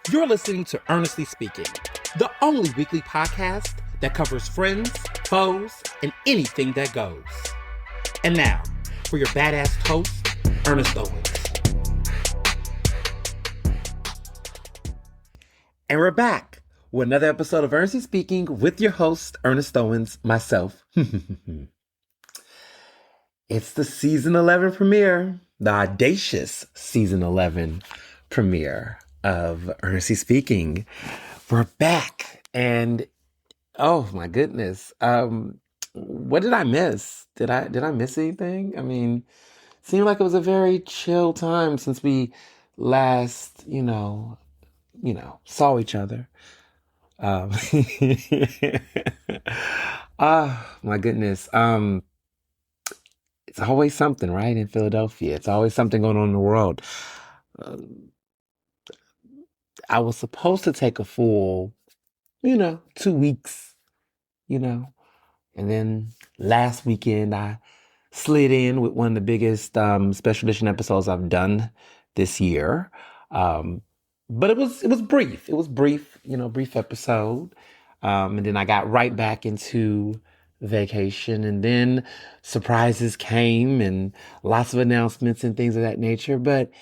You're listening to Ernestly Speaking, the only weekly podcast that covers friends, foes, and anything that goes. And now, for your badass host, Ernest Owens. And we're back with another episode of Ernestly Speaking with your host, Ernest Owens, myself. It's the season 11 premiere, the Audacious season 11 premiere of Ernestly Speaking. We're back, and oh my goodness, what did I miss? Did I miss anything? I mean, it seemed like it was a very chill time since we last, saw each other. My goodness. It's always something, right? In Philadelphia, it's always something going on in the world. I was supposed to take a full, 2 weeks, and then last weekend I slid in with one of the biggest special edition episodes I've done this year. But it was brief. It was brief, brief episode. And then I got right back into vacation, and then surprises came and lots of announcements and things of that nature. But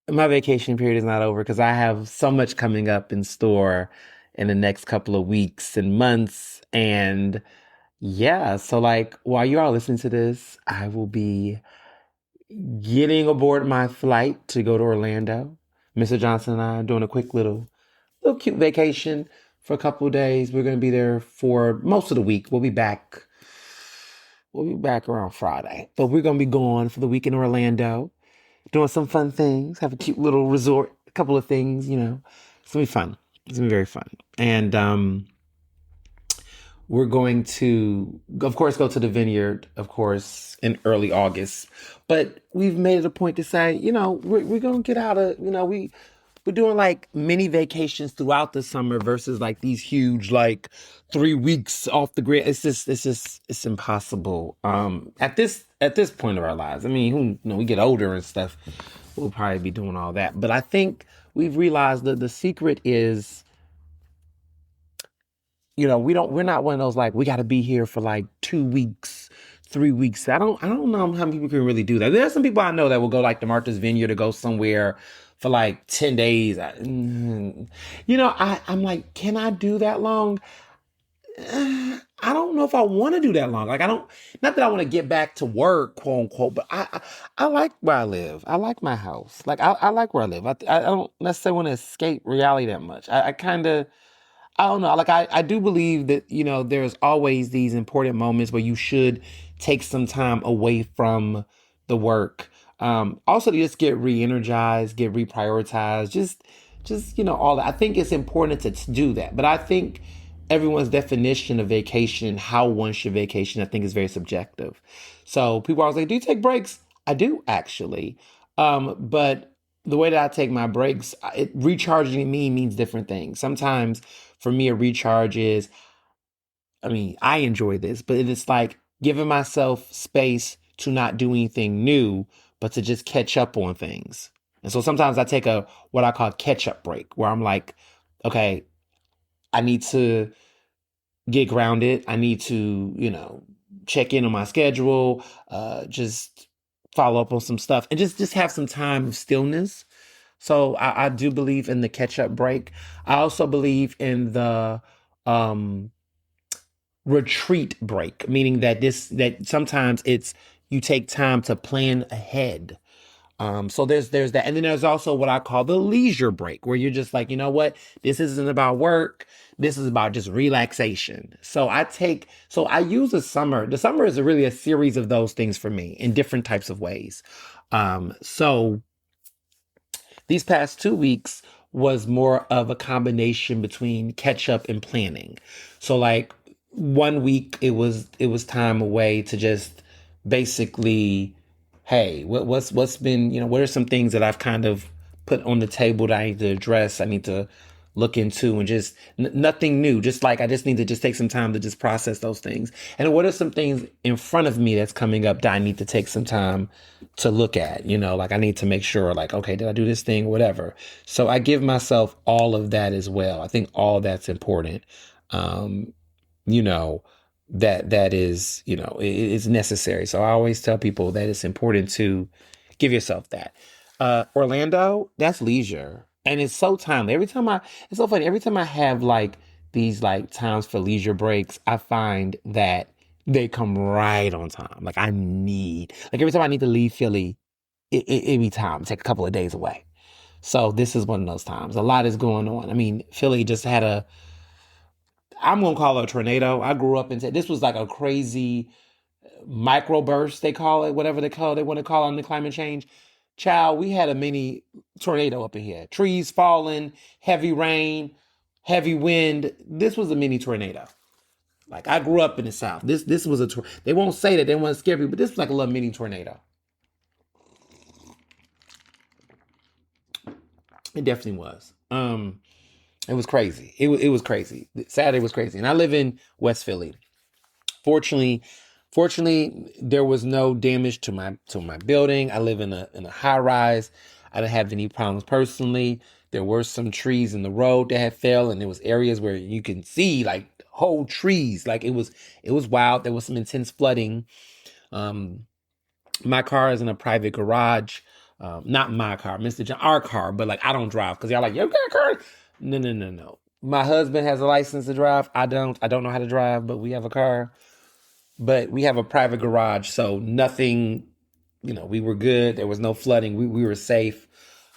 my vacation period is not over because I have so much coming up in store in the next couple of weeks and months. And yeah, so while you are listening to this, I will be getting aboard my flight to go to Orlando. Mr. Johnson and I are doing a quick little cute vacation for a couple of days. We're going to be there for most of the week. We'll be back around Friday, but we're going to be gone for the week in Orlando, doing some fun things, have a cute little resort, a couple of things, It's going to be fun. It's going to be very fun. And we're going to, of course, go to the vineyard, of course, in early August. But we've made it a point to say, we're going to get out of, we're doing mini vacations throughout the summer versus these huge 3 weeks off the grid. It's impossible. At this point of our lives. I mean, we get older and stuff, we'll probably be doing all that. But I think we've realized that the secret is, we're not one of those we got to be here for 2 weeks, 3 weeks. I don't know how many people can really do that. There's some people I know that will go to Martha's Vineyard to go somewhere for 10 days. I'm can I do that long? I don't know if I want to do that long. Not that I want to get back to work, quote unquote, but I like where I live. I like my house. I like where I live. I don't necessarily want to escape reality that much. I don't know. I do believe that, there's always these important moments where you should take some time away from the work. Also to just get re-energized, get reprioritized, just, all that. I think it's important to do that. But I think everyone's definition of vacation, how one should vacation, I think is very subjective. So people are always like, do you take breaks? I do actually. But the way that I take my breaks, recharging me means different things. Sometimes for me, a recharge is, I enjoy this, but it's giving myself space to not do anything new, but to just catch up on things. And so sometimes I take what I call catch-up break, where I'm okay, I need to get grounded. I need to, check in on my schedule, just follow up on some stuff, and just have some time of stillness. So I do believe in the catch-up break. I also believe in the retreat break, meaning that sometimes it's you take time to plan ahead. So there's that. And then there's also what I call the leisure break, where you're just you know what? This isn't about work. This is about just relaxation. So I use the summer. The summer is really a series of those things for me in different types of ways. So these past 2 weeks was more of a combination between catch up and planning. So 1 week it was time away to just basically, hey, what's been, what are some things that I've kind of put on the table that I need to address? I need to look into, and just nothing new. Just like I just need to just take some time to just process those things. And what are some things in front of me that's coming up that I need to take some time to look at? Like I need to make sure, like, okay, did I do this thing, whatever. So I give myself all of that as well. I think all that's important. Um, you know, that is, it's necessary. So I always tell people that it's important to give yourself that. Orlando, that's leisure. And it's so timely. It's so funny. Every time I have like these like times for leisure breaks, I find that they come right on time. Like like every time I need to leave Philly, it be time. Take a couple of days away. So this is one of those times. A lot is going on. I mean, Philly just had I'm gonna call it a tornado. I grew up in this was like a crazy microburst, they call it, whatever they want to call it on the climate change. Child, we had a mini tornado up in here. Trees falling, heavy rain, heavy wind. This was a mini tornado. Like I grew up in the South. This was they won't say that, they want to scare people, but this was like a little mini tornado. It definitely was. It was crazy. It was crazy. Saturday was crazy. And I live in West Philly. Fortunately, there was no damage to my building. I live in a high rise. I didn't have any problems personally. There were some trees in the road that had fell, and there was areas where you can see like whole trees. Like it was wild. There was some intense flooding. My car is in a private garage. Not my car, Mr. John, our car, but like I don't drive because y'all like, you got a car? No, no, no, no. My husband has a license to drive. I don't know how to drive, but we have a car. But we have a private garage, so nothing, we were good. There was no flooding. We were safe.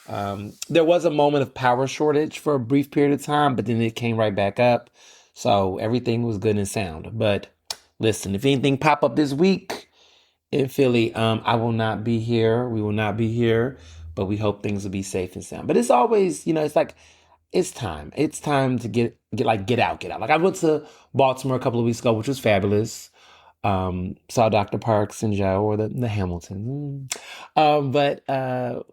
There was a moment of power shortage for a brief period of time, but then it came right back up. So everything was good and sound. But listen, if anything pop up this week in Philly, I will not be here. We will not be here, but we hope things will be safe and sound. But it's always, it's like, it's time. It's time to get out. Like I went to Baltimore a couple of weeks ago, which was fabulous. Saw Dr. Parks and Joe, or the Hamilton. But no,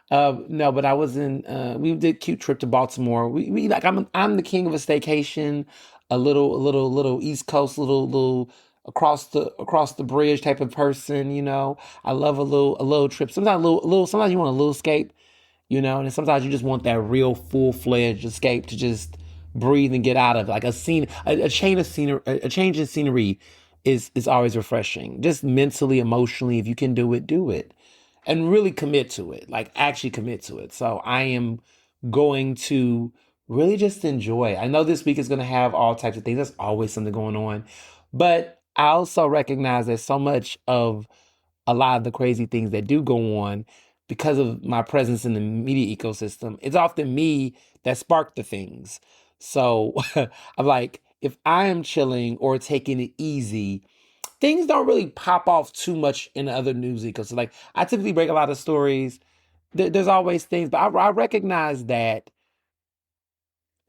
but I was we did a cute trip to Baltimore. We like I'm the king of a staycation, a little East Coast, little across the bridge type of person. I love a little trip. Sometimes sometimes you want a little escape. And sometimes you just want that real full-fledged escape to just breathe and get out of. Like a change in scenery is always refreshing. Just mentally, emotionally, if you can do it, do it. And really commit to it. Like actually commit to it. So I am going to really just enjoy. I know this week is going to have all types of things. There's always something going on. But I also recognize that so much of a lot of the crazy things that do go on, because of my presence in the media ecosystem, it's often me that spark the things. So I'm like, if I am chilling or taking it easy, things don't really pop off too much in the other news ecosystem. Like I typically break a lot of stories. There's always things, but I recognize that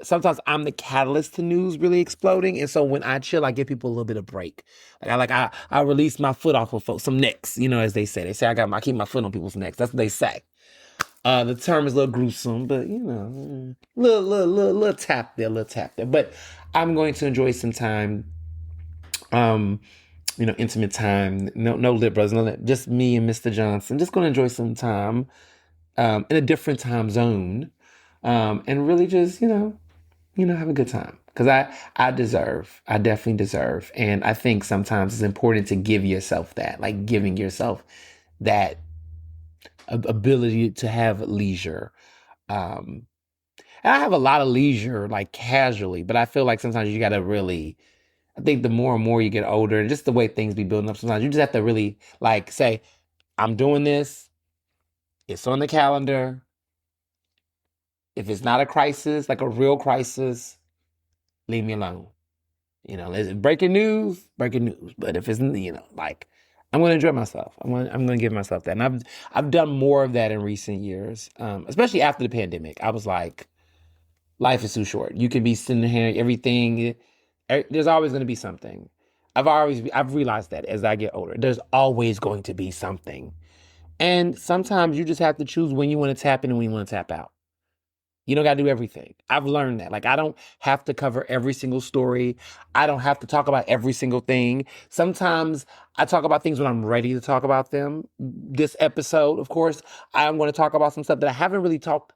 sometimes I'm the catalyst to news really exploding. And so when I chill, I give people a little bit of break. I release my foot off of folks, some necks, as they say. They say I keep my foot on people's necks. That's what they say. The term is a little gruesome, but little tap there, little tap there. But I'm going to enjoy some time, intimate time. No lip brothers, no lip, just me and Mr. Johnson. Just going to enjoy some time, in a different time zone, and really just have a good time. Because I definitely deserve. And I think sometimes it's important to give yourself that, like giving yourself that ability to have leisure. And I have a lot of leisure, like casually, but I feel like sometimes you got to really, I think the more and more you get older, and just the way things be building up, sometimes you just have to really like say, I'm doing this. It's on the calendar. If it's not a crisis, like a real crisis, leave me alone. Breaking news. But if it's, like, I'm going to enjoy myself. I'm going to give myself that. And I've done more of that in recent years, especially after the pandemic. I was like, life is too short. You can be sitting here, everything. There's always going to be something. I've realized that as I get older, there's always going to be something. And sometimes you just have to choose when you want to tap in and when you want to tap out. You don't got to do everything. I've learned that. Like, I don't have to cover every single story. I don't have to talk about every single thing. Sometimes I talk about things when I'm ready to talk about them. This episode, of course, I'm going to talk about some stuff that I haven't really talked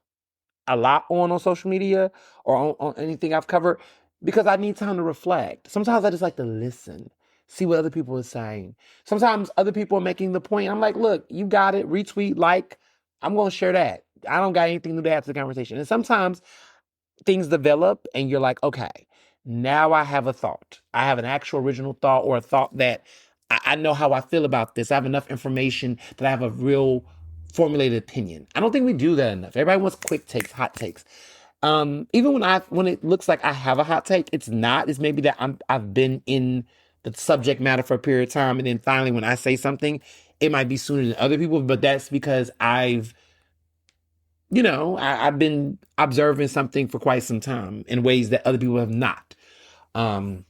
a lot on social media or on anything I've covered because I need time to reflect. Sometimes I just like to listen, see what other people are saying. Sometimes other people are making the point. I'm like, look, you got it. Retweet, like, I'm going to share that. I don't got anything new to add to the conversation. And sometimes things develop and you're like, okay, now I have a thought. I have an actual original thought or a thought that I know how I feel about this. I have enough information that I have a real formulated opinion. I don't think we do that enough. Everybody wants quick takes, hot takes. Even when it looks like I have a hot take, it's not. It's maybe that I've been in the subject matter for a period of time, and then finally when I say something, it might be sooner than other people, but that's because I've been observing something for quite some time in ways that other people have not. And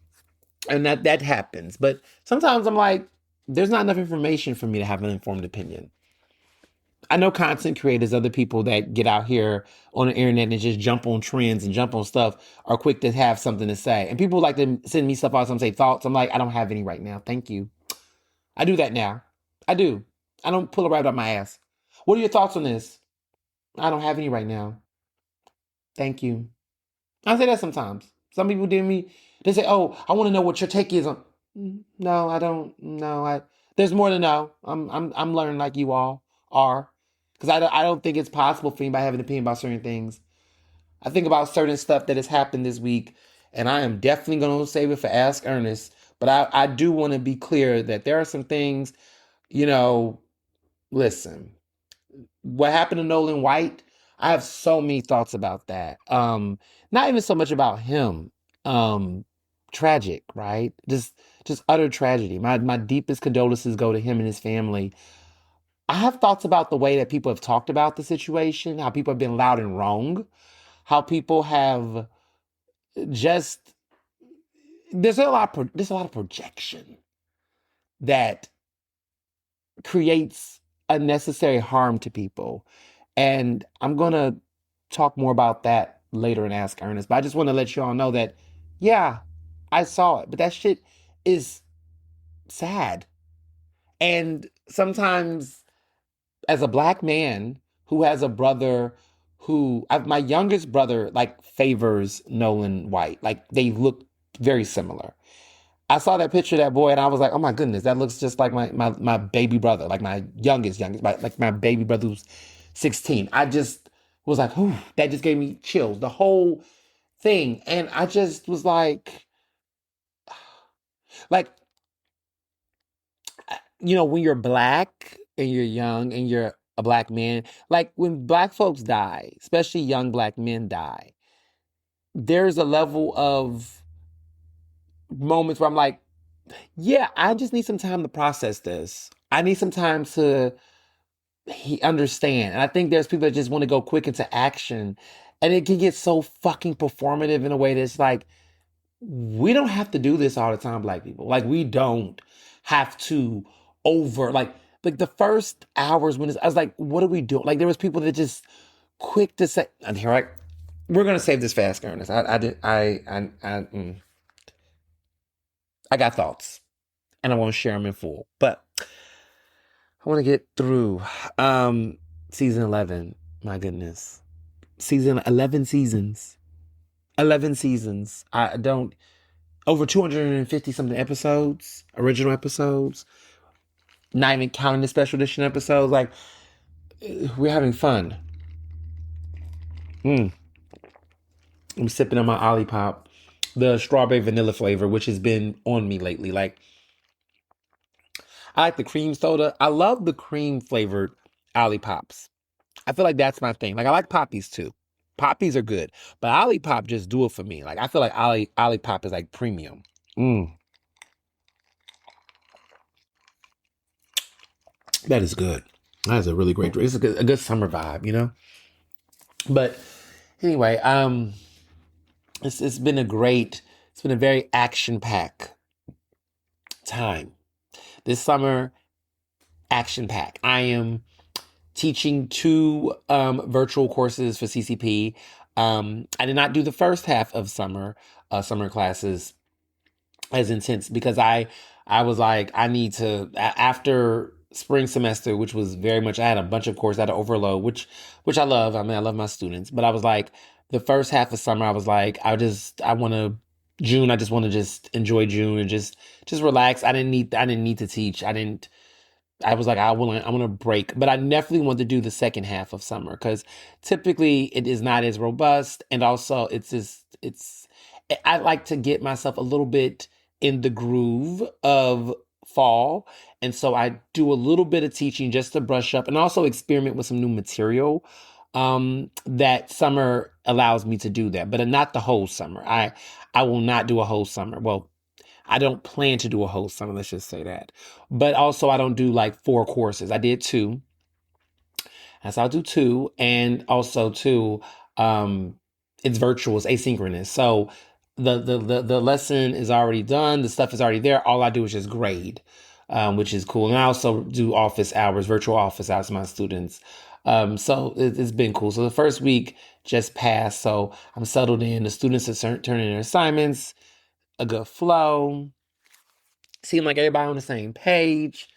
that happens. But sometimes I'm like, there's not enough information for me to have an informed opinion. I know content creators, other people that get out here on the internet and just jump on trends and jump on stuff are quick to have something to say. And people like to send me stuff out, some say thoughts. I'm like, I don't have any right now. Thank you. I do that now. I do. I don't pull it right up my ass. What are your thoughts on this? I don't have any right now. Thank you. I say that sometimes. Some people they say, oh, I want to know what your take is on. No, I don't. No, there's more to know. I'm learning like you all are. Because I don't think it's possible for anybody to have an opinion about certain things. I think about certain stuff that has happened this week, and I am definitely going to save it for Ask Ernest. But I do want to be clear that there are some things, listen, what happened to Nolan White, I have so many thoughts about that. Not even so much about him. Tragic, right? Just utter tragedy. My deepest condolences go to him and his family. I have thoughts about the way that people have talked about the situation, how people have been loud and wrong, how people have just there's a lot of projection that creates unnecessary harm to people. And I'm going to talk more about that later and Ask Ernest. But I just want to let you all know that, yeah, I saw it. But that shit is sad. And sometimes as a Black man who has a brother my youngest brother like favors Nolan White. Like they look very similar. I saw that picture of that boy and I was like, oh my goodness, that looks just like my baby brother, like my youngest, like my baby brother who's 16. I just was like, whew, that just gave me chills, the whole thing. And I just was like, when you're Black and you're young and you're a Black man, like when Black folks die, especially young Black men die, there's a level of moments where I'm like, yeah, I just need some time to process this. I need some time to understand. And I think there's people that just want to go quick into action. And it can get so fucking performative in a way that's like, we don't have to do this all the time, Black people. Like, we don't have to like the first hours I was like, what are we doing? Like, there was people that just quick to say, and here we're going to save this fast, Ernest. I got thoughts and I want to share them in full, but I want to get through season 11. My goodness. 11 seasons. 11 seasons. Over 250 something episodes, original episodes, not even counting the special edition episodes. Like, we're having fun. I'm sipping on my Olipop, the strawberry vanilla flavor, which has been on me lately. Like, I like the cream soda. I love the cream flavored Olipops. I feel like that's my thing. Like, I like Poppies too. Poppies are good, but Olipop just do it for me. Like, I feel like Olipop is like premium. That is good. That is a really great drink. It's a good summer vibe, But anyway, it's been a very action-packed time. This summer, action-packed. I am teaching 2 virtual courses for CCP. I did not do the first half of summer classes as intense because I was like, I need to after spring semester, which was very much, I had a bunch of courses, I had to overload, which I love. I mean, I love my students, but I was like, the first half of summer, I was like, I want to June. I just want to just enjoy June and just relax. I didn't need to teach. I was like, I want to break, but I definitely want to do the second half of summer because typically it is not as robust, and also I like to get myself a little bit in the groove of fall, and so I do a little bit of teaching just to brush up and also experiment with some new material. That summer allows me to do that, but not the whole summer. I will not do a whole summer. Well, I don't plan to do a whole summer, let's just say that. But also, I don't do like 4 courses. I did 2. And so I'll do 2. And also, too, um, it's virtual, it's asynchronous. So the lesson is already done, the stuff is already there. All I do is just grade, which is cool. And I also do office hours, virtual office hours to my students. So it's been cool. So the first week just passed. So I'm settled in. The students are turning their assignments, a good flow. Seem like everybody on the same page.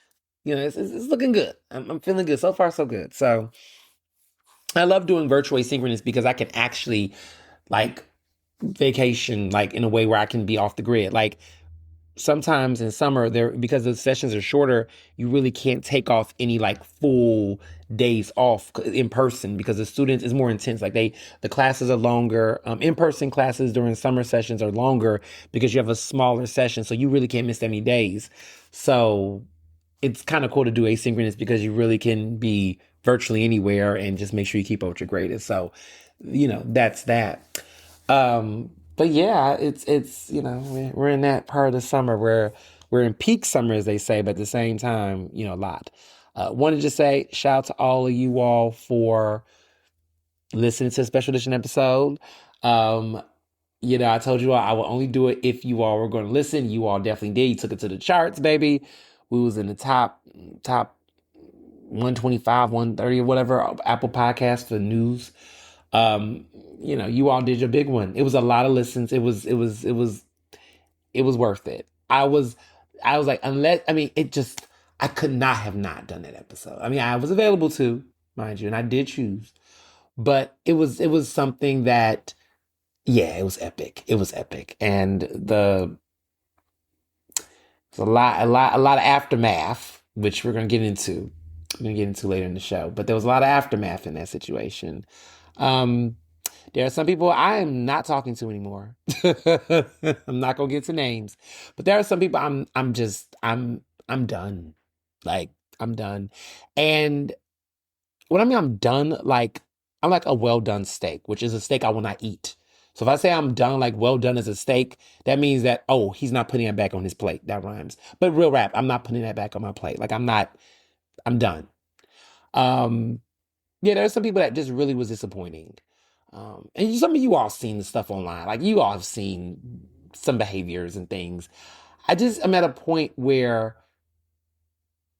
It's looking good. I'm feeling good. So far, so good. So I love doing virtual asynchronous because I can actually like vacation like in a way where I can be off the grid. Like sometimes in summer there, because the sessions are shorter, you really can't take off any like full days off in person because the students is more intense. Like the classes are longer. In-person classes during summer sessions are longer because you have a smaller session, so you really can't miss any days. So it's kind of cool to do asynchronous because you really can be virtually anywhere and just make sure you keep up with your grades. So that's that. But yeah, it's we're in that part of the summer where we're in peak summer, as they say, but at the same time, a lot. Wanted to say shout out to all of you all for listening to a special edition episode. Um, I told you all I will only do it if you all were going to listen. You all definitely did. You took it to the charts, baby. We was in the top 125, 130, or whatever Apple Podcast for news. You all did your big one. It was a lot of listens. It was worth it. I was like, I could not have not done that episode. I mean, I was available to, mind you, and I did choose, but it was something that, yeah, it was epic. It was epic, and there's a lot of aftermath, which we're gonna get into. We're gonna get into later in the show, but there was a lot of aftermath in that situation. Um, there are some people I am not talking to anymore. I'm not gonna get to names, but there are some people I'm done. Like I'm done. And what I mean I'm done, like I'm like a well done steak, which is a steak I will not eat. So if I say I'm done, like well done as a steak, that means that, oh, he's not putting it back on his plate. That rhymes. But real rap, I'm not putting that back on my plate. Like I'm done. Um, yeah, there's some people that just really was disappointing. And some of you all seen the stuff online. Like you all have seen some behaviors and things. I'm at a point where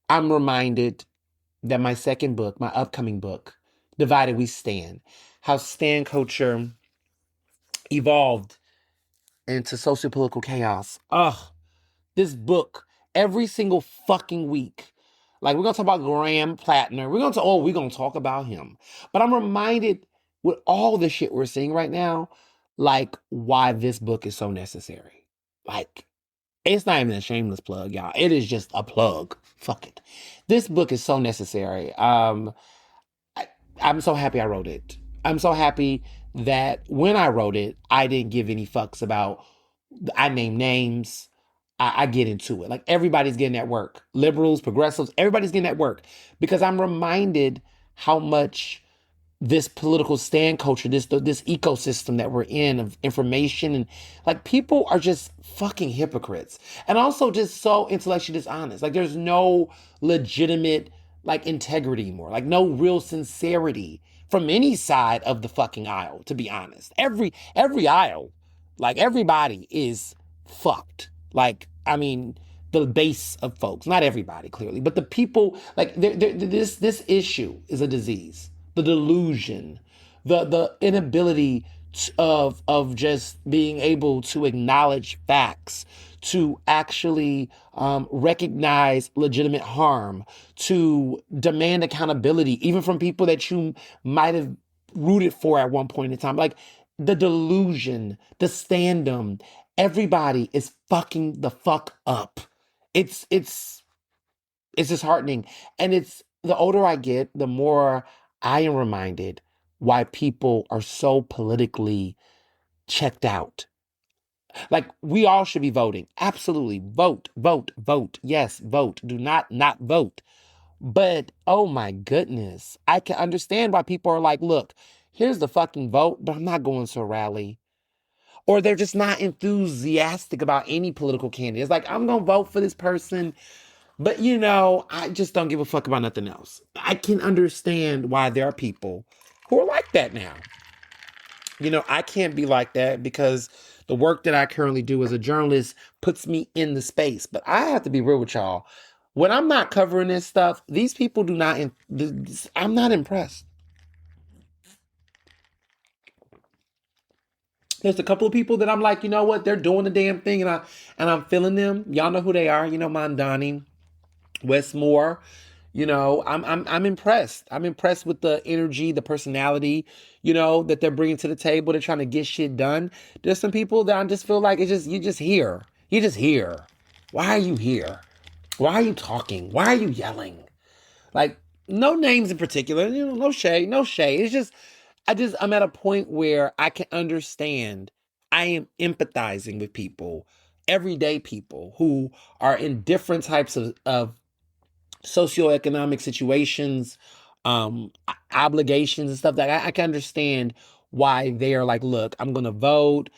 I'm reminded that my second book, my upcoming book, Divided We Stand, how stan culture evolved into sociopolitical chaos. Ugh, this book, every single fucking week. Like we're gonna talk about Graham Platner. We're gonna talk about him. But I'm reminded with all the shit we're seeing right now, like why this book is so necessary. Like, it's not even a shameless plug, y'all. It is just a plug. Fuck it. This book is so necessary. I, I'm so happy I wrote it. I'm so happy that when I wrote it, I didn't give any fucks about, I name names. I get into it. Like everybody's getting that work. Liberals, progressives, everybody's getting that work. Because I'm reminded how much this political stand culture, this ecosystem that we're in of information, and like people are just fucking hypocrites, and also just so intellectually dishonest. Like there's no legitimate like integrity anymore, like no real sincerity from any side of the fucking aisle. To be honest, every aisle, like everybody is fucked. Like I mean, the base of folks, not everybody clearly, but the people, like this issue is a disease. The delusion, the inability of just being able to acknowledge facts, to actually recognize legitimate harm, to demand accountability, even from people that you might have rooted for at one point in time. Like the delusion, the standum, everybody is fucking the fuck up. It's it's disheartening. And it's the older I get, the more I am reminded why people are so politically checked out. Like we all should be voting. Absolutely. Vote, vote, vote. Yes, vote. Do not vote. But oh my goodness, I can understand why people are like, look, here's the fucking vote, but I'm not going to a rally. Or they're just not enthusiastic about any political candidate. It's like, I'm going to vote for this person, but I just don't give a fuck about nothing else. I can understand why there are people who are like that now. I can't be like that because the work that I currently do as a journalist puts me in the space. But I have to be real with y'all. When I'm not covering this stuff, these people do not, I'm not impressed. There's a couple of people that I'm like, you know what? They're doing the damn thing and I'm feeling them. Y'all know who they are. Mondani, Westmore. I'm impressed. I'm impressed with the energy, the personality, that they're bringing to the table. They're trying to get shit done. There's some people that I just feel like you're just here. You're just here. Why are you here? Why are you talking? Why are you yelling? Like, no names in particular, no shade, no shade. It's just, I'm at a point where I can understand. I am empathizing with people, everyday people who are in different types of socioeconomic situations, obligations and stuff that I can understand why they are like, look, I'm gonna vote,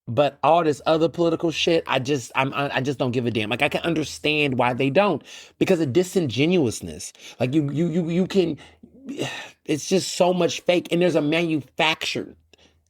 but all this other political shit, I just don't give a damn. Like I can understand why they don't because of disingenuousness. Like you can, it's just so much fake, and there's a manufactured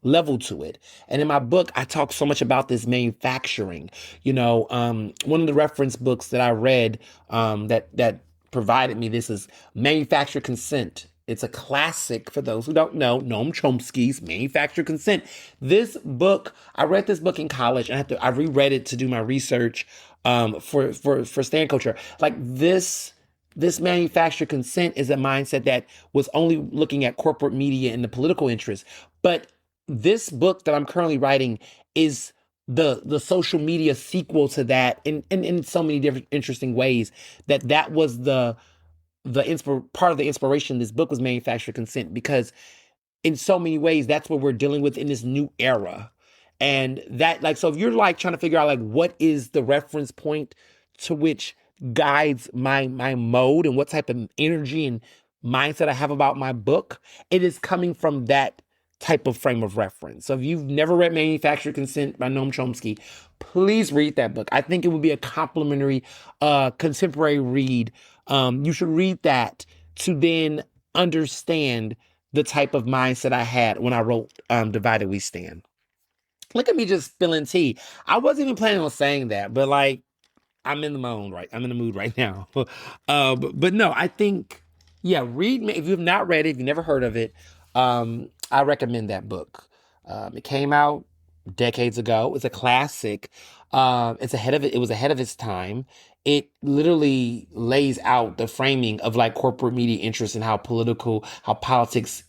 level to it. And in my book, I talk so much about this manufacturing. One of the reference books that I read that provided me this is Manufactured Consent. It's a classic for those who don't know, Noam Chomsky's Manufactured Consent. This book, I read this book in college, and I reread it to do my research for Stand Culture. Like this manufactured consent is a mindset that was only looking at corporate media and the political interests. But this book that I'm currently writing is the social media sequel to that in so many different interesting ways that was part of the inspiration. This book was Manufactured Consent because in so many ways that's what we're dealing with in this new era. And that, like, so if you're like trying to figure out like what is the reference point to which guides my mode and what type of energy and mindset I have about my book, it is coming from that type of frame of reference. So if you've never read Manufactured Consent by Noam Chomsky, please read that book. I think it would be a complimentary contemporary read. You should read that to then understand the type of mindset I had when I wrote Divided We Stand. Look at me just spilling tea. I wasn't even planning on saying that, but like I'm in the mood right now. But no, I think, yeah, read me. If you've not read it, if you've never heard of it, I recommend that book. It came out decades ago. It's a classic. It was ahead of its time. It literally lays out the framing of like corporate media interests and how politics,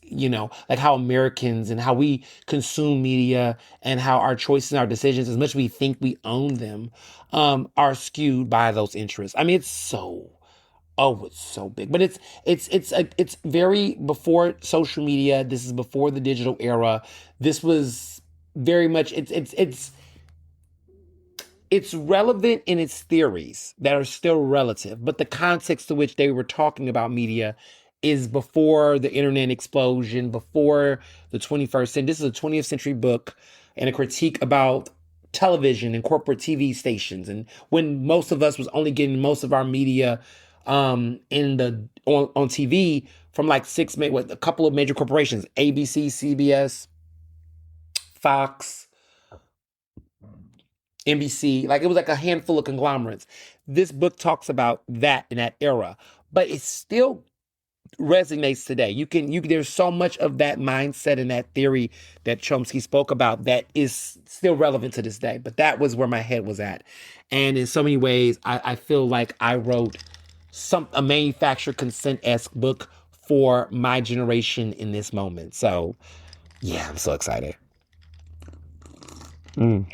like how Americans and how we consume media and how our choices and our decisions, as much as we think we own them, are skewed by those interests. I mean, it's so big, but it's very before social media. This is before the digital era. This was very much, it's relevant in its theories that are still relative, but the context to which they were talking about media is before the internet explosion, before the 21st century. This is a 20th century book and a critique about television and corporate TV stations, and when most of us was only getting most of our media on TV from like a couple of major corporations: ABC, CBS, Fox, NBC. Like it was like a handful of conglomerates. This book talks about that in that era, but it's still resonates today. There's so much of that mindset and that theory that Chomsky spoke about that is still relevant to this day. But that was where my head was at. And in so many ways, I feel like I wrote a manufactured consent-esque book for my generation in this moment. So yeah, I'm so excited. That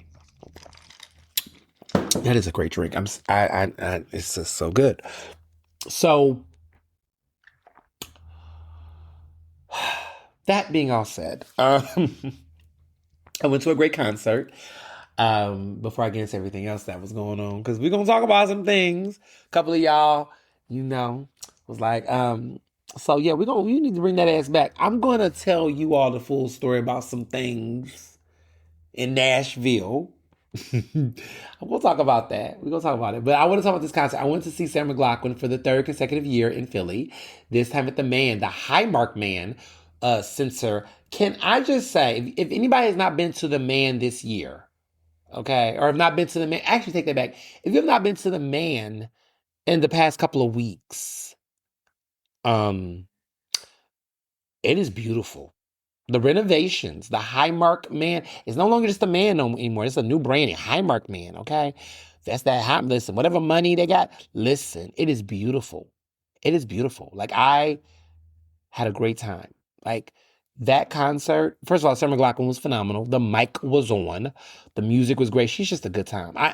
is a great drink. It's just so good. So that being all said, I went to a great concert. Before I get into everything else that was going on, because we're gonna talk about some things. A couple of y'all, was like, so yeah, we need to bring that ass back. I'm gonna tell you all the full story about some things in Nashville. We'll talk about that. We're gonna talk about it. But I want to talk about this concert. I went to see Sarah McLachlan for the third consecutive year in Philly. This time at the Highmark Man Center. Can I just say, if anybody has not been to the Man this year, okay, or have not been to the Man, actually take that back. If you have not been to the Man in the past couple of weeks, it is beautiful. The renovations, the Highmark Man, is no longer just a man anymore. It's a new branding, Highmark Man, okay? That's that hot. Listen, whatever money they got, listen, it is beautiful. It is beautiful. Like, I had a great time. Like, that concert, first of all, Sarah McLachlan was phenomenal. The mic was on. The music was great. She's just a good time. I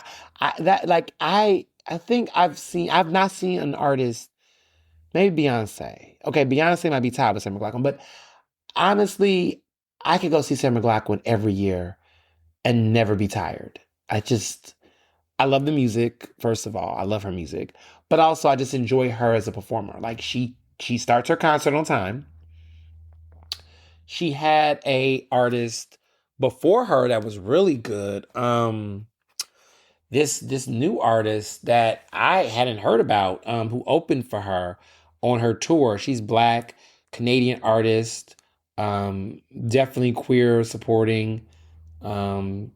think I've not seen an artist, maybe Beyonce. Okay, Beyonce might be tied with Sarah McLachlan, but honestly, I could go see Sarah McLachlan every year and never be tired. I love the music, first of all. I love her music. But also, I just enjoy her as a performer. Like, she starts her concert on time. She had a artist before her that was really good. This new artist that I hadn't heard about, who opened for her on her tour. She's Black, Canadian artist, definitely queer supporting. I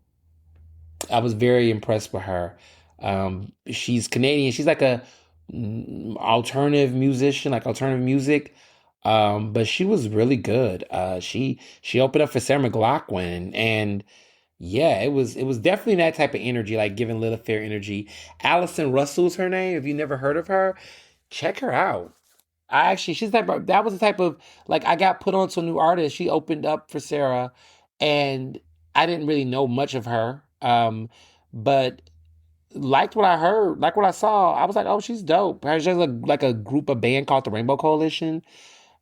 was very impressed with her. She's Canadian. She's like a alternative musician, like alternative music. But she was really good. She opened up for Sarah McLachlan, and yeah, it was definitely that type of energy, like giving Lilith Fair energy. Allison Russell's her name. If you never heard of her, check her out. That was the type of, like, I got put on to a new artist. She opened up for Sarah, and I didn't really know much of her. But liked what I heard, like what I saw. I was like, oh, she's dope. She has like a group, a band called the Rainbow Coalition,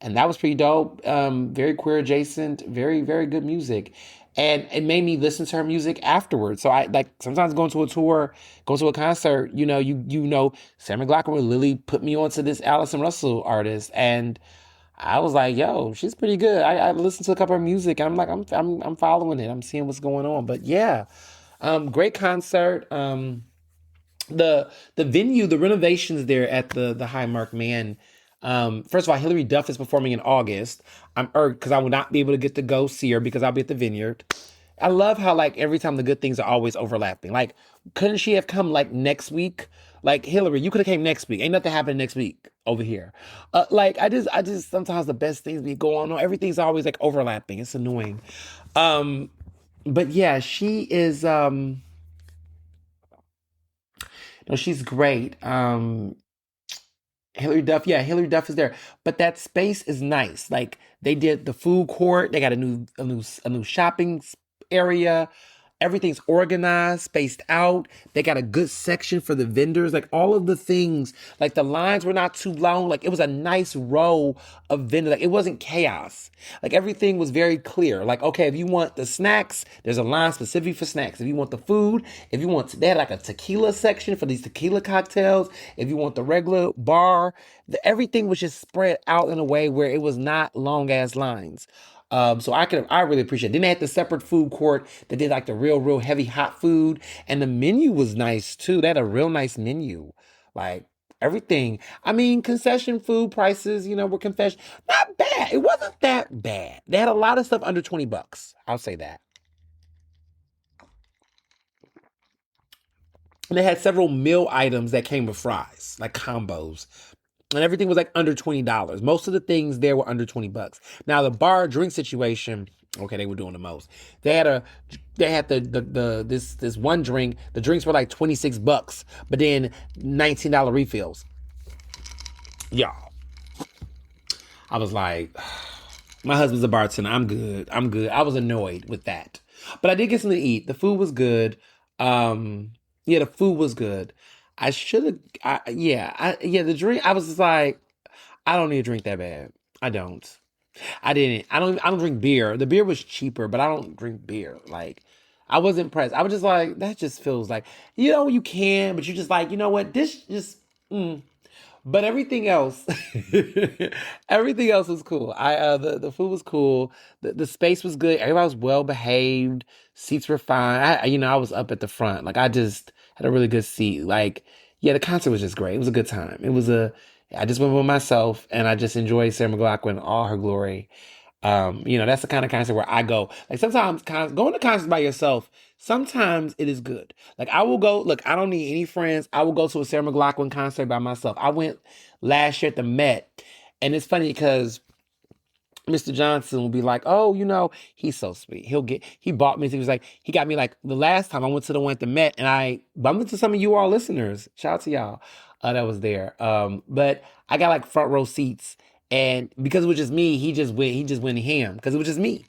and that was pretty dope. Very queer adjacent, very, very good music. And it made me listen to her music afterwards. So I, like, sometimes going to a tour, go to a concert, Sarah McLachlan would literally put me onto this Allison Russell artist, and I was like, yo, she's pretty good. I listened to a couple of her music, and I'm like, I'm following it. I'm seeing what's going on. But yeah, great concert. The venue, the renovations there at the Highmark Man. First of all, Hilary Duff is performing in August. I'm irked because I will not be able to get to go see her because I'll be at the Vineyard. I love how, like, every time the good things are always overlapping. Like, couldn't she have come like next week? Like, Hillary, you could have came next week. Ain't nothing happening next week over here. Like, I just sometimes the best things be going on. Everything's always like overlapping. It's annoying. But yeah, she is. No, she's great. Hilary Duff is there, but that space is nice. Like, they did the food court. They got a new shopping area. Everything's organized, spaced out. They got a good section for the vendors. Like, all of the things, like, the lines were not too long. Like, it was a nice row of vendors. Like, it wasn't chaos. Like, everything was very clear. Like, okay, if you want the snacks, there's a line specific for snacks. If you want the food, they had like a tequila section for these tequila cocktails. If you want the regular bar, everything was just spread out in a way where it was not long ass lines. So I really appreciate it. Then they had the separate food court that did like the real heavy hot food. And the menu was nice too. They had a real nice menu. Like, everything. I mean, concession food prices, were confession. Not bad. It wasn't that bad. They had a lot of stuff under $20. I'll say that. And they had several meal items that came with fries, like combos. and everything was like under $20. Most of the things there were under $20. Now the bar drink situation, okay, they were doing the most. They had this one drink. The drinks were like $26, but then $19 refills. Y'all, I was like, my husband's a bartender. I'm good. I was annoyed with that, but I did get something to eat. The food was good. Yeah, the food was good. I should have. The drink. I was just like, I don't need a drink that bad. I don't. I didn't. I don't drink beer. The beer was cheaper, but I don't drink beer. Like, I wasn't impressed. I was just like, that just feels like, you can, but you're just like, you know what? This just. But everything else, everything else was cool. The food was cool. The space was good. Everybody was well behaved. Seats were fine. I was up at the front. Like, I just had a really good seat. Like, yeah, the concert was just great. It was a good time. I just went with myself and I just enjoyed Sarah McLachlan in all her glory. That's the kind of concert where I go. Like, sometimes going to concerts by yourself, sometimes it is good. Like, I will go, look, I don't need any friends. I will go to a Sarah McLachlan concert by myself. I went last year at the Met, and it's funny because Mr. Johnson will be like, oh, he's so sweet. He bought me. He got me like the last time I went to the one at the Met, and I bumped into some of you all listeners. Shout out to y'all that was there. But I got like front row seats, and because it was just me, he just went ham because it was just me.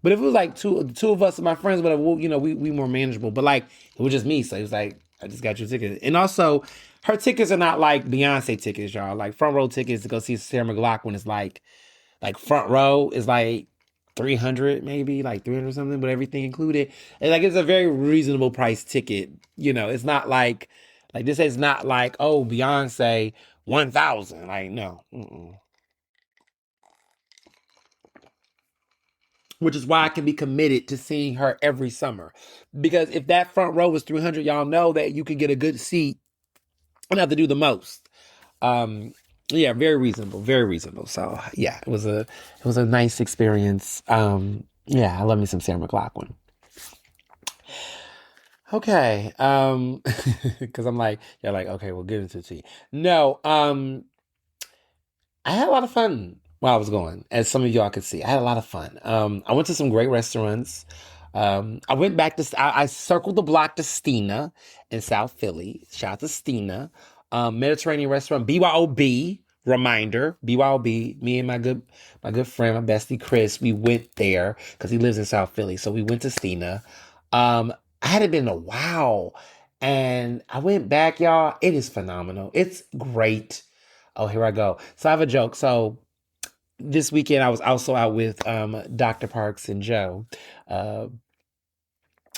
But if it was like two of us and my friends, whatever, we more manageable. But like, it was just me, so he was like, I just got you tickets. And also, her tickets are not like Beyonce tickets, y'all. Like, front row tickets to go see Sarah McLachlan is like front row is like 300, maybe like 300 something, but everything included. And like, it's a very reasonable price ticket. It's not like this is not like, oh, Beyonce 1,000. Like, no. Which is why I can be committed to seeing her every summer. Because if that front row was 300, y'all know that you could get a good seat and have to do the most. Yeah, very reasonable, very reasonable. So yeah, it was a nice experience. Yeah, I love me some Sarah McLachlan. Okay, because I'm like, you're like, okay, we'll get into tea. No, I had a lot of fun while I was going, as some of y'all could see. I had a lot of fun. I went to some great restaurants. I went back I circled the block to Stina in South Philly. Shout out to Stina. Mediterranean restaurant, BYOB. Reminder, BYOB. Me and my good friend, my bestie Chris, we went there because he lives in South Philly. So we went to Stina. I hadn't been in a while, and I went back, y'all. It is phenomenal. It's great. Oh, here I go. So I have a joke. So this weekend I was also out with Dr. Parks and Joe.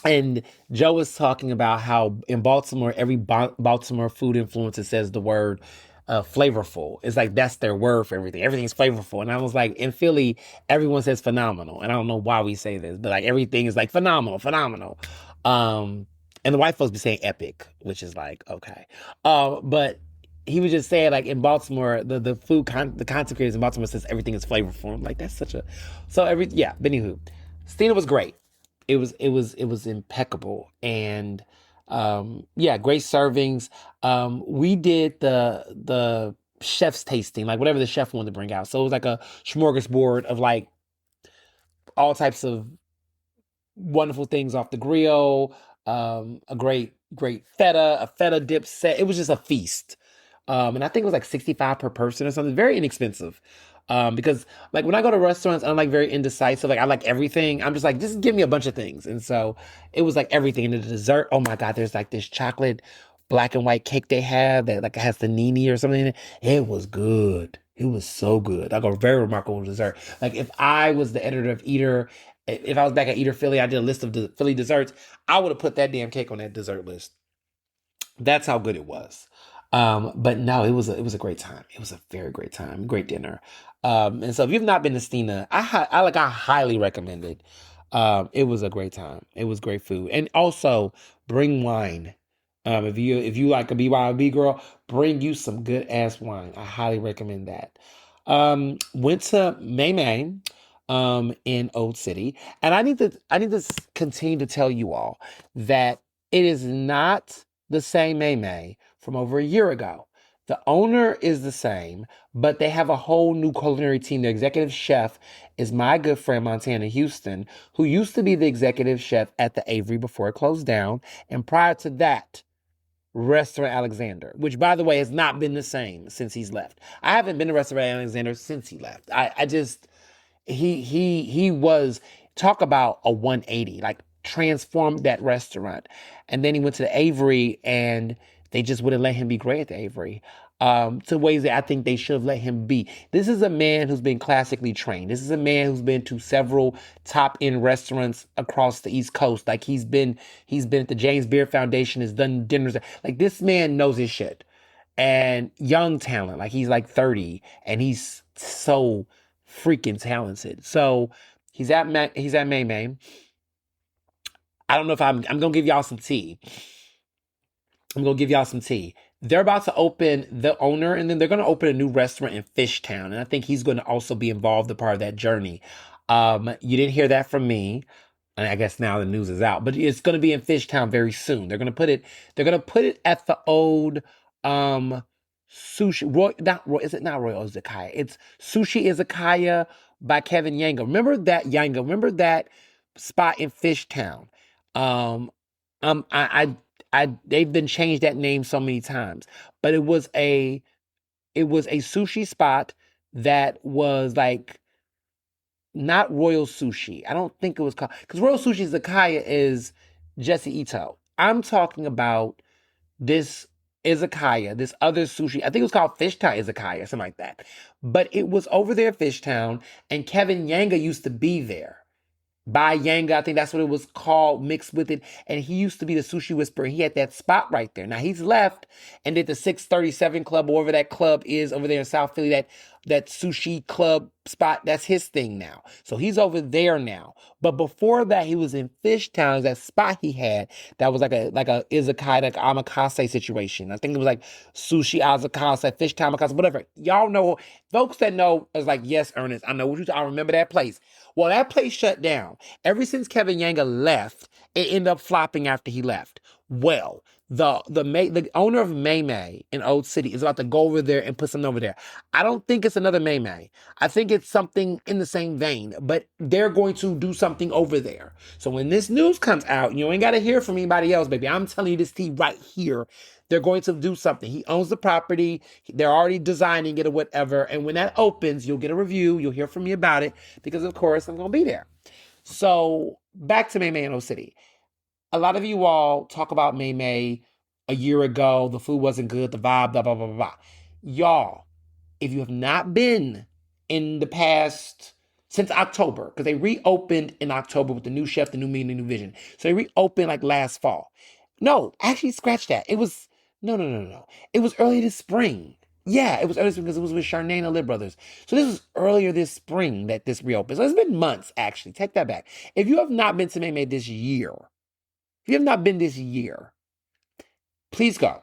And Joe was talking about how in Baltimore, every Baltimore food influencer says the word flavorful. It's like that's their word for everything. Everything's flavorful. And I was like, in Philly, everyone says phenomenal. And I don't know why we say this, but like everything is like phenomenal, phenomenal. And the white folks be saying epic, which is like, okay. But he was just saying, like, in Baltimore, the the content creators in Baltimore says everything is flavorful. I'm like, that's such a, but anywho, Stina was great. It was impeccable. And great servings. We did the chef's tasting, like whatever the chef wanted to bring out. So it was like a smorgasbord of like all types of wonderful things off the grill, a great a feta dip set. It was just a feast. And I think it was like 65 per person or something, very inexpensive. Because like when I go to restaurants, I'm like very indecisive. Like I like everything. I'm just like, just give me a bunch of things. And so it was like everything. And the dessert, oh my God, there's like this chocolate black and white cake they have that like has the nini or something in it. It was good. It was so good. Like a very remarkable dessert. Like if I was the editor of Eater, if I was back at Eater Philly, I did a list of the Philly desserts, I would have put that damn cake on that dessert list. That's how good it was. But no, it was a great time. It was a very great time, great dinner. And so if you've not been to Stina, I highly recommend it. It was a great time. It was great food, and also bring wine. If you like a BYOB girl, bring you some good ass wine. I highly recommend that. Went to May May, in Old City, and I need to continue to tell you all that it is not the same May May from over a year ago. The owner is the same, but they have a whole new culinary team. The executive chef is my good friend Montana Houston, who used to be the executive chef at the Avery before it closed down. And prior to that, Restaurant Alexander, which by the way has not been the same since he's left. I haven't been to Restaurant Alexander since he left. I just he was, talk about a 180, like transformed that restaurant. And then he went to the Avery and they just wouldn't let him be great at the Avery. To ways that I think they should have let him be. This is a man who's been classically trained. This is a man who's been to several top end restaurants across the East Coast. Like he's been at the James Beard Foundation, has done dinners. Like this man knows his shit. And young talent, like he's like 30 and he's so freaking talented. So he's at May May. I don't know if I'm gonna give y'all some tea. I'm gonna give y'all some tea. They're about to open, the owner, and then they're gonna open a new restaurant in Fishtown, and I think he's gonna also be involved, a part of that journey. You didn't hear that from me, and I guess now the news is out, but it's gonna be in Fishtown very soon. They're gonna put it at the old sushi. Is it not Royal Izakaya? It's Sushi Izakaya by Kevin Yanga. Remember that spot in Fishtown? Um, they've been changed that name so many times, but it was a sushi spot that was like not Royal Sushi. I don't think it was called, because Royal Sushi Izakaya is Jesse Ito. I'm talking about this izakaya, this other sushi. I think it was called Fishtown Izakaya, something like that. But it was over there at Fishtown, and Kevin Yanga used to be there. By Yanga, I think that's what it was called, mixed with it. And he used to be the sushi whisperer. He had that spot right there. Now he's left and did the 637 Club, or whatever that club is over there in South Philly, that sushi club spot. That's his thing now. So he's over there now. But before that, he was in Fishtown, that spot he had that was like a izakaya, like omakase situation. I think it was like sushi azakase, Fishtown omakase, whatever. Y'all know, folks that know is like, yes, Ernest, I know what I remember that place. Well, that place shut down. Ever since Kevin Yanga left, it ended up flopping after he left. Well, the owner of May May in Old City is about to go over there and put something over there. I don't think it's another May May. I think it's something in the same vein, but they're going to do something over there. So when this news comes out, you ain't got to hear from anybody else, baby. I'm telling you this tea right here. They're going to do something. He owns the property. They're already designing it or whatever. And when that opens, you'll get a review. You'll hear from me about it because, of course, I'm going to be there. So back to May May in Old City. A lot of you all talk about May May a year ago. The food wasn't good. The vibe, blah, blah, blah, blah, blah. Y'all, if you have not been in the past, since October, because they reopened in October with the new chef, the new menu, the new vision. So they reopened like last fall. No, actually, scratch that. It was, no. It was early this spring. Yeah, it was early because it was with Charnay and the Lib Brothers. So this was earlier this spring that this reopened. So it's been months, actually. Take that back. If you have not been to May May this year, if you have not been this year, please go.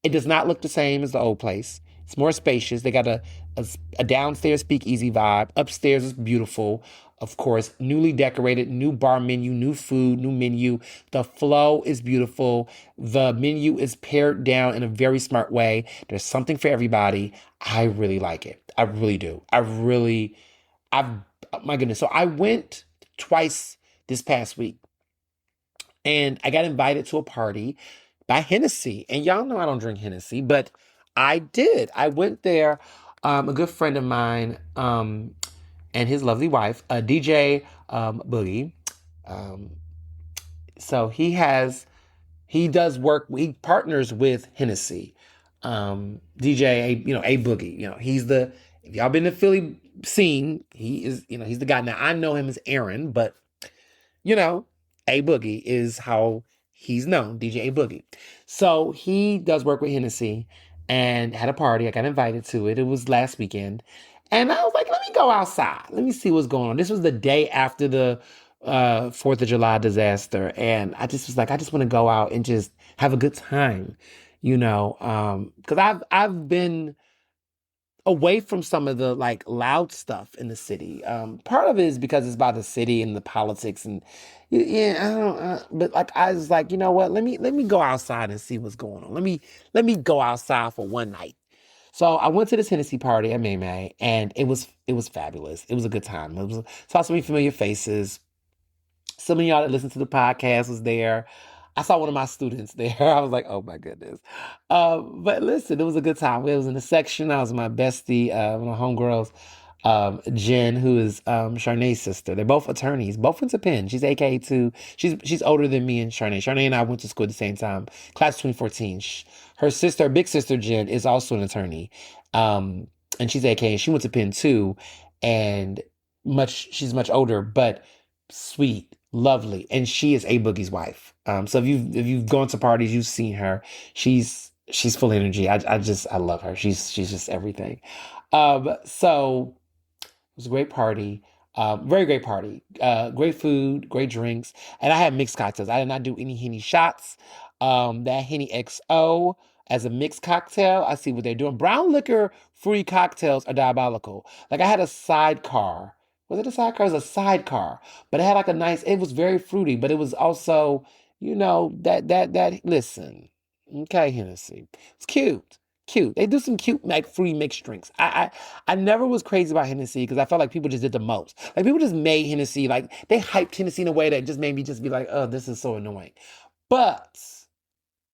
It does not look the same as the old place. It's more spacious. They got a downstairs speakeasy vibe. Upstairs is beautiful. Of course, newly decorated, new bar menu, new food, new menu. The flow is beautiful. The menu is pared down in a very smart way. There's something for everybody. I really like it. I really do. My goodness. So I went twice this past week and I got invited to a party by Hennessy. And y'all know I don't drink Hennessy, but I did. I went there. A good friend of mine, and his lovely wife, DJ Boogie. So he partners with Hennessy. DJ, A Boogie, if y'all been to Philly scene, he's the guy. Now I know him as Aaron, but A Boogie is how he's known, DJ A Boogie. So he does work with Hennessy and had a party. I got invited to it. It was last weekend. And I was like, let me go outside. Let me see what's going on. This was the day after the 4th of July disaster. And I just was like, I just want to go out and just have a good time, because I've been away from some of the like loud stuff in the city. Part of it is because it's by the city and the politics and I don't. But like I was like, you know what? Let me go outside and see what's going on. Let me go outside for one night. So I went to this Hennessy party at May, and it was fabulous. It was a good time. It was saw so many familiar faces. Some of y'all that listen to the podcast was there. I saw one of my students there. I was like, oh my goodness. But listen, it was a good time. It was in the section. I was with my bestie, one of my homegirls, Jen, who is Charnay's sister. They're both attorneys, both went to Penn. She's AKA too. She's older than me and Charnay. Charnay and I went to school at the same time, class 2014. Her sister, big sister Jen, is also an attorney. And she's AKA, she went to Penn too. And she's much older, but sweet, lovely, and she is A Boogie's wife. So if you've gone to parties, you've seen her. She's full energy. I love her. She's just everything. So it was a great party. Very great party. Great food, great drinks, and I had mixed cocktails. I did not do any Henny shots. That Henny XO as a mixed cocktail. I see what they're doing. Brown liquor free cocktails are diabolical. Like I had a sidecar. Was it a sidecar? It was a sidecar, but it had like a nice. It was very fruity, but it was also, that. Listen, okay, Hennessy. It's cute. Cute. They do some cute like free mixed drinks. I never was crazy about Hennessy because I felt like people just did the most. Like people just made Hennessy, like they hyped Hennessy in a way that just made me just be like, oh, this is so annoying. But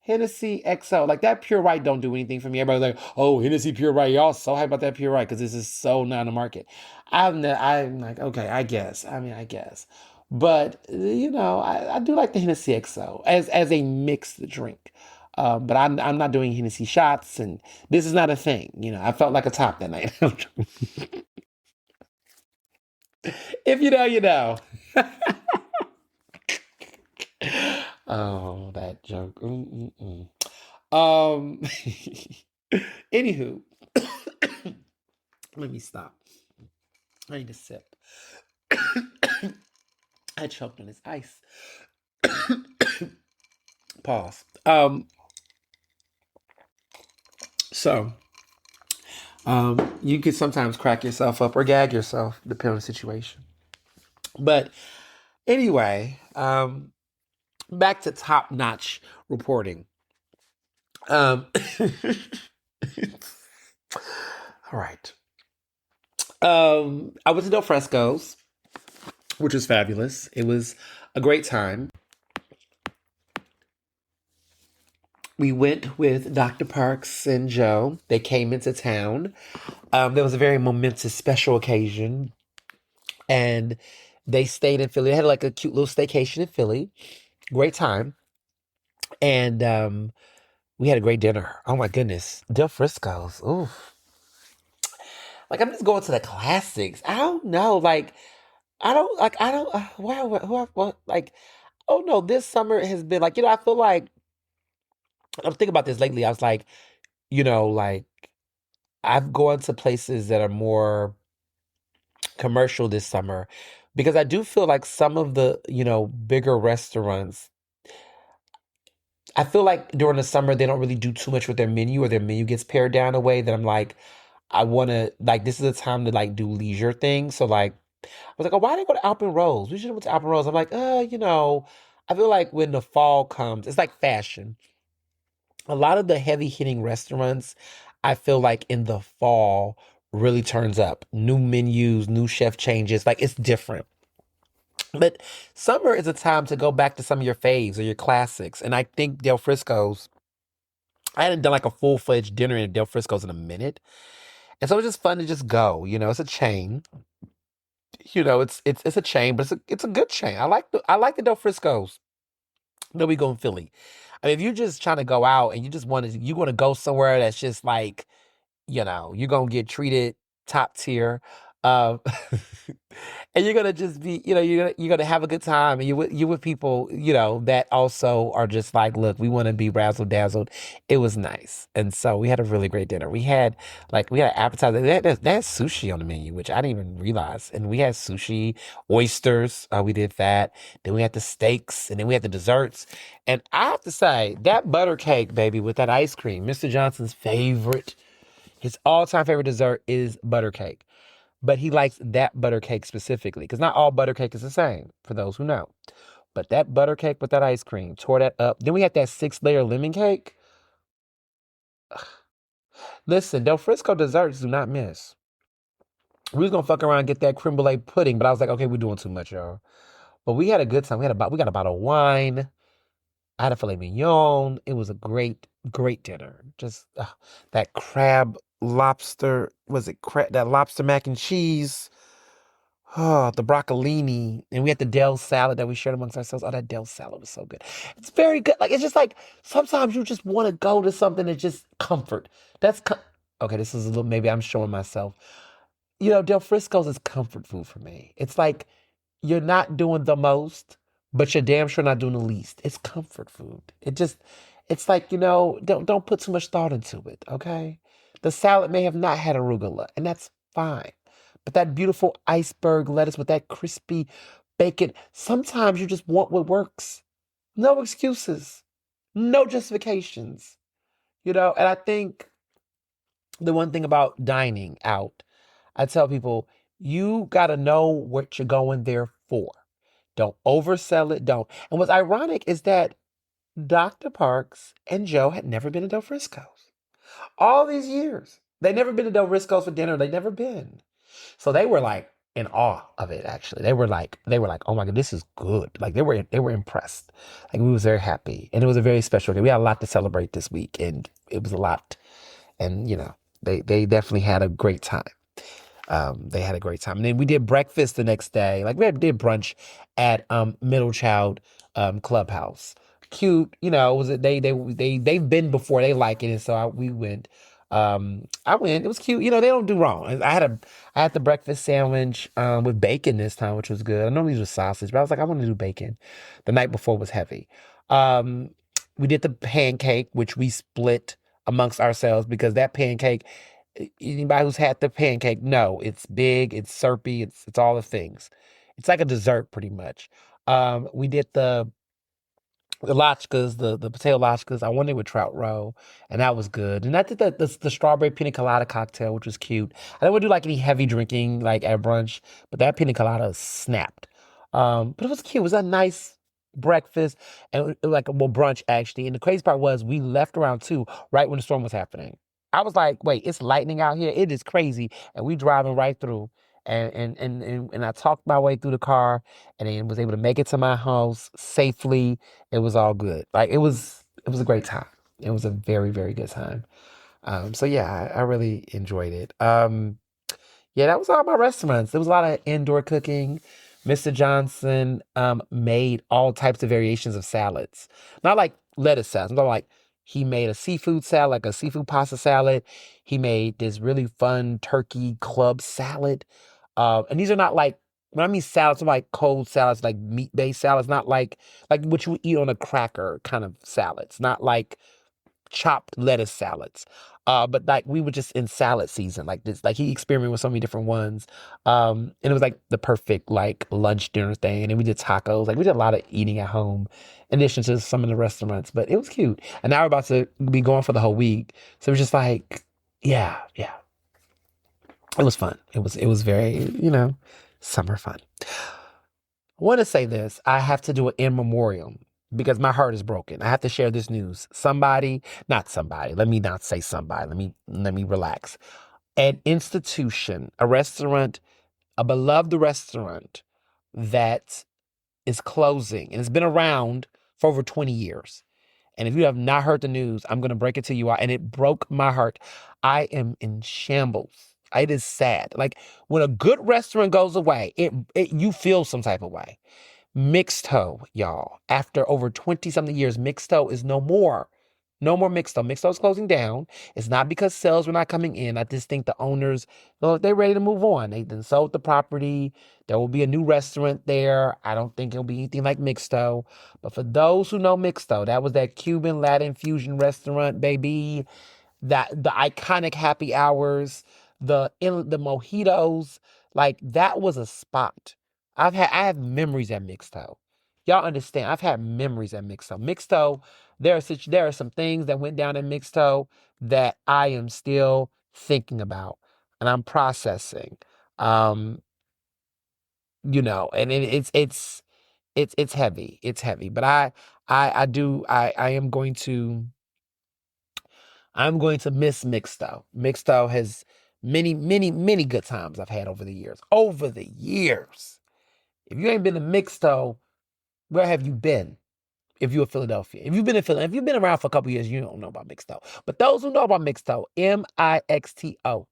Hennessy XO, like that Pure Right don't do anything for me. Everybody's like, oh, Hennessy Pure Right. Y'all so hyped about that Pure Right because this is so not on the market. I'm like, okay, I guess. I mean, I guess. But I do like the Hennessy XO as a mixed drink. But I'm not doing Hennessy shots, and this is not a thing. I felt like a top that night. If you know, you know. Oh, that joke. Mm-mm-mm. Um, Anywho, let me stop. I need a sip. I choked on this ice. Pause. So, you could sometimes crack yourself up or gag yourself, depending on the situation. But anyway, back to top-notch reporting. All right. I went to Del Fresco's, which was fabulous. It was a great time. We went with Dr. Parks and Joe. They came into town. There was a very momentous special occasion, and they stayed in Philly. They had like a cute little staycation in Philly. Great time. And we had a great dinner. Oh my goodness. Del Frisco's. Ooh. Like I'm just going to the classics. I don't know. Like I don't like oh no, this summer has been like, I feel like I'm thinking about this lately. I was like, like I've gone to places that are more commercial this summer because I do feel like some of the, bigger restaurants, I feel like during the summer they don't really do too much with their menu or their menu gets pared down a way that I'm like, I want to like this is a time to like do leisure things. So like I was like, oh, why didn't go to Alpen Rose? We should have went to Alpen Rose. I'm like, I feel like when the fall comes, it's like fashion. A lot of the heavy hitting restaurants, I feel like in the fall really turns up. New menus, new chef changes, like it's different. But summer is a time to go back to some of your faves or your classics. And I think Del Frisco's, I hadn't done like a full fledged dinner in Del Frisco's in a minute. And so it's just fun to just go. It's a chain. It's a chain, but it's a good chain. I like the Del Frisco's. Then we go in Philly. I mean, if you're just trying to go out and you want to go somewhere that's just like, you're gonna get treated top tier. Um, and you're gonna just be, you're gonna have a good time, and you with people, that also are just like, look, we want to be razzle dazzled. It was nice, and so we had a really great dinner. We had appetizer. They had sushi on the menu, which I didn't even realize, and we had sushi, oysters. We did that. Then we had the steaks, and then we had the desserts. And I have to say that butter cake, baby, with that ice cream, Mr. Johnson's favorite. His all-time favorite dessert is butter cake, but he likes that butter cake specifically because not all butter cake is the same, for those who know. But that butter cake with that ice cream tore that up. Then we had that 6-layer lemon cake. Listen, Del Frisco desserts do not miss. We was gonna fuck around and get that creme brulee pudding, but I was like, okay, we're doing too much, y'all. But we had a good time. We got a bottle of wine. I had a filet mignon. It was a great dinner. Just that crab lobster. Was it that lobster mac and cheese? Oh, the broccolini. And we had the Dell salad that we shared amongst ourselves. Oh, that Dell salad was so good. It's very good. Like, it's just like sometimes you just want to go to something that just comfort. Okay, this is a little, maybe I'm showing myself. Del Frisco's is comfort food for me. It's like you're not doing the most, but you're damn sure not doing the least. It's comfort food. It's like, don't put too much thought into it, okay? The salad may have not had arugula, and that's fine. But that beautiful iceberg lettuce with that crispy bacon, sometimes you just want what works. No excuses, no justifications, And I think the one thing about dining out, I tell people, you got to know what you're going there for. Don't oversell it. Don't. And what's ironic is that Dr. Parks and Joe had never been to Del Frisco's. All these years. They never been to Del Frisco's for dinner. They never been. So they were like in awe of it, actually. They were like, oh my God, this is good. Like they were impressed. Like we was very happy. And it was a very special day. We had a lot to celebrate this week, and it was a lot. And they definitely had a great time. They had a great time. And then we did breakfast the next day. Like did brunch at Middle Child Clubhouse. Cute, was it they've been before, they like it, and so we went. I went. It was cute. They don't do wrong. I had the breakfast sandwich with bacon this time, which was good. I normally use sausage, but I was like, I want to do bacon. The night before was heavy. We did the pancake, which we split amongst ourselves because that pancake, anybody who's had the pancake, no, it's big, it's syrupy, it's all the things. It's like a dessert pretty much. We did the latkes, the potato latkes. I went in with trout roe, and that was good. And I did the strawberry pina colada cocktail, which was cute. I didn't want to do like any heavy drinking like at brunch, but that pina colada snapped. But it was cute. It was a nice breakfast and like brunch actually. And the crazy part was we left around 2, right when the storm was happening. I was like, wait, it's lightning out here. It is crazy, and we driving right through. And I talked my way through the car, and then was able to make it to my house safely. It was all good. Like it was a great time. It was a very, very good time. So yeah, I really enjoyed it. Yeah, that was all my restaurants. There was a lot of indoor cooking. Mr. Johnson made all types of variations of salads. Not like lettuce salads. I'm talking like he made a seafood salad, like a seafood pasta salad. He made this really fun turkey club salad. And these are not like, when I mean salads, I'm like cold salads, like meat-based salads, not like what you would eat on a cracker kind of salads, not like chopped lettuce salads. But like we were just in salad season, like this, like he experimented with so many different ones. And it was like the perfect like lunch dinner thing. And then we did tacos. Like we did a lot of eating at home in addition to some of the restaurants, but it was cute. And now we're about to be going for the whole week. So it was just like, yeah, yeah. It was fun. It was very, summer fun. I want to say this. I have to do an in memoriam because my heart is broken. I have to share this news. Not somebody. Let me not say somebody. Let me relax. An institution, a restaurant, a beloved restaurant that is closing and it's been around for over 20 years. And if you have not heard the news, I'm going to break it to you. And it broke my heart. I am in shambles. It is sad. Like when a good restaurant goes away, you feel some type of way. Mixto, y'all. After over 20 something years, Mixto is no more. No more Mixto. Mixto is closing down. It's not because sales were not coming in. I just think the owners, well, they're ready to move on. They then sold the property. There will be a new restaurant there. I don't think it'll be anything like Mixto. But for those who know Mixto, that was that Cuban Latin fusion restaurant, baby. That the iconic happy hours, the mojitos, like that was a spot. I have memories at Mixto. Y'all understand? I've had memories at Mixto. Mixto, there are some things that went down at Mixto that I am still thinking about and I'm processing. Um, and it's heavy. It's heavy. But I am going to I'm going to miss Mixto. Mixto has many, many, many good times I've had over the years. Over the years. If you ain't been to Mixto, where have you been? If you're Philadelphia. If you've been in Philly, if you've been around for a couple years, you don't know about Mixto. But those who know about Mixto, Mixto,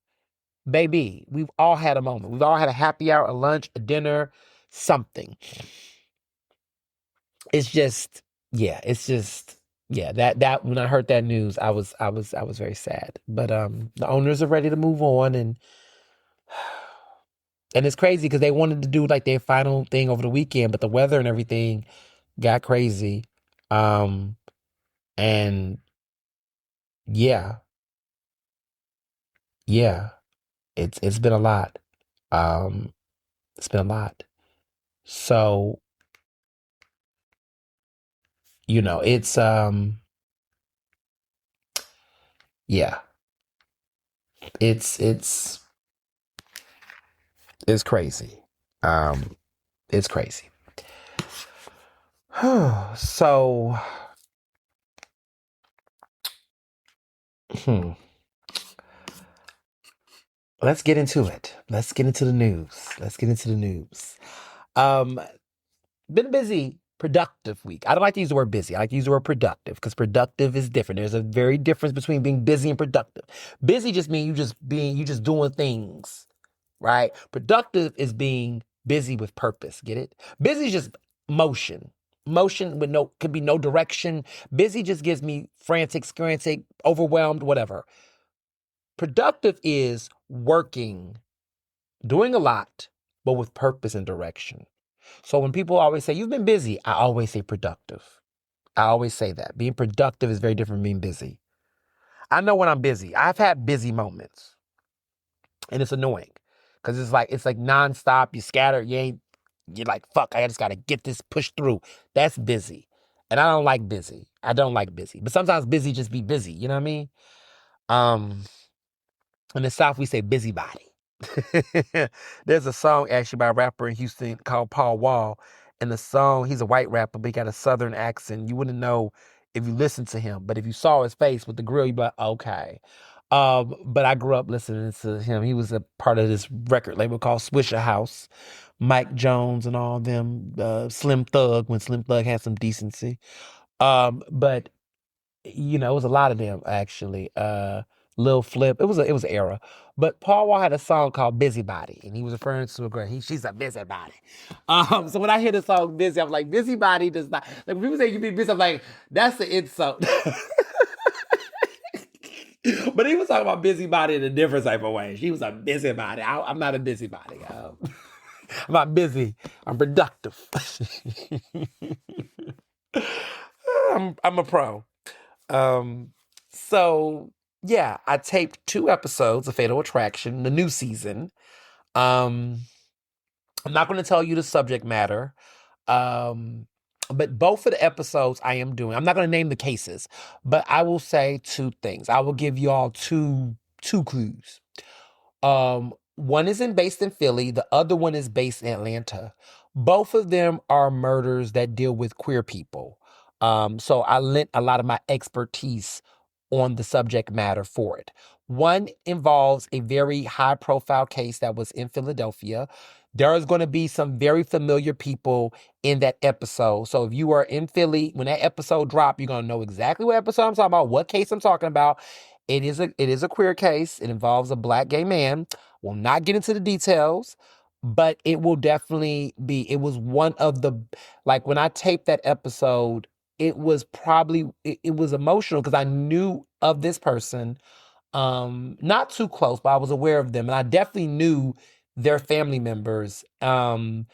baby, we've all had a moment. We've all had a happy hour, a lunch, a dinner, something. It's just, yeah, that when I heard that news, I was very sad. But the owners are ready to move on, and it's crazy because they wanted to do like their final thing over the weekend, but the weather and everything got crazy. And yeah, it's been a lot. It's been a lot. So, it's yeah, it's crazy. It's crazy. So, let's get into it. Let's get into the news. Been a busy, productive week. I don't like to use the word busy. I like to use the word productive because productive is different. There's a very difference between being busy and productive. Busy just means you just doing things, right? Productive is being busy with purpose. Get it? Busy is just motion. Motion with could be no direction. Busy just gives me frantic, overwhelmed, whatever. Productive is working, doing a lot, but with purpose and direction. So when people always say, you've been busy, I always say productive. I always say that. Being productive is very different from being busy. I know when I'm busy. I've had busy moments. And it's annoying. Because it's like nonstop. You scatter. You're like, fuck, I just got to get this pushed through. That's busy. And I don't like busy. But sometimes busy just be busy. You know what I mean? In the South, we say busybody. There's a song actually by a rapper in Houston called Paul Wall. And the song, he's a white rapper, but he got a southern accent. You wouldn't know if you listened to him. But if you saw his face with the grill, you'd be like, okay. But I grew up listening to him. He was a part of this record label called Swisher House. Mike Jones and all them, Slim Thug, when Slim Thug had some decency. But it was a lot of them actually. Lil Flip, it was an era. But Paul Wall had a song called Busybody, and he was referring to a girl. She's a busybody. So when I hear the song Busy, I'm like, busybody does not, like when people say you be busy, I'm like, that's the insult. But he was talking about busybody in a different type of way. She was a busybody. I'm not a busybody. I'm not busy. I'm productive. I'm a pro. So yeah, I taped 2 episodes of Fatal Attraction, the new season. I'm not going to tell you the subject matter. But both of the episodes I am doing, I'm not going to name the cases, but I will say 2 things. I will give you all two clues. One is based in Philly. The other one is based in Atlanta. Both of them are murders that deal with queer people. So I lent a lot of my expertise on the subject matter for it. One involves a very high profile case that was in Philadelphia. There is going to be some very familiar people in that episode. So if you are in Philly, when that episode drops, you're going to know exactly what episode I'm talking about, what case I'm talking about. It is a queer case. It involves a Black gay man. Will not get into the details, but it will definitely be. It was one of the, like when I taped that episode, it was probably, it was emotional because I knew of this person, not too close, but I was aware of them, and I definitely knew their family members. So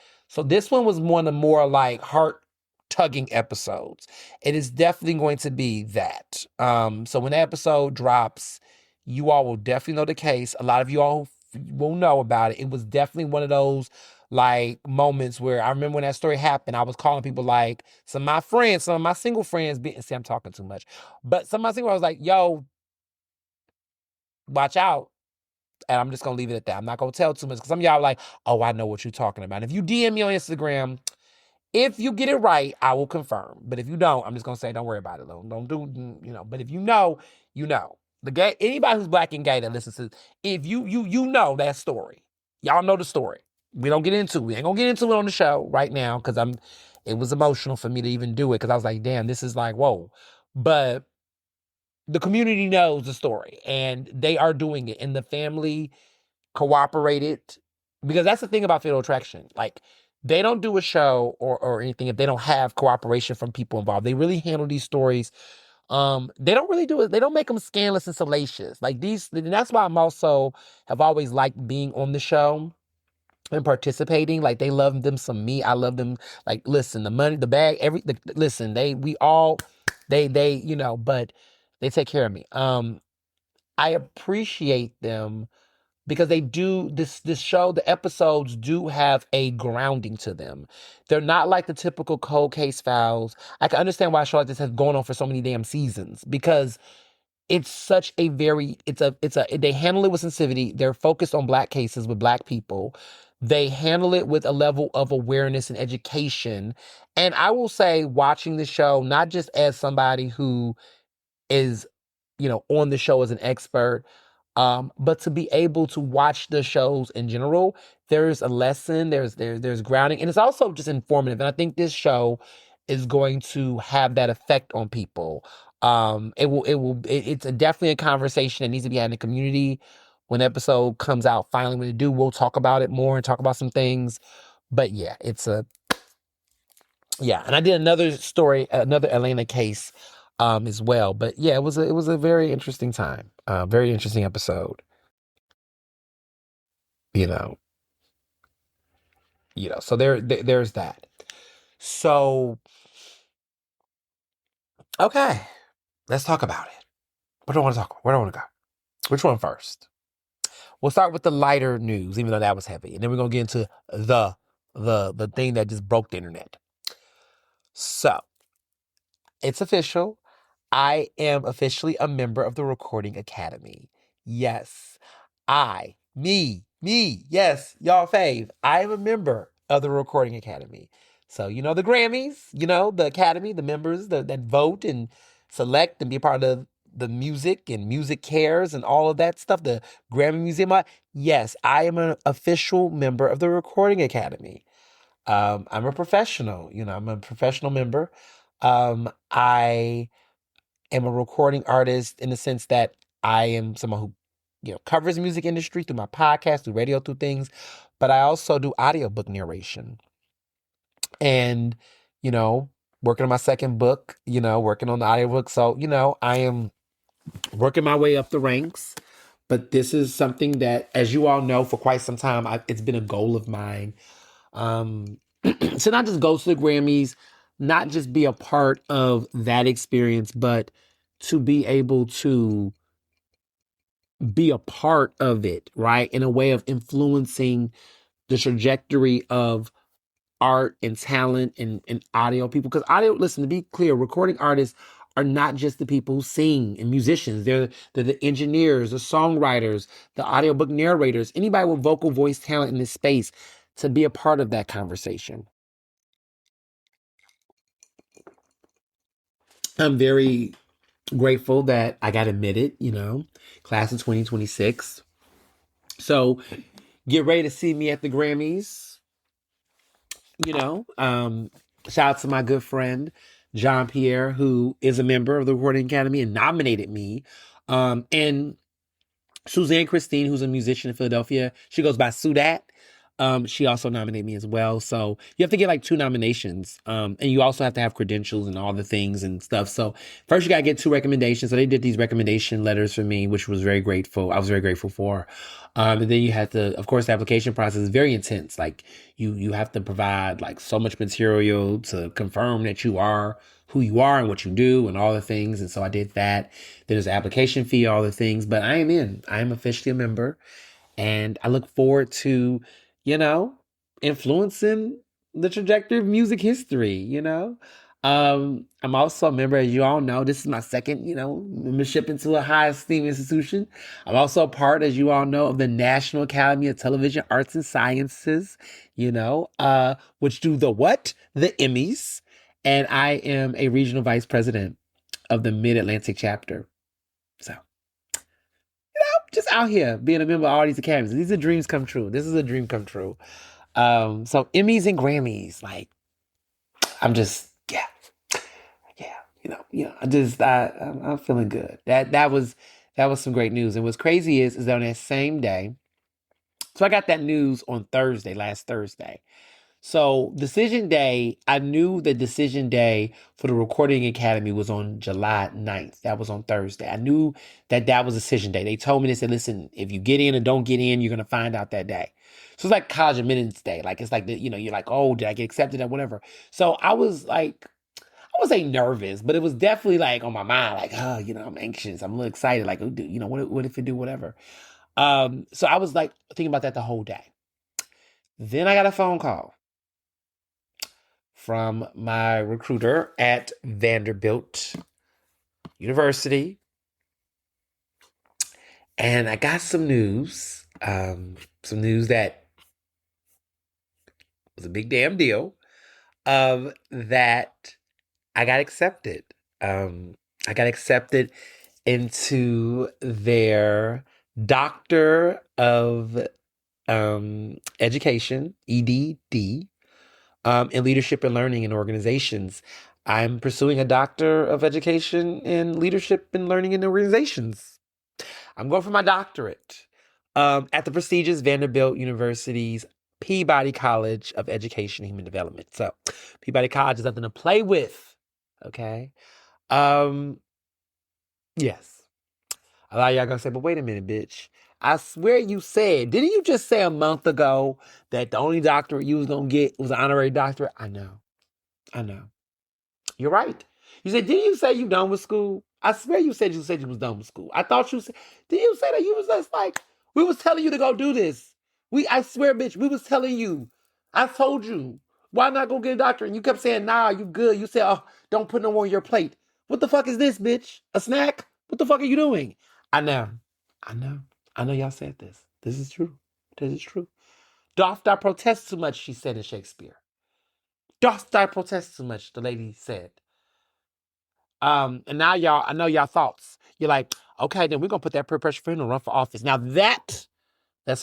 this one was one of the more like heart tugging episodes. It is definitely going to be that. So when the episode drops, you all will definitely know the case. A lot of you all will know about it. It was definitely one of those like moments where I remember when that story happened, I was calling people like some of my single friends, see, I'm talking too much, but some of my single, I was like, yo, watch out. And I'm just going to leave it at that. I'm not going to tell too much because some of y'all are like, oh, I know what you're talking about. If you DM me on Instagram, if you get it right, I will confirm. But if you don't, I'm just going to say, don't worry about it. Don't do, but if you know, you know. The gay, anybody who's black and gay that listens to, if you know that story, y'all know the story. We ain't gonna get into it on the show right now because it was emotional for me to even do it because I was like, damn, this is like, whoa. But the community knows the story and they are doing it, and the family cooperated, because that's the thing about Fatal Attraction. Like, they don't do a show or anything if they don't have cooperation from people involved. They really handle these stories. They don't really do it. They don't make them scandalous and salacious. Like these, and that's why I'm also have always liked being on the show and participating. Like, they love them some me. I love them. Like, listen, the money, the bag, listen, but they take care of me. I appreciate them because they do this show. The episodes do have a grounding to them. They're not like the typical cold case files. I can understand why a show like this has gone on for so many damn seasons, because it's such a very, they handle it with sensitivity. They're focused on black cases with black people. They handle it with a level of awareness and education. And I will say, watching the show, not just as somebody who is, on the show as an expert, but to be able to watch the shows in general, there's a lesson, there's grounding, and it's also just informative. And I think this show is going to have that effect on people. It's definitely a conversation that needs to be had in the community. When the episode comes out, finally, when it do, we'll talk about it more and talk about some things. But yeah, and I did another story, another Atlanta case, as well. But yeah, it was a very interesting time, very interesting episode. You know, So there's that. So okay, let's talk about it. What do I want to talk about? Where do I want to go? Which one first? We'll start with the lighter news, even though that was heavy, and then we're gonna get into the thing that just broke the internet. So it's official. I am officially a member of the Recording Academy. Yes, yes, y'all fave. I am a member of the Recording Academy. So, the Grammys, the Academy, the members that vote and select and be a part of the music and music cares and all of that stuff, the Grammy Museum. Yes, I am an official member of the Recording Academy. I'm a professional, I'm a professional member. I am a recording artist in the sense that I am someone who, covers the music industry through my podcast, through radio, through things. But I also do audiobook narration. And, working on my second book, working on the audiobook. So, I am working my way up the ranks. But this is something that, as you all know, for quite some time, it's been a goal of mine. So not just go to the Grammys, not just be a part of that experience, but to be able to be a part of it, right? In a way of influencing the trajectory of art and talent and audio people. Because audio, listen, to be clear, recording artists are not just the people who sing and musicians. They're the engineers, the songwriters, the audiobook narrators, anybody with vocal voice talent in this space, to be a part of that conversation. I'm very grateful that I got admitted, class of 2026. So get ready to see me at the Grammys. Shout out to my good friend, John Pierre, who is a member of the Recording Academy and nominated me. And Suzanne Christine, who's a musician in Philadelphia, she goes by Sudat. She also nominated me as well. So you have to get like 2 nominations. And you also have to have credentials and all the things and stuff. So first you got to get 2 recommendations. So they did these recommendation letters for me, which was very grateful. I was very grateful for. And then you have to, of course, the application process is very intense. Like you have to provide like so much material to confirm that you are who you are and what you do and all the things. And so I did that. Then there's an application fee, all the things, but I am officially a member, and I look forward to, influencing the trajectory of music history, I'm also a member, as you all know, this is my second, membership into a high esteem institution. I'm also a part, as you all know, of the National Academy of Television Arts and Sciences, which do the what? The Emmys. And I am a regional vice president of the Mid-Atlantic chapter. So just out here being a member of all these academies. These are dreams come true. This is a dream come true. So Emmys and Grammys, like I'm just yeah, I'm feeling good. That was some great news. And what's crazy is that on that same day, so I got that news on Thursday, last Thursday. So decision day, I knew the decision day for the Recording Academy was on July 9th. That was on Thursday. I knew that was decision day. They told me, they said, listen, if you get in or don't get in, you're going to find out that day. So it's like college admittance day. Like, it's like, you're like, oh, did I get accepted or whatever. So I was like, I would say nervous, but it was definitely like on my mind, like, oh, I'm anxious. I'm a little excited. Like, what if it do whatever? So I was like thinking about that the whole day. Then I got a phone call from my recruiter at Vanderbilt University. And I got some news that was a big damn deal, that I got accepted. I got accepted into their Doctor of Education, EDD, in Leadership and Learning in Organizations. I'm pursuing a Doctor of Education in Leadership and Learning in Organizations. I'm going for my doctorate at the prestigious Vanderbilt University's Peabody College of Education and Human Development. So Peabody College is nothing to play with, okay? Yes. A lot of y'all gonna say, but wait a minute, bitch. I swear you said, didn't you just say a month ago that the only doctorate you was gonna get was an honorary doctorate? I know. You're right. You said, didn't you say you done with school? I swear you said you was done with school. I thought you said, did you say that you was just like, we was telling you to go do this. I swear, bitch, we was telling you. I told you. Why not go get a doctor? And you kept saying, nah, you good. You said, oh, don't put no more on your plate. What the fuck is this, bitch? A snack? What the fuck are you doing? I know. I know y'all said this. This is true. Doth thou protest too much, she said in Shakespeare. Doth thou protest too much, the lady said. And now y'all, I know y'all thoughts. You're like, okay, then we're gonna put that peer pressure for him to run for office. Now that's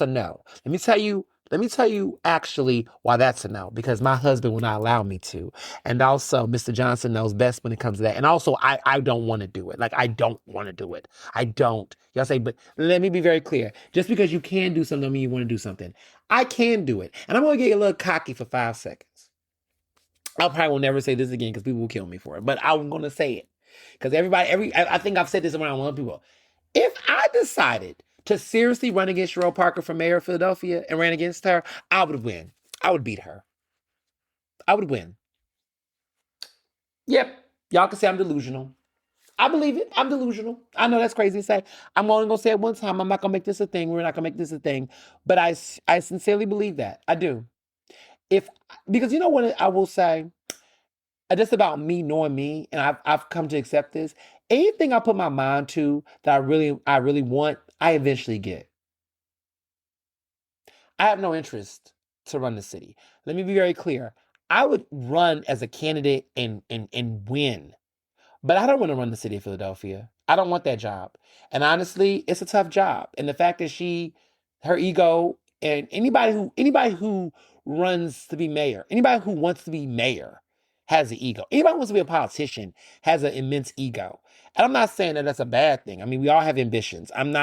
a no. Let me tell you actually why that's a no. Because my husband will not allow me to. And also Mr. Johnson knows best when it comes to that. And also I don't want to do it. Like, I don't want to do it. I don't. Y'all say, but let me be very clear. Just because you can do something, I mean you want to do something. I can do it. And I'm gonna get a little cocky for 5 seconds. I probably will never say this again because people will kill me for it. But I'm going to say it. Because I think I've said this around one people. If I decided to seriously run against Cheryl Parker for mayor of Philadelphia and ran against her, I would win. I would beat her. I would win. Yep. Y'all can say I'm delusional. I believe it. I'm delusional. I know that's crazy to say. I'm only going to say it one time. I'm not going to make this a thing. We're not going to make this a thing. But I sincerely believe that. I do. Because you know what I will say? Just about me knowing me, and I've come to accept this. Anything I put my mind to that I really want, I eventually get. I have no interest to run the city. Let me be very clear. I would run as a candidate and win. But I don't want to run the city of Philadelphia. I don't want that job. And honestly, it's a tough job. And the fact that her ego, and anybody who runs to be mayor, anybody who wants to be mayor has an ego. Anybody who wants to be a politician has an immense ego. And I'm not saying that that's a bad thing. I mean, we all have ambitions. I'm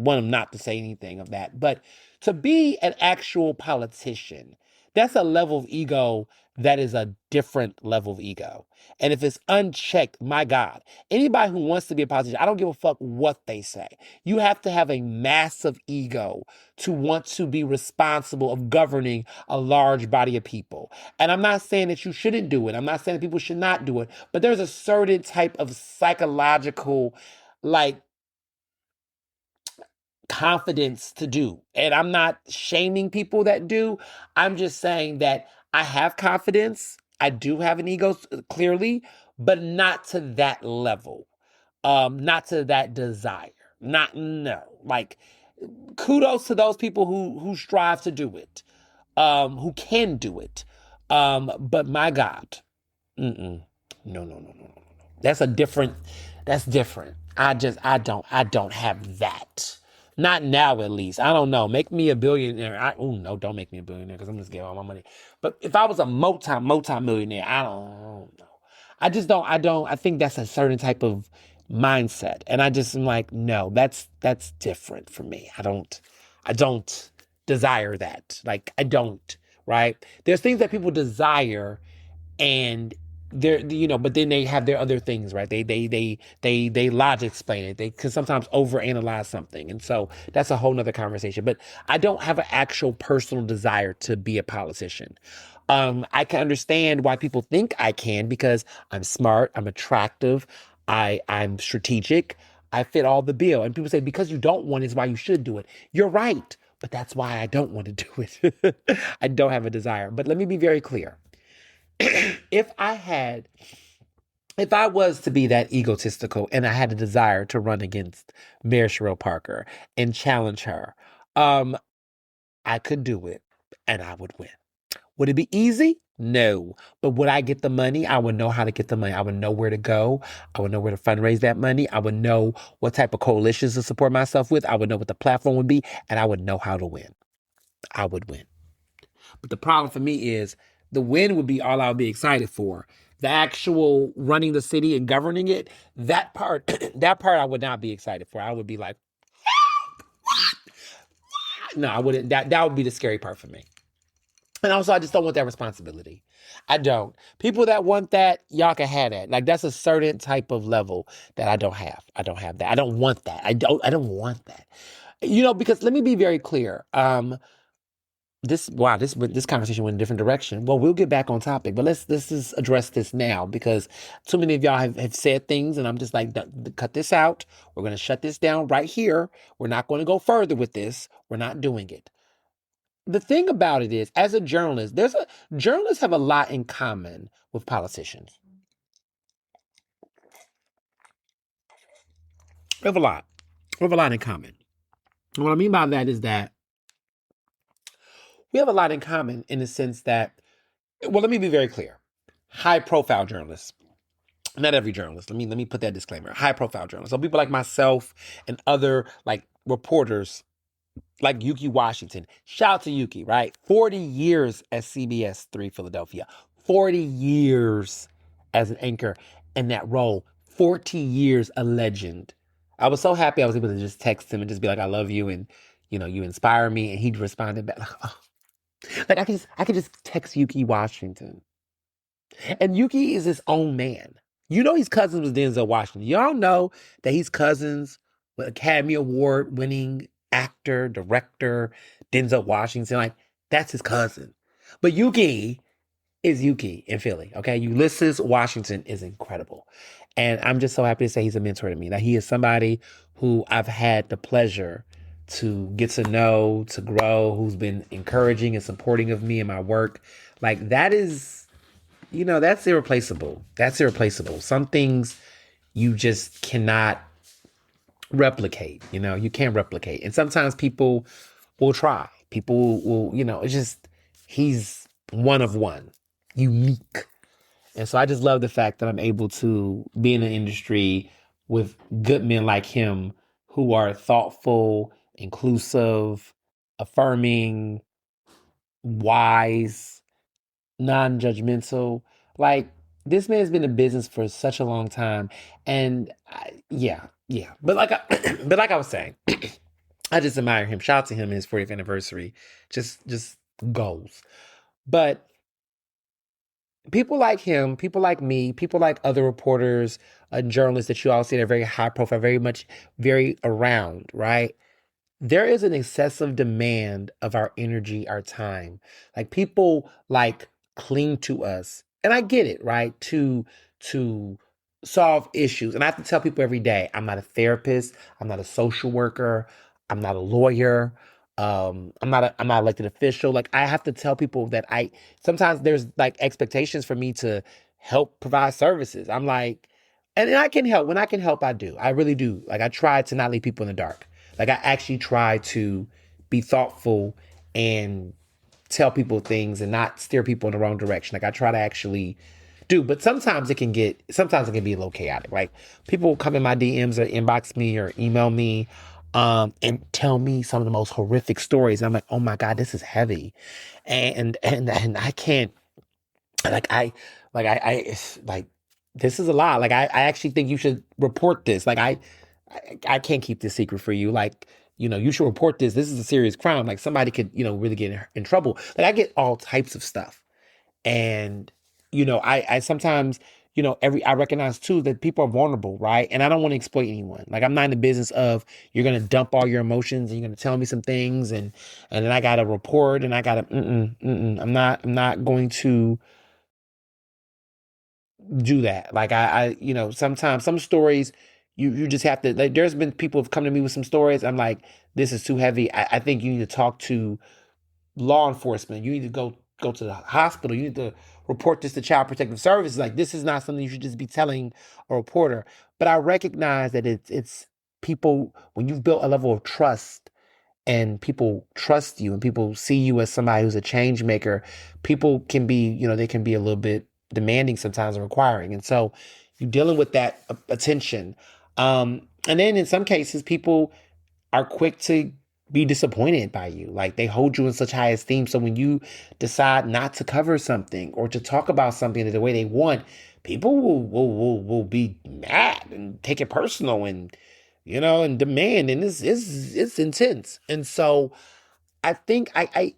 one not to say anything of that. But to be an actual politician, that's a level of ego that is a different level of ego. And if it's unchecked, my God, anybody who wants to be a politician, I don't give a fuck what they say. You have to have a massive ego to want to be responsible of governing a large body of people. And I'm not saying that you shouldn't do it. I'm not saying that people should not do it. But there's a certain type of psychological, like, confidence to do. And I'm not shaming people that do. I'm just saying that I have confidence. I do have an ego, clearly, but not to that level. Not to that desire. No. Like, kudos to those people who strive to do it. Who can do it. But my God. No. That's different. I don't have that. Not now, at least. I don't know. Make me a billionaire. Oh no, don't make me a billionaire because I'm just getting all my money. But if I was a multi-millionaire, I don't know. I just don't. I don't. I think that's a certain type of mindset, and I just am like, no, that's different for me. I don't desire that. Like I don't. Right? There's things that people desire and they're but then they have their other things, right? They logic explain it. They can sometimes overanalyze something, and so that's a whole nother conversation. But I don't have an actual personal desire to be a politician. I can understand why people think I can because I'm smart, I'm attractive, I'm strategic, I fit all the bill. And people say because you don't want it is why you should do it. You're right, but that's why I don't want to do it. I don't have a desire. But let me be very clear. if I had, if I was to be that egotistical and I had a desire to run against Mayor Sherrill Parker and challenge her, um, I could do it and I would win. Would it be easy? No. But would I get the money? I would know how to get the money. I would know where to go. I would know where to fundraise that money. I would know what type of coalitions to support myself with. I would know what the platform would be, and I would know how to win. I would win. But the problem for me is the win would be all I would be excited for. The actual running the city and governing it, that part, that part I would not be excited for. I would be like, no, I wouldn't. That would be the scary part for me. And also, I just don't want that responsibility. I don't. People that want that, y'all can have that. Like that's a certain type of level that I don't have. I don't have that. I don't want that. I don't want that. Because let me be very clear. This conversation went in a different direction. Well, we'll get back on topic, but let's just address this now because too many of y'all have said things, and I'm just like, cut this out. We're going to shut this down right here. We're not going to go further with this. We're not doing it. The thing about it is, as a journalist, journalists have a lot in common with politicians. We have a lot. We have a lot in common. And what I mean by that is that we have a lot in common in the sense that, well, let me be very clear. High profile journalists, not every journalist. Let me put that disclaimer. High profile journalists. So people like myself and other like reporters like Yuki Washington. Shout out to Yuki, right? 40 years at CBS 3 Philadelphia. 40 years as an anchor in that role. 40 years a legend. I was so happy I was able to just text him and just be like, I love you and you inspire me. And he responded back like, oh. Like I could just text Yuki Washington. And Yuki is his own man. He's cousins with Denzel Washington. Y'all know that he's cousins with Academy Award winning actor, director, Denzel Washington. Like, that's his cousin. But Yuki is Yuki in Philly, okay? Ulysses Washington is incredible. And I'm just so happy to say he's a mentor to me. That he is somebody who I've had the pleasure to get to know, to grow, who's been encouraging and supporting of me and my work. Like, that is... that's irreplaceable. That's irreplaceable. Some things you just cannot replicate. You can't replicate. And sometimes people will try. People will, it's just, he's one of one, unique. And so I just love the fact that I'm able to be in an industry with good men like him who are thoughtful, inclusive, affirming, wise, non-judgmental. Like this man's been in business for such a long time, and yeah. But but like I was saying, I just admire him. Shout out to him in his 40th anniversary. Just goals. But people like him, people like me, people like other reporters and journalists that you all see that are very high profile, very around, right? There is an excessive demand of our energy, our time. Like people like cling to us. And I get it, right? To solve issues. And I have to tell people every day, I'm not a therapist, I'm not a social worker, I'm not a lawyer, I'm not an elected official. Like I have to tell people that sometimes there's like expectations for me to help provide services. I'm like, and I can help. When I can help, I do. I really do. Like I try to not leave people in the dark. Like I actually try to be thoughtful and tell people things and not steer people in the wrong direction. Like I try to actually do, but sometimes it can be a little chaotic. Like people will come in my DMs or inbox me or email me and tell me some of the most horrific stories. I'm like, oh my God, this is heavy. And I can't, like, it's like, this is a lot. Like, I actually think you should report this. Like, I can't keep this secret for you. Like, you should report this. This is a serious crime. Like, somebody could, really get in trouble. Like, I get all types of stuff. And, I sometimes, I recognize too that people are vulnerable, right? And I don't want to exploit anyone. Like, I'm not in the business of you're gonna dump all your emotions and you're gonna tell me some things and then I gotta report and I gotta I'm not going to do that. Like, sometimes some stories you just have to, like, there's been people have come to me with some stories. I'm like, this is too heavy. I think you need to talk to law enforcement. You need to go to the hospital. You need to report this to Child Protective Services. Like, this is not something you should just be telling a reporter. But I recognize that it's people, when you've built a level of trust and people trust you and people see you as somebody who's a change maker, people can be, they can be a little bit demanding sometimes and requiring. And so you're dealing with that attention. And then in some cases, people are quick to be disappointed by you. Like, they hold you in such high esteem. So when you decide not to cover something or to talk about something the way they want, people will be mad and take it personal and and demand, and it's intense. And so I think I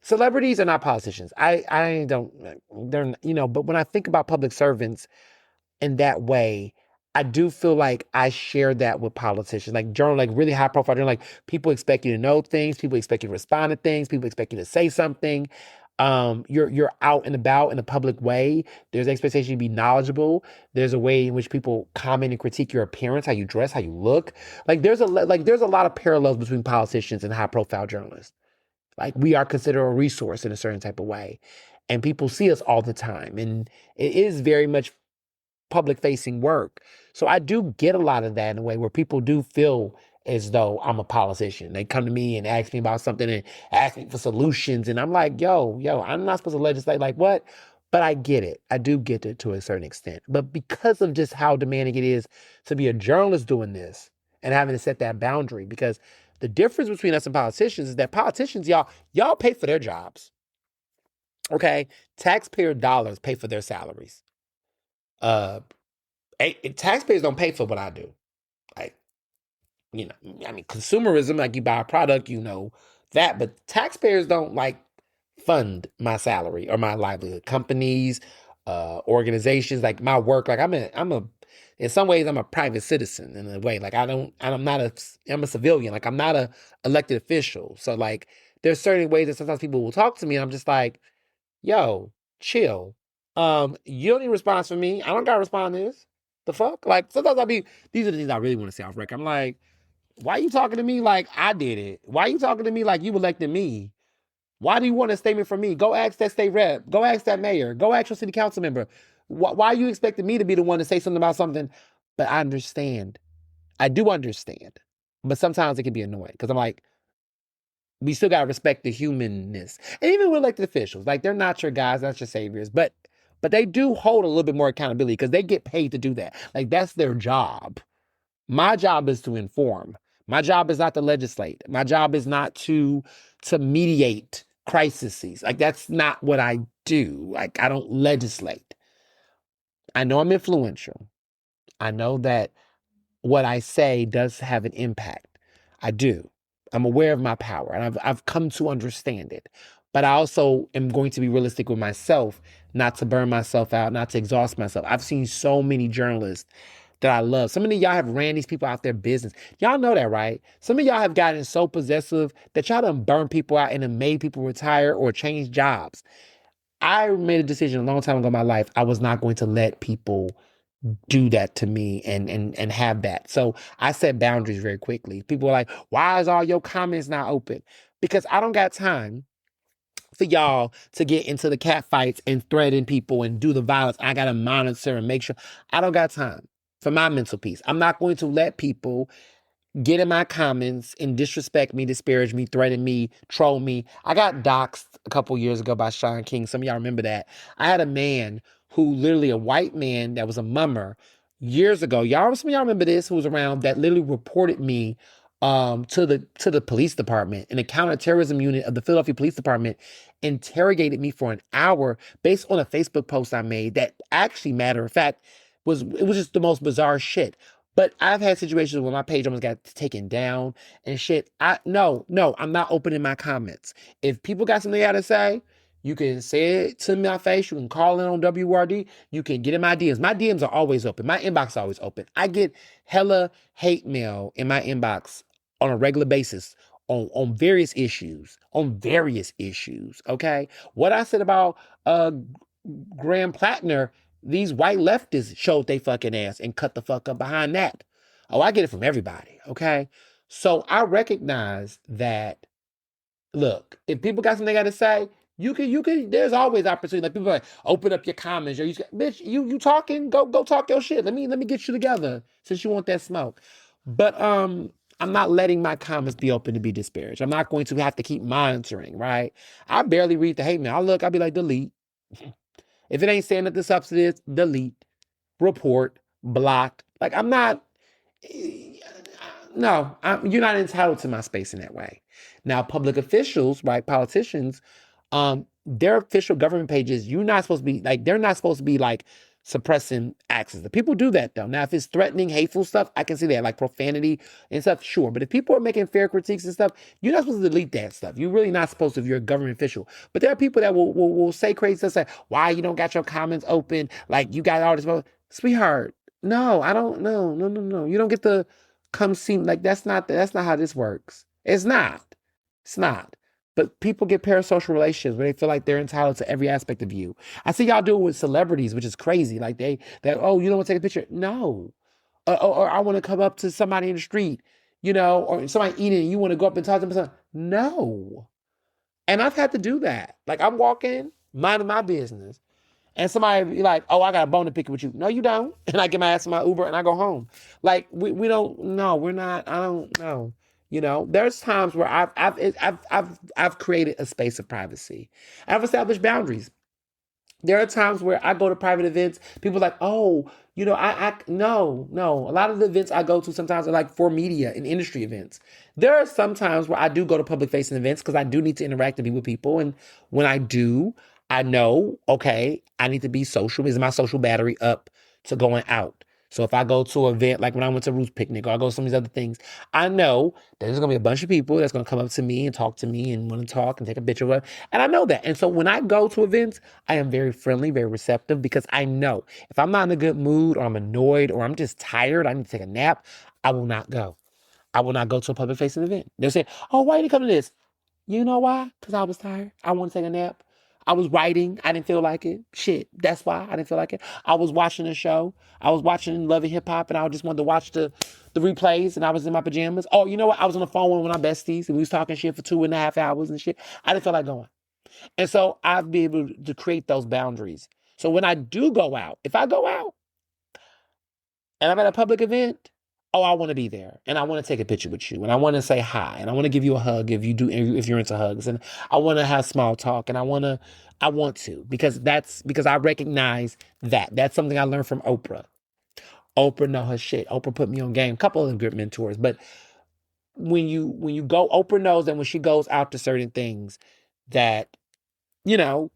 celebrities are not politicians. I don't they're but when I think about public servants in that way, I do feel like I share that with politicians, like like really high profile journal. Like, people expect you to know things, people expect you to respond to things, people expect you to say something. You're out and about in a public way. There's expectation to be knowledgeable. There's a way in which people comment and critique your appearance, how you dress, how you look. Like, there's a lot of parallels between politicians and high profile journalists. Like, we are considered a resource in a certain type of way, and people see us all the time, and it is very much public facing work. So I do get a lot of that in a way where people do feel as though I'm a politician. They come to me and ask me about something and ask me for solutions. And I'm like, yo, I'm not supposed to legislate. Like, what? But I get it. I do get it to a certain extent. But because of just how demanding it is to be a journalist doing this and having to set that boundary, because the difference between us and politicians is that politicians, y'all pay for their jobs. Okay? Taxpayer dollars pay for their salaries. Uh, Taxpayers don't pay for what I do. Like, I mean, consumerism, like, you buy a product, that, but taxpayers don't fund my salary or my livelihood. Companies, organizations, like my work, like in some ways, I'm a private citizen in a way. Like, I'm a civilian. Like, I'm not a elected official. So, like, there's certain ways that sometimes people will talk to me and I'm just like, yo, chill. You don't need a response from me. I don't gotta respond to this. The fuck? Like, sometimes these are the things I really want to say off record. I'm like, why are you talking to me like I did it? Why are you talking to me like you elected me? Why do you want a statement from me? Go ask that state rep. Go ask that mayor. Go ask your city council member. Why are you expecting me to be the one to say something about something? But I understand. I do understand. But sometimes it can be annoying because I'm like, we still gotta respect the humanness. And even with elected officials, like, they're not your guys, not your saviors, but they do hold a little bit more accountability because they get paid to do that. Like, that's their job. My job is to inform. My job is not to legislate. My job is not to mediate crises. Like, that's not what I do. Like, I don't legislate. I know I'm influential. I know that what I say does have an impact. I do. I'm aware of my power and I've come to understand it. But I also am going to be realistic with myself, not to burn myself out, not to exhaust myself. I've seen so many journalists that I love. Some of y'all have ran these people out their business. Y'all know that, right? Some of y'all have gotten so possessive that y'all done burn people out and have made people retire or change jobs. I made a decision a long time ago in my life. I was not going to let people do that to me and have that. So I set boundaries very quickly. People are like, why is all your comments not open? Because I don't got time for y'all to get into the cat fights and threaten people and do the violence. I gotta monitor and make sure. I don't got time for my mental peace. I'm not going to let people get in my comments and disrespect me, disparage me, threaten me, troll me. I got doxxed a couple years ago by Sean King. Some of y'all remember that. I had a man who, literally a white man that was a mummer, years ago. Some of y'all remember this, who was around, that literally reported me to the police department, and the counterterrorism unit of the Philadelphia Police Department interrogated me for an hour based on a Facebook post I made that actually, matter of fact, was just the most bizarre shit. But I've had situations where my page almost got taken down and shit. No, I'm not opening my comments. If people got something they gotta say, you can say it to my face. You can call in on WRD. You can get in my DMs. My DMs are always open. My inbox is always open. I get hella hate mail in my inbox on a regular basis on various issues. On various issues. Okay. What I said about Graham Platner, these white leftists showed they fucking ass and cut the fuck up behind that. Oh, I get it from everybody. Okay. So I recognize that, look, if people got something they got to say, you can, there's always opportunity. Like people are like, open up your comments. Or you, bitch, you talking, go talk your shit. Let me get you together since you want that smoke. But I'm not letting my comments be open to be disparaged. I'm not going to have to keep monitoring, right? I barely read the hate mail. I'll be like, delete. If it ain't saying that the substance, delete, report, blocked. Like I'm not, no, you're not entitled to my space in that way. Now, public officials, right, politicians, their official government pages, you're not supposed to be like, they're not supposed to be like suppressing access. The people do that though. Now, if it's threatening, hateful stuff, I can see that, like profanity and stuff, sure. But if people are making fair critiques and stuff, you're not supposed to delete that stuff. You're really not supposed to if you're a government official. But there are people that will say crazy stuff, say, why you don't got your comments open? Like you got all this, sweetheart. No, I don't. No. You don't get to come see. Like that's not how this works. It's not. It's not. But people get parasocial relationships where they feel like they're entitled to every aspect of you. I see y'all do it with celebrities, which is crazy. Like oh, you don't want to take a picture? No. Or I want to come up to somebody in the street, or somebody eating, and you want to go up and talk to them. No. And I've had to do that. Like I'm walking, minding my business. And somebody be like, oh, I got a bone to pick with you. No, you don't. And I get my ass in my Uber and I go home. Like we don't. No, we're not. I don't know. There's times where I've created a space of privacy. I've established boundaries. There are times where I go to private events. People are like, oh, no. A lot of the events I go to sometimes are like for media and industry events. There are some times where I do go to public facing events because I do need to interact and be with people. And when I do, I know, okay, I need to be social. Is my social battery up to going out? So if I go to an event, like when I went to Ruth's Picnic or I go to some of these other things, I know there's going to be a bunch of people that's going to come up to me and talk to me and want to talk and take a picture of it. And I know that. And so when I go to events, I am very friendly, very receptive because I know if I'm not in a good mood or I'm annoyed or I'm just tired, I need to take a nap, I will not go. I will not go to a public facing event. They'll say, oh, why did you come to this? You know why? Because I was tired. I want to take a nap. I was writing. I didn't feel like it. Shit. That's why I didn't feel like it. I was watching a show. I was watching Love and Hip Hop and I just wanted to watch the replays and I was in my pajamas. Oh, you know what? I was on the phone with one of my besties and we was talking shit for 2.5 hours and shit. I didn't feel like going. And so I've been able to create those boundaries. So when I do go out, if I go out and I'm at a public event, oh, I want to be there and I want to take a picture with you and I want to say hi and I want to give you a hug if you're into hugs and I want to have small talk and I want to because I recognize that's something I learned from Oprah. Oprah know her shit. Oprah put me on game. A couple of good mentors, but when you go, Oprah knows that when she goes out to certain things that you know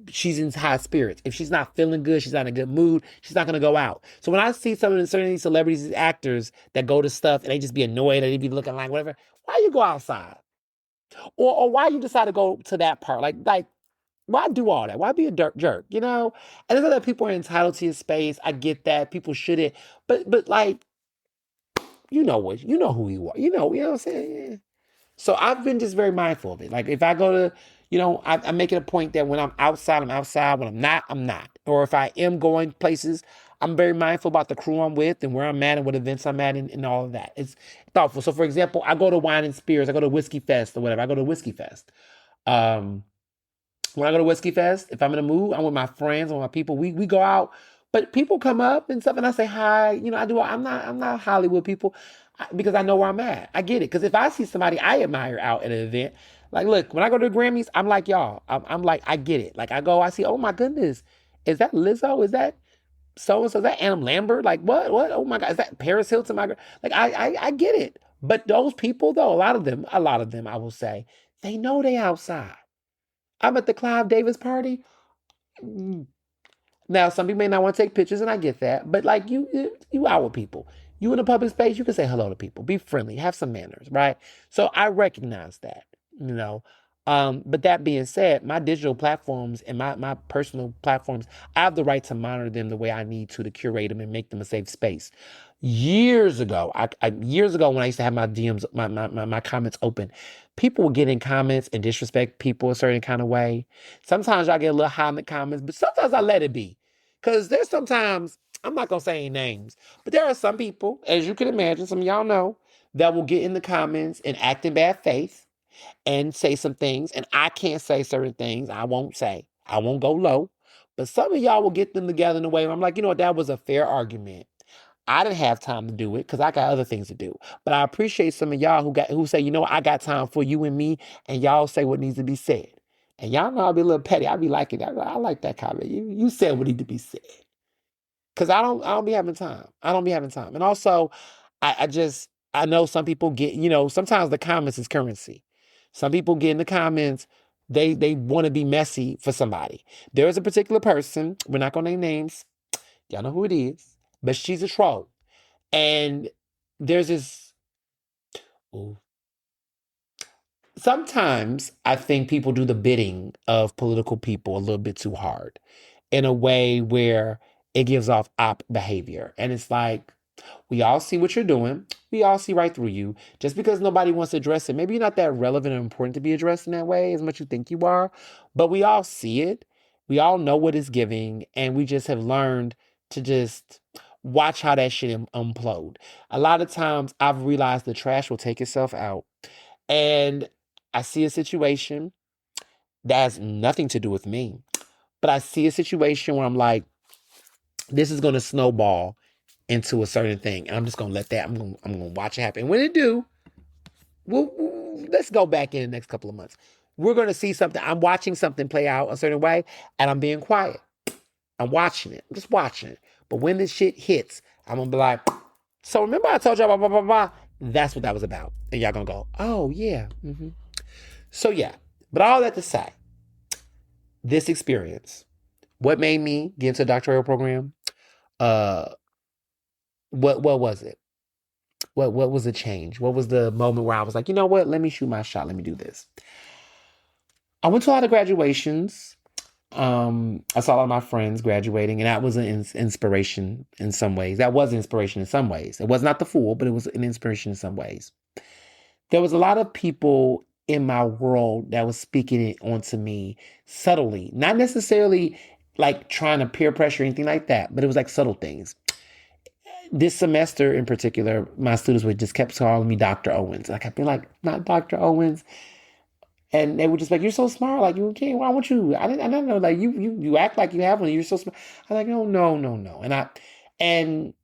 she's in high spirits. If she's not feeling good, she's not in a good mood, she's not going to go out. So when I see some of these celebrities, these actors that go to stuff and they just be annoyed or they be looking like whatever, why you go outside? Or why you decide to go to that part? Like why do all that? Why be a dirt jerk? And I know that people are entitled to your space. I get that. People shouldn't. But like, you know who you are. You know what I'm saying? Yeah. So I've been just very mindful of it. Like if I go to, I make it a point that when I'm outside, I'm outside. When I'm not, I'm not. Or if I am going places, I'm very mindful about the crew I'm with and where I'm at and what events I'm at and all of that. It's thoughtful. So for example, I go to Wine and Spirits, I go to Whiskey Fest or whatever. I go to Whiskey Fest. When I go to Whiskey Fest, if I'm in a mood, I'm with my friends, with my people. We go out, but people come up and stuff, and I say hi. I'm not Hollywood people because I know where I'm at. I get it because if I see somebody I admire out at an event, like look, when I go to the Grammys, I'm like y'all. I'm like I get it. Like I go, I see. Oh my goodness, is that Lizzo? Is that so and so, is that Adam Lambert? Like what? Oh my God, is that Paris Hilton? My God. Like I get it. But those people though, a lot of them, I will say, they know they outside. I'm at the Clive Davis party. Mm, Now, some people may not want to take pictures, and I get that. But like you out with people. You in a public space, you can say hello to people. Be friendly. Have some manners, right? So I recognize that, you know. But that being said, my digital platforms and my personal platforms, I have the right to monitor them the way I need to curate them and make them a safe space. Years ago, years ago when I used to have my DMs, my comments open, people would get in comments and disrespect people a certain kind of way. Sometimes I get a little high in the comments, but sometimes I let it be. Because there's sometimes, I'm not going to say any names, but there are some people, as you can imagine, some of y'all know, that will get in the comments and act in bad faith and say some things. And I can't say certain things. I won't say. I won't go low. But some of y'all will get them together in a way where I'm like, you know what, that was a fair argument. I didn't have time to do it because I got other things to do. But I appreciate some of y'all who say, you know what, I got time for you and me, and y'all say what needs to be said. And y'all know I'll be a little petty. I'll be liking that. I like that comment. You said what needs to be said. Cause I don't be having time. I don't be having time. And also, I know some people get, sometimes the comments is currency. Some people get in the comments, they want to be messy for somebody. There is a particular person, we're not gonna name names, y'all know who it is, but she's a troll. And there's this, ooh, sometimes I think people do the bidding of political people a little bit too hard in a way where it gives off op behavior. And it's like, we all see what you're doing. We all see right through you. Just because nobody wants to address it, maybe you're not that relevant or important to be addressed in that way as much as you think you are, but we all see it. We all know what it's giving, and we just have learned to just watch how that shit implode. A lot of times I've realized the trash will take itself out, and I see a situation that has nothing to do with me, but I see a situation where I'm like, this is going to snowball into a certain thing. And I'm just gonna let that. I'm gonna watch it happen. When it do, let's go back in the next couple of months. We're gonna see something. I'm watching something play out a certain way, and I'm being quiet. I'm watching it. I'm just watching it. But when this shit hits, I'm gonna be like, so remember I told y'all blah blah blah blah. That's what that was about. And y'all gonna go, oh yeah. So yeah. But all that to say, this experience, what made me get into a doctoral program? Uh, what was it? What was the change? What was the moment where I was like, you know what? Let me shoot my shot. Let me do this. I went to a lot of graduations. I saw a lot of my friends graduating, and that was an inspiration in some ways. That was inspiration in some ways. It was not the full, but it was an inspiration in some ways. There was a lot of people in my world that was speaking it onto me subtly, not necessarily like trying to peer pressure or anything like that, but it was like subtle things. This semester in particular, my students would just kept calling me Dr. Owens. And I kept being like, not Dr. Owens. And they would just like, you're so smart. Like, you can't, why won't you? I didn't know. Like, you act like you have one. You're so smart. I'm like, no, no, no, no. And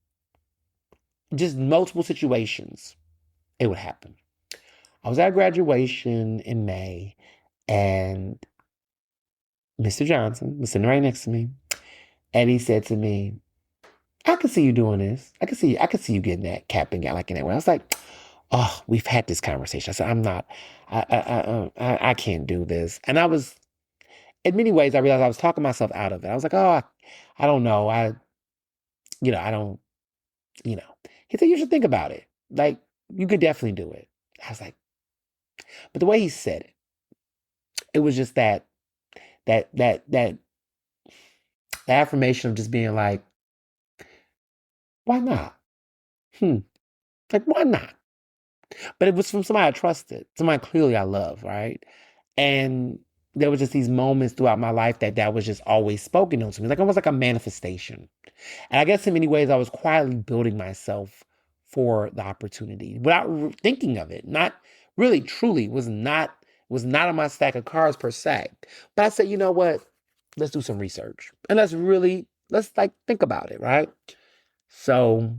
just multiple situations, it would happen. I was at graduation in May, and Mr. Johnson was sitting right next to me. And he said to me, I could see you doing this. I could see you getting that cap and gown like in that way. I was like, oh, we've had this conversation. I said, I'm not, I can't do this. And I was, in many ways, I realized I was talking myself out of it. I was like, oh, I don't know. I don't, you know. He said, you should think about it. Like, you could definitely do it. I was like, but the way he said it, it was just that affirmation of just being like, why not? Like, why not? But it was from somebody I trusted, somebody clearly I love, right? And there was just these moments throughout my life that was just always spoken to me, like almost like a manifestation. And I guess in many ways, I was quietly building myself for the opportunity without thinking of it. Not really, truly, was not on my stack of cards per se. But I said, you know what? Let's do some research and let's like think about it, right? So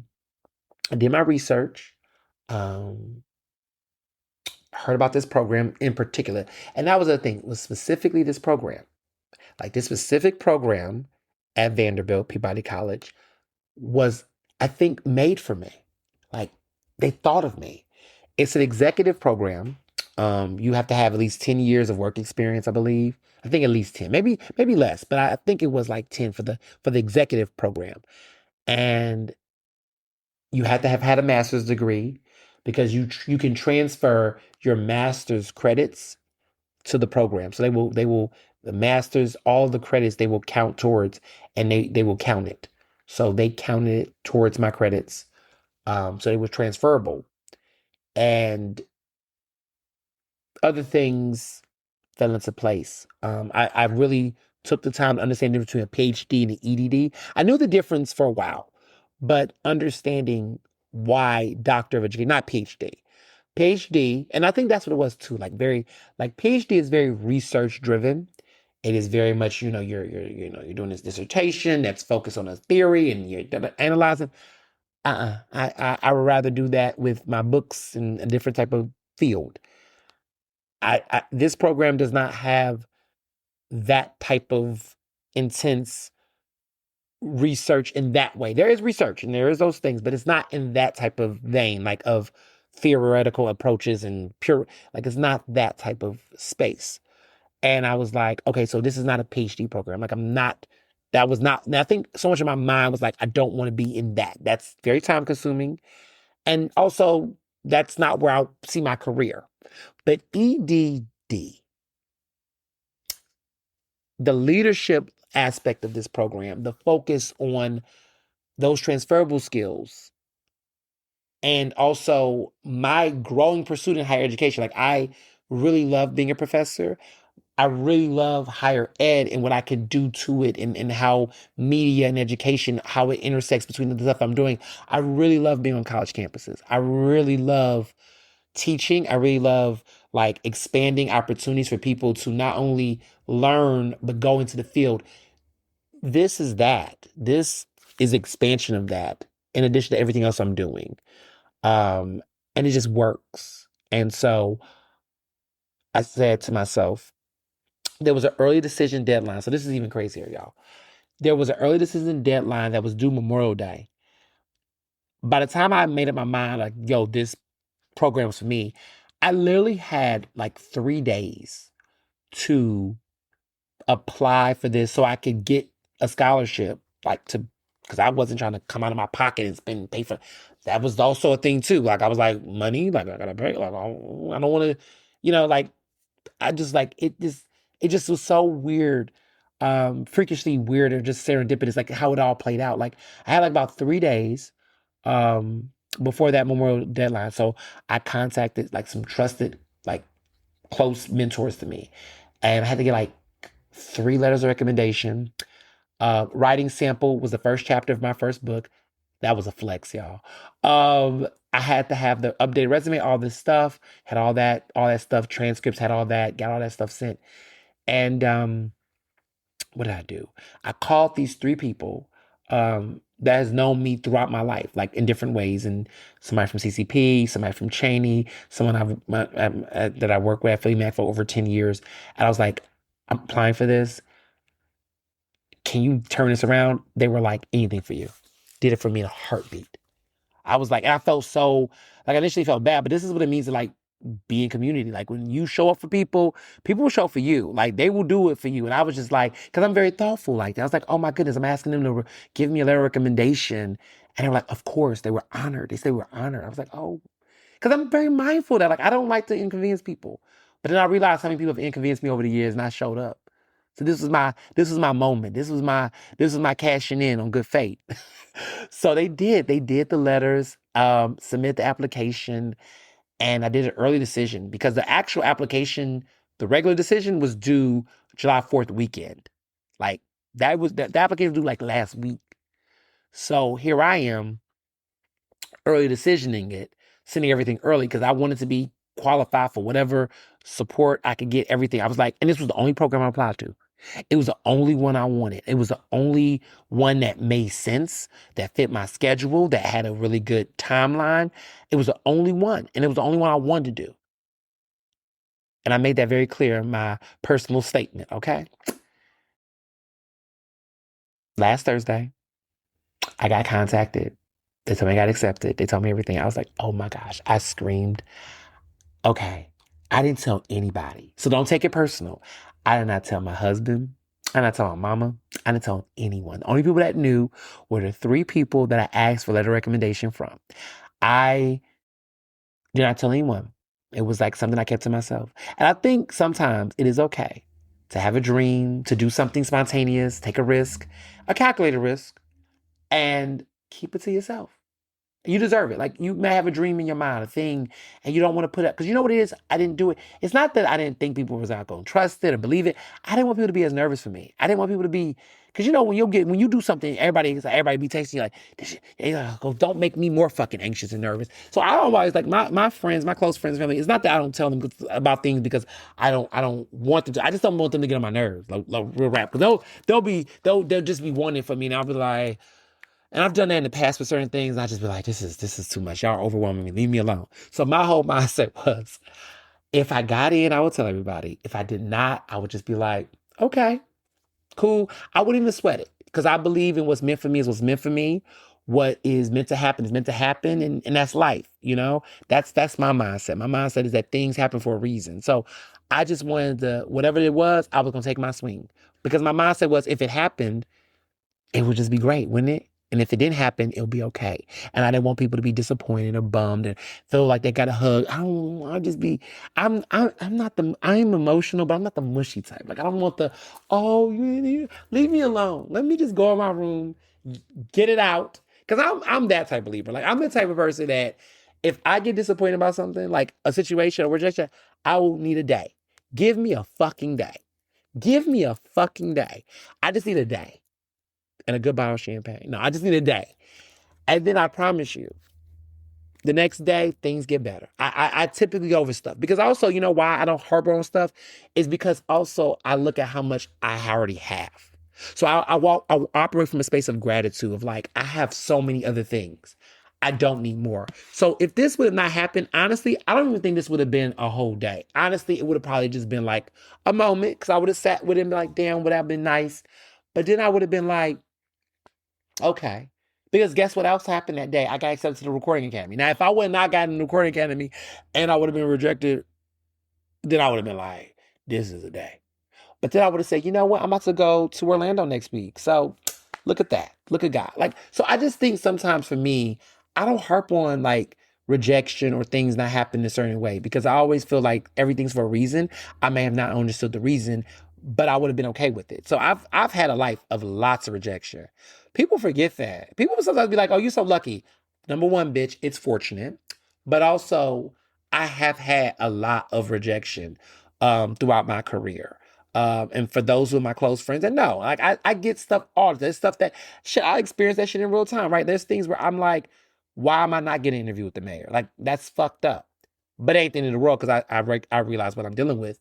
I did my research. Um, heard about this program in particular. And that was the thing, was specifically this program. Like this specific program at Vanderbilt, Peabody College, was, I think, made for me. Like, they thought of me. It's an executive program. You have to have at least 10 years of work experience, I believe. I think at least 10, maybe less, but I think it was like 10 for the executive program. And you have to have had a master's degree because you can transfer your master's credits to the program. So they will the masters, all the credits they will count towards, and they will count it. So they counted it towards my credits. So they were transferable. And other things fell into place. I really took the time to understand the difference between a PhD and an EDD. I knew the difference for a while, but understanding why doctor of education, not PhD. PhD, and I think that's what it was too. Like PhD is very research driven. It is very much, you're doing this dissertation that's focused on a theory and you're analyzing. I would rather do that with my books in a different type of field. This program does not have that type of intense research in that way. There is research and there is those things, but it's not in that type of vein, like of theoretical approaches and pure, like it's not that type of space. And I was like, okay, so this is not a PhD program. Like that was not, and I think so much of my mind was like, I don't want to be in that. That's very time consuming. And also, that's not where I see my career. But EDD, the leadership aspect of this program, the focus on those transferable skills, and also my growing pursuit in higher education. Like, I really love being a professor. I really love higher ed and what I can do to it, and how media and education, how it intersects between the stuff I'm doing. I really love being on college campuses. I really love teaching. I really love like expanding opportunities for people to not only learn, but go into the field. This is that. This is expansion of that in addition to everything else I'm doing. Um, and it just works. And so I said to myself, there was an early decision deadline. So this is even crazier, y'all. There was an early decision deadline that was due Memorial Day. By the time I made up my mind, like, yo, this program was for me, I literally had like 3 days to apply for this so I could get a scholarship, because I wasn't trying to come out of my pocket and pay for. That was also a thing too. Like, I was like, money, like, I gotta pay. Like, I don't want to, like, I just like it just was so weird, freakishly weird, or just serendipitous, like how it all played out. Like, I had like about 3 days um before that Memorial deadline. So I contacted like some trusted, like close mentors to me. And I had to get like 3 letters of recommendation. Writing sample was the first chapter of my first book. That was a flex, y'all. I had to have the updated resume, all this stuff, had all that stuff, transcripts, had all that, got all that stuff sent. And what did I do? I called these 3 people that has known me throughout my life, like in different ways. And somebody from CCP, somebody from Cheney, someone that I work with at Philly Mac for over 10 years. And I was like, I'm applying for this. Can you turn this around? They were like, anything for you. Did it for me in a heartbeat. I was like, and I felt so, like, I initially felt bad, but this is what it means to like be in community. Like, when you show up for people, people will show up for you. Like, they will do it for you. And I was just like, because I'm very thoughtful like that. I was like, oh my goodness, I'm asking them to give me a letter of recommendation. And they were like, of course, they were honored. They said they were honored. I was like, oh, because I'm very mindful that, like, I don't like to inconvenience people. But then I realized how many people have inconvenienced me over the years and I showed up. So this was my moment. This was my cashing in on good faith. So they did the letters, submit the application, and I did an early decision because the actual application, the regular decision was due July 4th weekend. Like, the application was due like last week. So here I am, early decisioning it, sending everything early because I wanted to be qualified for whatever support I could get, everything. I was like, and this was the only program I applied to. It was the only one I wanted. It was the only one that made sense, that fit my schedule, that had a really good timeline. It was the only one, and it was the only one I wanted to do. And I made that very clear in my personal statement, okay? Last Thursday, I got contacted. They told me I got accepted. They told me everything. I was like, oh my gosh. I screamed. Okay. I didn't tell anybody. So don't take it personal. I did not tell my husband. I did not tell my mama. I didn't tell anyone. The only people that knew were the three people that I asked for letter of recommendation from. I did not tell anyone. It was like something I kept to myself. And I think sometimes it is okay to have a dream, to do something spontaneous, take a risk, a calculated risk, and keep it to yourself. You deserve it. Like you may have a dream in your mind, a thing, and you don't want to put it because you know what it is? I didn't do it. It's not that I didn't think people was not going to trust it or believe it. I didn't want people to be as nervous for me. I didn't want people to be because you know when you do something, everybody be texting you like, this shit, go, don't make me more fucking anxious and nervous. So I always like my friends, my close friends, family. It's not that I don't tell them about things because I don't want them to. I just don't want them to get on my nerves, like real rap. Because they'll just be wanting for me, and I'll be like. And I've done that in the past with certain things. And I just be like, this is too much. Y'all are overwhelming me. Leave me alone. So my whole mindset was, if I got in, I would tell everybody. If I did not, I would just be like, okay, cool. I wouldn't even sweat it because I believe in what's meant for me is what's meant for me. What is meant to happen is meant to happen, and that's life. You know, that's my mindset. My mindset is that things happen for a reason. So I just wanted to, whatever it was, I was gonna take my swing because my mindset was, if it happened it would just be great, wouldn't it? And if it didn't happen, it'll be okay. And I didn't want people to be disappointed or bummed and feel like they got a hug. I'll just be, I'm not I'm emotional, but I'm not the mushy type. Like I don't want the, oh, leave me alone. Let me just go in my room, get it out. Cause I'm that type of believer. Like I'm the type of person that if I get disappointed about something, like a situation or rejection, I will need a day. Give me a fucking day. Give me a fucking day. I just need a day and a good bottle of champagne. No, I just need a day. And then I promise you, the next day, things get better. I typically go over stuff because also, you know why I don't harbor on stuff is because also I look at how much I already have. So I operate from a space of gratitude of like, I have so many other things. I don't need more. So if this would have not happened, honestly, I don't even think this would have been a whole day. Honestly, it would have probably just been like a moment because I would have sat with him and been like, damn, would that have been nice? But then I would have been like, okay. Because guess what else happened that day? I got accepted to the Recording Academy. Now, if I would not gotten the Recording Academy and I would have been rejected, then I would have been like, this is a day. But then I would have said, you know what? I'm about to go to Orlando next week. So look at that. Look at God. Like, so I just think sometimes for me, I don't harp on like rejection or things not happening a certain way because I always feel like everything's for a reason. I may have not understood the reason, but I would have been okay with it. So I've had a life of lots of rejection. People forget that. People will sometimes be like, oh, you're so lucky. Number one, bitch, it's fortunate. But also, I have had a lot of rejection throughout my career. And for those who are my close friends that know, like I get stuff all there's stuff that shit I experience that shit in real time, right? There's things where I'm like, why am I not getting an interview with the mayor? Like that's fucked up. But it ain't the end of the world because I realize what I'm dealing with.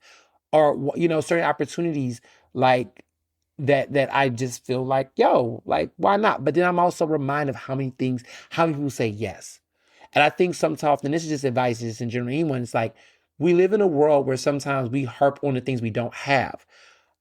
Or you know, certain opportunities like that I just feel like, yo, like why not? But then I'm also reminded of how many people say yes. And I think sometimes, and this is just advice, just in general, anyone, it's like we live in a world where sometimes we harp on the things we don't have.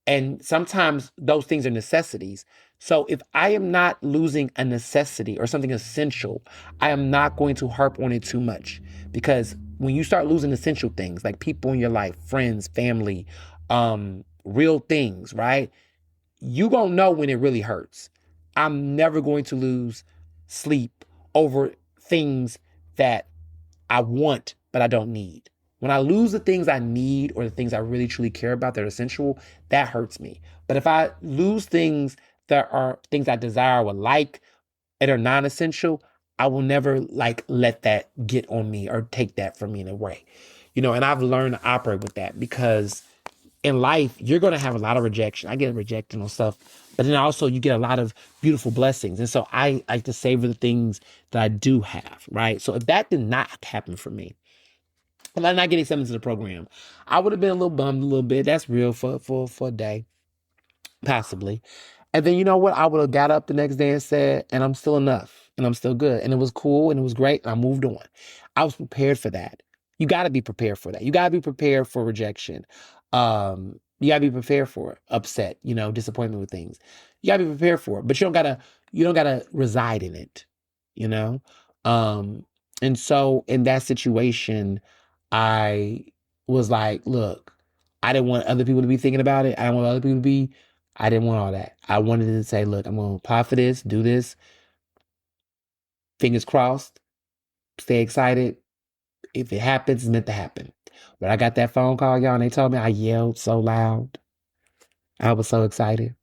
And sometimes those things are necessities. So if I am not losing a necessity or something essential, I am not going to harp on it too much. Because when you start losing essential things, like people in your life, friends, family, real things, right? You gonna know when it really hurts. I'm never going to lose sleep over things that I want, but I don't need. When I lose the things I need or the things I really truly care about that are essential, that hurts me. But if I lose things that are things I desire or like and are non-essential, I will never like let that get on me or take that from me in a way. You know, and I've learned to operate with that because in life, you're going to have a lot of rejection. I get rejected on stuff, but then also you get a lot of beautiful blessings. And so I like to savor the things that I do have, right? So if that did not happen for me, if I'm not getting accepted to the program, I would have been a little bummed a little bit. That's real for a day, possibly. And then you know what? I would have got up the next day and said, and I'm still enough and I'm still good. And it was cool and it was great. And I moved on. I was prepared for that. You got to be prepared for that. You got to be prepared for rejection. You gotta be prepared for it. Upset, disappointment with things. You gotta be prepared for it. But you don't gotta reside in it, you know? Um, and so in that situation, I was like, look, I didn't want other people to be thinking about it. I didn't want all that. I wanted to say, look, I'm gonna apply for this, do this, fingers crossed, stay excited. If it happens, it's meant to happen. When I got that phone call, y'all, and they told me, I yelled so loud. I was so excited.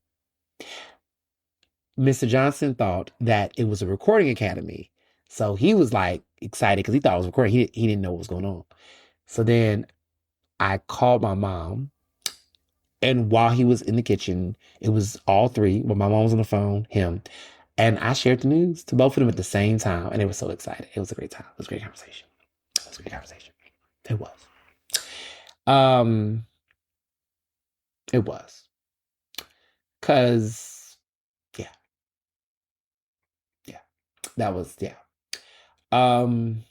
Mr. Johnson thought that it was a recording academy. So he was like excited because he thought it was recording. He didn't know what was going on. So then I called my mom. And while he was in the kitchen, it was all three. Well, my mom was on the phone, him. And I shared the news to both of them at the same time. And they were so excited. It was a great time. It was a great conversation. It was a great conversation. It was. Um, it was. Cause yeah, yeah. That was, yeah. Um,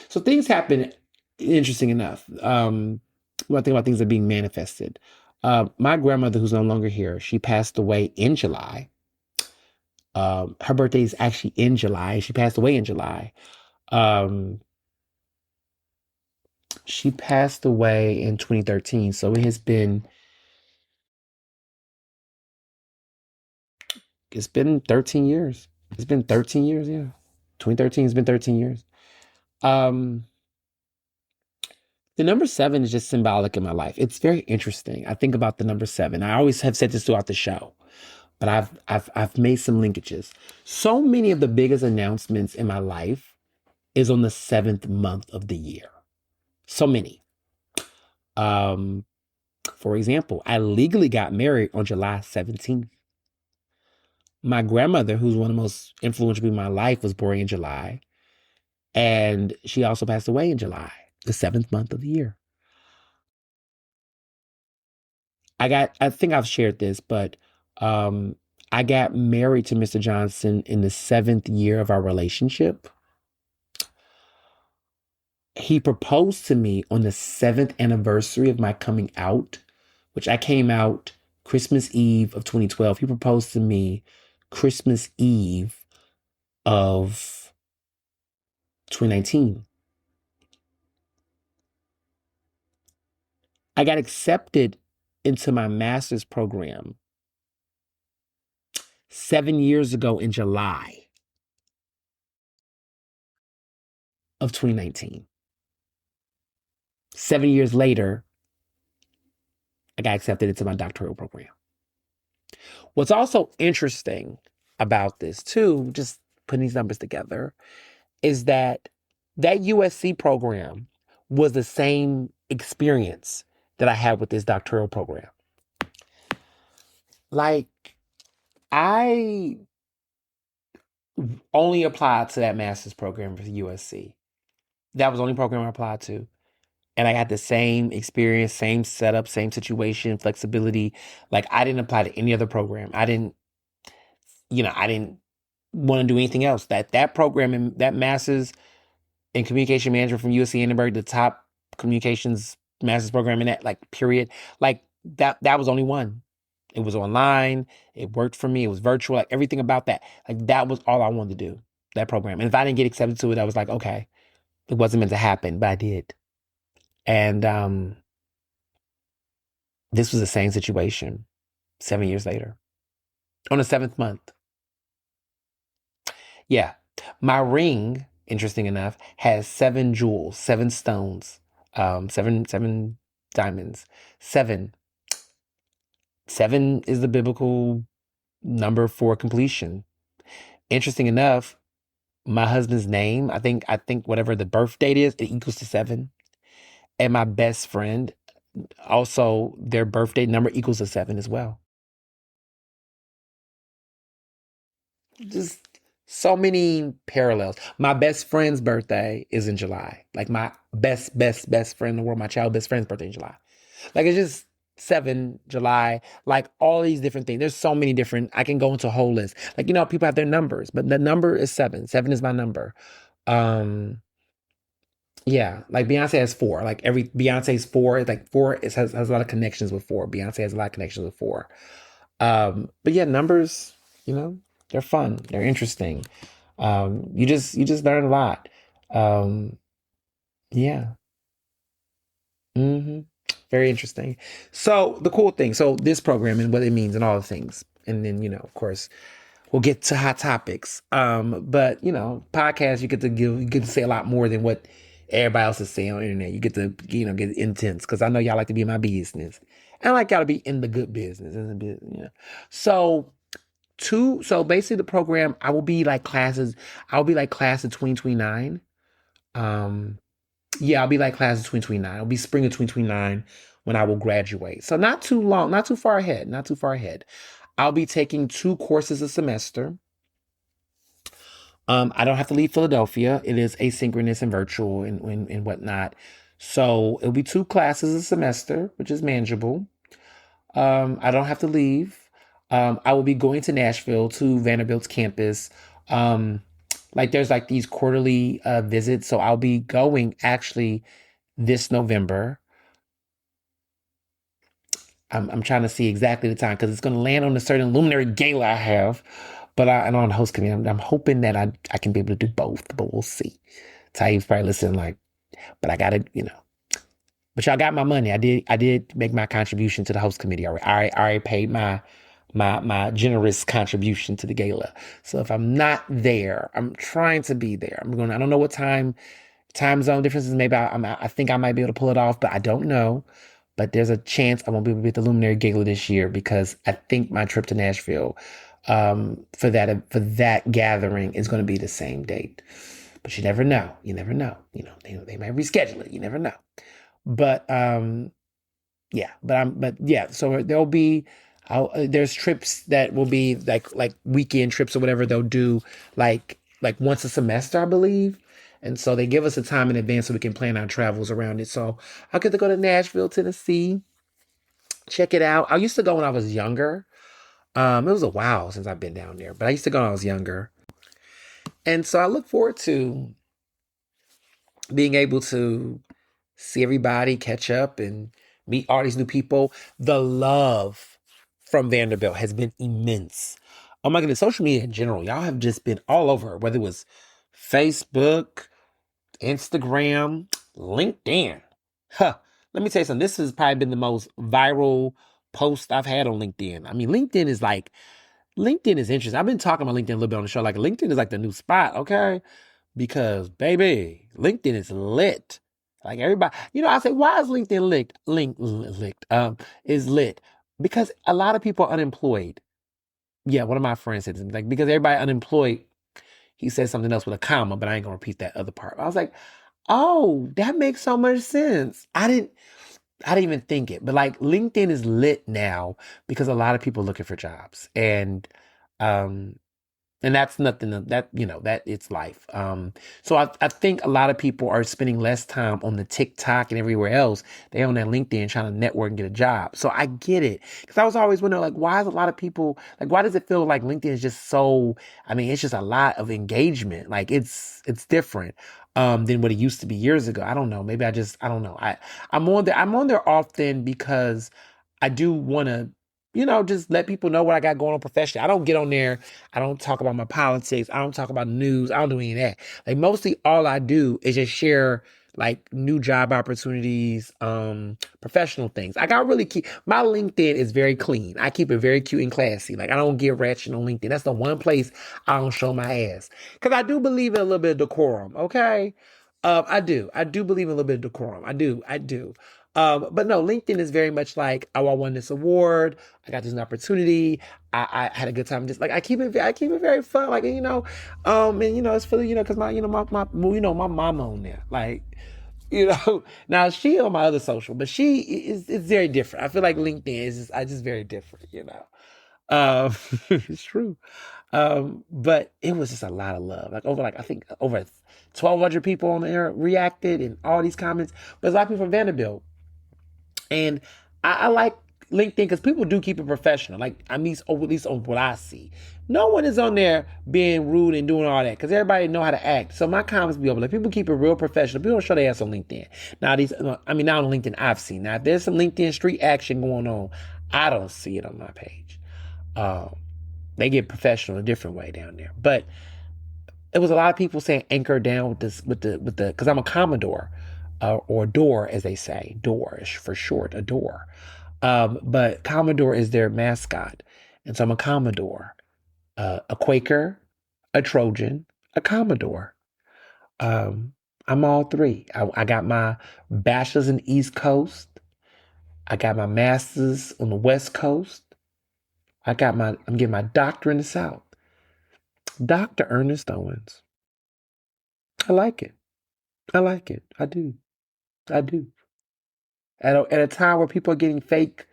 so things happen, interesting enough. When I think about things that are being manifested. My grandmother, who's no longer here, she passed away in July. Her birthday is actually in July. She passed away in July. Um, she passed away in 2013. So it's been 13 years. It's been 13 years, yeah. 2013 has been 13 years. Um, the number seven is just symbolic in my life. It's very interesting. I think about the number seven. I always have said this throughout the show, but I've made some linkages. So many of the biggest announcements in my life is on the seventh month of the year. So many. For example, I legally got married on July 17th. My grandmother, who's one of the most influential people in my life, was born in July. And she also passed away in July, the seventh month of the year. I think I've shared this, but I got married to Mr. Johnson in the seventh year of our relationship. He proposed to me on the seventh anniversary of my coming out, which I came out Christmas Eve of 2012. He proposed to me Christmas Eve of 2019. I got accepted into my master's program 7 years ago in July of 2019. 7 years later, I got accepted into my doctoral program. What's also interesting about this too, just putting these numbers together, is that USC program was the same experience that I had with this doctoral program. Like, I only applied to that master's program for USC. That was the only program I applied to. And I had the same experience, same setup, same situation, flexibility. Like, I didn't apply to any other program. I didn't want to do anything else. That program and that master's in communication management from USC Annenberg, the top communications master's program in that, like, period. Like, that was only one. It was online. It worked for me. It was virtual. Like, everything about that. Like, that was all I wanted to do, that program. And if I didn't get accepted to it, I was like, okay, it wasn't meant to happen, but I did. And this was the same situation 7 years later on the seventh month. Yeah. My ring, interesting enough, has 7 jewels, 7 stones, seven diamonds. Seven. 7 is the biblical number for completion. Interesting enough, my husband's name, I think whatever the birth date is, it equals to 7. And my best friend, also their birthday number equals to 7 as well. Just so many parallels. My best friend's birthday is in July. Like, my best friend in the world, my child best friend's birthday in July. Like, it's just 7 July, like all these different things. There's so many different, I can go into a whole list. Like, people have their numbers, but the number is 7. 7 is my number. Yeah, like Beyonce has four. Like every Beyonce's four, it's like four. It has a lot of connections with four. Beyonce has a lot of connections with four. But yeah, numbers, you know, they're fun. They're interesting. You just learn a lot. Um, yeah. hmm Very interesting. So the cool thing, so this program and what it means and all the things, and then of course, we'll get to hot topics. But podcasts, you get to say a lot more than what everybody else is saying on the internet. You get to get intense because I know y'all like to be in my business. And I like y'all to be in the good business, in the business. So so basically the program, I'll be like class of 2029. Um, yeah, I'll be like class of 2029. It'll be spring of 2029 when I will graduate. So not too long, not too far ahead, not too far ahead. I'll be taking two courses a semester. I don't have to leave Philadelphia. It is asynchronous and virtual and whatnot. So it'll be two classes a semester, which is manageable. I don't have to leave. I will be going to Nashville to Vanderbilt's campus. Like there's like these quarterly visits. So I'll be going actually this November. I'm trying to see exactly the time because it's going to land on a certain luminary gala I have. But I'm on the host committee. I'm hoping that I can be able to do both, but we'll see. Taib's probably listening like, but I gotta, but y'all got my money. I did make my contribution to the host committee. I already paid my generous contribution to the gala. So if I'm not there, I'm trying to be there. I don't know what time zone differences. Maybe I think I might be able to pull it off, but I don't know. But there's a chance I won't be able to be at the Luminary Gala this year because I think my trip to Nashville for that gathering is going to be the same date. But you never know. You never know. They might reschedule it. You never know. But yeah, but yeah. So there'll be there's trips that will be like weekend trips or whatever they'll do like once a semester, I believe. And so they give us a time in advance so we can plan our travels around it. So I'll get to go to Nashville, Tennessee, check it out. I used to go when I was younger. It was a while since I've been down there, but I used to go when I was younger. And so I look forward to being able to see everybody, catch up, and meet all these new people. The love from Vanderbilt has been immense. Oh my goodness, social media in general, y'all have just been all over, whether it was Facebook, Instagram, LinkedIn. Huh. Let me tell you something. This has probably been the most viral post I've had on LinkedIn. I mean, LinkedIn is interesting. I've been talking about LinkedIn a little bit on the show. Like LinkedIn is like the new spot, okay? Because baby, LinkedIn is lit. Like everybody, I say, why is LinkedIn is lit? Because a lot of people are unemployed. Yeah, one of my friends said this, like because everybody unemployed, he said something else with a comma, but I ain't gonna repeat that other part. I was like, oh, that makes so much sense. I didn't even think it, but like LinkedIn is lit now because a lot of people are looking for jobs. Um and that's nothing that it's life. So I think a lot of people are spending less time on the TikTok and everywhere else. They on that LinkedIn trying to network and get a job. So I get it. Because I was always wondering, like, why is a lot of people like why does it feel like LinkedIn is just so it's just a lot of engagement. Like it's different than what it used to be years ago. I don't know. Maybe I don't know. I'm on there often because I do wanna just let people know what I got going on professionally. I don't get on there. I don't talk about my politics. I don't talk about news. I don't do any of that. Like mostly all I do is just share like new job opportunities, professional things. Like I really keep my LinkedIn is very clean. I keep it very cute and classy. Like I don't get ratchet on LinkedIn. That's the one place I don't show my ass. Cause I do believe in a little bit of decorum, okay? I do. I do believe in a little bit of decorum. I do. I do. But no, LinkedIn is very much like, oh, I won this award. I got this opportunity. I had a good time. Just like I keep it very fun. Like and it's for because my mama on there. Like now she on my other social, but she is it's very different. I feel like LinkedIn is just very different. Um, it's true. But it was just a lot of love. I think over 1,200 people on there reacted and all these comments. But there's a lot of people from Vanderbilt. And I like LinkedIn because people do keep it professional. Like at least on what I see, no one is on there being rude and doing all that because everybody know how to act. So my comments be over. Like people keep it real professional. People don't show their ass on LinkedIn. Now not on LinkedIn I've seen. Now if there's some LinkedIn street action going on, I don't see it on my page. Um, they get professional a different way down there, but it was a lot of people saying anchor down with this with the because I'm a Commodore, or door as they say, door is for short, a door. But Commodore is their mascot, and so I'm a Commodore, a Quaker, a Trojan, a Commodore. Um, I'm all three. I got my bachelor's in the East Coast. I got my master's on the West Coast. I'm getting my doctorate in the South. Dr. Ernest Owens. I like it. I like it. I do. I do. At a time where people are getting fake,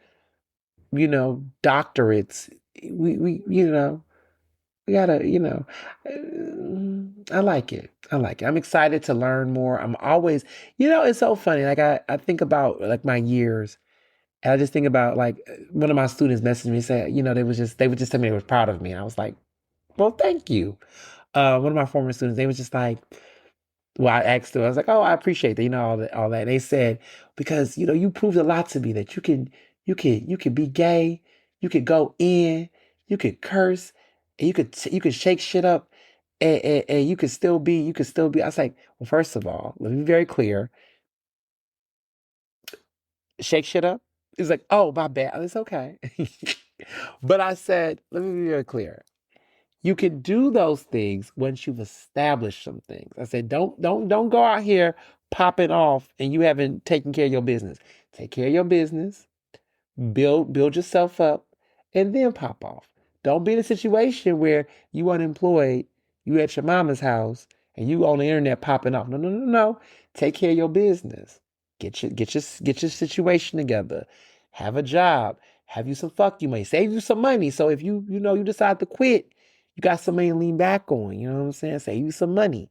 doctorates, we gotta, I like it. I like it. I'm excited to learn more. I'm always, it's so funny. Like I think about like my years, and I just think about like one of my students messaged me and said, they would just tell me they were proud of me. And I was like, well, thank you. One of my former students, they was just like, well, I asked them, I was like, oh, I appreciate that, all that. And they said, because, you proved a lot to me that you can be gay, you could go in, you could curse, and you could shake shit up, and you could still be. I was like, well, first of all, let me be very clear. Shake shit up? It's like, oh, my bad. It's okay. But I said, let me be very clear. You can do those things once you've established some things. I said, don't go out here popping off and you haven't taken care of your business. Take care of your business, build yourself up, and then pop off. Don't be in a situation where you unemployed, you at your mama's house, and you on the internet popping off. No, no, no, no. Take care of your business. Get your situation together. Have a job. Have you some fuck you money. Save you some money. So if you decide to quit, you got somebody to lean back on. You know what I'm saying? Save you some money.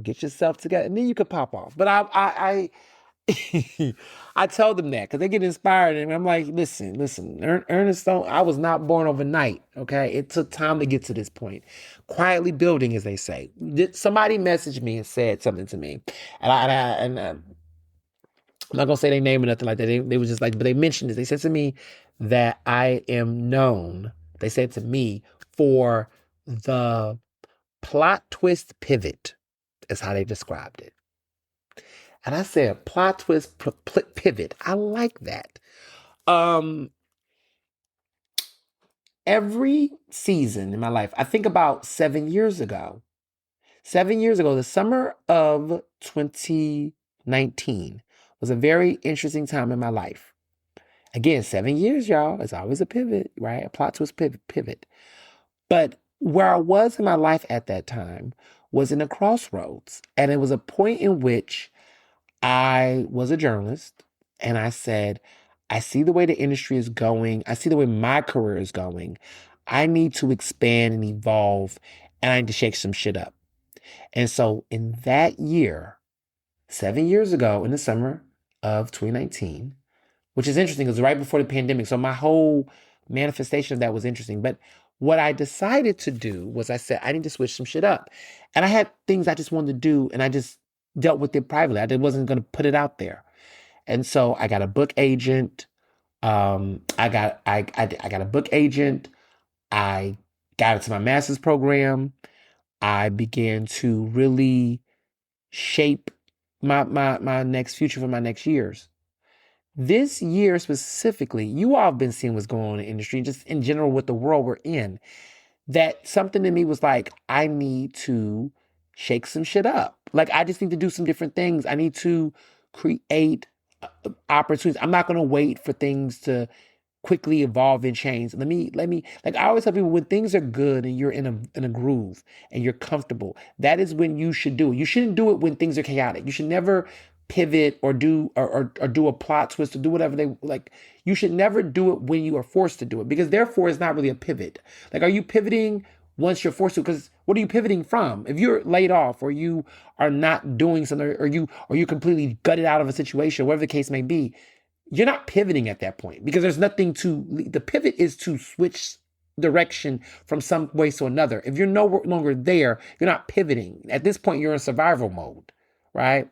Get yourself together, and then you could pop off. But I tell them that because they get inspired, and I'm like, listen, Ernest, I was not born overnight. Okay, it took time to get to this point. Quietly building, as they say. Somebody messaged me and said something to me, and I'm not gonna say their name or nothing like that. They was just like, but they mentioned this. They said to me that I am known. They said to me for the plot twist pivot, is how they described it. And I said, plot twist pivot. I like that. Every season in my life, I think about 7 years ago. 7 years ago, the summer of 2019 was a very interesting time in my life. Again, 7 years, y'all. It's always a pivot, right? A plot twist pivot. But where I was in my life at that time was in a crossroads. And it was a point in which I was a journalist, and I said, I see the way the industry is going. I see the way my career is going. I need to expand and evolve, and I need to shake some shit up. And so in that year, 7 years ago, in the summer of 2019, which is interesting because right before the pandemic, so my whole manifestation of that was interesting. But what I decided to do was I said, I need to switch some shit up. And I had things I just wanted to do, and I just dealt with it privately. I wasn't going to put it out there. And so I got a book agent. I got a book agent. I got into my master's program. I began to really shape my next future for my next years. This year specifically, you all have been seeing what's going on in the industry, just in general with the world we're in, that something in me was like, I need to shake some shit up. Like, I just need to do some different things. I need to create opportunities. I'm not going to wait for things to quickly evolve and change. Let me, like I always tell people, when things are good and you're in a groove and you're comfortable, that is when you should do it. You shouldn't do it when things are chaotic. You should never pivot or do or do a plot twist or do whatever they like. You should never do it when you are forced to do it, because therefore it's not really a pivot. Like, are you pivoting once you're forced to? Because what are you pivoting from? If you're laid off or you are not doing something, or you completely gutted out of a situation, whatever the case may be, you're not pivoting at that point because there's nothing to, the pivot is to switch direction from some place to another. If you're no longer there, you're not pivoting. At this point, you're in survival mode, right?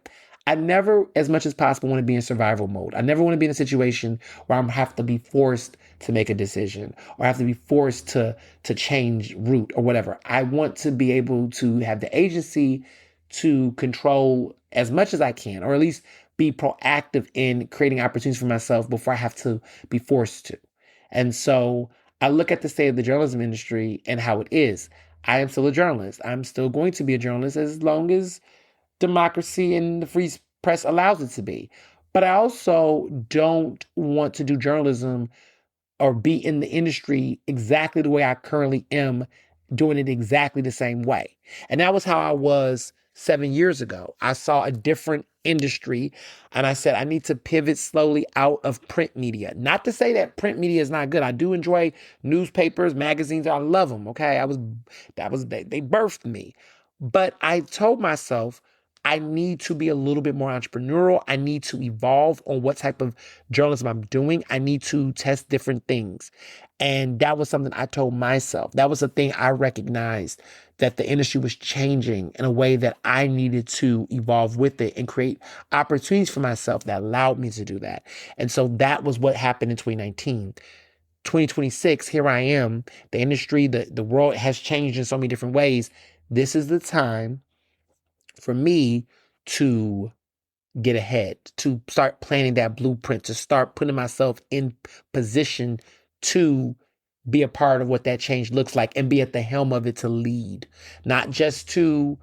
I never, as much as possible, want to be in survival mode. I never want to be in a situation where I have to be forced to make a decision or have to be forced to change route or whatever. I want to be able to have the agency to control as much as I can, or at least be proactive in creating opportunities for myself before I have to be forced to. And so I look at the state of the journalism industry and how it is. I am still a journalist. I'm still going to be a journalist as long as democracy and the free press allows it to be. But I also don't want to do journalism or be in the industry exactly the way I currently am, doing it exactly the same way. And that was how I was 7 years ago. I saw a different industry and I said, I need to pivot slowly out of print media. Not to say that print media is not good. I do enjoy newspapers, magazines. I love them. Okay. They birthed me. But I told myself, I need to be a little bit more entrepreneurial. I need to evolve on what type of journalism I'm doing. I need to test different things. And that was something I told myself. That was a thing I recognized, that the industry was changing in a way that I needed to evolve with it and create opportunities for myself that allowed me to do that. And so that was what happened in 2019. 2026, here I am. The industry, the world has changed in so many different ways. This is the time for me to get ahead, to start planning that blueprint, to start putting myself in position to be a part of what that change looks like and be at the helm of it, to lead, not just to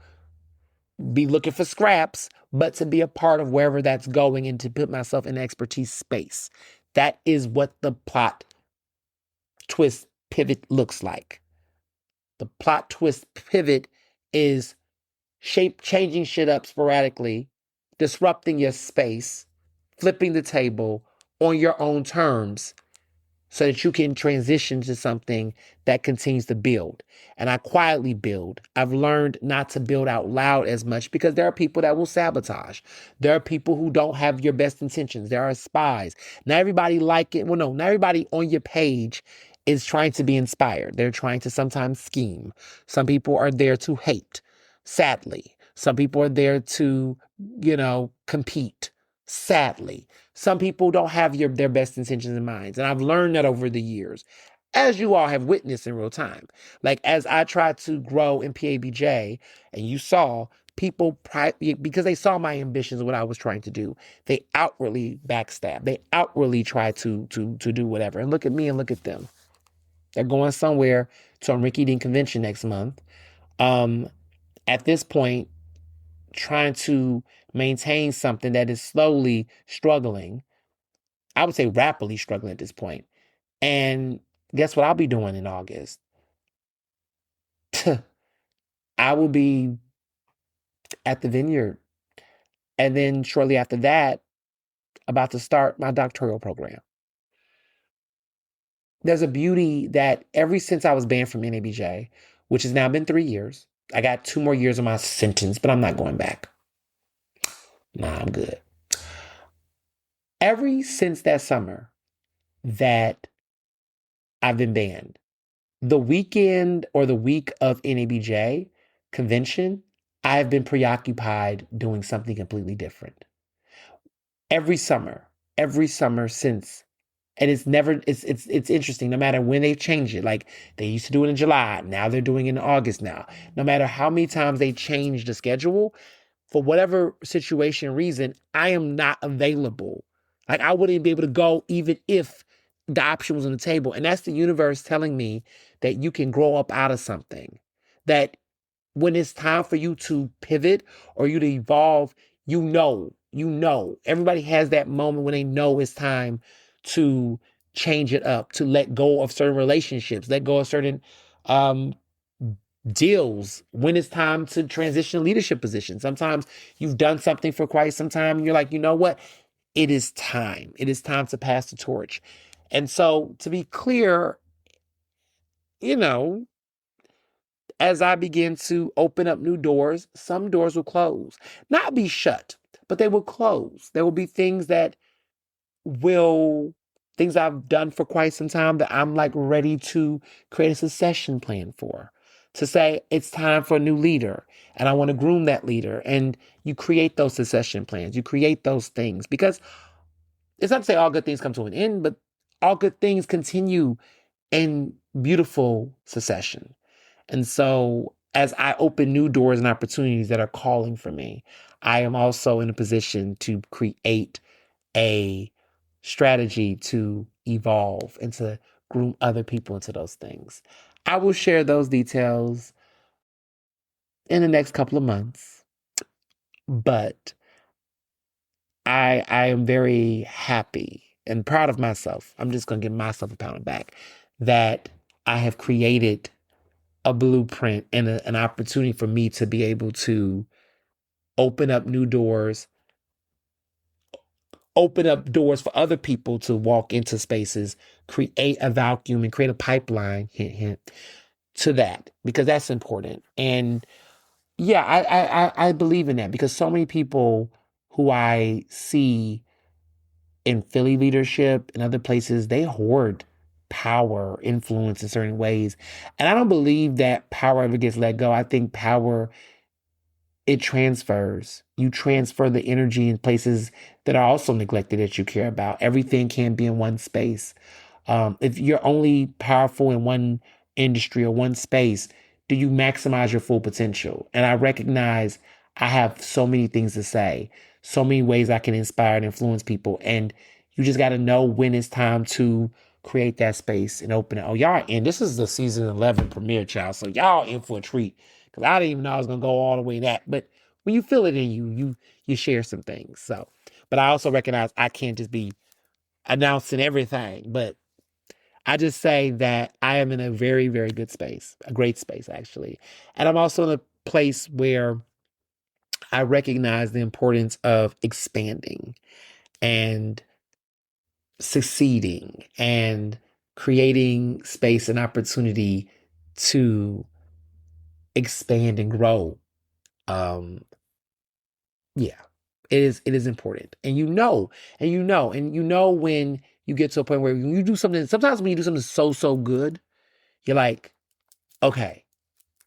be looking for scraps, but to be a part of wherever that's going and to put myself in expertise space. That is what the plot twist pivot looks like. The plot twist pivot is changing shit up sporadically, disrupting your space, flipping the table on your own terms so that you can transition to something that continues to build. And I quietly build. I've learned not to build out loud as much because there are people that will sabotage. There are people who don't have your best intentions. There are spies. Not everybody like it. Well, no, not everybody on your page is trying to be inspired. They're trying to sometimes scheme. Some people are there to hate, sadly. Some people are there to, compete, sadly. Some people don't have their best intentions in mind. And I've learned that over the years, as you all have witnessed in real time. Like as I tried to grow in PABJ and you saw people, because they saw my ambitions, what I was trying to do, they outwardly backstab. They outwardly try to do whatever. And look at me and look at them. They're going somewhere to a Ricky Dean convention next month. At this point, trying to maintain something that is slowly struggling. I would say rapidly struggling at this point. And guess what I'll be doing in August? I will be at the Vineyard. And then shortly after that, about to start my doctoral program. There's a beauty that ever since I was banned from NABJ, which has now been 3 years, I got 2 more years of my sentence, but I'm not going back. Nah, I'm good. Ever since that summer that I've been banned, the weekend or the week of NABJ convention, I've been preoccupied doing something completely different. Every summer since. And it's interesting, no matter when they change it. Like they used to do it in July, now they're doing it in August now. No matter how many times they change the schedule, for whatever situation reason, I am not available. Like I wouldn't be able to go even if the option was on the table. And that's the universe telling me that you can grow up out of something. That when it's time for you to pivot or you to evolve, everybody has that moment when they know it's time to change it up, to let go of certain relationships, let go of certain deals, when it's time to transition leadership positions. Sometimes you've done something for quite some time and you're like, you know what? It is time. It is time to pass the torch. And so to be clear, as I begin to open up new doors, some doors will close. Not be shut, but they will close. There will be things that things I've done for quite some time that I'm like ready to create a succession plan for. To say it's time for a new leader and I want to groom that leader. And you create those succession plans, you create those things because it's not to say all good things come to an end, but all good things continue in beautiful succession. And so as I open new doors and opportunities that are calling for me, I am also in a position to create a strategy to evolve and to groom other people into those things. I will share those details in the next couple of months, but I am very happy and proud of myself. I'm just going to give myself a pound back that I have created a blueprint and an opportunity for me to be able to open up new doors, open up doors for other people to walk into spaces, create a vacuum and create a pipeline, hint, hint, to that, because that's important. And yeah, I believe in that because so many people who I see in Philly leadership and other places, they hoard power, influence in certain ways. And I don't believe that power ever gets let go. I think power, it transfers. You transfer the energy in places that are also neglected that you care about. Everything can't be in one space. If you're only powerful in one industry or one space, do you maximize your full potential? And I recognize I have so many things to say, so many ways I can inspire and influence people. And you just got to know when it's time to create that space and open it. Oh, y'all in. This is the season 11 premiere, child. So y'all in for a treat. Because I didn't even know I was going to go all the way that. But when you feel it in you share some things. So, but I also recognize I can't just be announcing everything. But I just say that I am in a very, very good space, a great space, actually. And I'm also in a place where I recognize the importance of expanding and succeeding and creating space and opportunity to expand and grow. Um, yeah, it is important. And you know when you get to a point where you do something, sometimes when you do something so good, you're like, okay,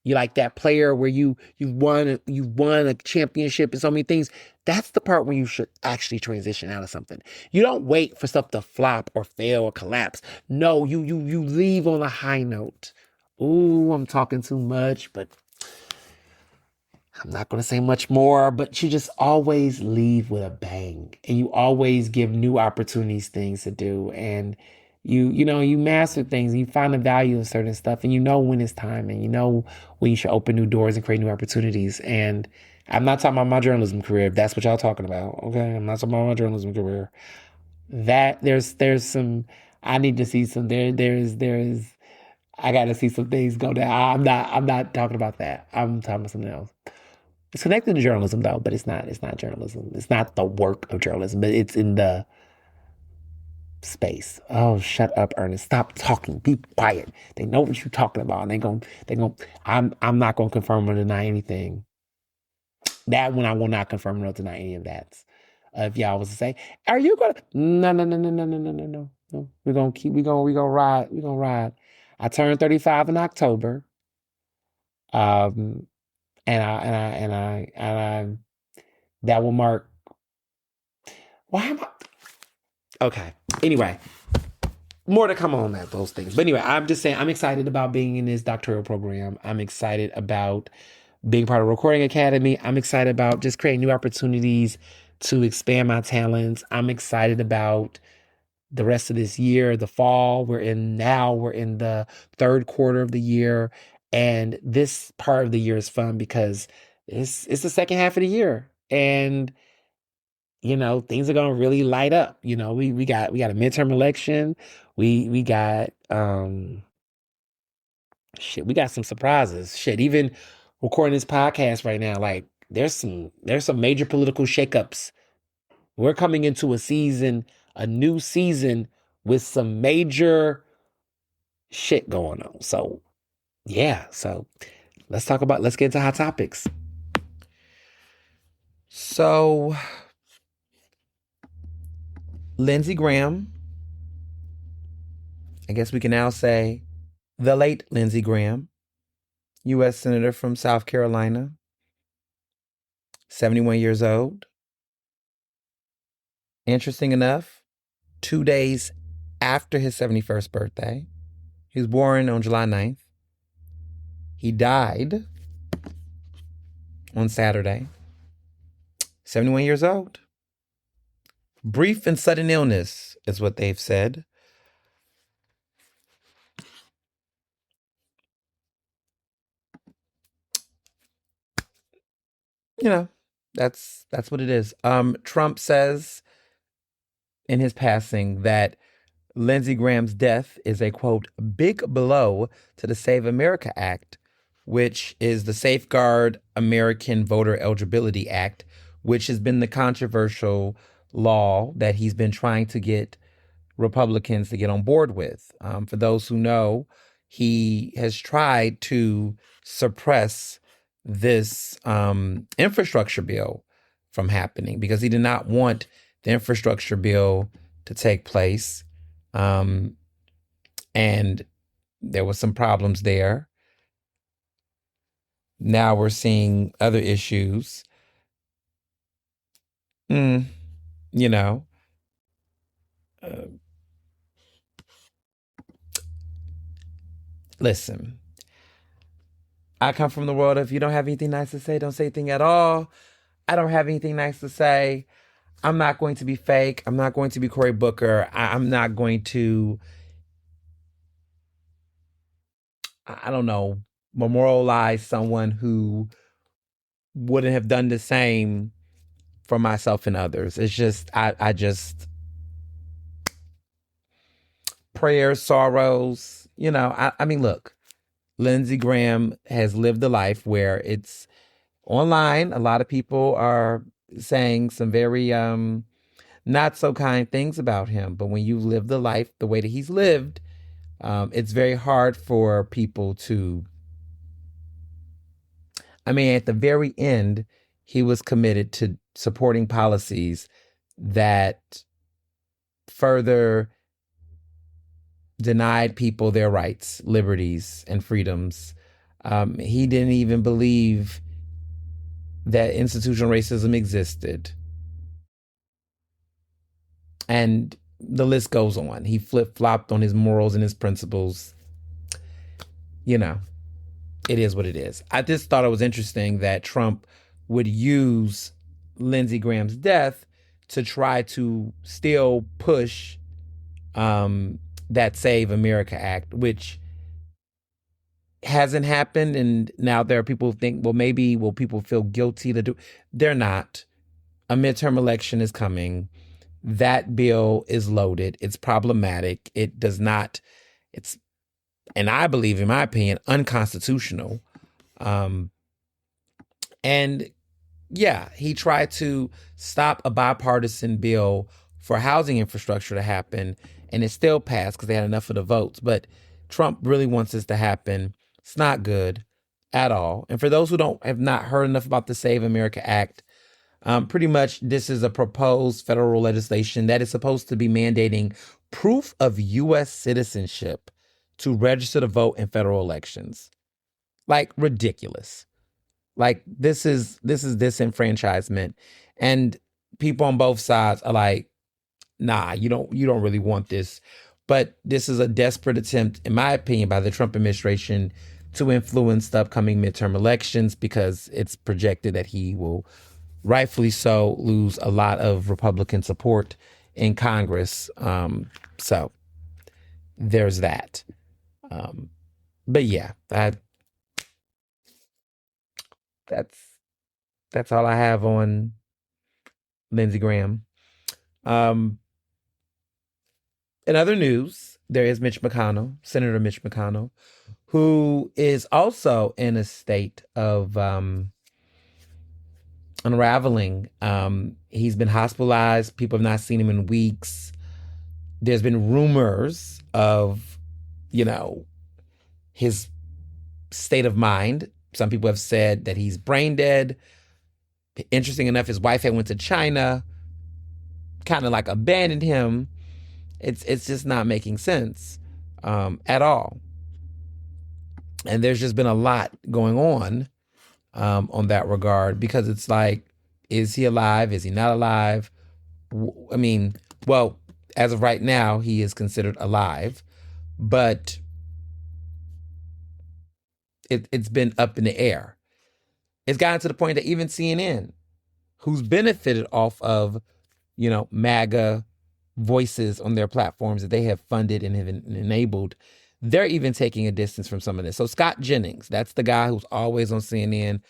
you like that player where you won a championship and so many things. That's the part when you should actually transition out of something. You don't wait for stuff to flop or fail or collapse. No, you leave on a high note. Ooh, I'm talking too much, but I'm not going to say much more, but you just always leave with a bang and you always give new opportunities, things to do. And you master things and you find the value in certain stuff and you know when it's time and you know when you should open new doors and create new opportunities. And I'm not talking about my journalism career, if that's what y'all talking about. Okay. I'm not talking about my journalism career. That there's some, I need to see some, I got to see some things go down. I'm not talking about that. I'm talking about something else. It's connected to journalism though, but it's not journalism. It's not the work of journalism, but it's in the space. Oh, shut up, Ernest. Stop talking. Be quiet. They know what you're talking about. And they going I'm not gonna confirm or deny anything. That one I will not confirm or deny any of that. If y'all was to say, are you gonna no no no no no no no no no no. We're gonna keep we gonna ride. We're gonna ride. I turned 35 in October. Um and I that will mark. Why am I? Okay. Anyway, more to come on that those things. But anyway, I'm just saying I'm excited about being in this doctoral program. I'm excited about being part of Recording Academy. I'm excited about just creating new opportunities to expand my talents. I'm excited about the rest of this year, the fall we're in now. We're in the third quarter of the year. And this part of the year is fun because it's the second half of the year. And things are gonna really light up. We got a midterm election. We got shit, we got some surprises. Shit, even recording this podcast right now, like there's some major political shakeups. We're coming into a new season with some major shit going on. So yeah, so let's get into hot topics. So Lindsey Graham, I guess we can now say the late Lindsey Graham, U.S. Senator from South Carolina, 71 years old. Interesting enough, 2 days after his 71st birthday, he was born on July 9th. He died on Saturday, 71 years old. Brief and sudden illness is what they've said. You know, that's what it is. Trump says in his passing that Lindsey Graham's death is a, quote, big blow to the Save America Act, which is the Safeguard American Voter Eligibility Act, which has been the controversial law that he's been trying to get Republicans to get on board with. For those who know, he has tried to suppress this infrastructure bill from happening because he did not want the infrastructure bill to take place. And there was some problems there. Now we're seeing other issues. You know, listen, I come from the world of if you don't have anything nice to say, don't say anything at all. I don't have anything nice to say. I'm not going to be fake. I'm not going to be Cory Booker. I'm not going to, I don't know, memorialize someone who wouldn't have done the same for myself and others. It's just, I just, prayers, sorrows, I mean, look, Lindsey Graham has lived a life where it's online. A lot of people are saying some very not so kind things about him. But when you live the life the way that he's lived, it's very hard for people to. I mean, at the very end, he was committed to supporting policies that further denied people their rights, liberties, and freedoms. He didn't even believe that institutional racism existed. And the list goes on. He flip-flopped on his morals and his principles. It is what it is. I just thought it was interesting that Trump would use Lindsey Graham's death to try to still push that Save America Act, which hasn't happened. And now there are people who think, well, maybe will people feel guilty to do? They're not. A midterm election is coming. That bill is loaded. It's problematic. It does not, and I believe, in my opinion, unconstitutional. And yeah, he tried to stop a bipartisan bill for housing infrastructure to happen, and it still passed because they had enough of the votes. But Trump really wants this to happen. It's not good at all. And for those who have not heard enough about the Save America Act, pretty much this is a proposed federal legislation that is supposed to be mandating proof of U.S. citizenship to register to vote in federal elections. Like, ridiculous. Like, this is disenfranchisement. And people on both sides are like, nah, you don't really want this. But this is a desperate attempt, in my opinion, by the Trump administration to influence the upcoming midterm elections, because it's projected that he will, rightfully so, lose a lot of Republican support in Congress. So there's that. But yeah, that's all I have on Lindsey Graham. In other news, there is Mitch McConnell, Senator Mitch McConnell, who is also in a state of unraveling. He's been hospitalized. People have not seen him in weeks. There's been rumors of, his state of mind. Some people have said that he's brain dead. Interesting enough, his wife had went to China, kind of like abandoned him. It's just not making sense at all. And there's just been a lot going on that regard, because it's like, is he alive? Is he not alive? I mean, well, as of right now, he is considered alive, but it's been up in the air. It's gotten to the point that even CNN, who's benefited off of, MAGA voices on their platforms that they have funded and have enabled, they're even taking a distance from some of this. So Scott Jennings, that's the guy who's always on CNN,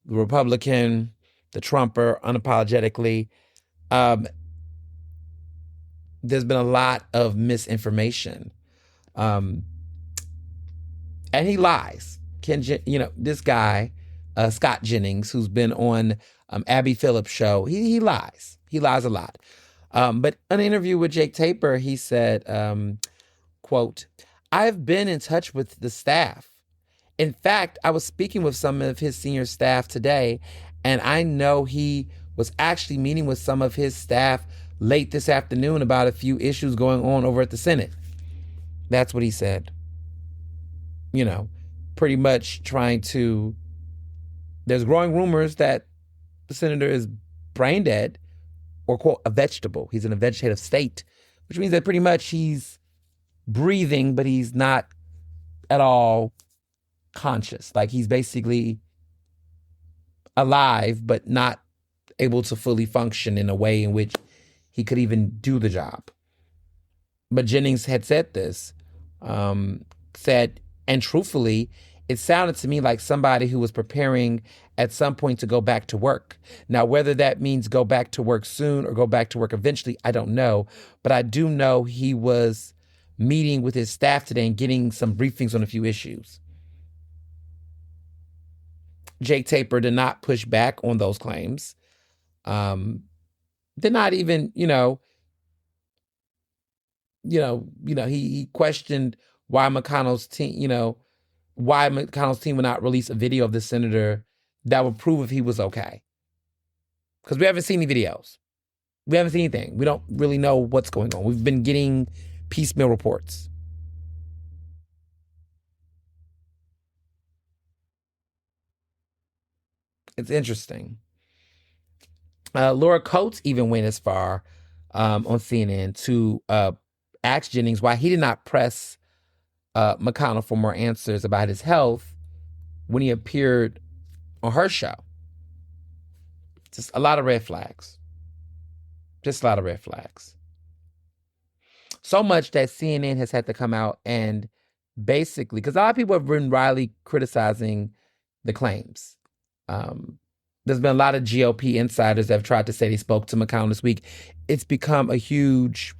the Republican, the Trumper, unapologetically. There's been a lot of misinformation. And he lies. This guy, Scott Jennings, who's been on Abby Phillips' show, he lies. He lies a lot. But in an interview with Jake Tapper, he said, quote, "I've been in touch with the staff. In fact, I was speaking with some of his senior staff today, and I know he was actually meeting with some of his staff late this afternoon about a few issues going on over at the Senate." That's what he said. Pretty much trying to, there's growing rumors that the senator is brain dead, or, quote, a vegetable. He's in a vegetative state, which means that pretty much he's breathing, but he's not at all conscious. Like, he's basically alive, but not able to fully function in a way in which he could even do the job. But Jennings had said this, and truthfully, it sounded to me like somebody who was preparing at some point to go back to work. Now, whether that means go back to work soon or go back to work eventually, I don't know. But I do know he was meeting with his staff today and getting some briefings on a few issues. Jake Tapper did not push back on those claims. Did not even, he questioned why McConnell's team would not release a video of the senator that would prove if he was okay. Because we haven't seen any videos. We haven't seen anything. We don't really know what's going on. We've been getting piecemeal reports. It's interesting. Laura Coates even went as far on CNN to ask Jennings why he did not press McConnell for more answers about his health when he appeared on her show. Just a lot of red flags. Just a lot of red flags. So much that CNN has had to come out and basically, because a lot of people have been wryly criticizing the claims. There's been a lot of GOP insiders that have tried to say they spoke to McConnell this week. It's become a huge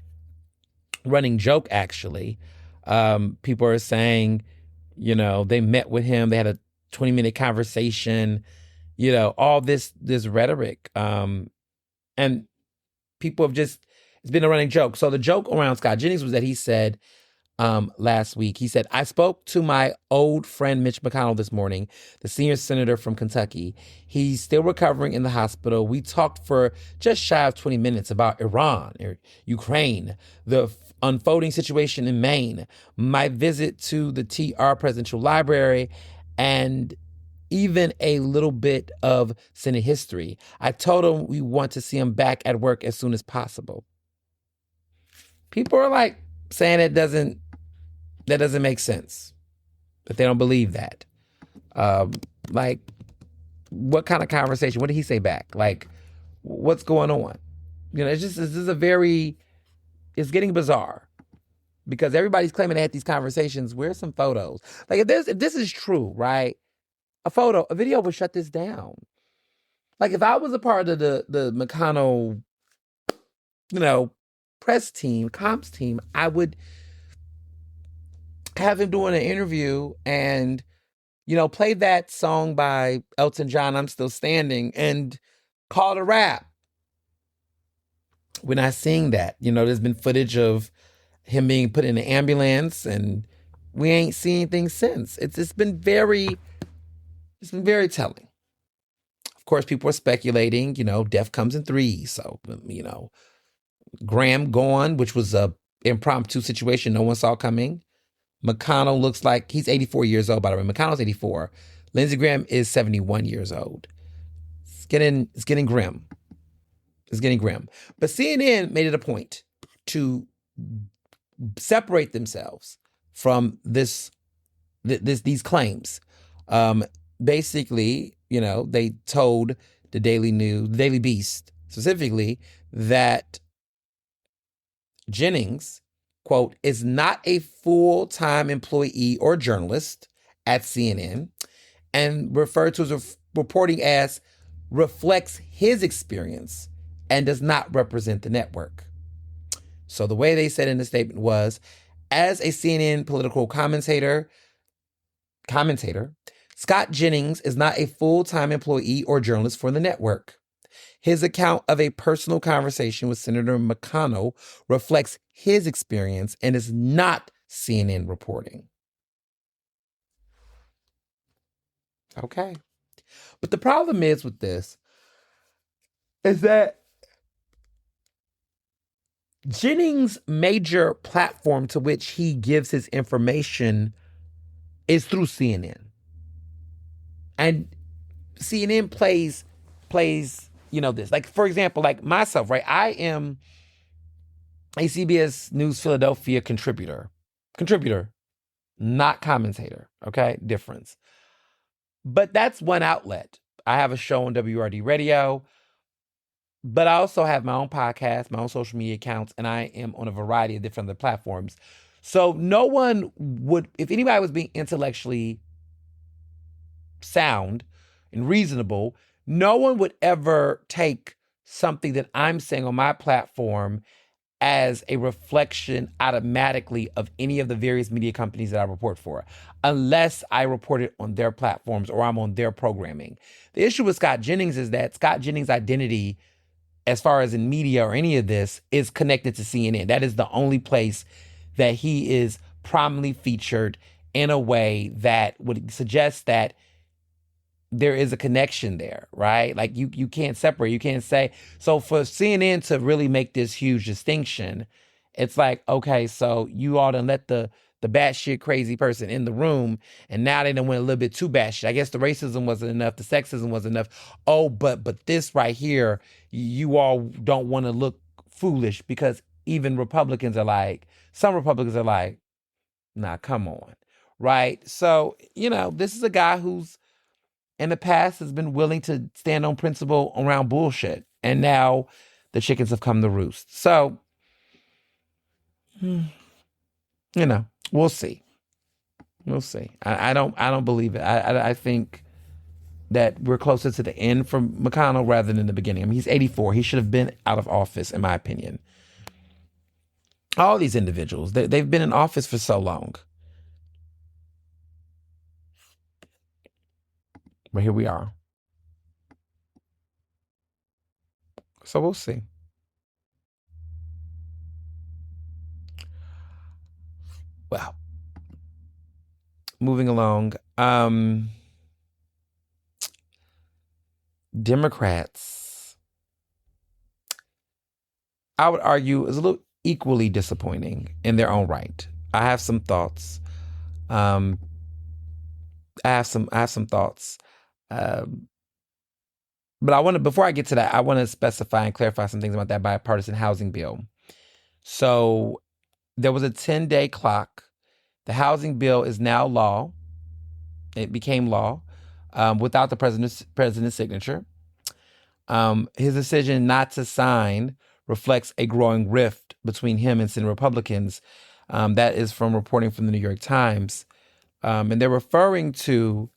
running joke, actually. People are saying, they met with him. They had a 20-minute conversation, all this rhetoric. And people have it's been a running joke. So the joke around Scott Jennings was that he said last week, he said, "I spoke to my old friend Mitch McConnell this morning, the senior senator from Kentucky. He's still recovering in the hospital. We talked for just shy of 20 minutes about Iran, or Ukraine, the unfolding situation in Maine, my visit to the TR Presidential Library, and even a little bit of Senate history. I told him we want to see him back at work as soon as possible." People are like saying that doesn't make sense, that they don't believe that. Like, what kind of conversation? What did he say back? Like, what's going on? It's getting bizarre, because everybody's claiming they had these conversations. Where's some photos? Like, if this is true, right? A video would shut this down. Like, if I was a part of the McConnell, press team, comms team, I would have him doing an interview and, play that song by Elton John, "I'm Still Standing," and call it a wrap. We're not seeing that. There's been footage of him being put in an ambulance, and we ain't seen anything since. It's been very telling. Of course, people are speculating, death comes in threes. So, Graham gone, which was a impromptu situation no one saw coming. McConnell looks like he's 84 years old, by the way. McConnell's 84. Lindsey Graham is 71 years old. It's getting grim. It's getting grim. But CNN made it a point to separate themselves from these claims. Basically, they told the Daily Beast specifically, that Jennings, quote, is not a full-time employee or journalist at CNN, and referred to his reporting as reflects his experience and does not represent the network. So the way they said in the statement was, as a CNN political commentator, Scott Jennings is not a full-time employee or journalist for the network. His account of a personal conversation with Senator McConnell reflects his experience and is not CNN reporting. Okay. But the problem is with this is that Jennings' major platform to which he gives his information is through CNN. And CNN plays, this. Like, for example, like myself, right? I am a CBS News Philadelphia contributor, not commentator, okay? Difference. But that's one outlet. I have a show on WRD Radio, but I also have my own podcast, my own social media accounts, and I am on a variety of different other platforms. So no one would, if anybody was being intellectually sound and reasonable, no one would ever take something that I'm saying on my platform as a reflection automatically of any of the various media companies that I report for, unless I report it on their platforms or I'm on their programming. The issue with Scott Jennings is that Scott Jennings' identity, as far as in media or any of this, is connected to CNN. That is the only place that he is prominently featured in a way that would suggest that there is a connection there, right? Like you can't separate. You can't say, so for CNN to really make this huge distinction, it's like, okay, so you all done let the batshit crazy person in the room, and now they done went a little bit too batshit. I guess the racism wasn't enough, the sexism wasn't enough. Oh, but this right here, you all don't want to look foolish, because even some Republicans are like, nah, come on, right? So, this is a guy who's in the past has been willing to stand on principle around bullshit. And now the chickens have come to roost. So, we'll see. We'll see. I don't believe it. I think that we're closer to the end from McConnell rather than the beginning. I mean, he's 84. He should have been out of office, in my opinion. All these individuals, they've been in office for so long. But here we are. So we'll see. Well, moving along. Democrats, I would argue, is a little equally disappointing in their own right. I have some thoughts. I have some thoughts. But before I get to that, I want to specify and clarify some things about that bipartisan housing bill. So there was a 10-day clock. The housing bill is now law. It became law without the president's signature. His decision not to sign reflects a growing rift between him and Senate Republicans. That is from reporting from the New York Times. And they're referring to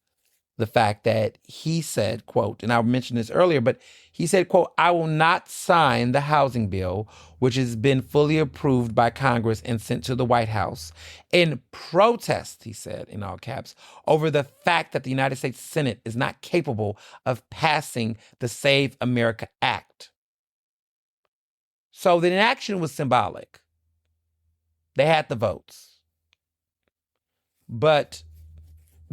the fact that he said, quote, and I mentioned this earlier, but he said, quote, I will not sign the housing bill, which has been fully approved by Congress and sent to the White House, in protest, he said, in all caps, over the fact that the United States Senate is not capable of passing the Save America Act. So the inaction was symbolic. They had the votes. But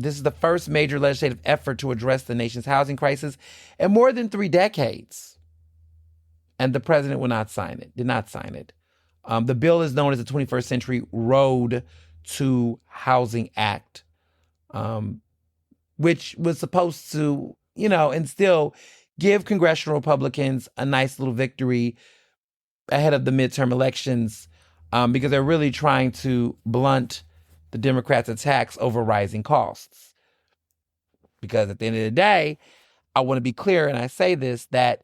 this is the first major legislative effort to address the nation's housing crisis in more than 3 decades. and the president will not sign it, did not sign it. The bill is known as the 21st Century Road to Housing Act, which was supposed to, and still give congressional Republicans a nice little victory ahead of the midterm elections, because they're really trying to blunt the Democrats' attacks over rising costs. Because at the end of the day, I want to be clear, and I say this, that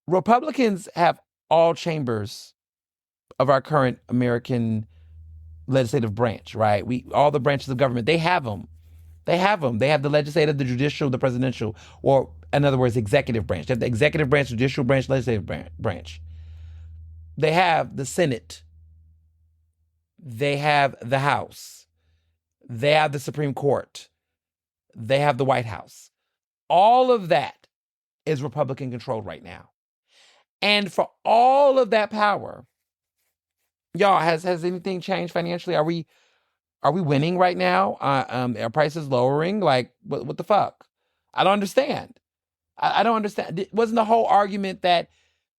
Republicans have all chambers of our current American legislative branch, right? All the branches of government, they have them. They have them. They have the legislative, the judicial, the presidential, or in other words, executive branch. They have the executive branch, judicial branch, legislative branch. They have the Senate. They have the House. They have the Supreme Court. They have the White House. All of that is Republican controlled right now. And for all of that power, y'all, has anything changed financially? Are we winning right now? Are prices lowering? Like, what the fuck? I don't understand. I don't understand. Wasn't the whole argument that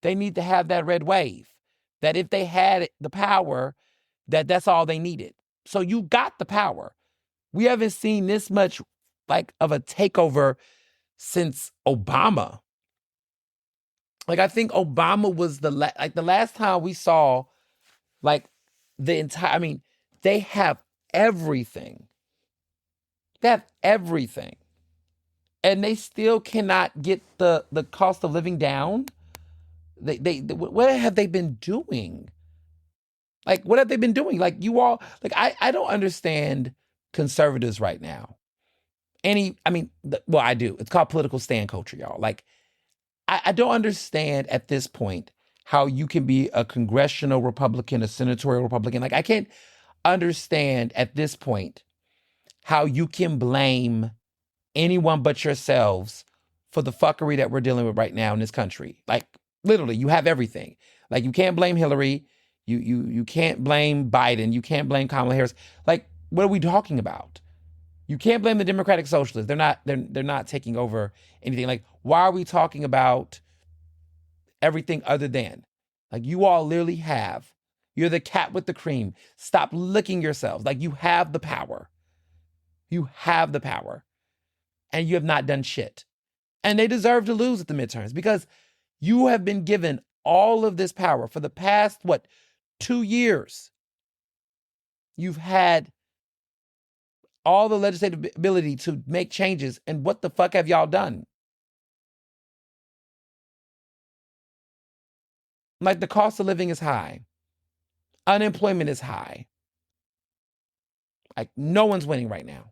they need to have that red wave? That if they had the power, that's all they needed. So you got the power. We haven't seen this much like of a takeover since Obama. Like, I think Obama was the last time we saw like the entire, they have everything. They have everything. And they still cannot get the cost of living down. What have they been doing? Like, what have they been doing? Like, you all, like, I don't understand conservatives right now. I do. It's called political stand culture, y'all. Like, I don't understand at this point how you can be a congressional Republican, a senatorial Republican. Like, I can't understand at this point how you can blame anyone but yourselves for the fuckery that we're dealing with right now in this country. Like, literally, you have everything. Like, you can't blame Hillary. You can't blame Biden. You can't blame Kamala Harris. Like, what are we talking about? You can't blame the Democratic Socialists. They're not taking over anything. Like, why are we talking about everything other than? Like, you all literally have. You're the cat with the cream. Stop licking yourselves. Like, you have the power. You have the power. And you have not done shit. And they deserve to lose at the midterms because you have been given all of this power for the past, 2 years. You've had all the legislative ability to make changes. And what the fuck have y'all done? Like, the cost of living is high. Unemployment is high. Like, no one's winning right now.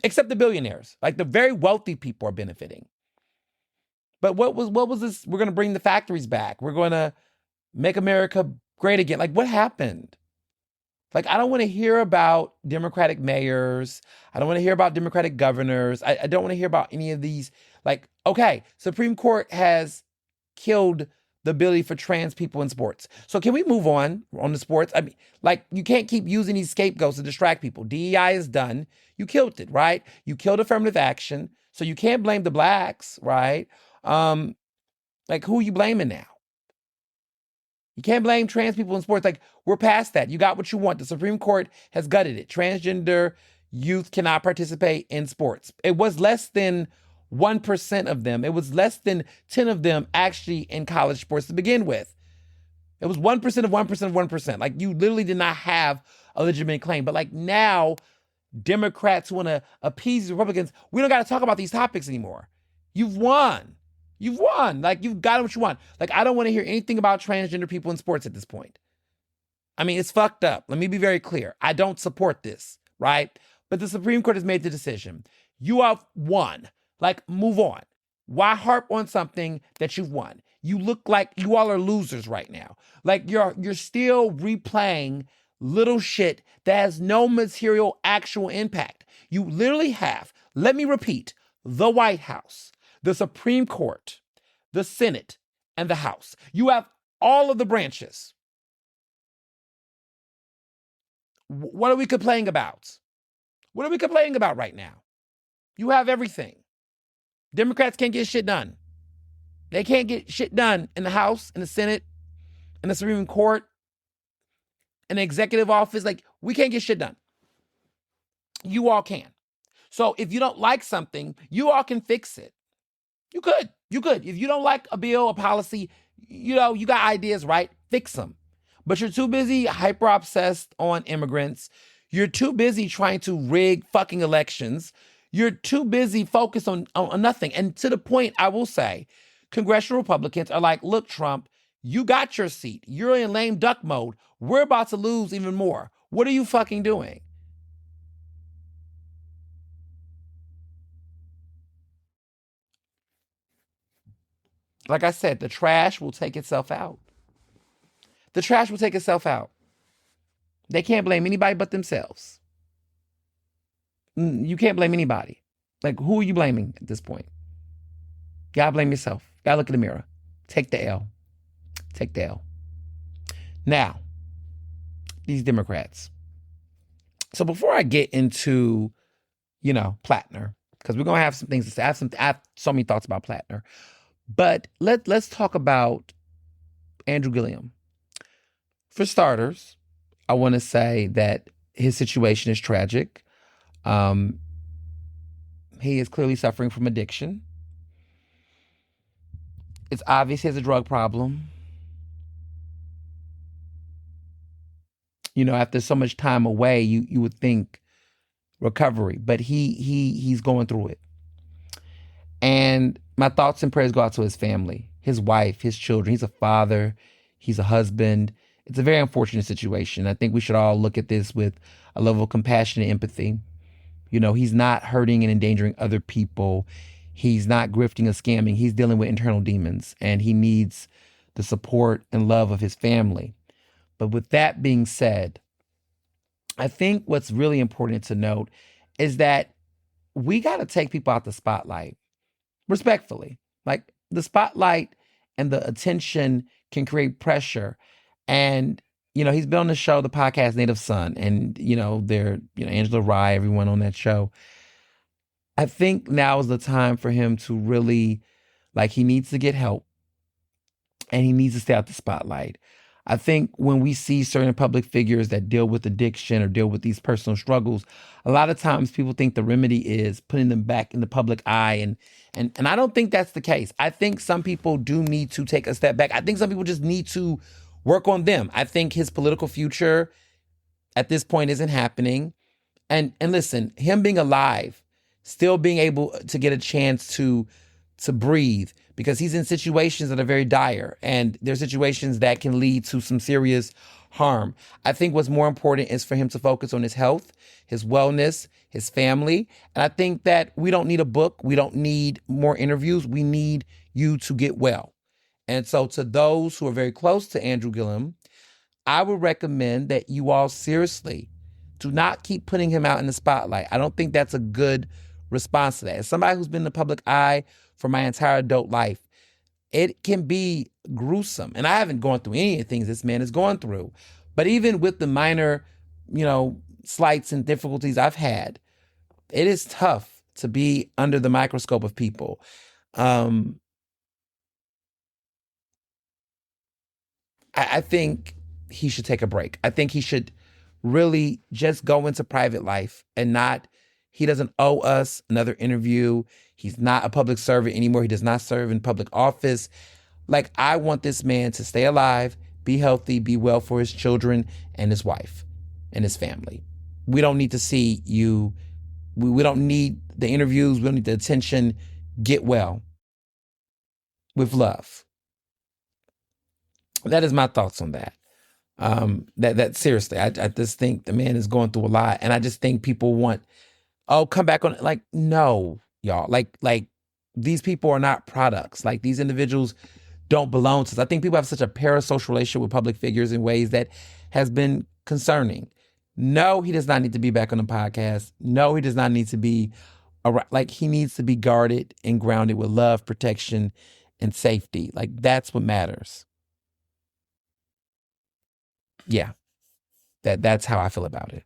Except the billionaires. Like, the very wealthy people are benefiting. But what was this? We're going to bring the factories back. We're going to make America great again. Like, what happened? Like, I don't want to hear about Democratic mayors. I don't want to hear about Democratic governors. I don't want to hear about any of these. Like, okay, Supreme Court has killed the ability for trans people in sports. So can we move on the sports? You can't keep using these scapegoats to distract people. DEI is done. You killed it, right? You killed affirmative action. So you can't blame the blacks, right? Who are you blaming now? You can't blame trans people in sports. Like, we're past that. You got what you want. The Supreme Court has gutted it. Transgender youth cannot participate in sports. It was less than 1% of them. It was less than 10 of them actually in college sports to begin with. It was 1% of 1% of 1%. Like, you literally did not have a legitimate claim. But like, now, Democrats want to appease Republicans. We don't got to talk about these topics anymore. You've won. You've won. Like, you've got what you want. Like, I don't want to hear anything about transgender people in sports at this point. It's fucked up. Let me be very clear. I don't support this, right? But the Supreme Court has made the decision. You have won. Like, move on. Why harp on something that you've won? You look like you all are losers right now. Like, you're still replaying little shit that has no material actual impact. You literally have, let me repeat, the White House, the Supreme Court, the Senate, and the House. You have all of the branches. What are we complaining about? What are we complaining about right now? You have everything. Democrats can't get shit done. They can't get shit done in the House, in the Senate, in the Supreme Court, in the executive office. Like, we can't get shit done. You all can. So if you don't like something, you all can fix it. You could. You could. If you don't like a bill, a policy, you got ideas, right? Fix them. But you're too busy hyper obsessed on immigrants. You're too busy trying to rig fucking elections. You're too busy focused on nothing. And to the point, I will say, congressional Republicans are like, look, Trump, you got your seat. You're in lame duck mode. We're about to lose even more. What are you fucking doing? Like I said, the trash will take itself out. The trash will take itself out. They can't blame anybody but themselves. You can't blame anybody. Like, who are you blaming at this point? You gotta blame yourself. You gotta look in the mirror. Take the L. Take the L. Now, these Democrats. So before I get into, Platner, because we're gonna have some things to say. I have so many thoughts about Platner. But let's talk about Andrew Gillum. For starters, I want to say that his situation is tragic. He is clearly suffering from addiction. It's obvious he has a drug problem. After so much time away, you would think recovery, but he's going through it. And my thoughts and prayers go out to his family, his wife, his children. He's a father. He's a husband. It's a very unfortunate situation. I think we should all look at this with a level of compassion and empathy. He's not hurting and endangering other people. He's not grifting or scamming. He's dealing with internal demons, and he needs the support and love of his family. But with that being said, I think what's really important to note is that we got to take people out the spotlight respectfully. Like, the spotlight and the attention can create pressure. And, he's been on the show, the podcast Native Son, and, Angela Rye, everyone on that show. I think now is the time for him to really, he needs to get help, and he needs to stay out the spotlight. I think when we see certain public figures that deal with addiction or deal with these personal struggles, a lot of times people think the remedy is putting them back in the public eye. And I don't think that's the case. I think some people do need to take a step back. I think some people just need to work on them. I think his political future at this point isn't happening. And listen, him being alive, still being able to get a chance to breathe, because he's in situations that are very dire, and there's situations that can lead to some serious harm. I think what's more important is for him to focus on his health, his wellness, his family. And I think that we don't need a book. We don't need more interviews. We need you to get well. And so to those who are very close to Andrew Gillum, I would recommend that you all seriously do not keep putting him out in the spotlight. I don't think that's a good response to that. As somebody who's been in the public eye for my entire adult life, it can be gruesome. And I haven't gone through any of the things this man is going through. But even with the minor, slights and difficulties I've had, it is tough to be under the microscope of people. I think he should take a break. I think he should really just go into private life and he doesn't owe us another interview. He's not a public servant anymore. He does not serve in public office. I want this man to stay alive, be healthy, be well for his children and his wife and his family. We don't need to see you. We don't need the interviews. We don't need the attention. Get well. With love. That is my thoughts on that. That seriously, I just think the man is going through a lot, and I just think people want, come back on it. No, y'all. These people are not products. These individuals don't belong to us. I think people have such a parasocial relationship with public figures in ways that has been concerning. No, he does not need to be back on the podcast. No, he does not need to be around. He needs to be guarded and grounded with love, protection, and safety. That's what matters. Yeah, that's how I feel about it.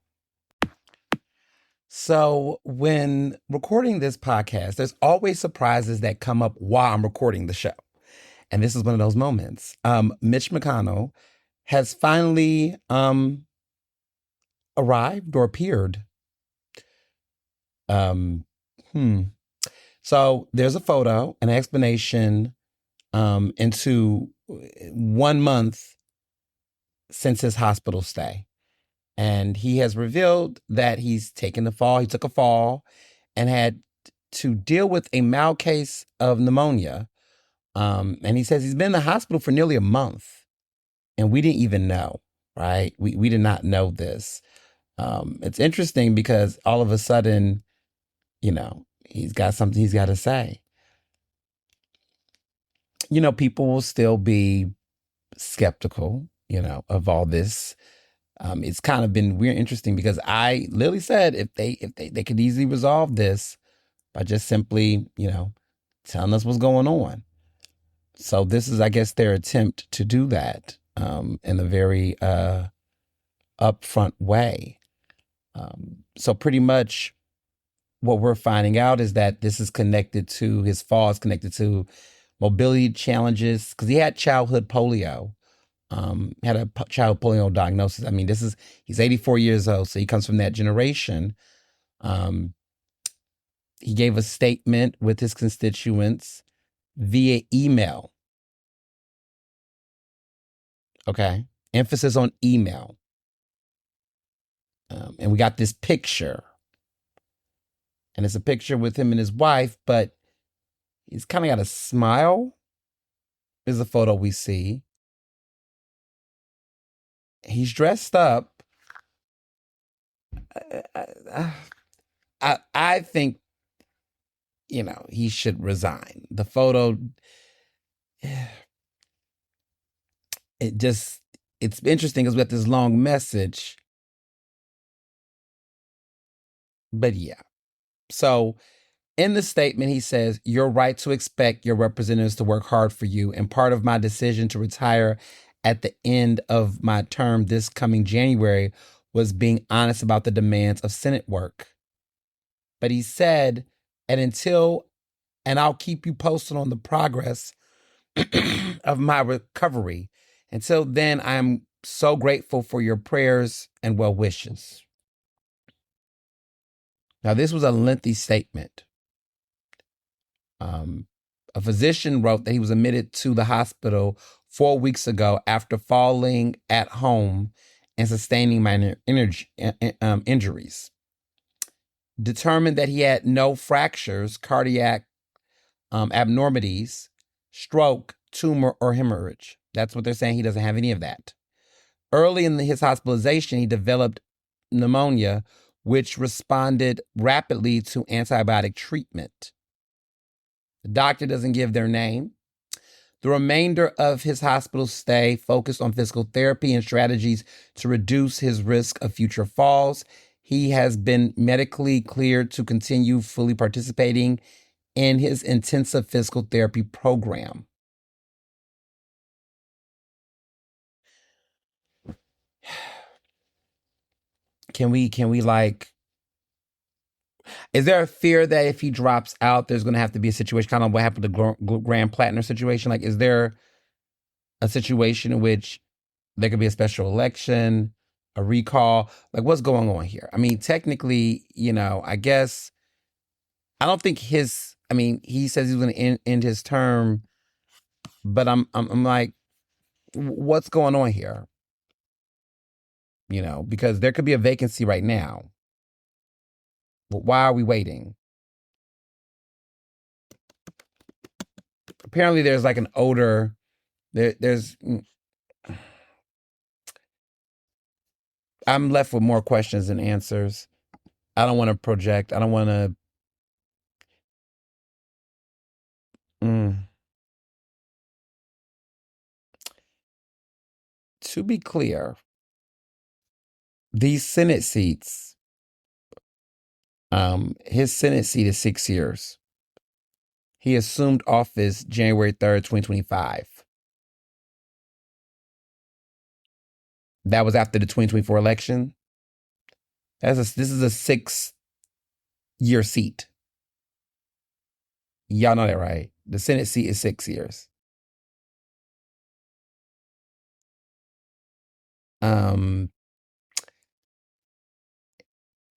So when recording this podcast, there's always surprises that come up while I'm recording the show. And this is one of those moments. Mitch McConnell has finally arrived or appeared. Um, hmm. So there's a photo, an explanation into 1 month since his hospital stay. And he has revealed that he's taken the fall. He took a fall and had to deal with a mild case of pneumonia. And he says he's been in the hospital for nearly a month. And we didn't even know, right? We did not know this. It's interesting because all of a sudden, he's got something he's got to say. People will still be skeptical, of all this. It's kind of been weird, interesting because I literally said if they could easily resolve this by just simply, telling us what's going on. So this is, I guess, their attempt to do that in a very upfront way. So pretty much what we're finding out is that this is connected to his fall, is connected to mobility challenges because he had childhood polio. Had a child polio diagnosis. I mean, he's 84 years old, so he comes from that generation. He gave a statement with his constituents via email. Okay. Emphasis on email. And we got this picture. And it's a picture with him and his wife, but he's kind of got a smile. Is the photo we see. He's dressed up. I think, he should resign. The photo, it's interesting because we got this long message. But yeah. So in the statement, he says, "You're right to expect your representatives to work hard for you. And part of my decision to retire at the end of my term this coming January was being honest about the demands of Senate work." But he said, and I'll keep you posted on the progress of my recovery. Until then, I'm so grateful for your prayers and well wishes. Now, this was a lengthy statement. A physician wrote that he was admitted to the hospital 4 weeks ago after falling at home and sustaining minor injuries. Determined that he had no fractures, cardiac abnormalities, stroke, tumor, or hemorrhage. That's what they're saying. He doesn't have any of that. Early in his hospitalization, he developed pneumonia, which responded rapidly to antibiotic treatment. The doctor doesn't give their name. The remainder of his hospital stay focused on physical therapy and strategies to reduce his risk of future falls. He has been medically cleared to continue fully participating in his intensive physical therapy program. Can we is there a fear that if he drops out, there's going to have to be a situation, kind of what happened to Graham Platner situation? Like, is there a situation in which there could be a special election, a recall? Like, what's going on here? I mean, technically, I guess, I don't think he says he's going to end his term, but I'm like, what's going on here? Because there could be a vacancy right now. Why are we waiting? Apparently there's like an odor. I'm left with more questions than answers. I don't want to project. I don't want to. To be clear, these Senate seats, his Senate seat is 6 years. He assumed office January 3rd, 2025. That was after the 2024 election. This is a 6-year seat. Y'all know that, right? The Senate seat is 6 years. Um,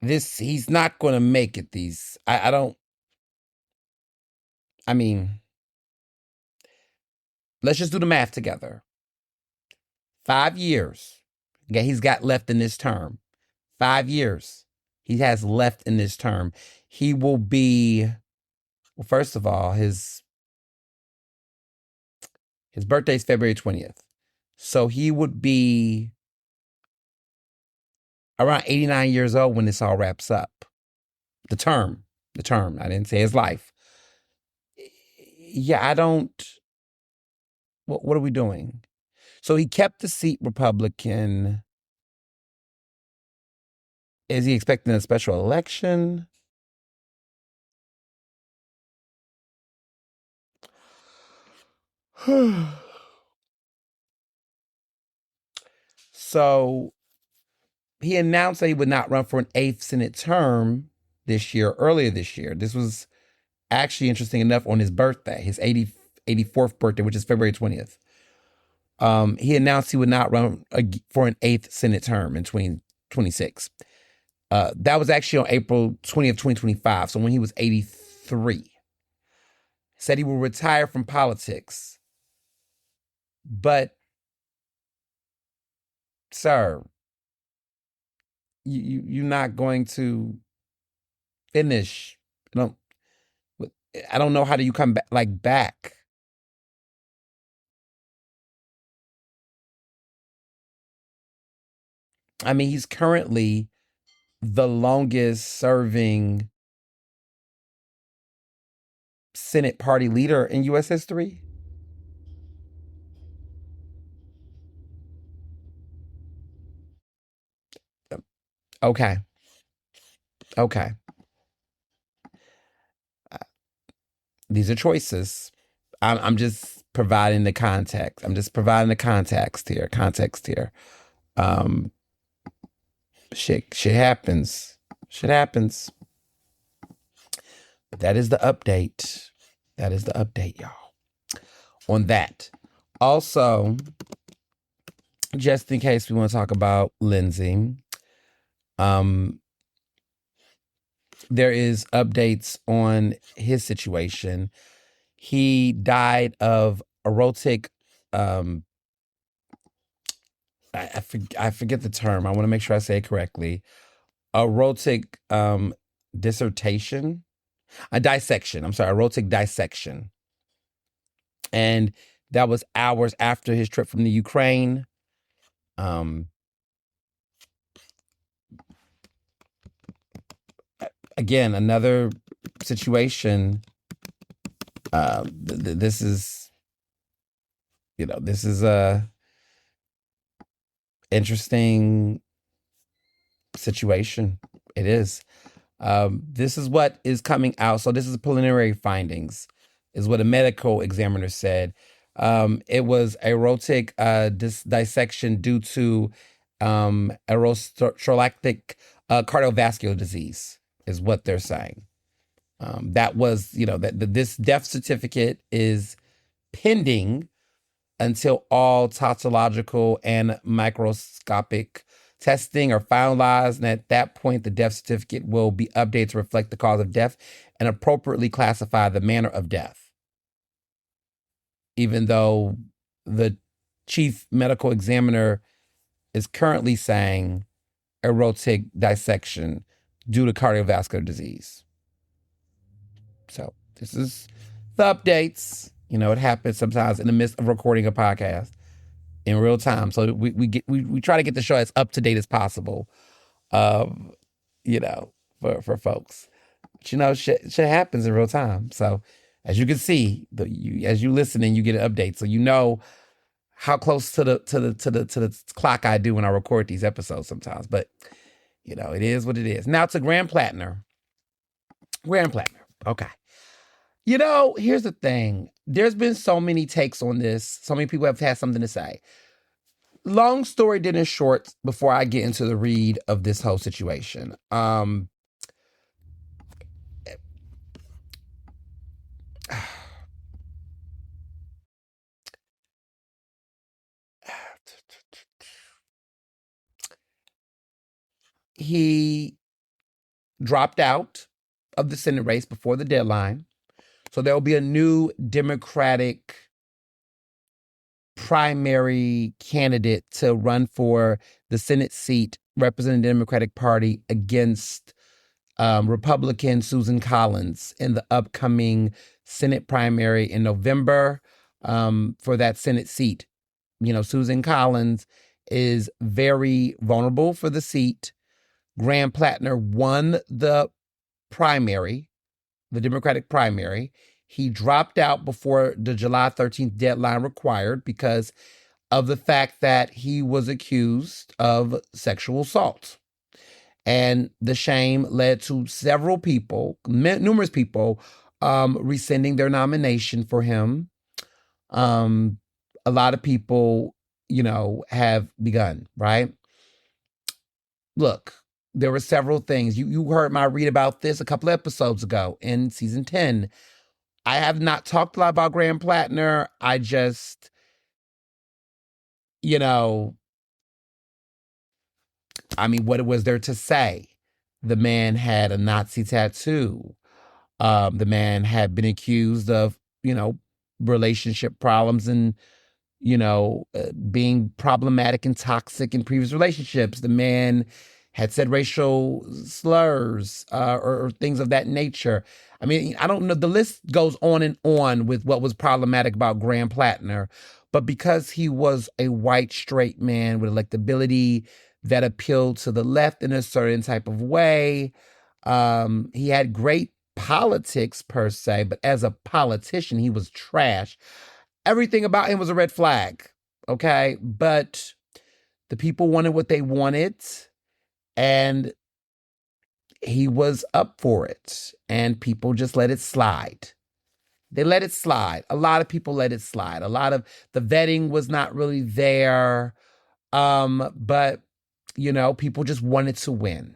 he's not going to make it. I don't. I mean, let's just do the math together. 5 years. Okay, he's got left in this term. 5 years he has left in this term. He will be, well, first of all, his birthday is February 20th. So he would be around 89 years old when this all wraps up. The term. I didn't say his life. Yeah, I don't. What are we doing? So he kept the seat Republican. Is he expecting a special election? So he announced that he would not run for an 8th Senate term earlier this year. This was actually interesting enough on his birthday, his 84th birthday, which is February 20th. He announced he would not run for an 8th Senate term in 2026. That was actually on April 20th, 2025. So when he was 83. Said he will retire from politics. But, sir, you're not going to finish. I don't know how do you come back. I mean, he's currently the longest serving Senate party leader in U.S. history. Okay. These are choices. I'm just providing the context. Context here. Shit happens. But that is the update. Y'all. On that. Also, just in case we want to talk about Lindsey, there is updates on his situation. He died of erotic, I forget the term. I want to make sure I say it correctly. Erotic dissertation, a dissection. I'm sorry, erotic dissection. And that was hours after his trip from the Ukraine. Again, another situation. This is a interesting situation. It is. This is what is coming out. So this is preliminary findings, is what a medical examiner said. It was erotic dissection due to atherosclerotic cardiovascular disease, is what they're saying. That was, this death certificate is pending until all toxicological and microscopic testing are finalized. And at that point, the death certificate will be updated to reflect the cause of death and appropriately classify the manner of death. Even though the chief medical examiner is currently saying erotic dissection due to cardiovascular disease. So this is the updates. It happens sometimes in the midst of recording a podcast in real time. So we try to get the show as up to date as possible, for folks. But shit happens in real time. So as you can see, as you listen and you get an update, so you know how close to the clock I do when I record these episodes sometimes. But it is what it is. Now to Graham Platner. Okay. Here's the thing. There's been so many takes on this. So many people have had something to say. Long story didn't short before I get into the read of this whole situation. he dropped out of the Senate race before the deadline. So there will be a new Democratic primary candidate to run for the Senate seat representing the Democratic Party against Republican Susan Collins in the upcoming Senate primary in November for that Senate seat. You know, Susan Collins is very vulnerable for the seat. Graham Platner won the primary, the Democratic primary. He dropped out before the July 13th deadline required because of the fact that he was accused of sexual assault. And the shame led to several people, numerous people, rescinding their nomination for him. A lot of people, you know, have begun, right? Look, there were several things. You heard my read about this a couple of episodes ago in season 10. I have not talked a lot about Graham Platner. I just, you know, I mean, what was there to say? The man had a Nazi tattoo. The man had been accused of, you know, relationship problems and, you know, being problematic and toxic in previous relationships. The man had said racial slurs or things of that nature. I mean, I don't know. The list goes on and on with what was problematic about Graham Platner. But because he was a white, straight man with electability that appealed to the left in a certain type of way, he had great politics per se, but as a politician, he was trash. Everything about him was a red flag, okay? But the people wanted what they wanted, and he was up for it, and people just let it slide. They let it slide. A lot of people let it slide. A lot of the vetting was not really there, but, you know, people just wanted to win.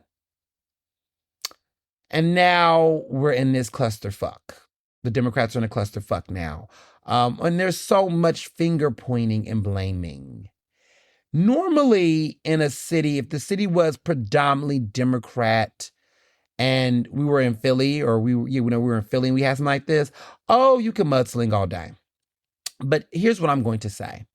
And now we're in this clusterfuck. The Democrats are in a clusterfuck now. And there's so much finger pointing and blaming. Normally in a city, if the city was predominantly Democrat and we were in Philly or we were in Philly and we had something like this, oh, you can mudsling all day. But here's what I'm going to say.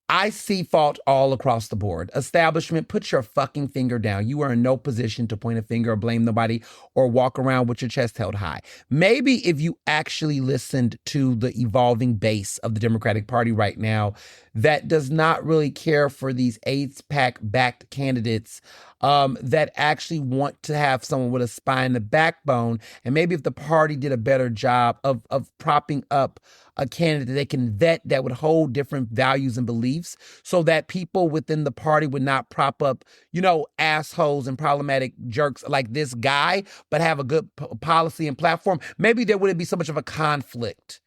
I see fault all across the board. Establishment, put your fucking finger down. You are in no position to point a finger or blame nobody or walk around with your chest held high. Maybe if you actually listened to the evolving base of the Democratic Party right now that does not really care for these AIDS-PAC-backed candidates that actually want to have someone with a spine and a backbone, and maybe if the party did a better job of propping up a candidate that they can vet that would hold different values and beliefs so that people within the party would not prop up, you know, assholes and problematic jerks like this guy, but have a good policy and platform, maybe there wouldn't be so much of a conflict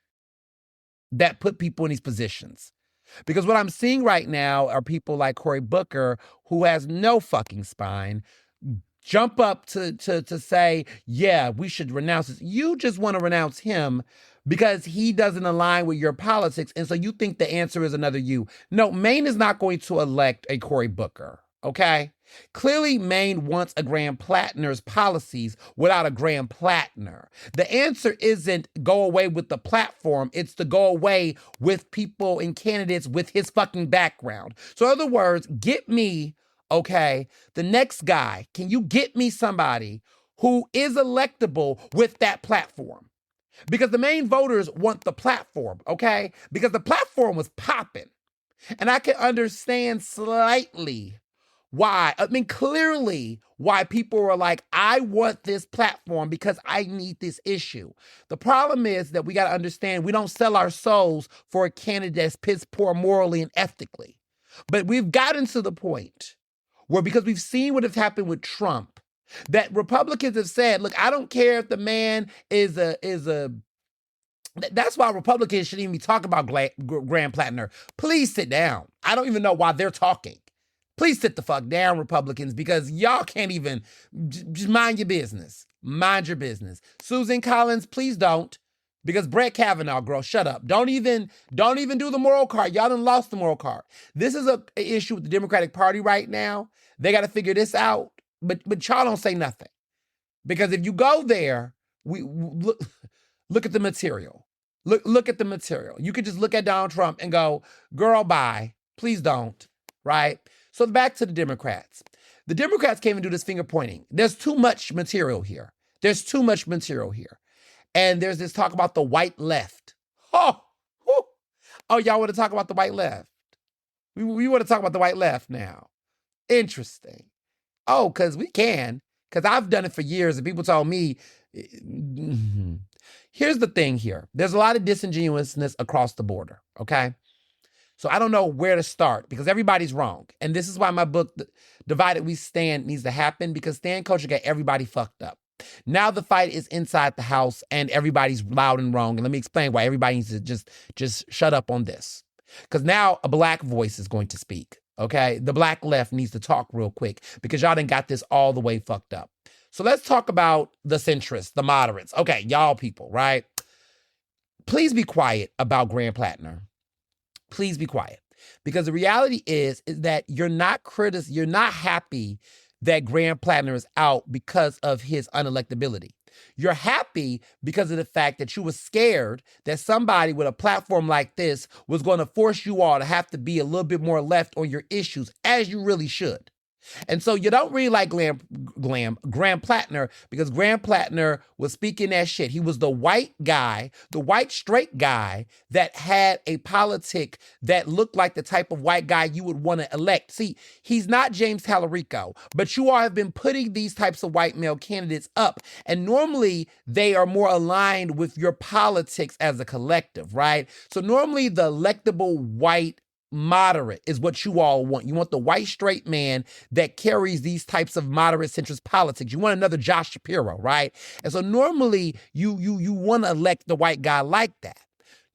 that put people in these positions. Because what I'm seeing right now are people like Cory Booker, who has no fucking spine, jump up to say, yeah, we should renounce this. You just want to renounce him because he doesn't align with your politics. And so you think the answer is another you. No, Maine is not going to elect a Cory Booker, okay? Clearly, Maine wants a Graham Platner's policies without a Graham Platner. The answer isn't go away with the platform. It's to go away with people and candidates with his fucking background. So in other words, get me, okay, the next guy. Can you get me somebody who is electable with that platform? Because the Maine voters want the platform, okay? Because the platform was popping. And I can understand slightly why, I mean, clearly why people were like, I want this platform because I need this issue. The problem is that we got to understand we don't sell our souls for a candidate that's piss poor morally and ethically. But we've gotten to the point where, because we've seen what has happened with Trump, that Republicans have said, look, I don't care if the man is a that's why Republicans shouldn't even be talking about Graham Platner. Please sit down. I don't even know why they're talking. Please sit the fuck down, Republicans, because y'all can't even, just mind your business. Mind your business. Susan Collins, please don't. Because Brett Kavanaugh, girl, shut up. Don't even do the moral card. Y'all done lost the moral card. This is an issue with the Democratic Party right now. They got to figure this out. but y'all don't say nothing. Because if you go there, we look at the material. Look at the material. You could just look at Donald Trump and go, girl, bye. Please don't. Right? So back to the Democrats. The Democrats came and do this finger pointing. There's too much material here. There's too much material here. And there's this talk about the white left. Oh, whew. Oh, y'all want to talk about the white left? We want to talk about the white left now. Interesting. Oh, because we can. Because I've done it for years and people told me, here's the thing here. There's a lot of disingenuousness across the border, okay? So I don't know where to start because everybody's wrong. And this is why my book, Divided We Stand, needs to happen because stand culture got everybody fucked up. Now the fight is inside the house and everybody's loud and wrong. And let me explain why everybody needs to just shut up on this. Because now a black voice is going to speak, okay? The black left needs to talk real quick because y'all done got this all the way fucked up. So let's talk about the centrists, the moderates. Okay, y'all people, right? Please be quiet about Graham Platner. Please be quiet. Because the reality is that you're not happy that Graham Platner is out because of his unelectability. You're happy because of the fact that you were scared that somebody with a platform like this was going to force you all to have to be a little bit more left on your issues, as you really should. And so you don't really like Graham Platner because Graham Platner was speaking that shit. He was the white guy, the white straight guy that had a politic that looked like the type of white guy you would want to elect. See, he's not James Tallarico, but you all have been putting these types of white male candidates up. And normally they are more aligned with your politics as a collective, right? So normally the electable white moderate is what you all want. You want the white straight man that carries these types of moderate centrist politics. You want another Josh Shapiro, right? And so normally you want to elect the white guy like that.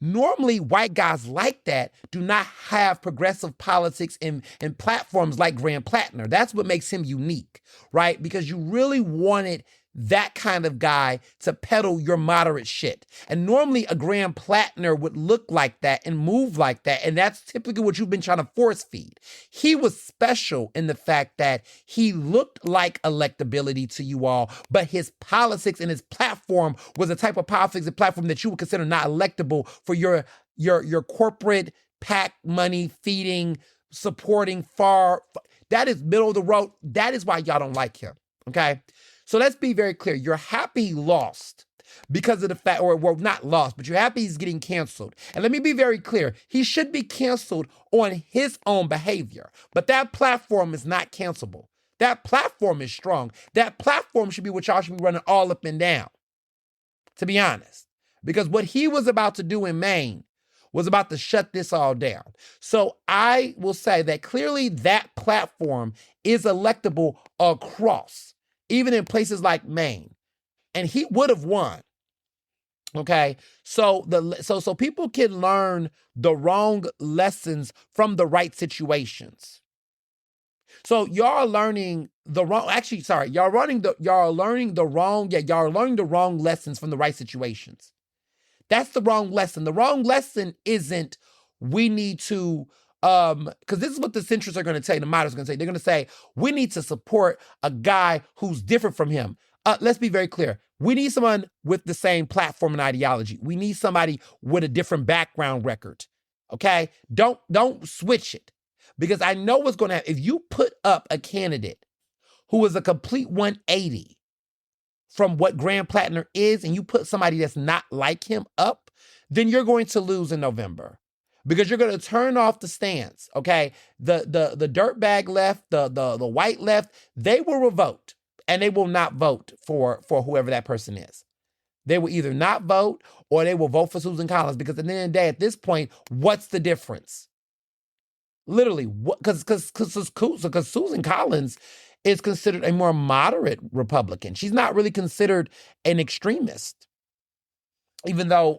Normally, white guys like that do not have progressive politics and platforms like Graham Platner. That's what makes him unique, right? Because you really wanted that kind of guy to peddle your moderate shit. And normally a Graham Platner would look like that and move like that. And that's typically what you've been trying to force feed. He was special in the fact that he looked like electability to you all, but his politics and his platform was a type of politics and platform that you would consider not electable for your corporate PAC money feeding, supporting that is middle of the road. That is why y'all don't like him. Okay. So let's be very clear. You're happy he lost because of the fact, or well, not lost, but you're happy he's getting canceled. And let me be very clear. He should be canceled on his own behavior, but that platform is not cancelable. That platform is strong. That platform should be what y'all should be running all up and down, to be honest, because what he was about to do in Maine was about to shut this all down. So I will say that clearly that platform is electable across, even in places like Maine, and he would have won. Okay, so people can learn the wrong lessons from the right situations. So y'all are learning the wrong. Actually, sorry, y'all are learning the wrong lessons from the right situations. That's the wrong lesson. The wrong lesson isn't we need to. Because this is what the centrists are going to tell you, the moderates are going to say. They're going to say, we need to support a guy who's different from him. Let's be very clear. We need someone with the same platform and ideology. We need somebody with a different background record. Okay? Don't switch it. Because I know what's going to happen. If you put up a candidate who is a complete 180 from what Graham Platner is, and you put somebody that's not like him up, then you're going to lose in November. Because you're going to turn off the stands, okay? The dirtbag left, the white left, they will vote, and they will not vote for whoever that person is. They will either not vote or they will vote for Susan Collins, because at the end of the day, at this point, what's the difference? Literally, because Susan Collins is considered a more moderate Republican. She's not really considered an extremist. Even though,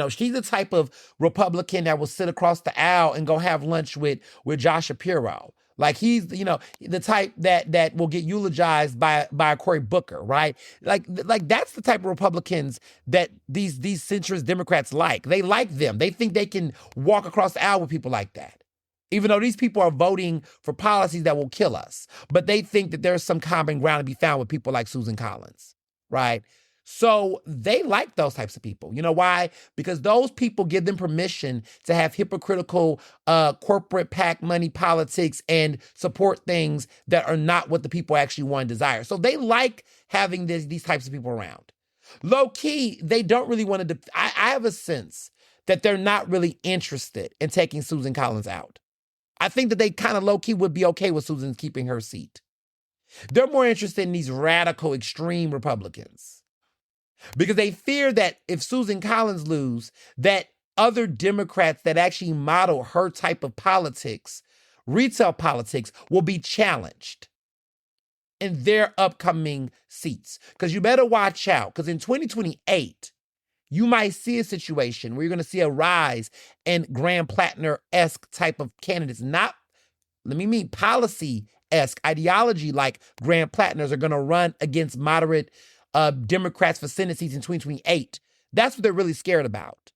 she's the type of Republican that will sit across the aisle and go have lunch with Josh Shapiro. Like he's, the type that will get eulogized by Cory Booker, right? Like that's the type of Republicans that these centrist Democrats like. They like them. They think they can walk across the aisle with people like that. even though these people are voting for policies that will kill us. But they think that there's some common ground to be found with people like Susan Collins, right? So they like those types of people. You know why? Because those people give them permission to have hypocritical corporate PAC money politics and support things that are not what the people actually want and desire. So they like having these types of people around. Low key, they don't really want to. I have a sense that they're not really interested in taking Susan Collins out. I think that they kind of low key would be okay with Susan keeping her seat. They're more interested in these radical, extreme Republicans because they fear that if Susan Collins lose, that other Democrats that actually model her type of politics, retail politics, will be challenged in their upcoming seats. Because you better watch out, because in 2028, you might see a situation where you're going to see a rise in Graham Platner-esque type of candidates. Not, let me mean policy-esque, ideology like Graham Platner's are going to run against moderate Democrats for Senate seats in 2028. That's what they're really scared about.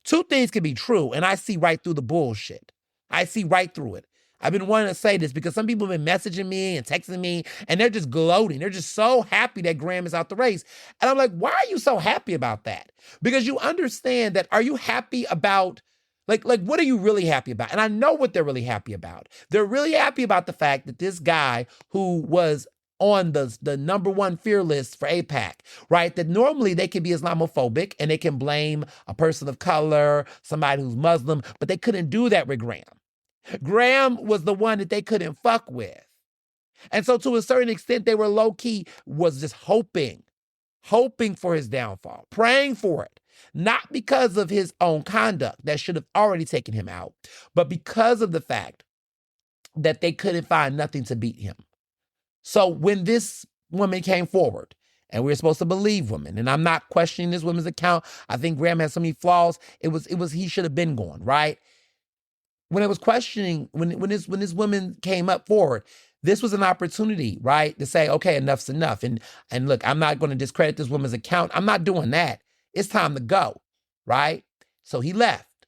Two things can be true, and I see right through the bullshit. I see right through it. I've been wanting to say this because some people have been messaging me and texting me, and they're just gloating. They're just so happy that Graham is out the race. And I'm like, why are you so happy about that? Because you understand that, are you happy about, like what are you really happy about? And I know what they're really happy about. They're really happy about the fact that this guy who was on the number one fear list for AIPAC, right? That normally they can be Islamophobic and they can blame a person of color, somebody who's Muslim, but they couldn't do that with Graham. Graham was the one that they couldn't fuck with. And so to a certain extent, they were low-key, was just hoping for his downfall, praying for it. Not because of his own conduct that should have already taken him out, but because of the fact that they couldn't find nothing to beat him. So when this woman came forward, and we were supposed to believe women, and I'm not questioning this woman's account. I think Graham has so many flaws. It was he should have been gone, right? When I was questioning, when this woman came up forward, this was an opportunity, right, to say, okay, enough's enough. And look, I'm not going to discredit this woman's account. I'm not doing that. It's time to go, right? So he left.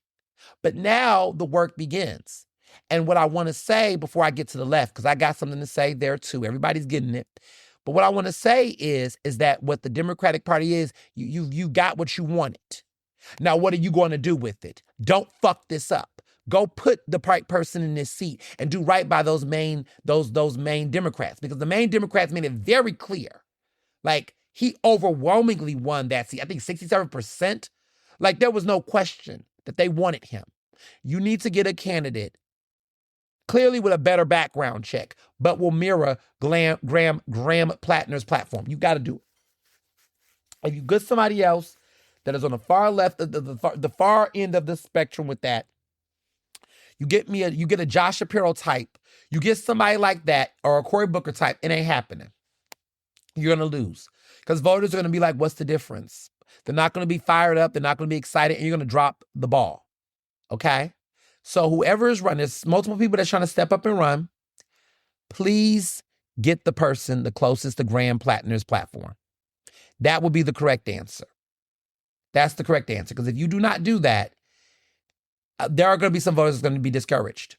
But now the work begins. And what I want to say before I get to the left, because I got something to say there too. Everybody's getting it. But what I want to say is that what the Democratic Party is, you got what you wanted. Now, what are you going to do with it? Don't fuck this up. Go put the right person in this seat and do right by those main Democrats, because the main Democrats made it very clear. Like, he overwhelmingly won that seat. I think 67%. Like, there was no question that they wanted him. You need to get a candidate clearly with a better background check, but will mirror Graham Platner's platform. You got to do it. If you get somebody else that is on the far left, the far end of the spectrum with that, you get a Josh Shapiro type, you get somebody like that, or a Cory Booker type, it ain't happening. You're going to lose. Because voters are going to be like, what's the difference? They're not going to be fired up. They're not going to be excited, and you're going to drop the ball. Okay? So whoever is running, there's multiple people that's trying to step up and run. Please get the person the closest to Graham Platner's platform. That would be the correct answer. That's the correct answer. Because if you do not do that, there are going to be some voters that's going to be discouraged.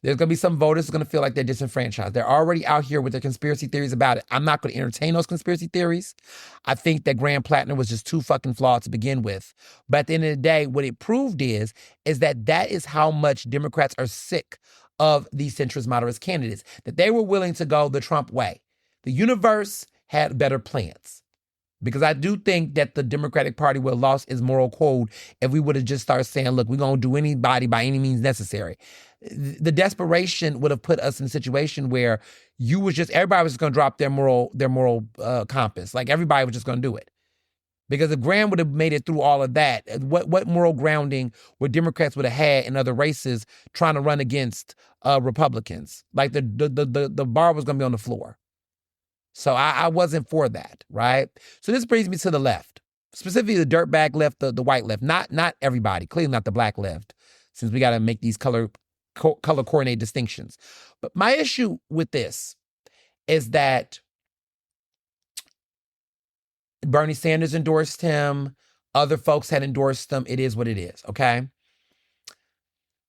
There's going to be some voters that's going to feel like they're disenfranchised. They're already out here with their conspiracy theories about it. I'm not going to entertain those conspiracy theories. I think that Graham Platner was just too fucking flawed to begin with. But at the end of the day, what it proved is that is how much Democrats are sick of these centrist moderate candidates, that they were willing to go the Trump way. The universe had better plans. Because I do think that the Democratic Party would have lost its moral code if we would have just started saying, look, we're going to do anybody by any means necessary. The desperation would have put us in a situation where everybody was just going to drop their moral compass. Like, everybody was just going to do it. Because if Graham would have made it through all of that, what moral grounding would Democrats would have had in other races trying to run against Republicans? Like, the bar was going to be on the floor. So I wasn't for that, right? So this brings me to the left, specifically the dirtbag left, the white left, not everybody, clearly not the black left, since we got to make these color coordinated distinctions. But my issue with this is that Bernie Sanders endorsed him, other folks had endorsed him. It is what it is, okay?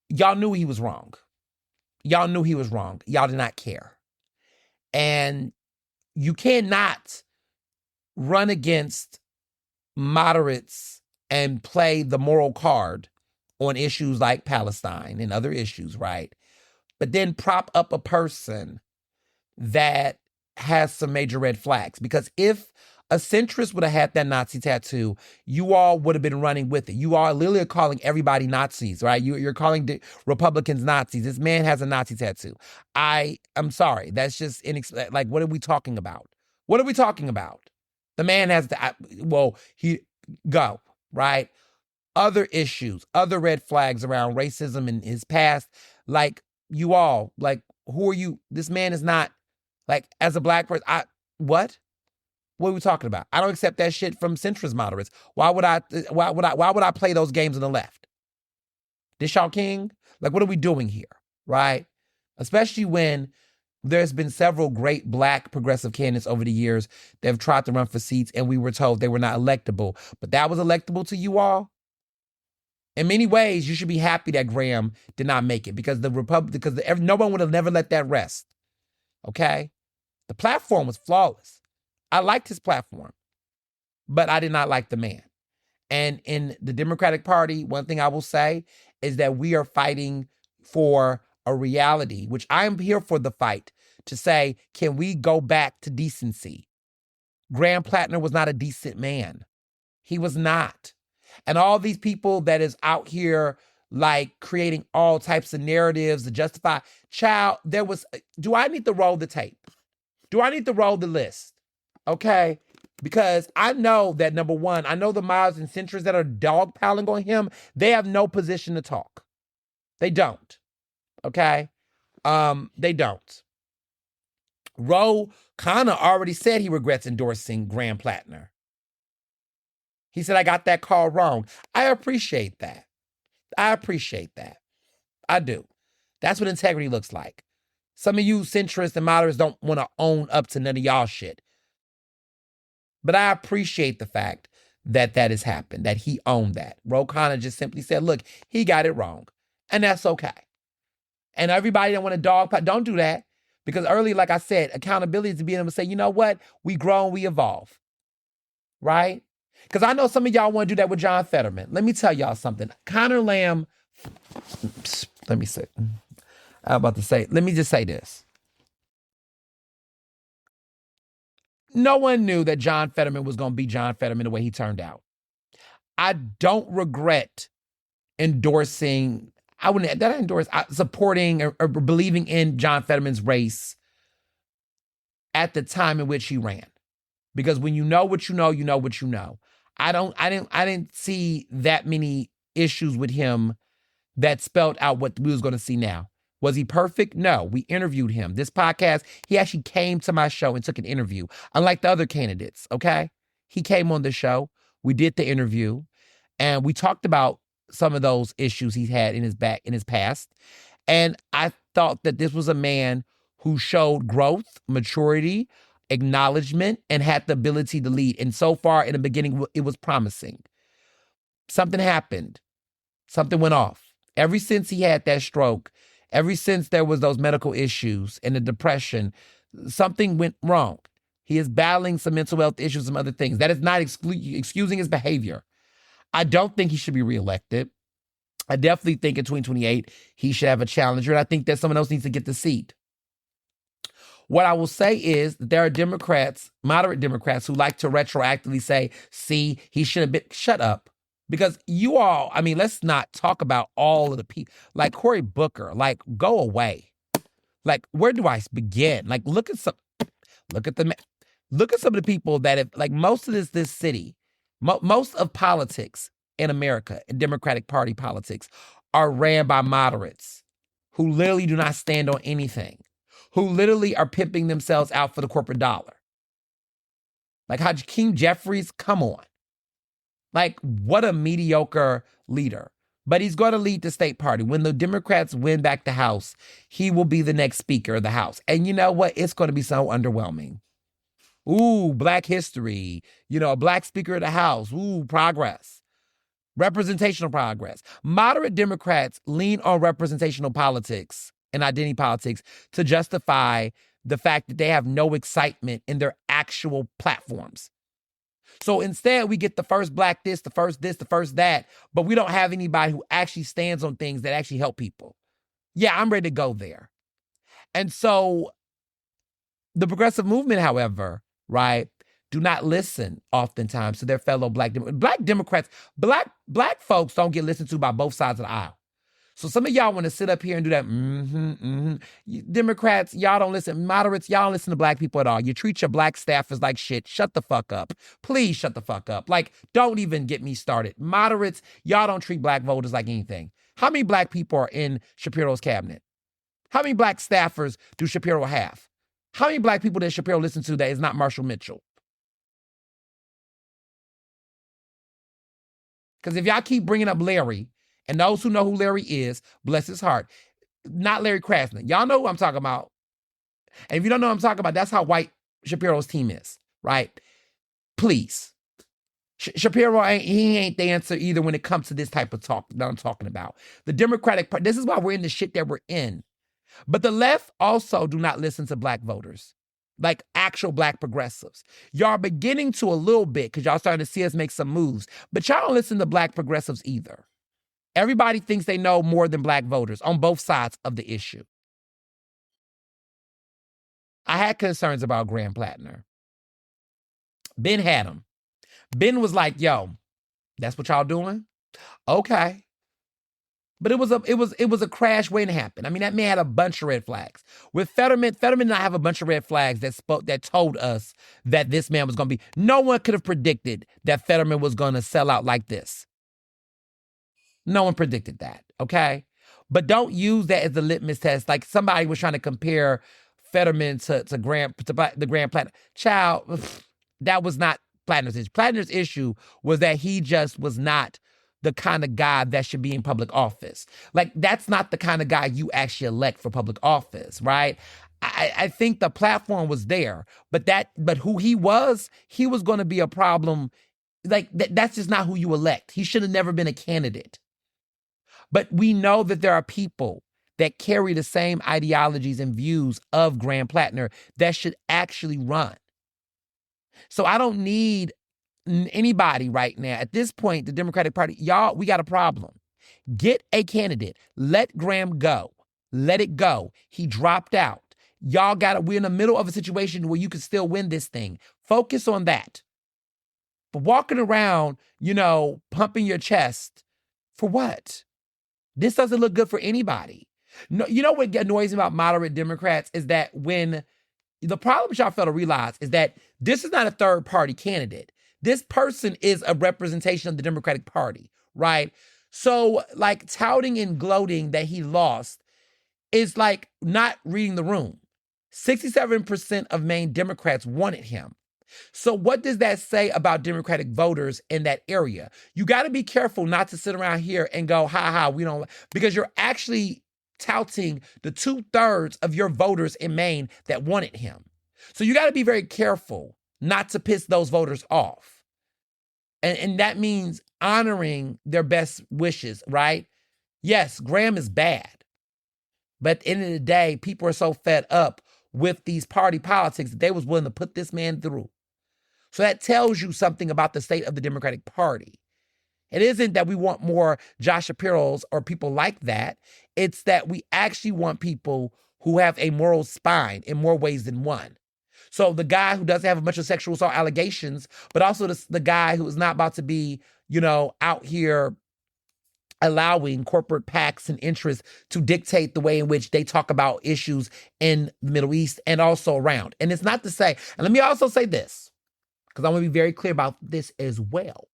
Y'all knew he was wrong. y'all knew he was wrong. Y'all did not care. And you cannot run against moderates and play the moral card on issues like Palestine and other issues, right? But then prop up a person that has some major red flags. Because if a centrist would have had that Nazi tattoo, you all would have been running with it. You are literally calling everybody Nazis, right? You're calling Republicans Nazis. This man has a Nazi tattoo. I'm sorry. That's just like, what are we talking about? What are we talking about? The man has go, right? Other issues, other red flags around racism in his past. Like, you all, like, who are you? This man is not, like, as a black person, what? What are we talking about? I don't accept that shit from centrist moderates. Why would I play those games on the left? This y'all king? Like, what are we doing here? Right? Especially when there's been several great black progressive candidates over the years that have tried to run for seats and we were told they were not electable. But that was electable to you all? In many ways, you should be happy that Graham did not make it because no one would have never let that rest. Okay? The platform was flawless. I liked his platform, but I did not like the man. And in the Democratic Party, one thing I will say is that we are fighting for a reality, which I am here for the fight, to say, can we go back to decency? Graham Platner was not a decent man. He was not. And all these people that is out here like creating all types of narratives to justify, child, do I need to roll the tape? Do I need to roll the list? Okay, because I know that, number one, I know the miles and centrists that are dogpiling on him, they have no position to talk. They don't. Okay? They don't. Ro Khanna already said he regrets endorsing Graham Platner. He said, I got that call wrong. I appreciate that. I do. That's what integrity looks like. Some of you centrists and moderates don't want to own up to none of y'all shit. But I appreciate the fact that that has happened, that he owned that. Ro Khanna just simply said, look, he got it wrong. And that's okay. And everybody that want to dogpile, don't do that. Because early, like I said, accountability is to be able to say, you know what? We grow and we evolve. Right? Because I know some of y'all want to do that with John Fetterman. Let me tell y'all something. Connor Lamb, let me just say this. No one knew that John Fetterman was going to be John Fetterman the way he turned out. I don't regret supporting or believing in John Fetterman's race at the time in which he ran. Because when you know what you know, you know what you know. I didn't see that many issues with him that spelled out what we was going to see now. Was he perfect? No. We interviewed him. This podcast, he actually came to my show and took an interview. Unlike the other candidates, okay? He came on the show. We did the interview. And we talked about some of those issues he's had in his past. And I thought that this was a man who showed growth, maturity, acknowledgement, and had the ability to lead. And so far, in the beginning, it was promising. Something happened. Something went off. Ever since he had that stroke, ever since there was those medical issues and the depression, something went wrong. He is battling some mental health issues, some other things. That is not excusing his behavior. I don't think he should be reelected. I definitely think in 2028, he should have a challenger. And I think that someone else needs to get the seat. What I will say is that there are Democrats, moderate Democrats, who like to retroactively say, see, he should have been, shut up. Because you all, I mean, let's not talk about all of the people. Like Cory Booker, like, go away. Like, where do I begin? Like, look at some of the people that have, like, most of this city, most of politics in America, in Democratic Party politics, are ran by moderates who literally do not stand on anything, who literally are pimping themselves out for the corporate dollar. Like Hakeem Jeffries, come on. Like, what a mediocre leader. But he's going to lead the state party. When the Democrats win back the House, he will be the next Speaker of the House. And you know what? It's going to be so underwhelming. Ooh, Black history. You know, a Black Speaker of the House. Ooh, progress. Representational progress. Moderate Democrats lean on representational politics and identity politics to justify the fact that they have no excitement in their actual platforms. So instead, we get the first black this, the first that, but we don't have anybody who actually stands on things that actually help people. Yeah, I'm ready to go there. And so the progressive movement, however, right, do not listen oftentimes to their fellow black Democrats. Black folks don't get listened to by both sides of the aisle. So some of y'all want to sit up here and do that. Democrats, y'all don't listen. Moderates, y'all don't listen to black people at all. You treat your black staffers like shit. Shut the fuck up. Please shut the fuck up. Like, don't even get me started. Moderates, y'all don't treat black voters like anything. How many black people are in Shapiro's cabinet? How many black staffers do Shapiro have? How many black people does Shapiro listen to that is not Marshall Mitchell? Because if y'all keep bringing up Larry, and those who know who Larry is, bless his heart, not Larry Krasner. Y'all know who I'm talking about. And if you don't know what I'm talking about, that's how white Shapiro's team is, right? Please. Shapiro, he ain't the answer either when it comes to this type of talk that I'm talking about. The Democratic Party, this is why we're in the shit that we're in. But the left also do not listen to black voters, like actual black progressives. Y'all beginning to a little bit because y'all starting to see us make some moves, but y'all don't listen to black progressives either. Everybody thinks they know more than black voters on both sides of the issue. I had concerns about Graham Platner. Ben had them. Ben was like, yo, that's what y'all doing? Okay. But it was a crash waiting to happen. I mean, that man had a bunch of red flags. With Fetterman did not have a bunch of red flags that told us that this man was going to be. No one could have predicted that Fetterman was going to sell out like this. No one predicted that, okay? But don't use that as the litmus test. Like somebody was trying to compare Fetterman to the Graham Platner. Child, that was not Platner's issue. Platner's issue was that he just was not the kind of guy that should be in public office. Like, that's not the kind of guy you actually elect for public office, right? I think the platform was there, but who he was going to be a problem. Like, that's just not who you elect. He should have never been a candidate. But we know that there are people that carry the same ideologies and views of Graham Platner that should actually run. So I don't need anybody right now. At this point, the Democratic Party, y'all, we got a problem. Get a candidate. Let Graham go. Let it go. He dropped out. We're in the middle of a situation where you can still win this thing. Focus on that. But walking around, pumping your chest, for what? This doesn't look good for anybody. No, you know what annoys me about moderate Democrats is that when the problem y'all fail to realize is that this is not a third party candidate. This person is a representation of the Democratic Party, right? So like touting and gloating that he lost is like not reading the room. 67% of Maine Democrats wanted him. So what does that say about Democratic voters in that area? You got to be careful not to sit around here and go, we don't, because you're actually touting the 2/3 of your voters in Maine that wanted him. So you got to be very careful not to piss those voters off. And that means honoring their best wishes, right? Yes, Graham is bad. But at the end of the day, people are so fed up with these party politics that they was willing to put this man through. So that tells you something about the state of the Democratic Party. It isn't that we want more Josh Shapiro's or people like that. It's that we actually want people who have a moral spine in more ways than one. So the guy who doesn't have a bunch of sexual assault allegations, but also the guy who is not about to be, out here allowing corporate PACs and interests to dictate the way in which they talk about issues in the Middle East and also around. And it's not to say, and let me also say this, because I want to be very clear about this as well.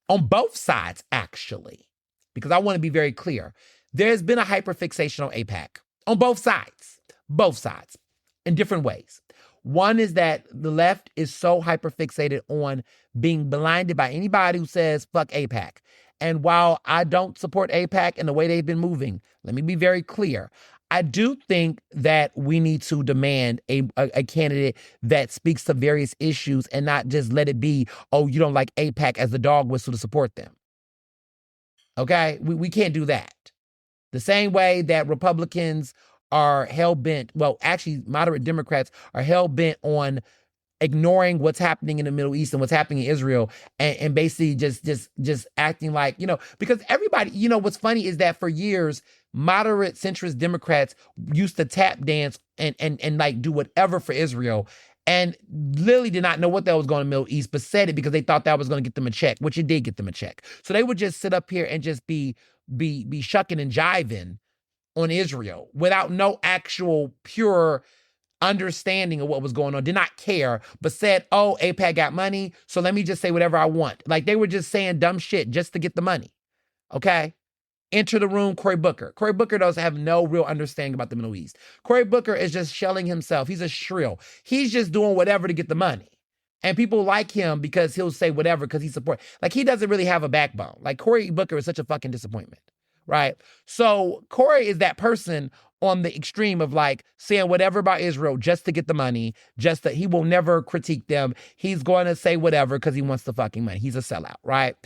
On both sides, actually, because I want to be very clear, there's been a hyperfixation on AIPAC on both sides, in different ways. One is that the left is so hyperfixated on being blinded by anybody who says, fuck AIPAC. And while I don't support AIPAC and the way they've been moving, let me be very clear. I do think that we need to demand a candidate that speaks to various issues and not just let it be, oh, you don't like AIPAC as the dog whistle to support them. Okay? We can't do that. The same way that Republicans are hell-bent, well, actually, moderate Democrats are hell-bent on ignoring what's happening in the Middle East and what's happening in Israel, and basically just acting like, because everybody, what's funny is that for years, moderate centrist Democrats used to tap dance and like do whatever for Israel, and literally did not know what that was going on in the Middle East, but said it because they thought that was going to get them a check, which it did get them a check. So they would just sit up here and just be shucking and jiving on Israel without no actual pure understanding of what was going on, did not care, but said, oh, AIPAC got money, so let me just say whatever I want. Like, they were just saying dumb shit just to get the money, okay? Enter the room, Cory Booker. Cory Booker does have no real understanding about the Middle East. Cory Booker is just shelling himself. He's a shrill. He's just doing whatever to get the money. And people like him because he'll say whatever because he supports. Like, he doesn't really have a backbone. Like, Cory Booker is such a fucking disappointment, right? So Cory is that person on the extreme of like saying whatever about Israel just to get the money, just that he will never critique them. He's going to say whatever because he wants the fucking money. He's a sellout, right?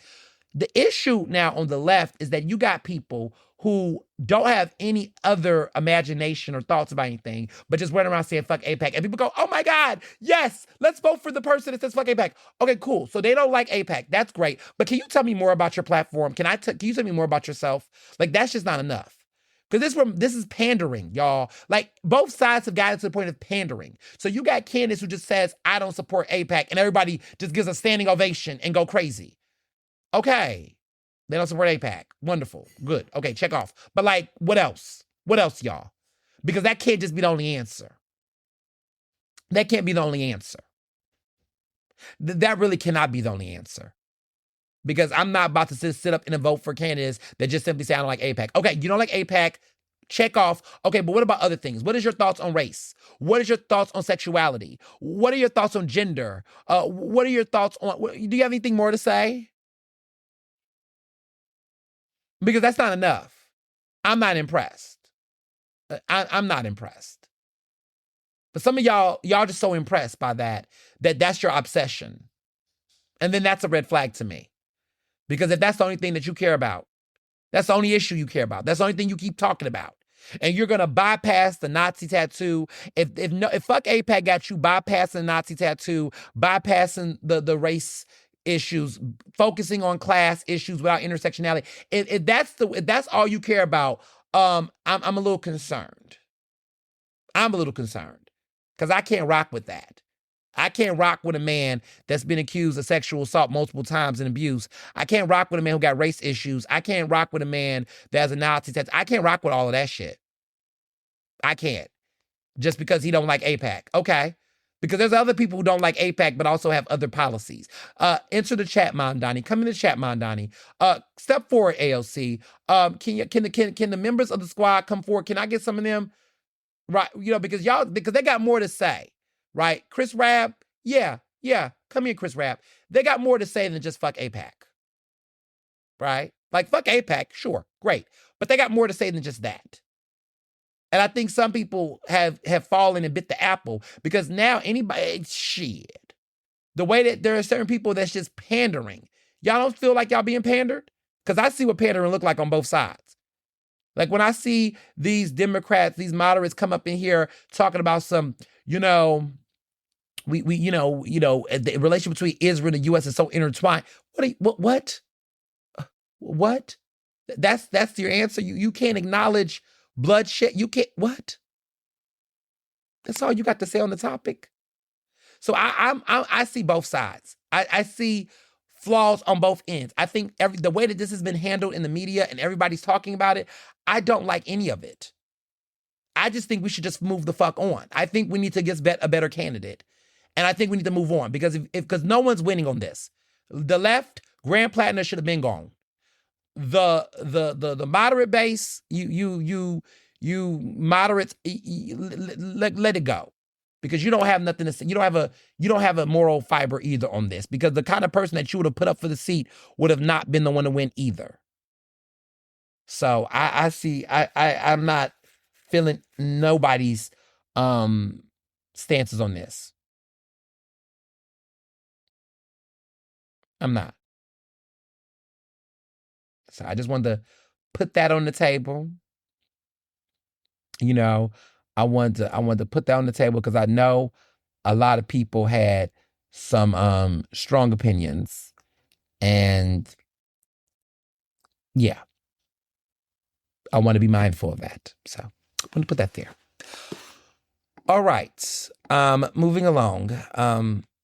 The issue now on the left is that you got people who don't have any other imagination or thoughts about anything, but just run around saying fuck AIPAC. And people go, oh my God, yes, let's vote for the person that says fuck AIPAC. Okay, cool. So they don't like AIPAC. That's great. But can you tell me more about your platform? Can you tell me more about yourself? Like, that's just not enough. Because this is pandering, y'all. Like, both sides have gotten to the point of pandering. So you got Candace who just says, I don't support AIPAC, and everybody just gives a standing ovation and go crazy. Okay. They don't support AIPAC. Wonderful. Good. Okay, check off. But like, what else? What else, y'all? Because that can't just be the only answer. That can't be the only answer. That really cannot be the only answer. Because I'm not about to sit up and vote for candidates that just simply say, I don't like AIPAC. Okay, you don't like AIPAC, check off. Okay, but what about other things? What is your thoughts on race? What is your thoughts on sexuality? What are your thoughts on gender? What are your thoughts on, do you have anything more to say? Because that's not enough. I'm not impressed. I'm not impressed. But some of y'all just so impressed by that's your obsession. And then that's a red flag to me. Because if that's the only thing that you care about, that's the only issue you care about, that's the only thing you keep talking about, and you're gonna bypass the Nazi tattoo, if fuck AIPAC got you bypassing the Nazi tattoo, bypassing the race issues, focusing on class issues without intersectionality, if that's all you care about, I'm a little concerned. I'm a little concerned because I can't rock with that. I can't rock with a man that's been accused of sexual assault multiple times and abuse. I can't rock with a man who got race issues. I can't rock with a man that has a Nazi tattoo. I can't rock with all of that shit. I can't. Just because he don't like AIPAC. Okay. Because there's other people who don't like AIPAC but also have other policies. Enter the chat, Mondani. Come in the chat, Mondani. Step forward, AOC. Can the members of the squad come forward? Can I get some of them? Right, because they got more to say. Right? Chris Rabb, yeah. Come here, Chris Rabb. They got more to say than just fuck AIPAC. Right? Like, fuck AIPAC, sure, great. But they got more to say than just that. And I think some people have fallen and bit the apple because now anybody, shit. The way that there are certain people that's just pandering. Y'all don't feel like y'all being pandered? Because I see what pandering look like on both sides. Like, when I see these Democrats, these moderates come up in here talking about some, the relationship between Israel and the U.S. is so intertwined. What? That's your answer? You can't acknowledge bloodshed? You can't, what? That's all you got to say on the topic? So I see both sides. I see flaws on both ends. I think the way that this has been handled in the media and everybody's talking about it, I don't like any of it. I just think we should just move the fuck on. I think we need to get a better candidate. And I think we need to move on because because no one's winning on this. The left, Graham Platner should have been gone. The moderate base, you moderates, let it go. Because you don't have nothing to say. You don't have a moral fiber either on this. Because the kind of person that you would have put up for the seat would have not been the one to win either. So I'm not feeling nobody's stances on this. I'm not. So I just wanted to put that on the table. You know, I wanted to put that on the table because I know a lot of people had some strong opinions. And yeah, I want to be mindful of that. So I'm going to put that there. All right. Moving along.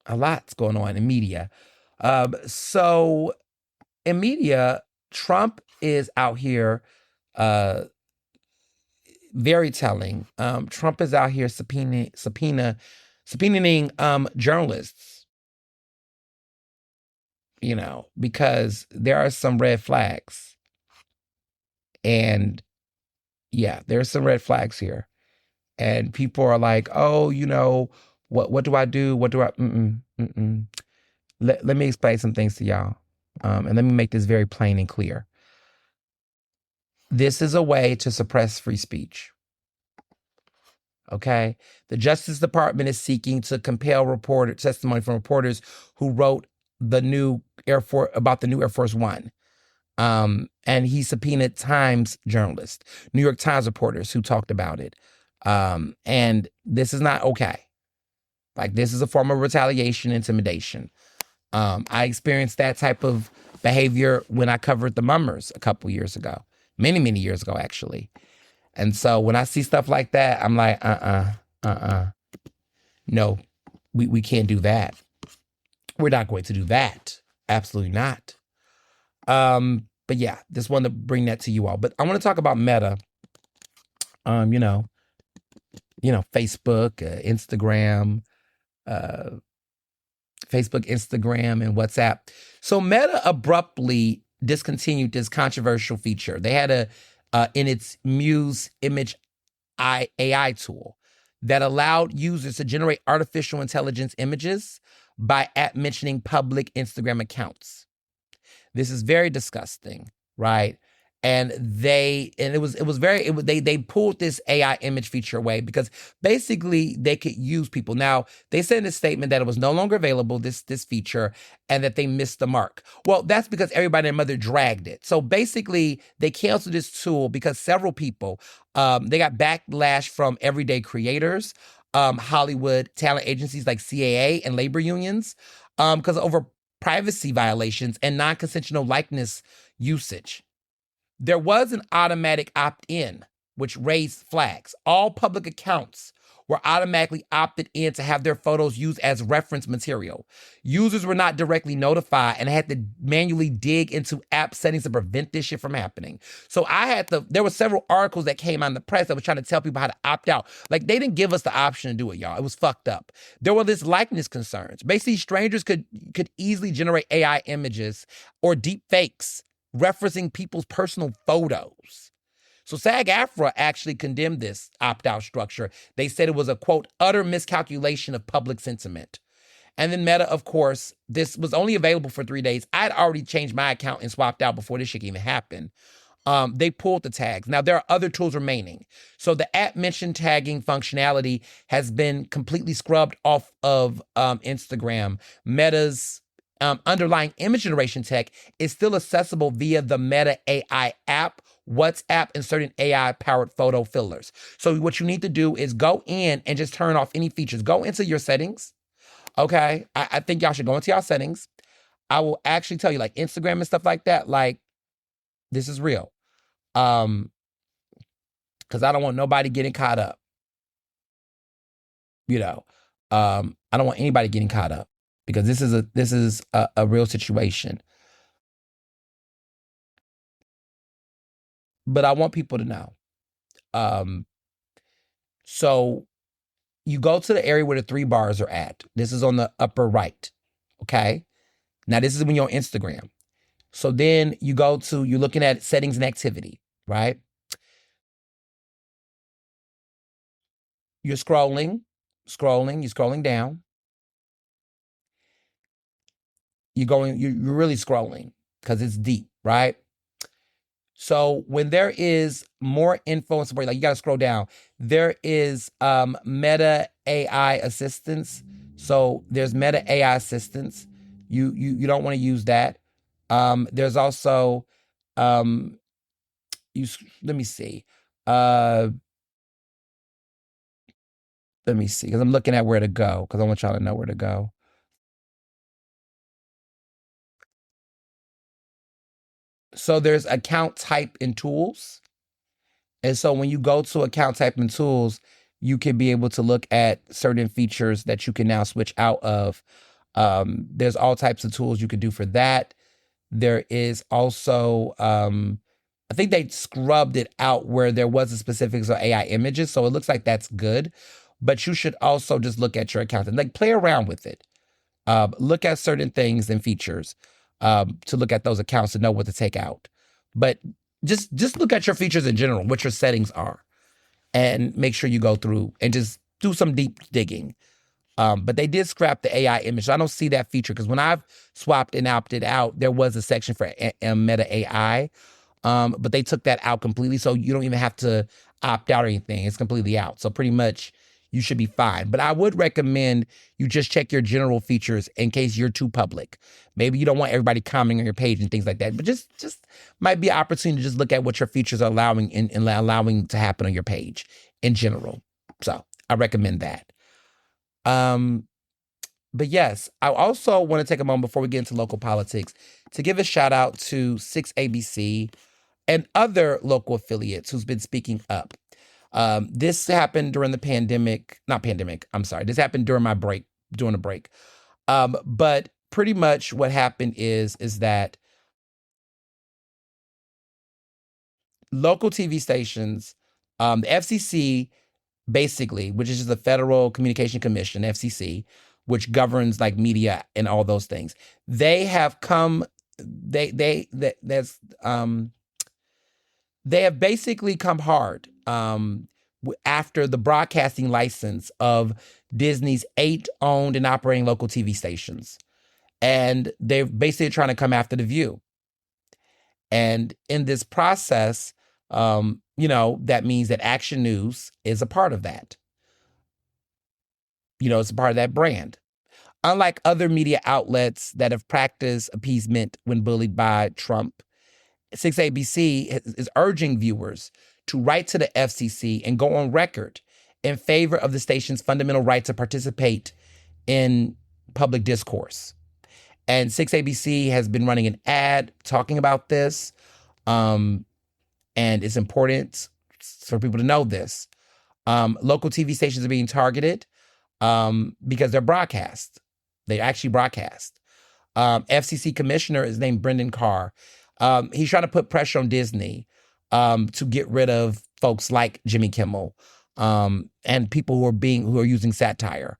A lot's going on in media. So in media, Trump is out here, very telling. Trump is out here subpoenaing journalists, you know, because there are some red flags. And yeah, there's some red flags here. And people are like, oh, you know, what do I do? What do I, Let me explain some things to y'all. And let me make this very plain and clear. This is a way to suppress free speech. Okay? The Justice Department is seeking to compel testimony from reporters who wrote about the new Air Force One. And he subpoenaed Times journalists, New York Times reporters who talked about it. And this is not okay. Like, this is a form of retaliation, intimidation. I experienced that type of behavior when I covered the Mummers a couple years ago, many, many years ago, actually. And so when I see stuff like that, I'm like, no, we can't do that. We're not going to do that. Absolutely not. But yeah, just wanted to bring that to you all. But I want to talk about Meta. You know, Facebook, Instagram, and WhatsApp. So Meta abruptly discontinued this controversial feature. They had in its Muse image AI tool that allowed users to generate artificial intelligence images by mentioning public Instagram accounts. This is very disgusting, right? And they pulled this AI image feature away because basically they could use people. Now, they said in a statement that it was no longer available, this feature, and that they missed the mark. Well, that's because everybody and their mother dragged it. So basically, they canceled this tool because several people, they got backlash from everyday creators, Hollywood talent agencies like CAA and labor unions, because over privacy violations and non-consensual likeness usage. There was an automatic opt-in, which raised flags. All public accounts were automatically opted in to have their photos used as reference material. Users were not directly notified and had to manually dig into app settings to prevent this shit from happening. So there were several articles that came out in the press that was trying to tell people how to opt out. Like, they didn't give us the option to do it, y'all. It was fucked up. There were this likeness concerns. Basically, strangers could easily generate AI images or deep fakes referencing people's personal photos. So SAG-AFTRA actually condemned this opt-out structure. They said it was a, quote, utter miscalculation of public sentiment. And then Meta, of course, this was only available for 3 days. I'd already changed my account and swapped out before this shit even happened. They pulled the tags. Now, there are other tools remaining. So the at mention tagging functionality has been completely scrubbed off of Instagram. Meta's underlying image generation tech is still accessible via the Meta AI app, WhatsApp, and certain AI-powered photo fillers. So what you need to do is go in and just turn off any features. Go into your settings, okay? I think y'all should go into y'all settings. I will actually tell you, like, Instagram and stuff like that, like, this is real. Because I don't want nobody getting caught up. You know, I don't want anybody getting caught up. Because this is a real situation. But I want people to know. So you go to the area where the 3 bars are at. This is on the upper right. Okay. Now this is when you're on Instagram. So then you're looking at settings and activity, right? You're scrolling down. You're really scrolling because it's deep, right? So when there is more info and support, like, you got to scroll down, there is Meta AI assistance. So there's Meta AI assistance. You don't want to use that. There's also let me see. Let me see, because I'm looking at where to go, because I want y'all to know where to go. So there's account type and tools. And so when you go to account type and tools, you can be able to look at certain features that you can now switch out of. There's all types of tools you can do for that. There is also, I think they scrubbed it out where there was a specifics of AI images. So it looks like that's good. But you should also just look at your account and like play around with it. Look at certain things and features to look at those accounts to know what to take out. But just look at your features in general, what your settings are, and make sure you go through and just do some deep digging. But they did scrap the AI image. So I don't see that feature because when I've swapped and opted out, there was a section for Meta AI, but they took that out completely. So you don't even have to opt out or anything. It's completely out. So pretty much you should be fine. But I would recommend you just check your general features in case you're too public. Maybe you don't want everybody commenting on your page and things like that. But just might be an opportunity to just look at what your features are allowing and allowing to happen on your page in general. So I recommend that. But yes, I also want to take a moment before we get into local politics to give a shout out to 6ABC and other local affiliates who's been speaking up. This happened during the This happened during my break, during a break. But pretty much what happened is that local TV stations, the FCC, basically, which is just the Federal Communication Commission, FCC, which governs like media and all those things. They have basically come hard after the broadcasting license of Disney's 8 owned and operating local TV stations. And they're basically trying to come after The View. And in this process, that means that Action News is a part of that. It's a part of that brand. Unlike other media outlets that have practiced appeasement when bullied by Trump, 6ABC is urging viewers to write to the FCC and go on record in favor of the station's fundamental right to participate in public discourse. And 6ABC has been running an ad talking about this. And it's important for people to know this. Local TV stations are being targeted because they're broadcast. They actually broadcast. FCC commissioner is named Brendan Carr. He's trying to put pressure on Disney to get rid of folks like Jimmy Kimmel and people who are using satire.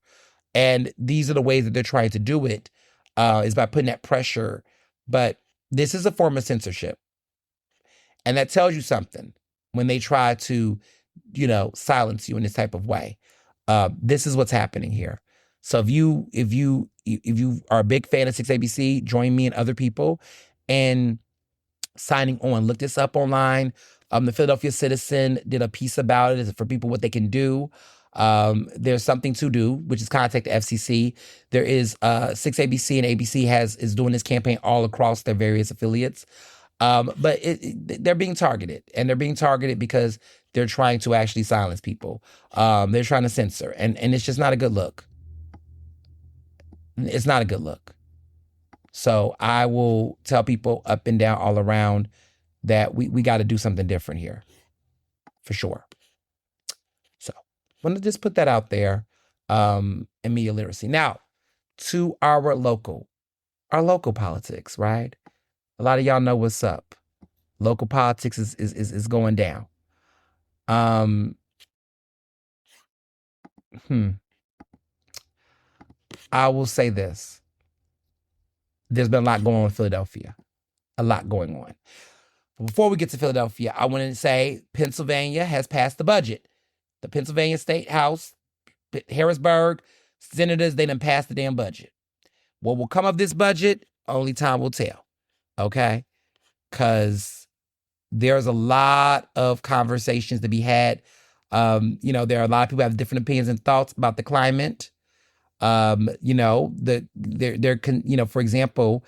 And these are the ways that they're trying to do it, is by putting that pressure. But this is a form of censorship. And that tells you something when they try to, silence you in this type of way. This is what's happening here. So if you are a big fan of 6ABC, join me and other people in signing on. Look this up online. The Philadelphia Citizen did a piece about it for people what they can do. There's something to do, which is contact the FCC. There is 6ABC and ABC is doing this campaign all across their various affiliates. But they're being targeted, and they're being targeted because they're trying to actually silence people. They're trying to censor, and it's just not a good look. It's not a good look. So I will tell people up and down all around that we got to do something different here, for sure. So I want to just put that out there, in media literacy. Now, to our local politics, right? A lot of y'all know what's up. Local politics is going down. I will say this. There's been a lot going on in Philadelphia. A lot going on. But before we get to Philadelphia, I want to say Pennsylvania has passed the budget. The Pennsylvania State House, Harrisburg, senators, they done passed the damn budget. What will come of this budget? Only time will tell. Okay? Because there's a lot of conversations to be had. There are a lot of people who have different opinions and thoughts about the climate. For example,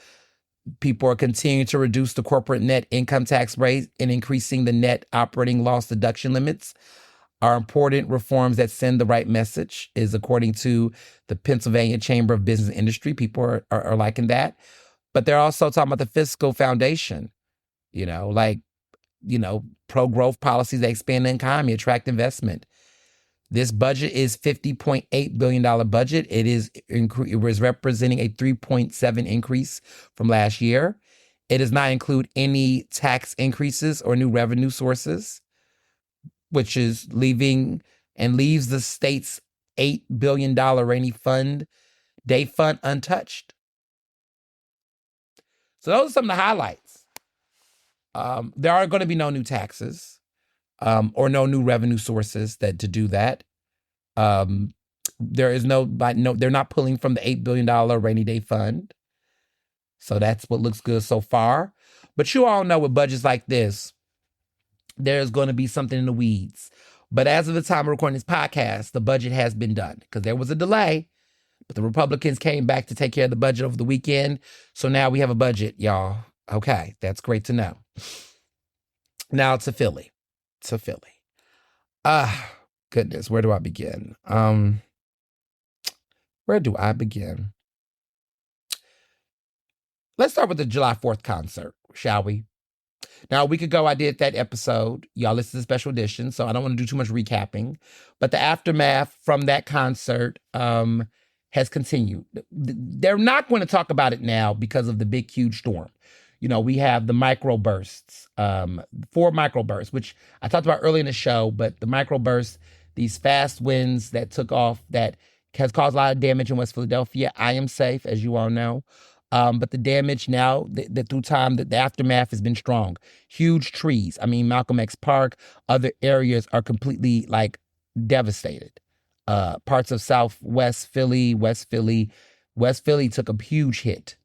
people are continuing to reduce the corporate net income tax rate and increasing the net operating loss deduction limits. are important reforms that send the right message, is according to the Pennsylvania Chamber of Business and Industry. People are liking that. But they're also talking about the fiscal foundation, pro-growth policies that expand the economy, attract investment. This budget is $50.8 billion budget. It was representing a 3.7 increase from last year. It does not include any tax increases or new revenue sources, which is leaves the state's $8 billion rainy day fund untouched. So those are some of the highlights. There are going to be no new taxes or no new revenue sources to do that. There is they're not pulling from the $8 billion rainy day fund. So that's what looks good so far. But you all know with budgets like this, there's going to be something in the weeds. But as of the time of recording this podcast, the budget has been done because there was a delay. But the Republicans came back to take care of the budget over the weekend. So now we have a budget, y'all. Okay, that's great to know. Now to Philly. Goodness, where do I begin? Let's start with the July 4th concert, shall we? Now, a week ago, I did that episode. Y'all listen to the special edition, so I don't want to do too much recapping. But the aftermath from that concert has continued. They're not going to talk about it now because of the big, huge storm. We have the microbursts, 4 microbursts, which I talked about early in the show, but the microbursts, these fast winds that took off, that has caused a lot of damage in West Philadelphia. I am safe, as you all know. But the damage now, through time, the aftermath has been strong. Huge trees. I mean, Malcolm X Park, other areas are completely devastated. Parts of Southwest Philly, West Philly took a huge hit.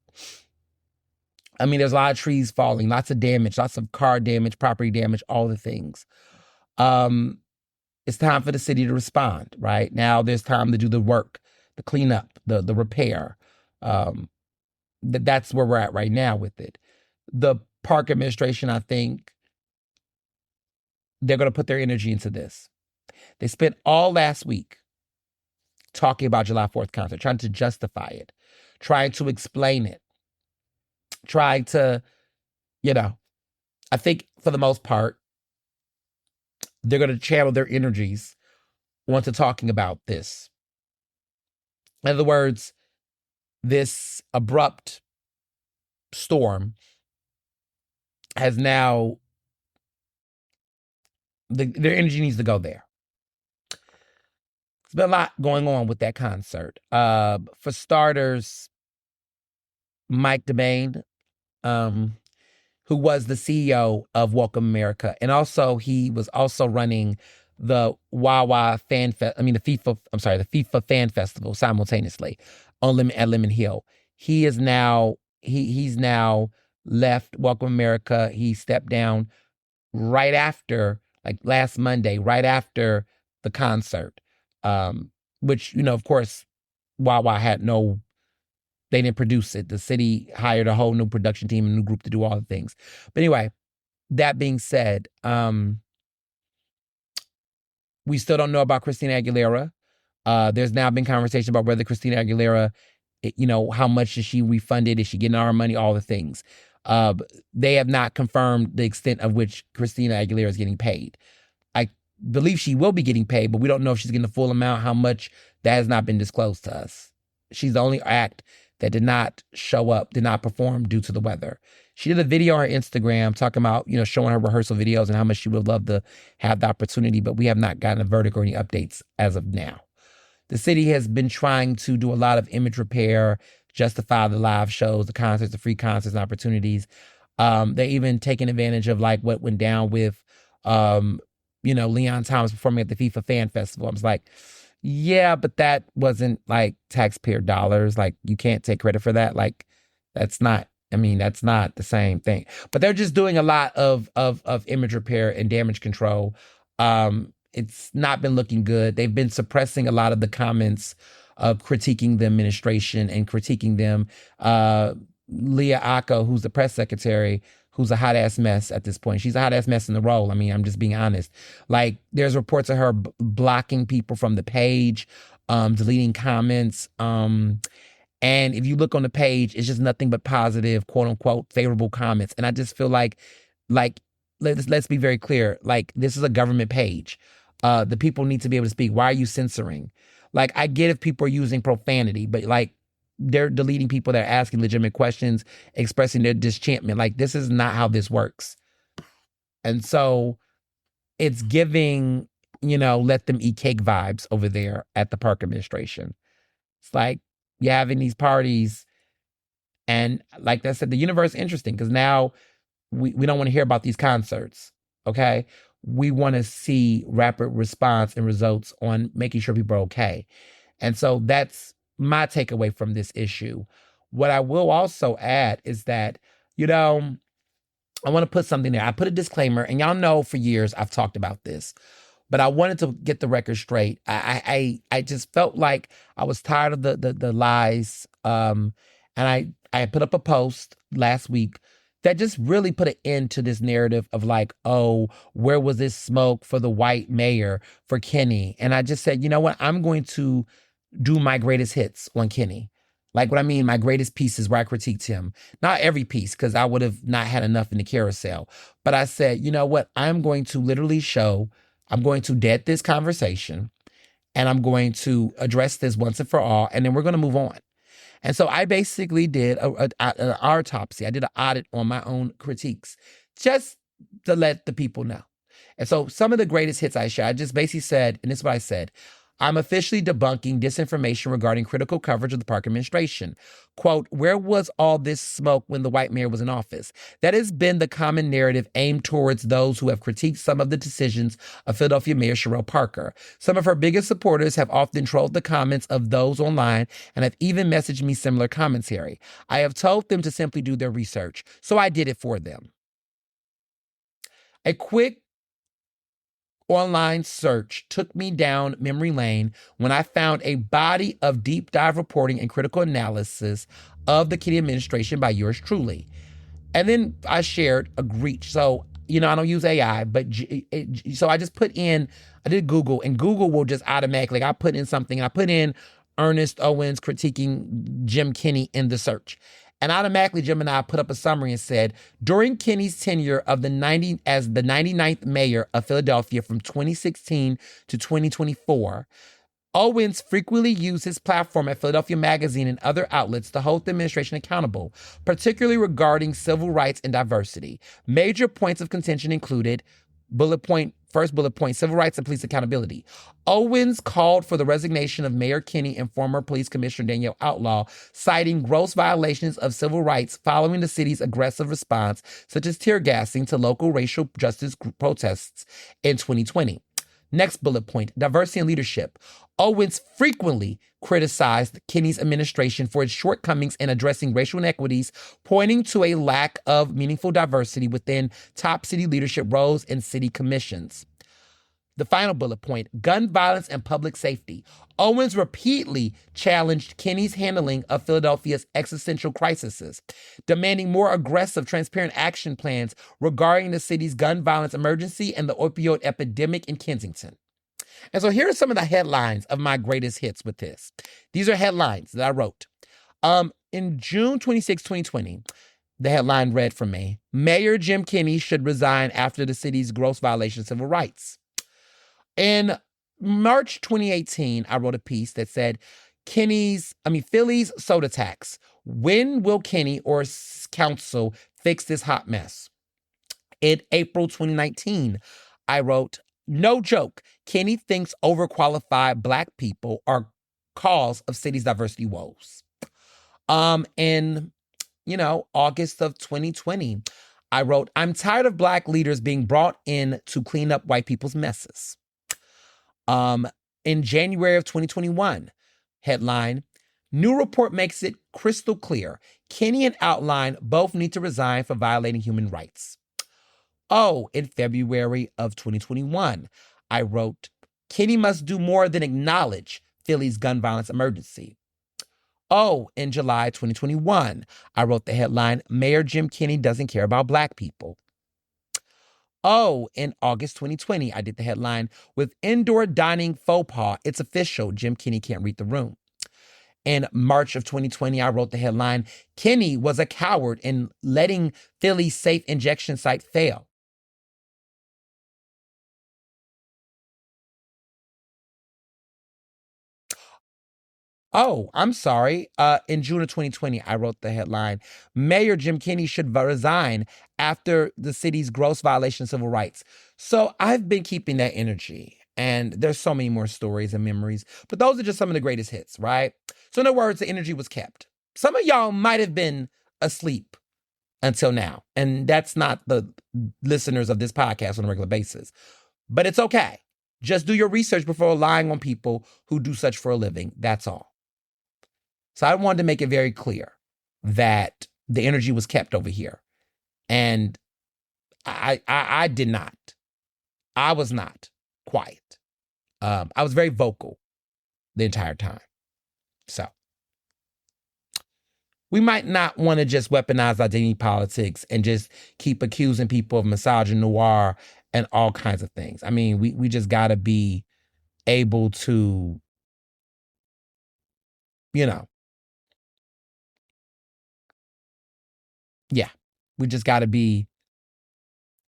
I mean, there's a lot of trees falling, lots of damage, lots of car damage, property damage, all the things. It's time for the city to respond, right? Now there's time to do the work, the cleanup, the repair. That's where we're at right now with it. The park administration, I think, they're going to put their energy into this. They spent all last week talking about July 4th concert, trying to justify it, trying to explain it, trying to, I think for the most part, they're going to channel their energies onto talking about this. In other words, this abrupt storm has now, their energy needs to go there. There's been a lot going on with that concert. For starters, Mike DeMaine, who was the CEO of Welcome America, and also he was also running the the FIFA Fan Festival simultaneously at Lemon Hill. He's now left Welcome America. He stepped down right after, last Monday, right after the concert, which, of course, Wawa they didn't produce it. The city hired a whole new production team, a new group to do all the things. But anyway, that being said, we still don't know about Christina Aguilera. There's now been conversation about whether Christina Aguilera, how much is she refunded? Is she getting our money? All the things. They have not confirmed the extent of which Christina Aguilera is getting paid. I believe she will be getting paid, but we don't know if she's getting the full amount, how much. That has not been disclosed to us. She's the only act that did not show up, did not perform due to the weather. She did a video on her Instagram talking about, showing her rehearsal videos and how much she would love to have the opportunity, but we have not gotten a verdict or any updates as of now. The city has been trying to do a lot of image repair, justify the live shows, the concerts, the free concerts and opportunities. They're even taking advantage of what went down with, Leon Thomas performing at the FIFA Fan Festival. I was like, yeah, but that wasn't taxpayer dollars. You can't take credit for that. That's not the same thing. But they're just doing a lot of image repair and damage control. It's not been looking good. They've been suppressing a lot of the comments of critiquing the administration and critiquing them. Leah Acko, who's the press secretary, who's a hot ass mess at this point. She's a hot ass mess in the role. I mean, I'm just being honest. Like, there's reports of her blocking people from the page, deleting comments. And if you look on the page, it's just nothing but positive, quote unquote, favorable comments. And I just feel like let's be very clear. Like, this is a government page. The people need to be able to speak. Why are you censoring? Like, I get if people are using profanity, but like, they're deleting people that are asking legitimate questions, expressing their disenchantment. Like, this is not how this works. And so it's giving, let them eat cake vibes over there at the park administration. It's like, you're having these parties, and like I said, the universe is interesting because now we don't want to hear about these concerts, okay? We want to see rapid response and results on making sure people are okay. And so that's my takeaway from this issue. What I will also add is that, I want to put something there. I put a disclaimer, and y'all know for years I've talked about this, but I wanted to get the record straight. I just felt like I was tired of the lies. And I put up a post last week that just really put an end to this narrative of like, oh, where was this smoke for the white mayor for Kenny? And I just said, you know what? I'm going to do my greatest hits on Kenny. Like, what I mean, my greatest pieces where I critiqued him. Not every piece, because I would have not had enough in the carousel. But I said, you know what? I'm going to literally I'm going to dead this conversation, and I'm going to address this once and for all, and then we're going to move on. And so I basically did an autopsy. I did an audit on my own critiques, just to let the people know. And so some of the greatest hits I shared, I just basically said, and this is what I said: I'm officially debunking disinformation regarding critical coverage of the park administration. Quote, where was all this smoke when the white mayor was in office? That has been the common narrative aimed towards those who have critiqued some of the decisions of Philadelphia Mayor Sherelle Parker. Some of her biggest supporters have often trolled the comments of those online and have even messaged me similar commentary. I have told them to simply do their research, so I did it for them. A quick online search took me down memory lane when I found a body of deep dive reporting and critical analysis of the Kenny administration by yours truly. And then I shared a reach. So, I don't use AI, but so I just I did Google, and Google will just automatically, I put in something, and I put in Ernest Owens critiquing Jim Kenny in the search. And automatically, Jim and I put up a summary and said, during Kenny's tenure of as the 99th mayor of Philadelphia from 2016 to 2024, Owens frequently used his platform at Philadelphia Magazine and other outlets to hold the administration accountable, particularly regarding civil rights and diversity. Major points of contention included first bullet point, civil rights and police accountability. Owens called for the resignation of Mayor Kenny and former police commissioner Danielle Outlaw, citing gross violations of civil rights following the city's aggressive response, such as tear gassing to local racial justice protests in 2020. Next bullet point, diversity and leadership. Owens frequently criticized Kenny's administration for its shortcomings in addressing racial inequities, pointing to a lack of meaningful diversity within top city leadership roles and city commissions. The final bullet point, gun violence and public safety. Owens repeatedly challenged Kenny's handling of Philadelphia's existential crises, demanding more aggressive, transparent action plans regarding the city's gun violence emergency and the opioid epidemic in Kensington. And so here are some of the headlines of my greatest hits with this. These are headlines that I wrote. In June 26, 2020, the headline read from me, Mayor Jim Kenny should resign after the city's gross violation of civil rights. In March 2018, I wrote a piece that said, Philly's soda tax. When will Kenny or council fix this hot mess? In April 2019, I wrote, no joke, Kenny thinks overqualified Black people are cause of city's diversity woes. In August of 2020, I wrote, I'm tired of Black leaders being brought in to clean up white people's messes. In January of 2021, headline, new report makes it crystal clear. Kenny and Outline both need to resign for violating human rights. In February of 2021, I wrote, Kenny must do more than acknowledge Philly's gun violence emergency. Oh, in July 2021, I wrote the headline, Mayor Jim Kenney doesn't care about Black people. Oh, in August 2020, I did the headline, with indoor dining faux pas, it's official, Jim Kenney can't read the room. In March of 2020, I wrote the headline, Kenney was a coward in letting Philly's safe injection site fail. Oh, I'm sorry. In June of 2020, I wrote the headline, Mayor Jim Kenney should resign after the city's gross violation of civil rights. So I've been keeping that energy. And there's so many more stories and memories. But those are just some of the greatest hits, right? So in other words, the energy was kept. Some of y'all might have been asleep until now. And that's not the listeners of this podcast on a regular basis. But it's okay. Just do your research before relying on people who do such for a living. That's all. So I wanted to make it very clear that the energy was kept over here. And I did not. I was not quiet. I was very vocal the entire time. So we might not want to just weaponize identity politics and just keep accusing people of misogynoir and all kinds of things. I mean, we just got to be able to, yeah, we just got to be,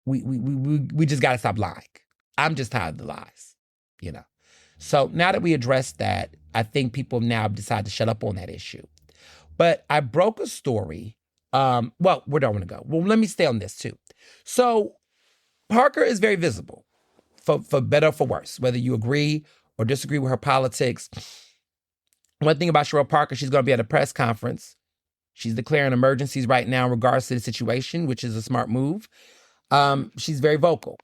we just got to stop lying. I'm just tired of the lies, So now that we addressed that, I think people now decide to shut up on that issue. But I broke a story. Where do I want to go? Well, let me stay on this too. So Parker is very visible, for better or for worse, whether you agree or disagree with her politics. One thing about Cheryl Parker, she's going to be at a press conference. She's declaring emergencies right now in regards to the situation, which is a smart move. She's very vocal.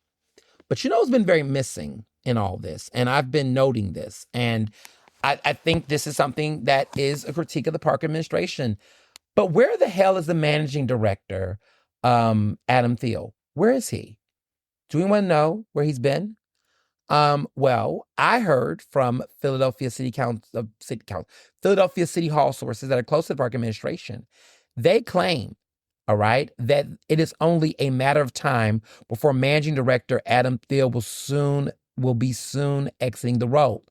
But what's been very missing in all this? And I've been noting this. And I think this is something that is a critique of the Parker administration. But where the hell is the managing director, Adam Thiel? Where is he? Do anyone know where he's been? Well, I heard from Philadelphia Philadelphia City Hall sources that are close to the Parker administration. They claim, all right, that it is only a matter of time before managing director Adam Thiel will be soon exiting the role.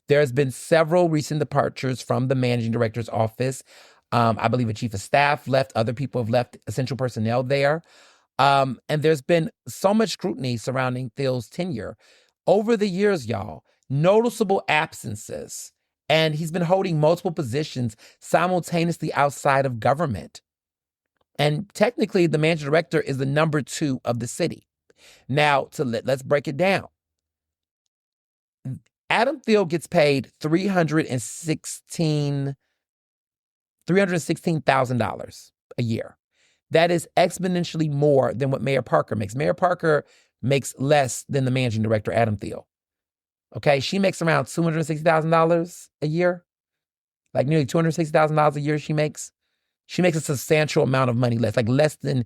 There's been several recent departures from the managing director's office. I believe a chief of staff left. Other people have left essential personnel there. And there's been so much scrutiny surrounding Thiel's tenure. Over the years, y'all, noticeable absences. And he's been holding multiple positions simultaneously outside of government. And technically, the managing director is the number 2 of the city. Now, let's break it down. Adam Thiel gets paid $316,000 a year. That is exponentially more than what Mayor Parker makes. Mayor Parker makes less than the managing director, Adam Thiel. Okay, she makes around $260,000 a year, like nearly $260,000 a year she makes. She makes a substantial amount of money less, like less than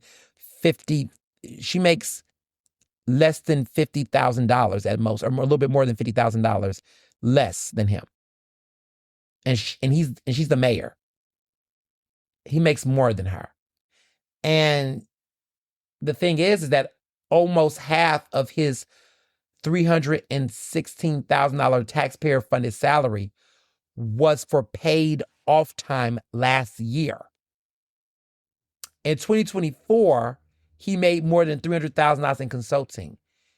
50. She makes less than $50,000 at most, or a little bit more than $50,000 less than him. And she's the mayor. He makes more than her. And the thing is that almost half of his $316,000 taxpayer-funded salary was for paid off time last year. In 2024, he made more than $300,000 in consulting.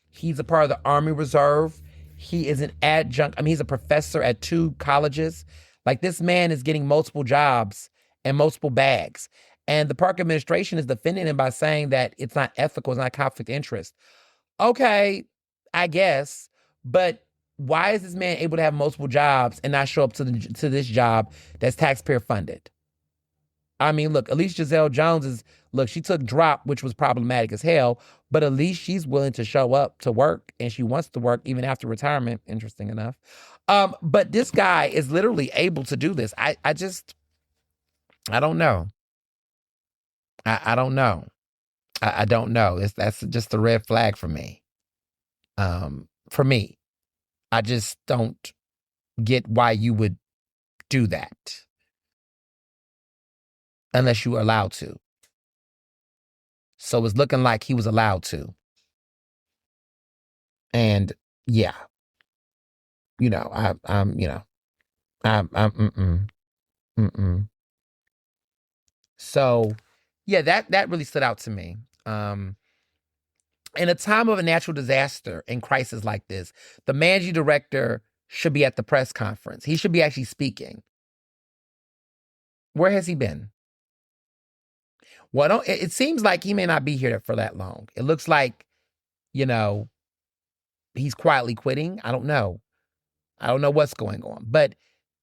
He's a part of the Army Reserve. He is an adjunct. He's a professor at 2 colleges. Like, this man is getting multiple jobs and multiple bags. And the Park administration is defending him by saying that it's not ethical, it's not conflict of interest. Okay, I guess, but why is this man able to have multiple jobs and not show up to this job that's taxpayer funded? Look, at least Giselle Jones she took drop, which was problematic as hell, but at least she's willing to show up to work, and she wants to work even after retirement, interesting enough. But this guy is literally able to do this. I don't know. I don't know. I don't know. That's just a red flag for me. For me, I just don't get why you would do that. unless you are allowed to. So it's looking like he was allowed to. And yeah, I'm. So yeah, that really stood out to me. In a time of a natural disaster and crisis like this, the managing director should be at the press conference. He should be actually speaking. Where has he been? Well, it seems like he may not be here for that long. It looks like, he's quietly quitting. I don't know. I don't know what's going on. But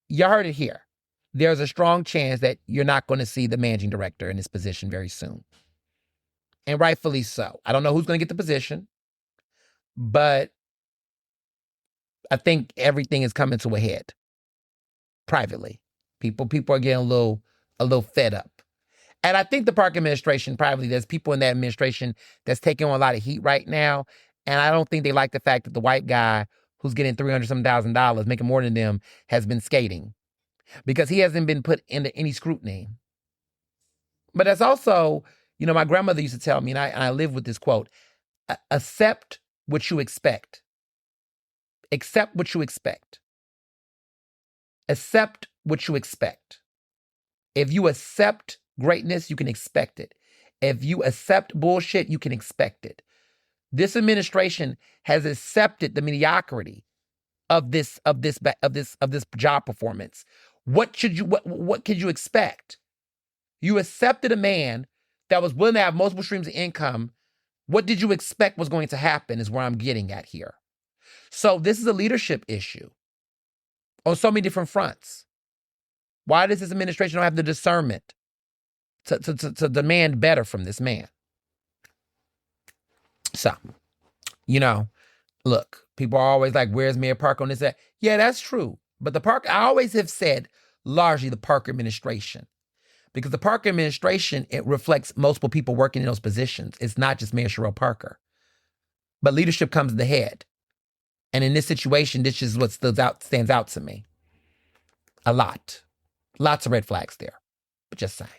you heard it here. There's a strong chance that you're not going to see the managing director in this position very soon. And rightfully so. I don't know who's going to get the position, but I think everything is coming to a head privately. People are getting a little fed up. And I think the park administration, privately, there's people in that administration that's taking on a lot of heat right now. And I don't think they like the fact that the white guy who's getting $300,000, making more than them, has been skating because he hasn't been put into any scrutiny. But that's also, my grandmother used to tell me, and I live with this quote, accept what you expect. Accept what you expect. Accept what you expect. If you accept greatness, you can expect it. If you accept bullshit, you can expect it. This administration has accepted the mediocrity of this job performance. What could you expect? You accepted a man that was willing to have multiple streams of income. What did you expect was going to happen is where I'm getting at here. So this is a leadership issue on so many different fronts. Why does this administration not have the discernment to demand better from this man? So, look, people are always like, where's Mayor Parker on this? That? Yeah, that's true. But I always have said largely the Parker administration. Because the Parker administration, it reflects multiple people working in those positions. It's not just Mayor Sherrell Parker. But leadership comes to the head. And in this situation, this is what stands out to me. A lot. Lots of red flags there. But just saying.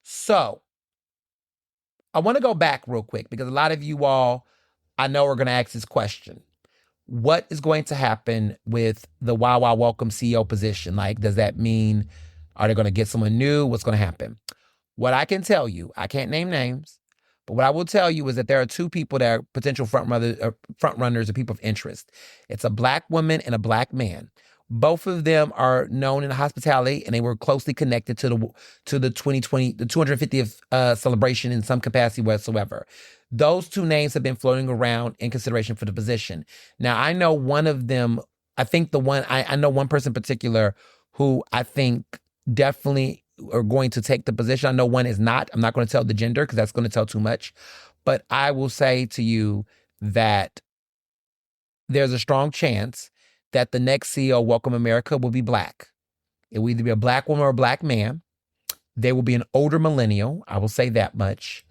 So, I want to go back real quick because a lot of you all, I know, are going to ask this question. What is going to happen with the Wow Wow Welcome CEO position? Like, does that mean, are they going to get someone new? What's going to happen? What I can tell you, I can't name names, but what I will tell you is that there are two people that are potential front runners or people of interest. It's a Black woman and a Black man. Both of them are known in hospitality, and they were closely connected to the 250th celebration in some capacity whatsoever. Those two names have been floating around in consideration for the position. Now, I know one of them. I think I know one person in particular who I think definitely are going to take the position. I know one is not. I'm not going to tell the gender because that's going to tell too much. But I will say to you that there's a strong chance that the next CEO of Welcome America will be Black. It will either be a Black woman or a Black man. They will be an older millennial. I will say that much.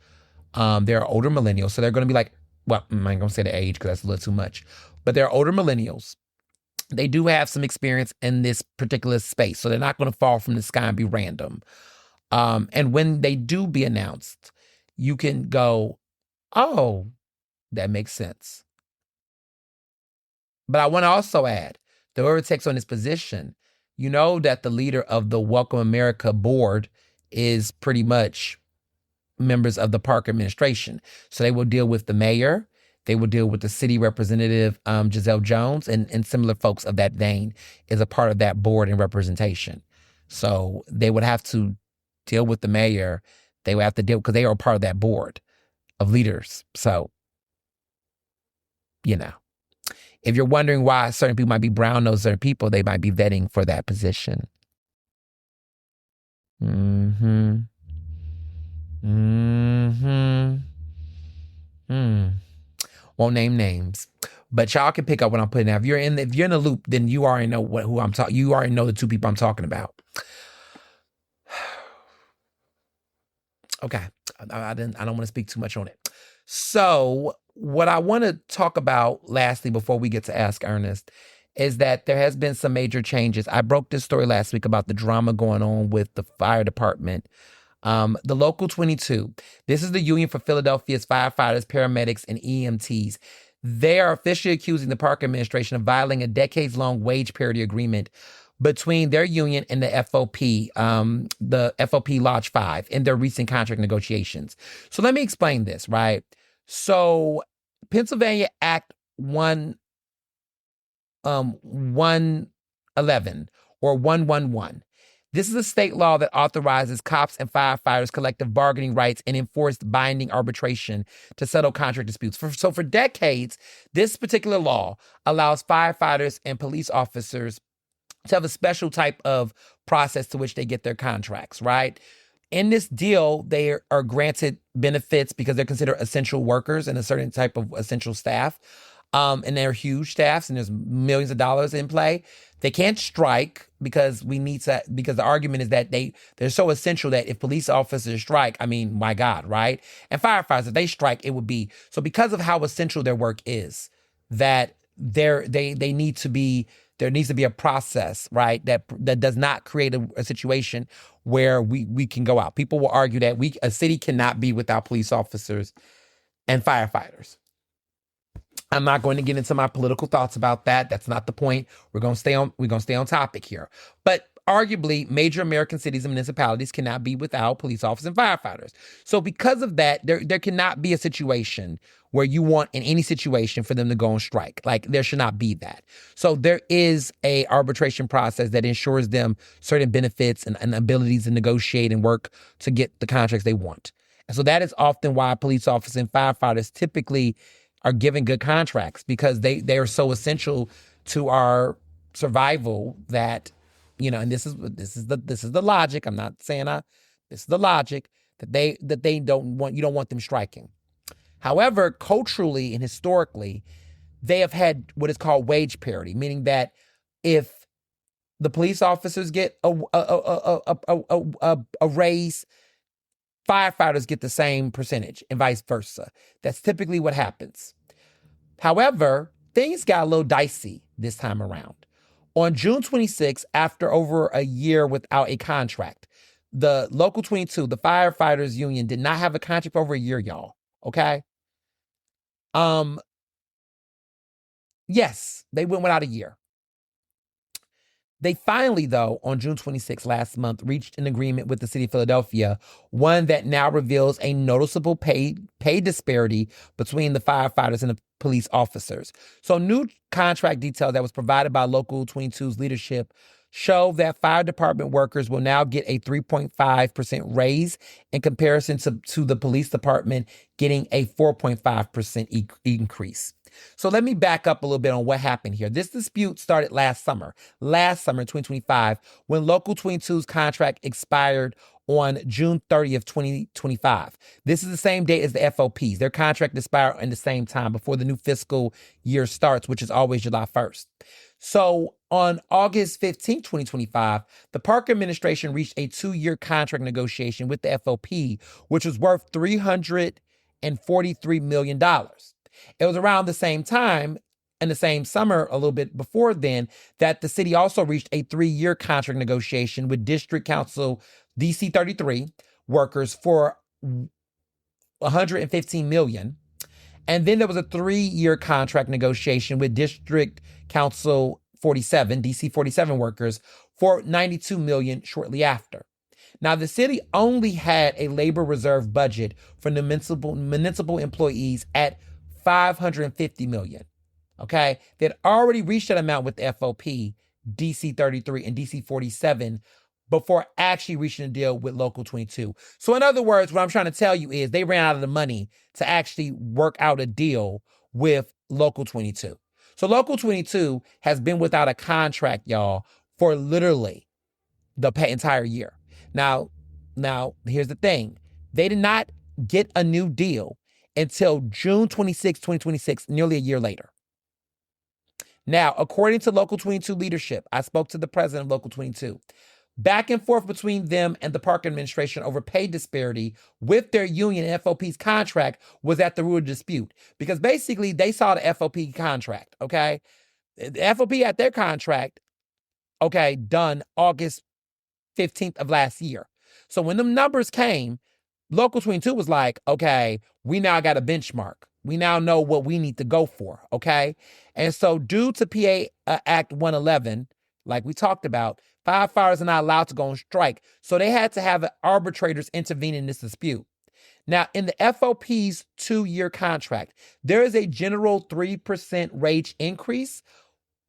They're older millennials. So they're going to be like, well, I'm not going to say the age because that's a little too much. But they're older millennials. They do have some experience in this particular space. So they're not going to fall from the sky and be random. And when they do be announced, you can go, oh, that makes sense. But I want to also add that whoever takes on this position, you know that the leader of the Welcome America board is pretty much members of the Parker administration. So they will deal with the mayor. They will deal with the city representative, Giselle Jones, and similar folks of that vein is a part of that board and representation. So they would have to deal with the mayor. They would have to deal because they are a part of that board of leaders. So, if you're wondering why certain people might be brown-nosed certain people, they might be vetting for that position. Won't name names, but y'all can pick up what I'm putting out. If you're in the loop, then you already know who I'm talking. You already know the two people I'm talking about. Okay, I don't want to speak too much on it. So what I want to talk about lastly before we get to Ask Ernest is that there has been some major changes. I broke this story last week about the drama going on with the fire department. The Local 22, this is the union for Philadelphia's firefighters, paramedics, and EMTs. They are officially accusing the Park administration of violating a decades-long wage parity agreement between their union and the FOP, the FOP Lodge 5, in their recent contract negotiations. So let me explain this, right? So Pennsylvania Act 111 or 111. This is a state law that authorizes cops and firefighters collective bargaining rights and enforced binding arbitration to settle contract disputes. So for decades, this particular law allows firefighters and police officers to have a special type of process to which they get their contracts, right? In this deal, they are granted benefits because they're considered essential workers and a certain type of essential staff. And they're huge staffs and there's millions of dollars in play. They can't strike because because the argument is that they're so essential that if police officers strike, I mean, my God, right? And firefighters, if they strike, it would be, so because of how essential their work is, that there needs to be a process, right? That does not create a situation where we can go out. People will argue that a city cannot be without police officers and firefighters. I'm not going to get into my political thoughts about that. That's not the point. We're going to stay on topic here. But arguably, major American cities and municipalities cannot be without police officers and firefighters. So because of that, there cannot be a situation where you want in any situation for them to go on strike. Like, there should not be that. So there is a arbitration process that ensures them certain benefits and abilities to negotiate and work to get the contracts they want. And so that is often why police officers and firefighters typically are given good contracts, because they are so essential to our survival that, and this is the logic. I'm not saying this is the logic that you don't want them striking. However, culturally and historically, they have had what is called wage parity, meaning that if the police officers get a raise, firefighters get the same percentage and vice versa. That's typically what happens. However, things got a little dicey this time around. On June 26, after over a year without a contract, the Local 22, the firefighters union, did not have a contract for over a year, y'all. Okay? Yes, they went without a year. They finally, though, on June 26 last month, reached an agreement with the city of Philadelphia, one that now reveals a noticeable pay disparity between the firefighters and the police officers. So new contract details that was provided by Local 22's leadership show that fire department workers will now get a 3.5% raise in comparison to the police department getting a 4.5% increase. So let me back up a little bit on what happened here. This dispute started last summer in 2025, when Local 22's contract expired on June 30th, 2025. This is the same date as the FOPs. Their contract expired in the same time before the new fiscal year starts, which is always July 1st. So on August 15th, 2025, the Park administration reached a 2-year contract negotiation with the FOP, which was worth $343 million. It was around the same time, in the same summer, a little bit before then, that the city also reached a 3-year contract negotiation with District Council DC 33 workers for $115 million. And then there was a 3-year contract negotiation with District Council 47, DC 47 workers for $92 million shortly after. Now, the city only had a labor reserve budget for the municipal employees at $550 million. Okay, they'd already reached that amount with the FOP, DC 33, and DC 47 before actually reaching a deal with Local 22. So in other words, what I'm trying to tell you is they ran out of the money to actually work out a deal with Local 22. So Local 22 has been without a contract, y'all, for literally the entire year. Now, here's the thing. They did not get a new deal until June 26, 2026, nearly a year later. Now, according to Local 22 leadership, I spoke to the president of Local 22. Back and forth between them and the park administration over pay disparity with their union and FOP's contract was at the root of the dispute. Because basically, they saw the FOP contract, okay? The FOP had their contract, okay, done August 15th of last year. So when them numbers came, Local 22 was like, okay, we now got a benchmark. We now know what we need to go for, okay? And so due to PA Act 111, like we talked about, firefighters are not allowed to go on strike. So they had to have arbitrators intervene in this dispute. Now, in the FOP's 2-year contract, there is a general 3% wage increase,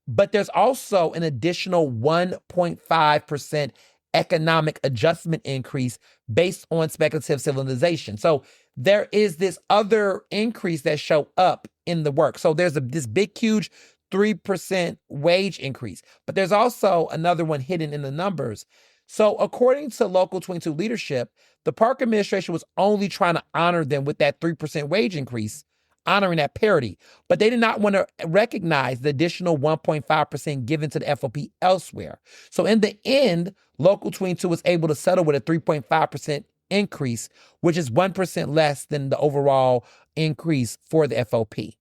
but there's also an additional 1.5% economic adjustment increase based on speculative civilization. So there is this other increase that show up in the work. So there's this big, huge 3% wage increase, but there's also another one hidden in the numbers. So according to Local 22 leadership, the park administration was only trying to honor them with that 3% wage increase, honoring that parity, but they did not want to recognize the additional 1.5% given to the FOP elsewhere. So in the end, Local 22 was able to settle with a 3.5% increase, which is 1% less than the overall increase for the FOP.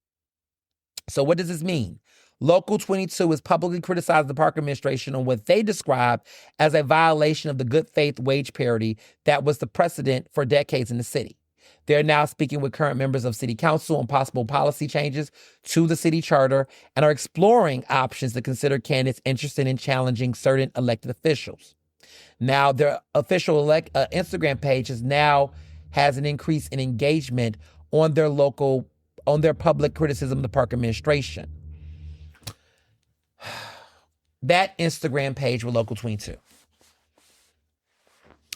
So what does this mean? Local 22 has publicly criticized the park administration on what they describe as a violation of the good faith wage parity that was the precedent for decades in the city. They're now speaking with current members of city council on possible policy changes to the city charter and are exploring options to consider candidates interested in challenging certain elected officials. Now, their official Instagram page has an increase in engagement on their public criticism of the park administration. That Instagram page with Local 22.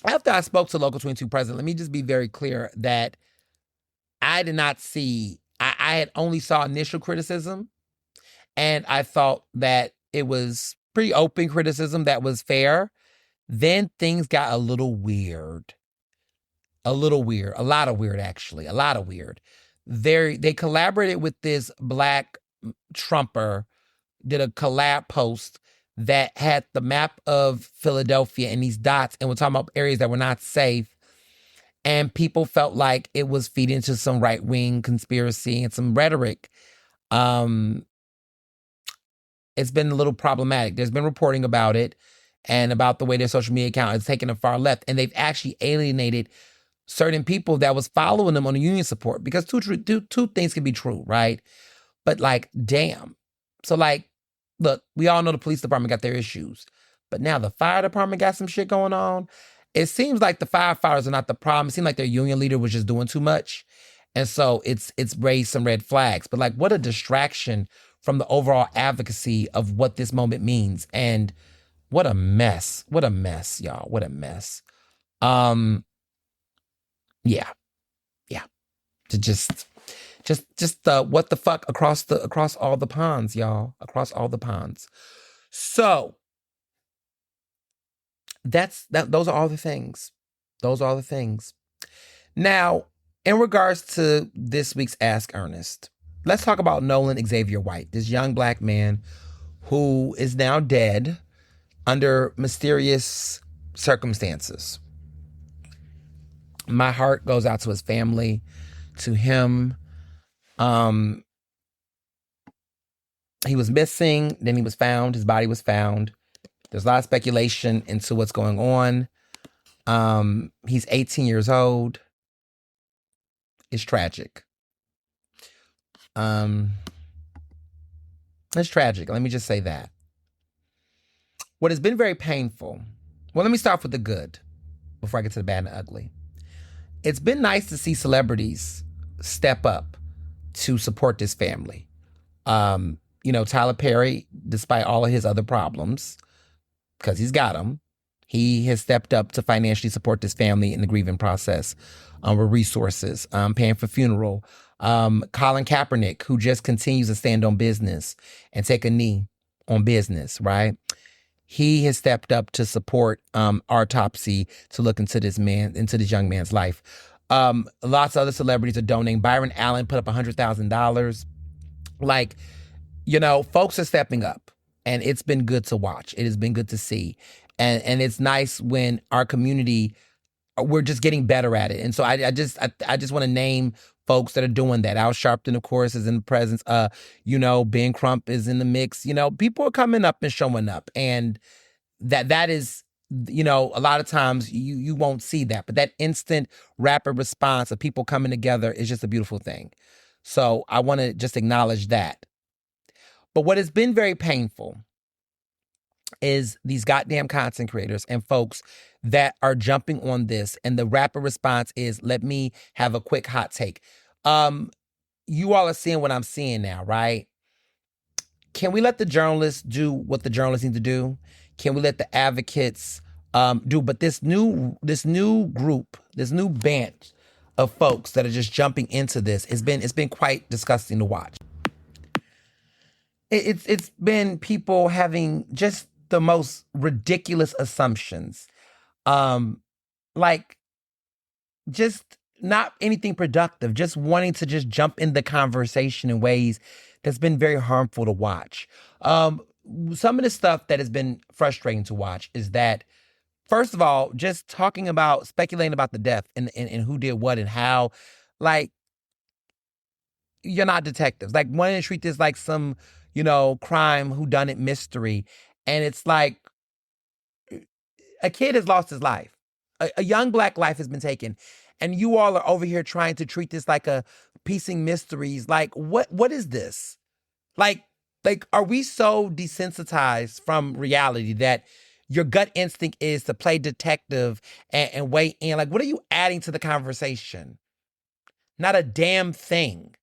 After I spoke to Local 22 president, let me just be very clear that I did not see, I had only saw initial criticism, and I thought that it was pretty open criticism that was fair. Then things got a little weird. A lot of weird, actually. A lot of weird. They collaborated with this black Trumper, did a collab post that had the map of Philadelphia and these dots, and we're talking about areas that were not safe. And people felt like it was feeding into some right-wing conspiracy and some rhetoric. It's been a little problematic. There's been reporting about it and about the way their social media account is taking a far left. And they've actually alienated certain people that was following them on the union support, because two things can be true, right? But like, damn. So like, look, we all know the police department got their issues, but now the fire department got some shit going on. It seems like the firefighters are not the problem. It seems like their union leader was just doing too much. And so it's raised some red flags. But like, what a distraction from the overall advocacy of what this moment means. And what a mess. What a mess, y'all. What a mess. Yeah. To just what the fuck across all the ponds, y'all. Across all the ponds. So those are all the things. Those are all the things. Now, in regards to this week's Ask Ernest, let's talk about Nolan Xavier White, this young black man who is now dead under mysterious circumstances. My heart goes out to his family, to him. He was missing, then he was found, his body was found. There's a lot of speculation into what's going on. He's 18 years old. It's tragic. It's tragic. Let me just say that. What has been very painful, well, let me start with the good before I get to the bad and the ugly. It's been nice to see celebrities step up to support this family. Tyler Perry, despite all of his other problems, because he's got them, he has stepped up to financially support this family in the grieving process with resources, paying for funeral. Colin Kaepernick, who just continues to stand on business and take a knee on business, right? He has stepped up to support autopsy to look into this young man's life. Lots of other celebrities are donating. Byron Allen put up $100,000. Like, folks are stepping up, and it's been good to watch. It has been good to see. And it's nice when our community we're just getting better at it. And so I just want to name folks that are doing that. Al Sharpton, of course, is in the presence. Ben Crump is in the mix. People are coming up and showing up, and that is, a lot of times you won't see that, but that instant rapid response of people coming together is just a beautiful thing. So I want to just acknowledge that. But what has been very painful is these goddamn content creators and folks that are jumping on this, and the rapid response is, let me have a quick hot take. You all are seeing what I'm seeing now, right? Can we let the journalists do what the journalists need to do? Can we let the advocates do? But this new group, this new band of folks that are just jumping into this, it's been quite disgusting to watch. It's been people having just the most ridiculous assumptions, like just not anything productive, just wanting to just jump in the conversation in ways that's been very harmful to watch. Some of the stuff that has been frustrating to watch is that, first of all, just speculating about the death and who did what and how, like, you're not detectives. Like, wanting to treat this like some, crime whodunit mystery. And it's like, a kid has lost his life. A young Black life has been taken. And you all are over here trying to treat this like a piecing mysteries. Like, what is this? Like, are we so desensitized from reality that your gut instinct is to play detective and weigh in? Like, what are you adding to the conversation? Not a damn thing.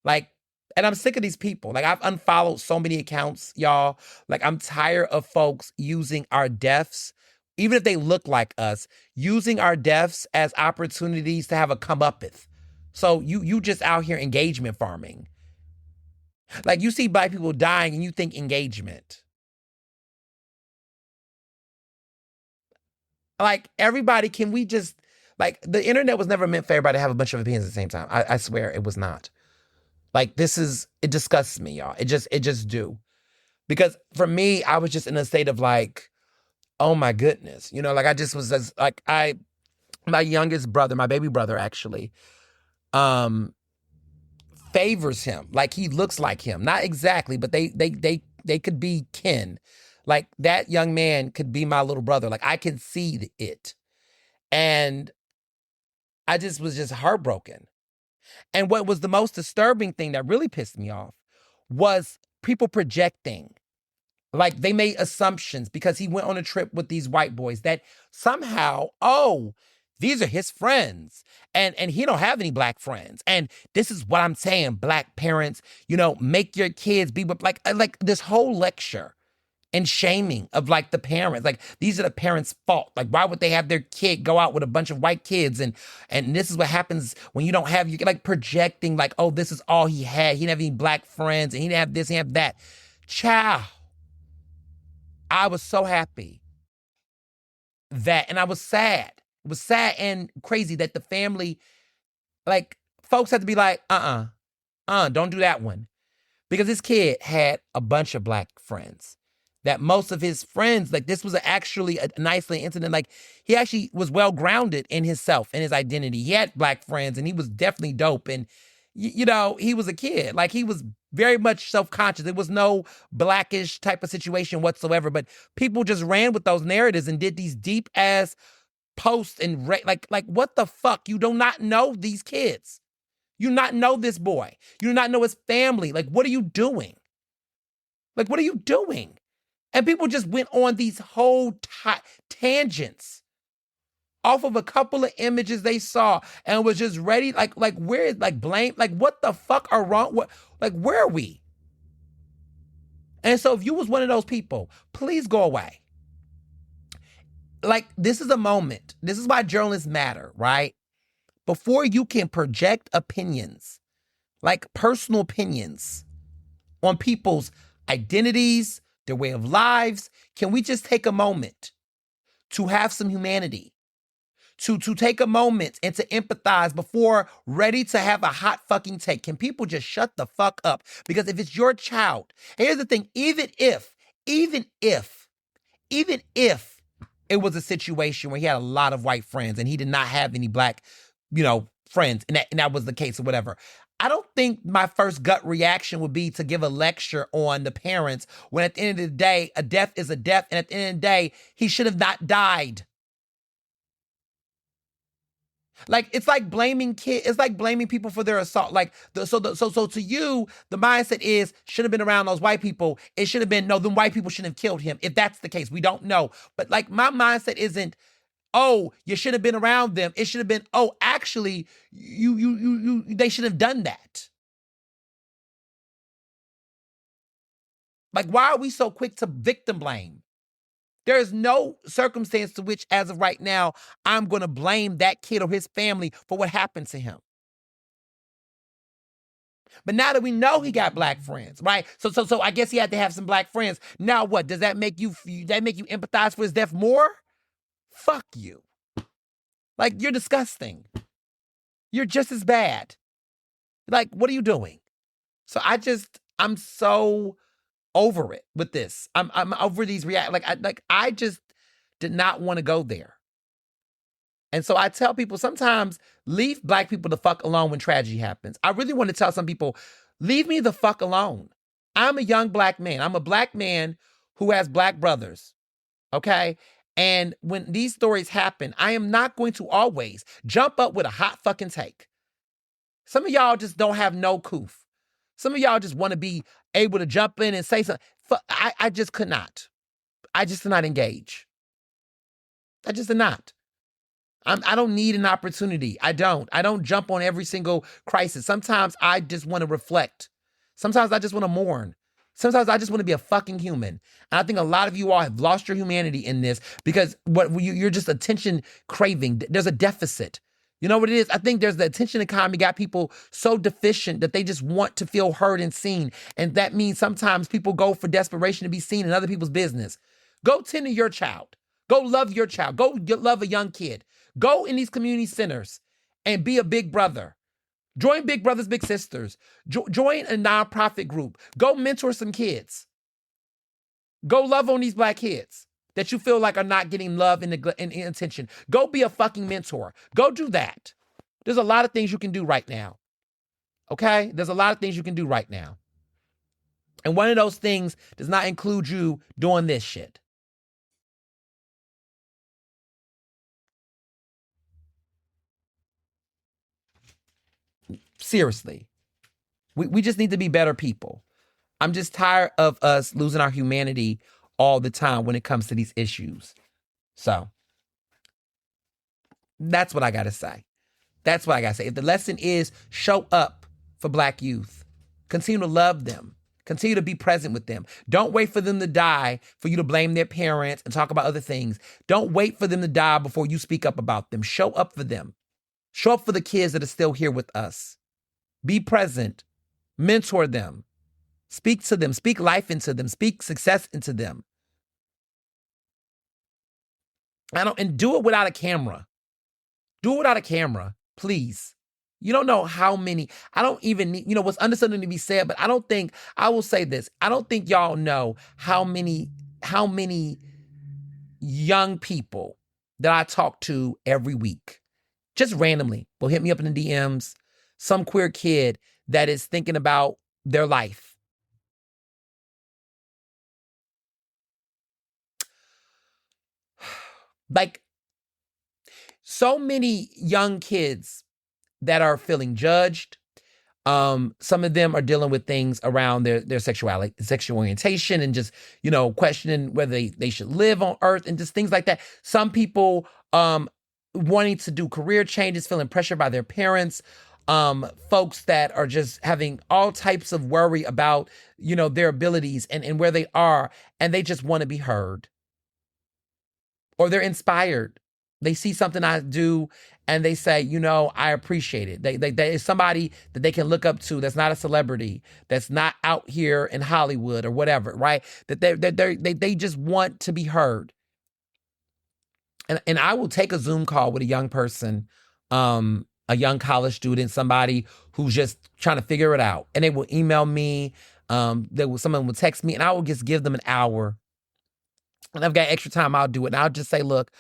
Like, and I'm sick of these people. Like, I've unfollowed so many accounts, y'all. Like, I'm tired of folks using our deaths, even if they look like us, using our deaths as opportunities to have a comeuppance. So you just out here engagement farming. Like, you see Black people dying and you think engagement. Like, everybody, can we just, like, the internet was never meant for everybody to have a bunch of opinions at the same time. I swear it was not. Like, it disgusts me, y'all. It just do. Because for me, I was just in a state of like, oh my goodness. Like, I just was like, my youngest brother, my baby brother actually, favors him. Like, he looks like him. Not exactly, but they could be kin. Like, that young man could be my little brother. Like, I can see it. And I just was just heartbroken. And what was the most disturbing thing that really pissed me off was people projecting. Like, they made assumptions because he went on a trip with these white boys that somehow, these are his friends. And he don't have any Black friends. And this is what I'm saying, Black parents, make your kids be like this whole lecture and shaming of like the parents. Like, these are the parents' fault. Like, why would they have their kid go out with a bunch of white kids? And this is what happens when you don't have, you like projecting like, oh, this is all he had. He didn't have any Black friends and he didn't have this, he didn't have that. Child. I was so happy and I was sad. It was sad and crazy that the family, like, folks had to be like, don't do that one. Because this kid had a bunch of Black friends. That most of his friends, like, this was actually an isolated incident. Like, he actually was well grounded in himself and his identity. He had Black friends and he was definitely dope. And, he was a kid. Like, he was very much self-conscious. There was no Blackish type of situation whatsoever. But people just ran with those narratives and did these deep ass posts and like what the fuck? You do not know these kids. You do not know this boy. You do not know his family. Like, what are you doing? Like, what are you doing? And people just went on these whole tangents off of a couple of images they saw and was just ready, like where, like, blame, like, what the fuck are wrong? What, like, where are we? And so if you was one of those people, please go away. Like, this is a moment. This is why journalists matter, right? Before you can project opinions, like personal opinions on people's identities, their way of lives, can we just take a moment to have some humanity? To take a moment and to empathize before ready to have a hot fucking take. Can people just shut the fuck up? Because if it's your child, here's the thing, even if it was a situation where he had a lot of white friends and he did not have any black, friends, and that was the case or whatever. I don't think my first gut reaction would be to give a lecture on the parents when at the end of the day, a death is a death, and at the end of the day, he should have not died. Like, it's like blaming kids. It's like blaming people for their assault. Like, so to you, the mindset is should have been around those white people. It should have been no. Them white people shouldn't have killed him. If that's the case, we don't know. But like, my mindset isn't, oh, you should have been around them. It should have been, oh, actually, they should have done that. Like, why are we so quick to victim blame? There is no circumstance to which, as of right now, I'm going to blame that kid or his family for what happened to him. But now that we know he got black friends, right? So I guess he had to have some black friends. Now what? Does that make you empathize for his death more? Fuck you. Like, you're disgusting. You're just as bad. Like, what are you doing? So I'm so over it with this. I'm over these I just did not want to go there. And so I tell people sometimes leave black people the fuck alone when tragedy happens. I really want to tell some people, leave me the fuck alone. I'm a young black man. I'm a black man who has black brothers. Okay? And when these stories happen, I am not going to always jump up with a hot fucking take. Some of y'all just don't have no coof. Some of y'all just want to be able to jump in and say something. I just could not. I just did not engage. I just did not. I don't need an opportunity. I don't jump on every single crisis. Sometimes I just want to reflect. Sometimes I just want to mourn. Sometimes I just want to be a fucking human. And I think a lot of you all have lost your humanity in this because you're just attention craving. There's a deficit. You know what it is? I think there's the attention economy got people so deficient that they just want to feel heard and seen. And that means sometimes people go for desperation to be seen in other people's business. Go tend to your child. Go love your child. Go love a young kid. Go in these community centers and be a big brother. Join Big Brothers, Big Sisters. Join a nonprofit group. Go mentor some kids. Go love on these black kids that you feel like are not getting love and attention. Go be a fucking mentor. Go do that. There's a lot of things you can do right now. Okay? There's a lot of things you can do right now. And one of those things does not include you doing this shit. Seriously. We just need to be better people. I'm just tired of us losing our humanity all the time when it comes to these issues. So that's what I got to say. That's what I got to say. If the lesson is show up for black youth, continue to love them, continue to be present with them. Don't wait for them to die for you to blame their parents and talk about other things. Don't wait for them to die before you speak up about them. Show up for them. Show up for the kids that are still here with us. Be present. Mentor them. Speak to them. Speak life into them. Speak success into them. And do it without a camera. Do it without a camera, please. You don't know how many. I don't even need, what's understood to be said, but I will say this. I don't think y'all know how many young people that I talk to every week, just randomly, will hit me up in the DMs. Some queer kid that is thinking about their life. Like, so many young kids that are feeling judged. Some of them are dealing with things around their sexuality, sexual orientation, and just, questioning whether they should live on earth and just things like that. Some people wanting to do career changes, feeling pressured by their parents. Folks that are just having all types of worry about, their abilities and where they are, and they just want to be heard. Or they're inspired. They see something I do and they say, I appreciate it. They is somebody that they can look up to that's not a celebrity, that's not out here in Hollywood or whatever, right? That they just want to be heard. And I will take a Zoom call with a young person, a young college student, somebody who's just trying to figure it out. And they will email me. Someone will text me, and I will just give them an hour and I've got extra time, I'll do it. And I'll just say, look,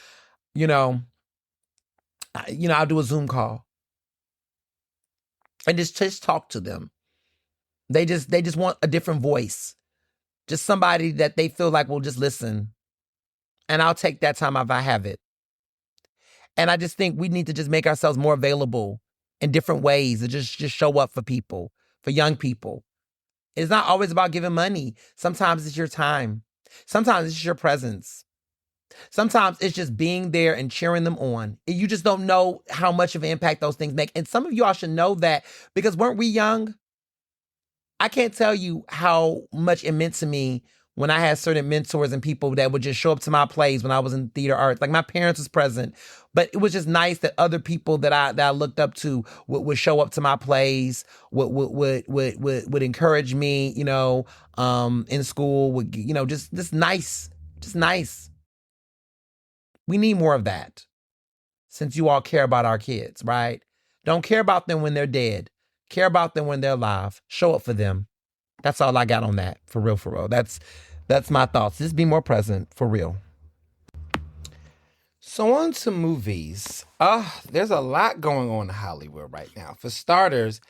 I'll do a Zoom call and just talk to them. They just want a different voice, just somebody that they feel like will just listen. And I'll take that time if I have it. And I just think we need to just make ourselves more available in different ways to just show up for people, for young people. It's not always about giving money. Sometimes it's your time. Sometimes it's your presence. Sometimes it's just being there and cheering them on. You just don't know how much of an impact those things make. And some of y'all should know that, because weren't we young? I can't tell you how much it meant to me when I had certain mentors and people that would just show up to my plays when I was in theater arts. Like, my parents was present, but it was just nice that other people that I looked up to would show up to my plays, would encourage me, in school, would, just nice, just nice. We need more of that, since you all care about our kids, right? Don't care about them when they're dead. Care about them when they're alive. Show up for them. That's all I got on that, for real, for real. That's my thoughts. Just be more present, for real. So on to movies. There's a lot going on in Hollywood right now. For starters,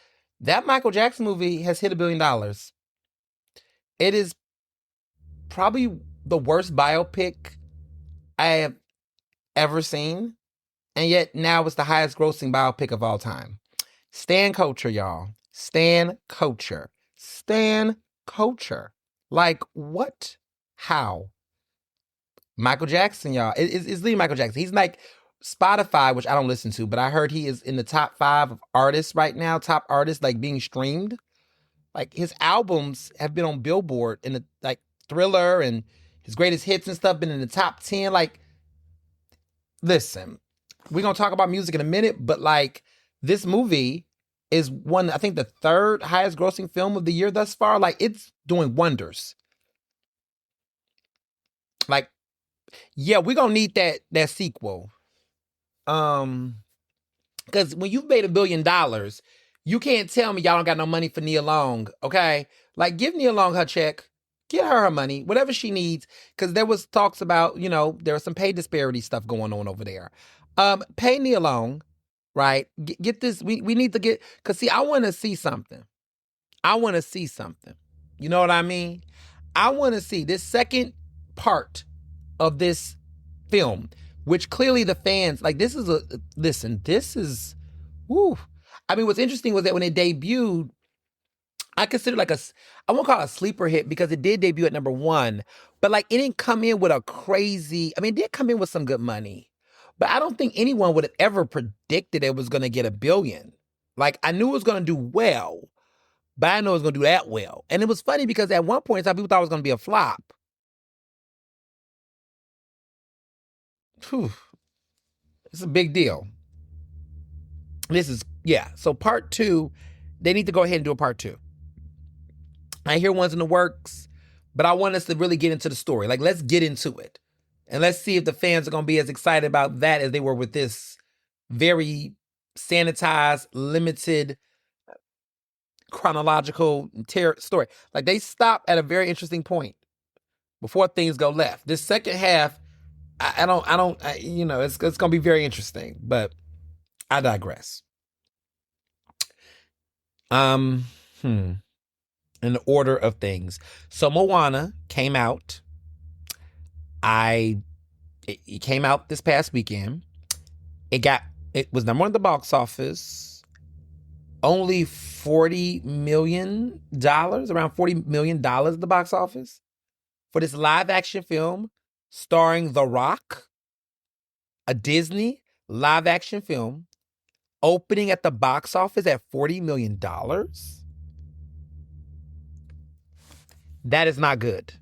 that Michael Jackson movie has hit $1 billion. It is probably the worst biopic I have ever seen. And yet now it's the highest grossing biopic of all time. Stan culture, y'all. Stan culture. Stan culture. Like, what? How? Michael Jackson, y'all. It's Lee Michael Jackson. He's like Spotify, which I don't listen to, but I heard he is in the top 5 of artists right now, top artists, like, being streamed. Like, his albums have been on Billboard in the, like, Thriller and his greatest hits and stuff been in the top 10. Like, listen, we're going to talk about music in a minute, but, like, this movie is one, I think, the 3rd highest grossing film of the year thus far. Like, it's doing wonders. Like, yeah, we're going to need that sequel. Because when you've made $1 billion, you can't tell me y'all don't got no money for Nia Long, okay? Like, give Nia Long her check. Get her money, whatever she needs. Because there was talks about, there was some pay disparity stuff going on over there. Pay Nia Long, right? Get this. We need to get, because see, I want to see something. You know what I mean? I want to see this second part of this film, which clearly the fans, like, this is, woo. I mean, what's interesting was that when it debuted, I consider I won't call it a sleeper hit, because it did debut at number 1, but, like, it didn't come in with a crazy, I mean, it did come in with some good money, but I don't think anyone would have ever predicted it was going to get $1 billion. Like, I knew it was going to do well, but I didn't know it was going to do that well. And it was funny because at one point in time, people thought it was going to be a flop. Whew. It's a big deal. So part 2, they need to go ahead and do a part 2. I hear one's in the works, but I want us to really get into the story. Like, let's get into it. And let's see if the fans are going to be as excited about that as they were with this very sanitized, limited, chronological story. Like, they stop at a very interesting point before things go left. This second half, it's going to be very interesting, but I digress. In the order of things. So Moana came out. It came out this past weekend. It was number 1 at the box office. Only $40 million, around $40 million at the box office for this live action film starring The Rock, a Disney live action film, opening at the box office at $40 million. That is not good.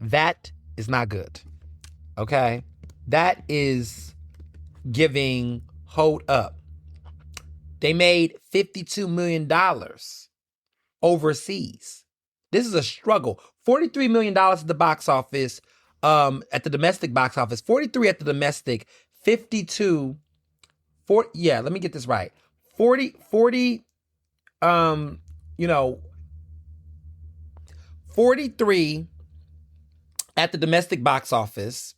That is not good. Okay? That is giving hold up. They made $52 million overseas. This is a struggle. $43 million at the box office, at the domestic box office. 43 at the domestic, 52, let me get this right. 43 at the domestic box office,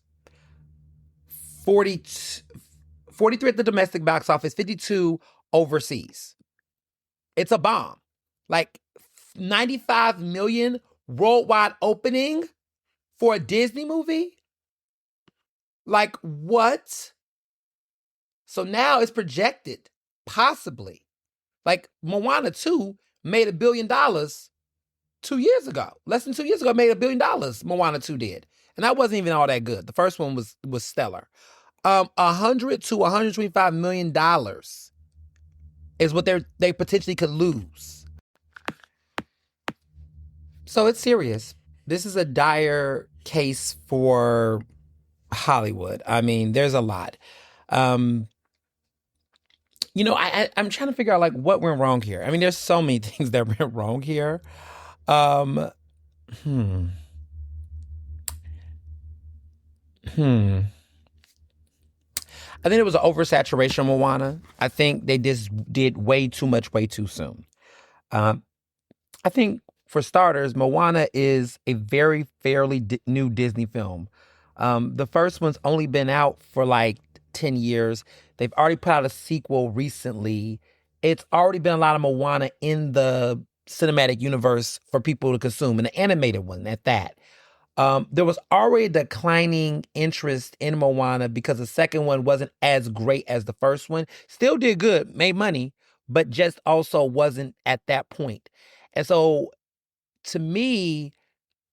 43 at the domestic box office, 52 overseas. It's a bomb. Like 95 million worldwide opening for a Disney movie? Like what? So now it's projected, possibly. Like Moana 2 made $1 billion 2 years ago. Less than 2 years ago, it made $1 billion. Moana 2 did. And that wasn't even all that good. The first one was stellar. 100 to 125 million dollars is what they potentially could lose. So it's serious. This is a dire case for Hollywood. I mean, there's a lot. I'm trying to figure out like what went wrong here. I mean, there's so many things that went wrong here. I think it was an oversaturation of Moana. I think they just did way too much, way too soon. I think, for starters, Moana is a very fairly new Disney film. The first one's only been out for like 10 years. They've already put out a sequel recently. It's already been a lot of Moana in the cinematic universe for people to consume, and the animated one at that. There was already declining interest in Moana because the second one wasn't as great as the first one. Still did good, made money, but just also wasn't at that point. And so, to me,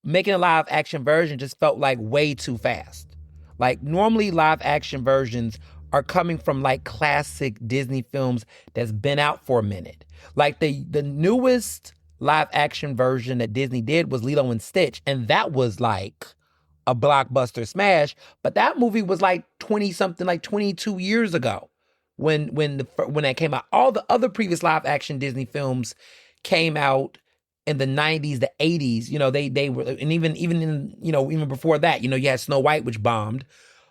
making a live action version just felt like way too fast. Like normally live action versions are coming from like classic Disney films that's been out for a minute. Like the newest live action version that Disney did was Lilo and Stitch, and that was like a blockbuster smash. But that movie was like 20 something, like 22 years ago when that came out. All the other previous live action Disney films came out in the 90s, the 80s. They were, and even in, even before that, you had Snow White, which bombed.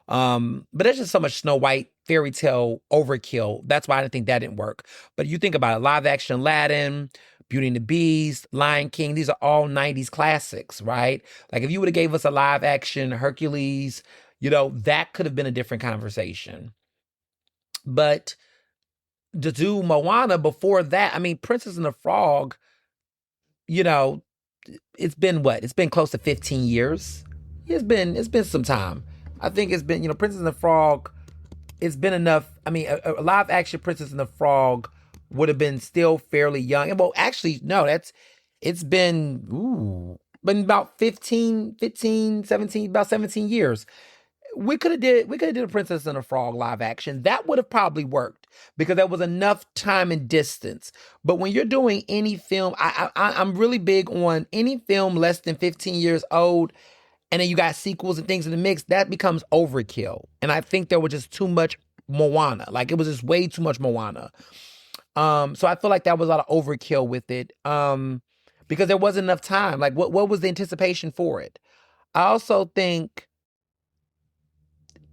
But there's just so much Snow White fairy tale overkill. That's why I think that didn't work. But you think about it, live action Aladdin, Beauty and the Beast, Lion King, these are all 90s classics, right? Like if you would have gave us a live action Hercules, that could have been a different conversation. But to do Moana before that, I mean, Princess and the Frog, it's been what? It's been close to 15 years. It's been some time. I think it's been, Princess and the Frog, it's been enough. I mean, a live action Princess and the Frog would have been still fairly young. And well, actually, no, it's been about 17 years. We could have did a Princess and the Frog live action. That would have probably worked because there was enough time and distance. But when you're doing any film, I'm really big on any film less than 15 years old, and then you got sequels and things in the mix, that becomes overkill. And I think there was just too much Moana. Like it was just way too much Moana. So I feel like that was a lot of overkill with it. Because there wasn't enough time. Like what was the anticipation for it? I also think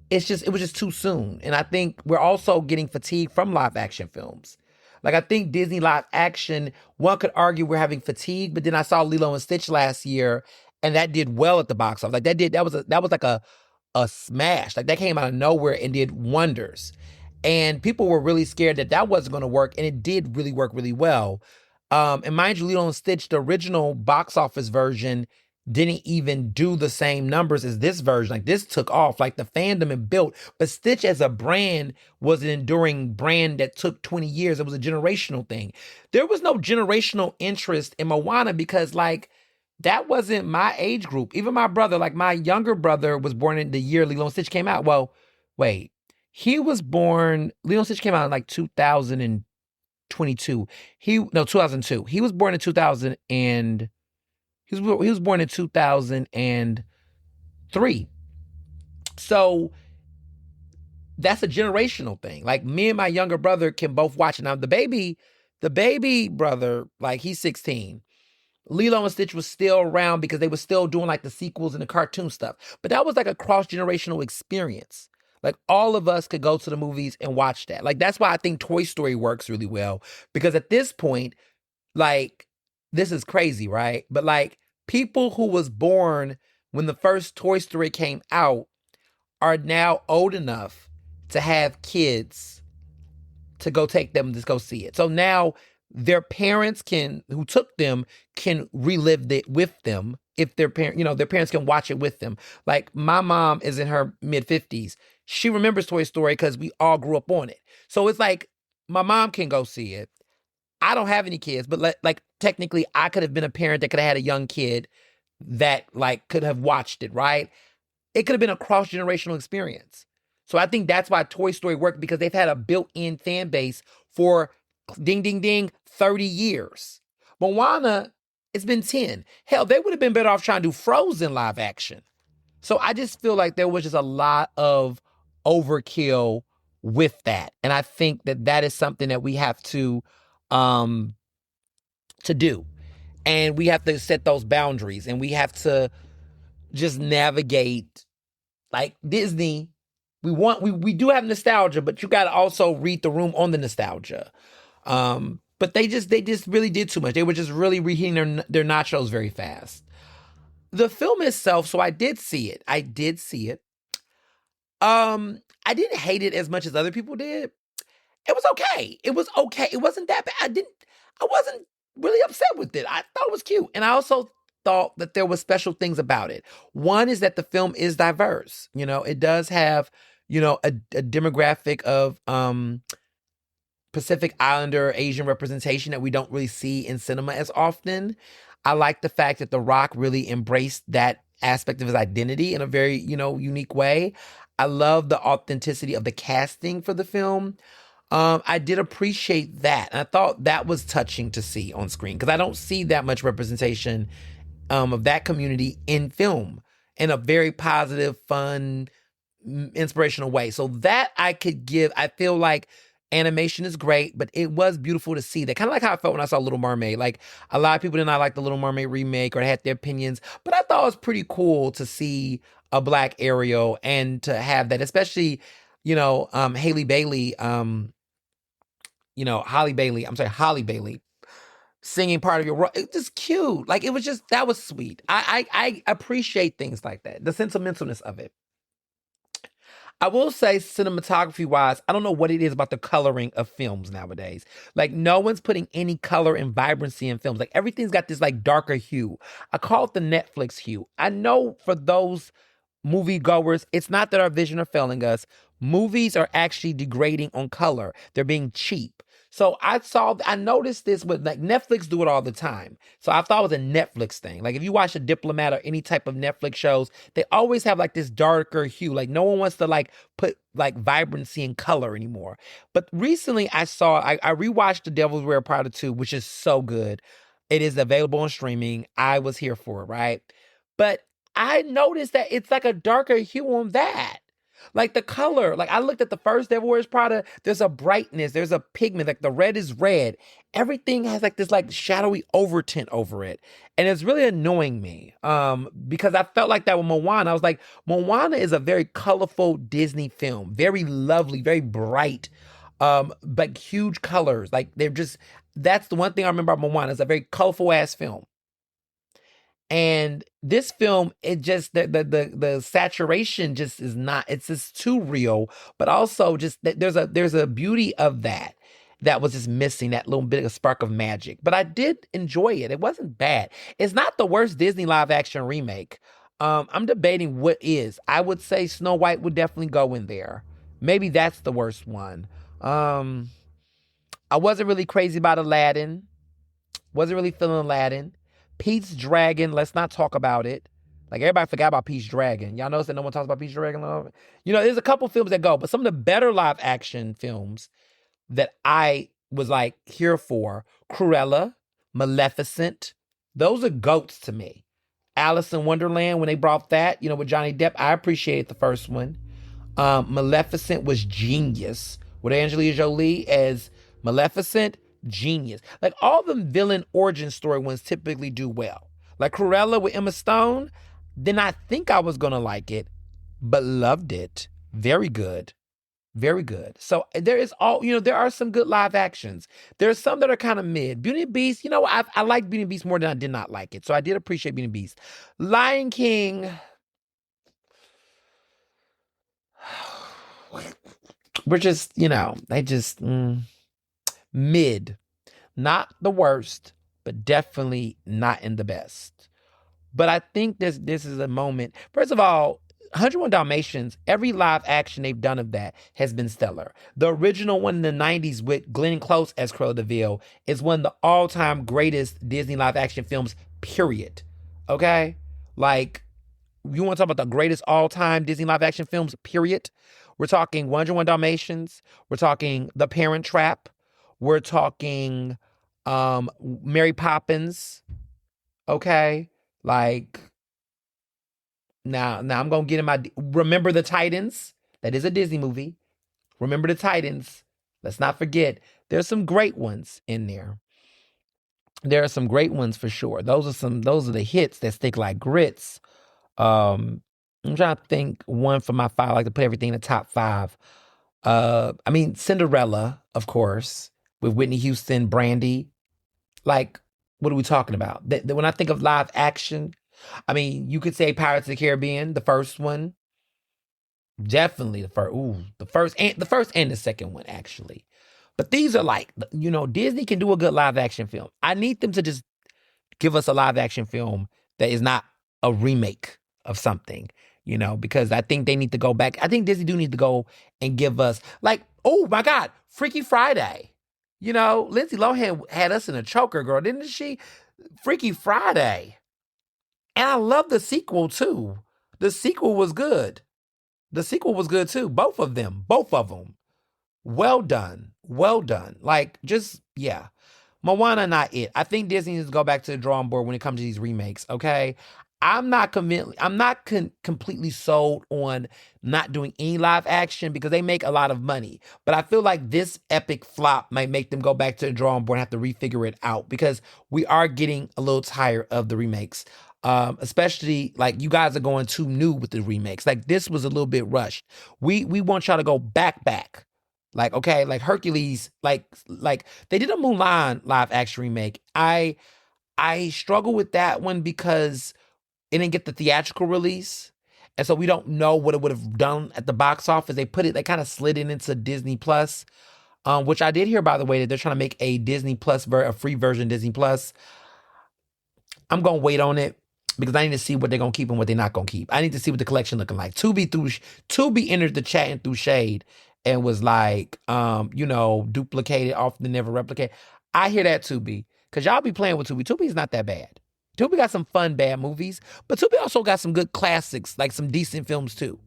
it was just too soon. And I think we're also getting fatigue from live action films. Like I think Disney live action, one could argue we're having fatigue, but then I saw Lilo and Stitch last year and that did well at the box office. Like that was like a smash. Like that came out of nowhere and did wonders. And people were really scared that wasn't going to work, and it did really work really well. And mind you, Lilo and Stitch, the original box office version, didn't even do the same numbers as this version. Like this took off, like the fandom it built. But Stitch as a brand was an enduring brand that took 20 years. It was a generational thing. There was no generational interest in Moana because like that wasn't my age group. Even my brother, like my younger brother was born in the year Lilo and Stitch came out. Well, wait. He was born, Lilo and Stitch came out in like 2022. 2002. He was born in 2000 and he was born in 2003. So that's a generational thing. Like me and my younger brother can both watch it. Now the baby brother, like he's 16. Lilo and Stitch was still around because they were still doing like the sequels and the cartoon stuff. But that was like a cross-generational experience. Like all of us could go to the movies and watch that. Like that's why I think Toy Story works really well. Because at this point, like this is crazy, right? But like people who was born when the first Toy Story came out, are now old enough to have kids to go take them to go see it. So now their parents who took them can relive it with them if their parents can watch it with them. Like my mom is in her mid-50s. She remembers Toy Story because we all grew up on it. So it's like my mom can go see it. I don't have any kids, but like technically I could have been a parent that could have had a young kid that like could have watched it, right? It could have been a cross-generational experience. So I think that's why Toy Story worked, because they've had a built-in fan base for ding, ding, ding, 30 years. Moana, it's been 10. Hell, they would have been better off trying to do Frozen live action. So I just feel like there was just a lot of overkill with that. And I think that is something that we have to do. And we have to set those boundaries, and we have to just navigate. Like Disney, we do have nostalgia, but you got to also read the room on the nostalgia. But they just really did too much. They were just really reheating their nachos very fast. The film itself, so I did see it. I didn't hate it as much as other people did. It was okay. It wasn't that bad. I wasn't really upset with it. I thought it was cute. And I also thought that there were special things about it. One is that the film is diverse. It does have, a demographic of Pacific Islander Asian representation that we don't really see in cinema as often. I like the fact that The Rock really embraced that aspect of his identity in a very, unique way. I love the authenticity of the casting for the film. I did appreciate that. And I thought that was touching to see on screen, because I don't see that much representation of that community in film in a very positive, fun, inspirational way. So that I could give. I feel like animation is great, but it was beautiful to see that. Kind of like how I felt when I saw Little Mermaid. Like, a lot of people did not like the Little Mermaid remake or had their opinions, but I thought it was pretty cool to see a Black Ariel and to have that, especially, Halle Bailey, Holly Bailey singing part of your role. It's just cute. Like, it was just, that was sweet. I appreciate things like that, the sentimentalness of it. I will say, cinematography wise, I don't know what it is about the coloring of films nowadays. Like, no one's putting any color and vibrancy in films. Like, everything's got this like darker hue. I call it the Netflix hue. I know for those moviegoers, it's not that our vision are failing us. Movies are actually degrading on color. They're being cheap. So I noticed this with, like, Netflix do it all the time. So I thought it was a Netflix thing. Like, if you watch The Diplomat or any type of Netflix shows, they always have like this darker hue. Like, no one wants to like put like vibrancy and color anymore. But recently I rewatched The Devil's Wear Prada 2, which is so good. It is available on streaming. I was here for it, right? But I noticed that it's like a darker hue on that. Like, the color, like, I looked at the first Devil Wears Prada, there's a brightness, there's a pigment, like the red is red. Everything has like this like shadowy overtint over it. And it's really annoying me because I felt like that with Moana. I was like, Moana is a very colorful Disney film, very lovely, very bright, but huge colors. Like, that's the one thing I remember about Moana. It's a very colorful ass film. And this film, it just, the saturation just is not, it's just too real, but also just there's a beauty of that was just missing, that little bit of spark of magic. But I did enjoy it. It wasn't bad. It's not the worst Disney live action remake. I'm debating what is. I would say Snow White would definitely go in there. Maybe that's the worst one. I wasn't really crazy about Aladdin. Wasn't really feeling Aladdin. Pete's Dragon, let's not talk about it. Like, everybody forgot about Pete's Dragon. Y'all notice that no one talks about Pete's Dragon? There's a couple films that go, but some of the better live action films that I was like here for, Cruella, Maleficent, those are GOATs to me. Alice in Wonderland, when they brought that, with Johnny Depp, I appreciated the first one. Maleficent was genius. With Angelina Jolie as Maleficent, genius. Like, all the villain origin story ones typically do well. Like Cruella with Emma Stone, did not think I was gonna like it, but loved it. Very good. Very good. So there is there are some good live actions. There's some that are kind of mid. Beauty and the Beast, I like Beauty and the Beast more than I did not like it. So I did appreciate Beauty and the Beast. Lion King, we're just, they just mid. Not the worst, but definitely not in the best. But I think this is a moment. First of all, 101 Dalmatians, every live action they've done of that has been stellar. The original one in the 90s with Glenn Close as Cruella de Vil is one of the all-time greatest Disney live action films, period. Okay? Like, you want to talk about the greatest all-time Disney live action films, period? We're talking 101 Dalmatians. We're talking The Parent Trap. We're talking Mary Poppins. Okay? Like, now I'm going to get in my... Remember the Titans. That is a Disney movie. Remember the Titans. Let's not forget. There's some great ones in there. There are some great ones for sure. Those are the hits that stick like grits. I'm trying to think one for my five. I like to put everything in the top five. Cinderella, of course, with Whitney Houston, Brandy. Like, what are we talking about? When I think of live action, you could say Pirates of the Caribbean, the first one. Definitely the first. Ooh, the first and the second one, actually. But these are like, Disney can do a good live action film. I need them to just give us a live action film that is not a remake of something, because I think they need to go back. I think Disney do need to go and give us, like, oh my God, Freaky Friday. Lindsay Lohan had us in a choker, girl, didn't she? Freaky Friday. And I love the sequel too. The sequel was good. Too. Both of them. Well done. Like, just, yeah. Moana, not it. I think Disney needs to go back to the drawing board when it comes to these remakes, okay? I'm not completely sold on not doing any live action because they make a lot of money. But I feel like this epic flop might make them go back to the drawing board and have to refigure it out because we are getting a little tired of the remakes. Especially like you guys are going too new with the remakes. Like this was a little bit rushed. We want y'all to go back. Like, okay, like Hercules, like they did a Mulan live action remake. I struggle with that one because it didn't get the theatrical release. And so we don't know what it would have done at the box office. They kind of slid it into Disney Plus, which I did hear, by the way, that they're trying to make a Disney Plus, a free version of Disney Plus. I'm going to wait on it because I need to see what they're going to keep and what they're not going to keep. I need to see what the collection looking like. Tubi entered the chat and threw shade and was like, duplicated, often never replicate. I hear that, Tubi, because y'all be playing with Tubi. Tubi is not that bad. Tubi got some fun, bad movies, but Tubi also got some good classics, like some decent films too.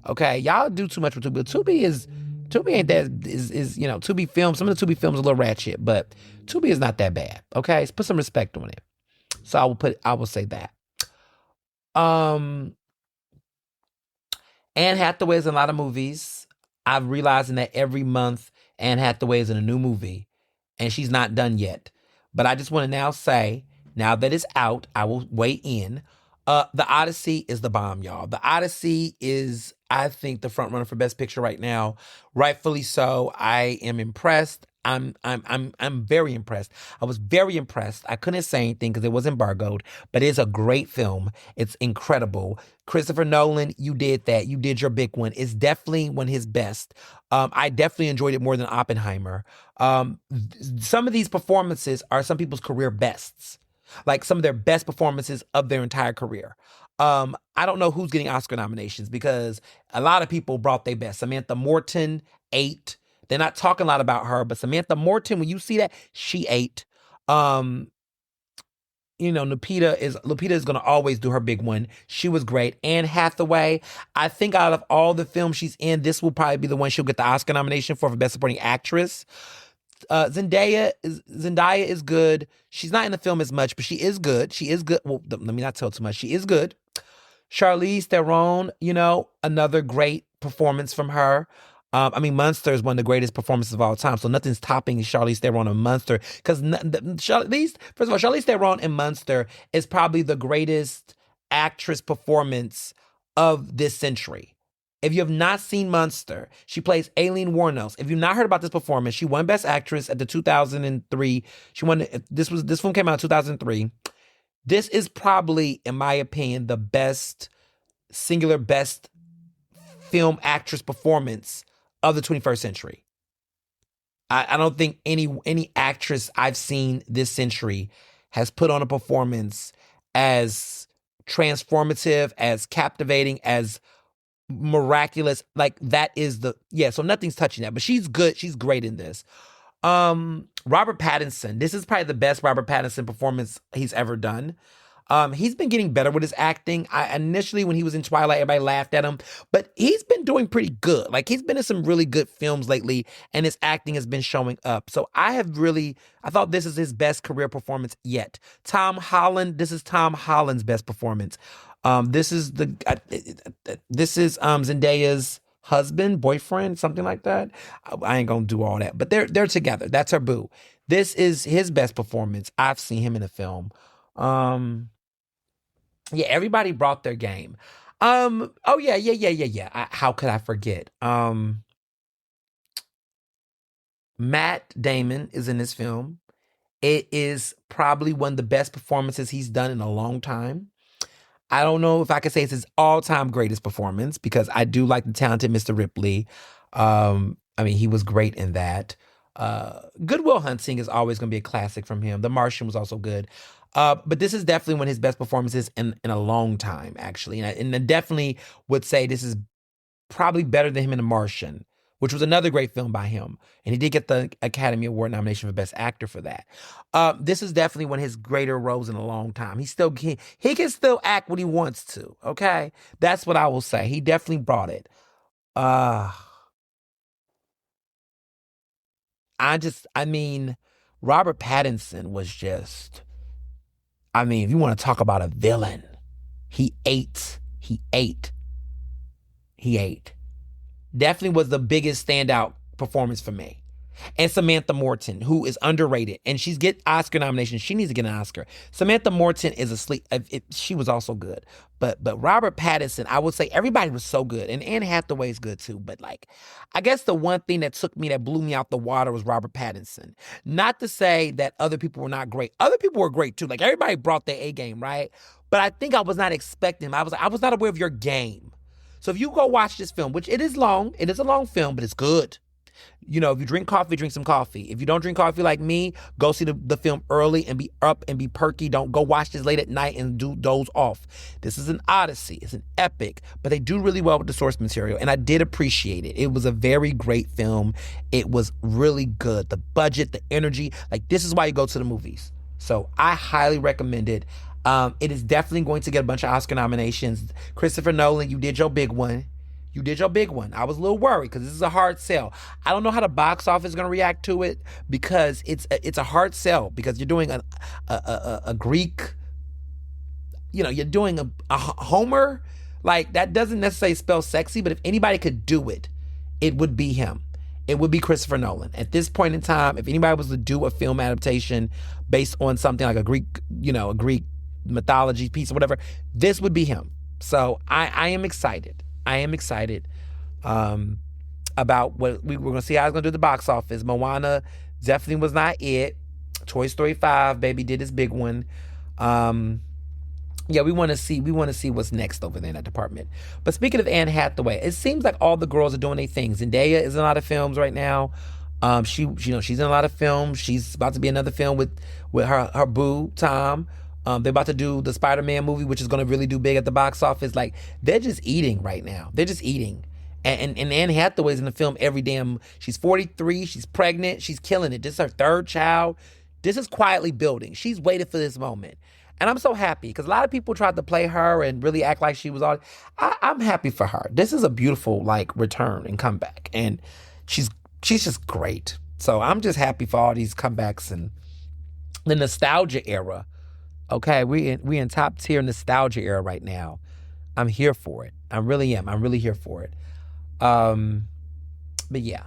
Okay, y'all do too much with Tubi. Tubi ain't that, Tubi films, some of the Tubi films are a little ratchet, but Tubi is not that bad. Okay, put some respect on it. So I will say that. Anne Hathaway is in a lot of movies. I'm realizing that every month Anne Hathaway is in a new movie and she's not done yet. But I just want to now say, now that it's out, I will weigh in. The Odyssey is the bomb, y'all. The Odyssey is, I think, the front runner for Best Picture right now. Rightfully so. I am impressed. I'm very impressed. I was very impressed. I couldn't say anything because it was embargoed, but it's a great film. It's incredible. Christopher Nolan, you did that. You did your big one. It's definitely one of his best. I definitely enjoyed it more than Oppenheimer. Some of these performances are some people's career bests, like some of their best performances of their entire career. I don't know who's getting Oscar nominations because a lot of people brought their best. Samantha Morton, 8. They're not talking a lot about her, but Samantha Morton, when you see that, she 8. Lupita is going to always do her big one. She was great. Anne Hathaway, I think out of all the films she's in, this will probably be the one she'll get the Oscar nomination for Best Supporting Actress. Zendaya is good. She's not in the film as much, but she is good. Well, let me not tell too much. She is good. Charlize Theron, another great performance from her. Monster is one of the greatest performances of all time, so nothing's topping Charlize Theron and Monster. Because Charlize Theron in Monster is probably the greatest actress performance of this century. If you have not seen Munster, she plays Aileen Wuornos. If you've not heard about this performance, she won Best Actress at the 2003. She won. This film came out in 2003. This is probably, in my opinion, the best film actress performance of the 21st century. I don't think any actress I've seen this century has put on a performance as transformative, as captivating, as miraculous. Like that is so nothing's touching that. But she's good. She's great in this. Robert Pattinson. This is probably the best Robert Pattinson performance he's ever done. He's been getting better with his acting. Initially, when he was in Twilight, everybody laughed at him, but he's been doing pretty good. Like he's been in some really good films lately, and his acting has been showing up. So I thought this is his best career performance yet. Tom Holland. This is Tom Holland's best performance. This is Zendaya's husband, boyfriend, something like that. I ain't gonna do all that, but they're together. That's her boo. This is his best performance. I've seen him in a film. Yeah, everybody brought their game. Oh yeah. How could I forget? Matt Damon is in this film. It is probably one of the best performances he's done in a long time. I don't know if I could say it's his all-time greatest performance because I do like The Talented Mr. Ripley. He was great in that. Good Will Hunting is always going to be a classic from him. The Martian was also good. But this is definitely one of his best performances in a long time, actually. And I definitely would say this is probably better than him in The Martian, which was another great film by him. And he did get the Academy Award nomination for Best Actor for that. This is definitely one of his greater roles in a long time. He can still act when he wants to, okay? That's what I will say. He definitely brought it. Robert Pattinson was just... if you want to talk about a villain, he ate. Definitely was the biggest standout performance for me. And Samantha Morton, who is underrated, and she's get Oscar nominations. She needs to get an Oscar. Samantha Morton is asleep. She was also good, but Robert Pattinson, I would say everybody was so good, and Anne Hathaway is good too. But I guess the one thing that blew me out the water was Robert Pattinson. Not to say that other people were not great. Other people were great too. Like everybody brought their A game, right? But I think I was not expecting. I was not aware of your game. So if you go watch this film, which it is long, it is a long film, but it's good. You know, if you drink coffee, drink some coffee. If you don't drink coffee like me, go see the film early and be up and be perky. Don't go watch this late at night and doze off. This is an odyssey. It's an epic, but they do really well with the source material, and I did appreciate it. It was a very great film. It was really good. The budget, the energy, this is why you go to the movies. So I highly recommend it. It is definitely going to get a bunch of Oscar nominations. Christopher Nolan, you did your big one. I was a little worried because this is a hard sell. I don't know how the box office is going to react to it because it's a hard sell because you're doing a Greek, you're doing a Homer. That doesn't necessarily spell sexy, but if anybody could do it, it would be him. It would be Christopher Nolan. At this point in time, if anybody was to do a film adaptation based on something like a Greek mythology piece or whatever, this would be him. So I am excited. About what we're going to see how it's going to do at the box office. Moana definitely was not it. Toy Story 5, baby, did his big one. We want to see what's next over there in that department. But speaking of Anne Hathaway, it seems like all the girls are doing their things. Zendaya is in a lot of films right now. She's in a lot of films. She's about to be another film with her boo Tom. They're about to do the Spider-Man movie, which is going to really do big at the box office. They're just eating right now. They're just eating. And Anne Hathaway's in the film she's 43, she's pregnant, she's killing it. This is her third child. This is quietly building. She's waited for this moment. And I'm so happy because a lot of people tried to play her and really act like she was all... I'm happy for her. This is a beautiful, return and comeback. And she's just great. So I'm just happy for all these comebacks and the nostalgia era. Okay, we in top tier nostalgia era right now. I'm here for it. I really am. I'm really here for it. But yeah.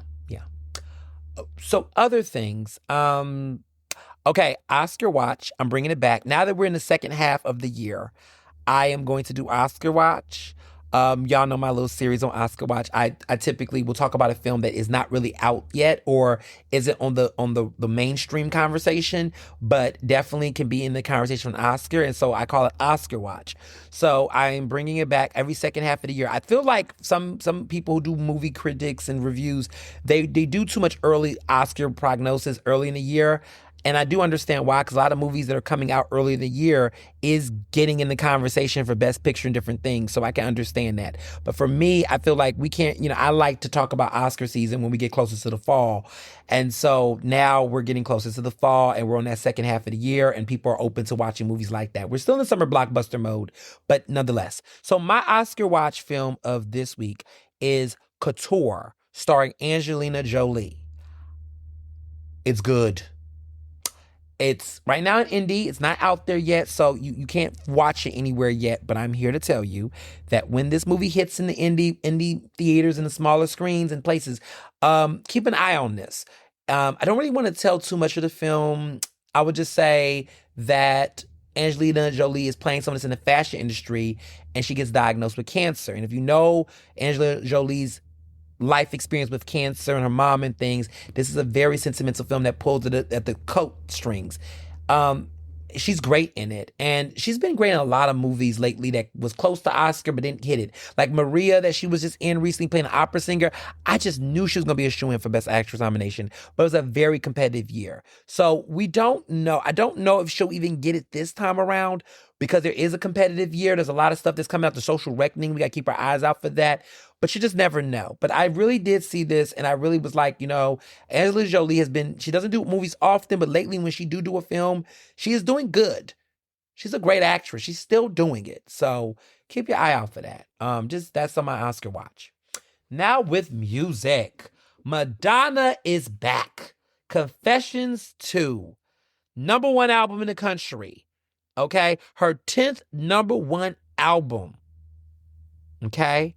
So other things. Okay, Oscar Watch. I'm bringing it back. Now that we're in the second half of the year, I am going to do Oscar Watch. Y'all know my little series on Oscar Watch. I typically will talk about a film that is not really out yet or isn't on the mainstream conversation, but definitely can be in the conversation on Oscar. And so I call it Oscar Watch. So I am bringing it back every second half of the year. I feel like some people who do movie critics and reviews, they do too much early Oscar prognosis early in the year. And I do understand why, because a lot of movies that are coming out early in the year is getting in the conversation for Best Picture and different things. So I can understand that. But for me, I feel like we can't, I like to talk about Oscar season when we get closer to the fall. And so now we're getting closer to the fall and we're on that second half of the year and people are open to watching movies like that. We're still in the summer blockbuster mode, but nonetheless. So my Oscar watch film of this week is Couture, starring Angelina Jolie. It's good. It's right now in indie. It's not out there yet, so you can't watch it anywhere yet. But I'm here to tell you that when this movie hits in the indie theaters and the smaller screens and places, keep an eye on this. I don't really want to tell too much of the film. I would just say that Angelina Jolie is playing someone that's in the fashion industry, and she gets diagnosed with cancer. And if you know Angelina Jolie's life experience with cancer and her mom and things, this is a very sentimental film that pulls at the coat strings. She's great in it, and she's been great in a lot of movies lately that was close to Oscar but didn't hit it. Like Maria, that she was just in recently playing an opera singer. I just knew she was going to be a shoo-in for Best Actress nomination, but it was a very competitive year. So we don't know. I don't know if she'll even get it this time around because there is a competitive year. There's a lot of stuff that's coming out, The Social Reckoning. We got to keep our eyes out for that. But you just never know. But I really did see this, and I really was like, Angelina Jolie she doesn't do movies often, but lately when she do a film, she is doing good. She's a great actress. She's still doing it. So keep your eye out for that. That's on my Oscar watch. Now with music, Madonna is back. Confessions 2, #1 album in the country. Okay? Her 10th #1 album. Okay?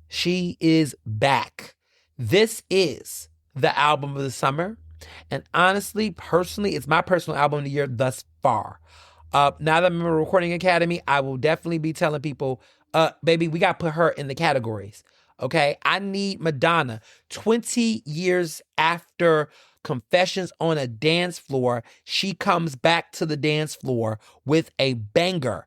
She is back. This is the album of the summer. And honestly, personally, it's my personal album of the year thus far. Now that I'm in a recording academy, I will definitely be telling people, baby, we got to put her in the categories. Okay? I need Madonna. 20 years after Confessions on a Dance Floor, she comes back to the dance floor with a banger.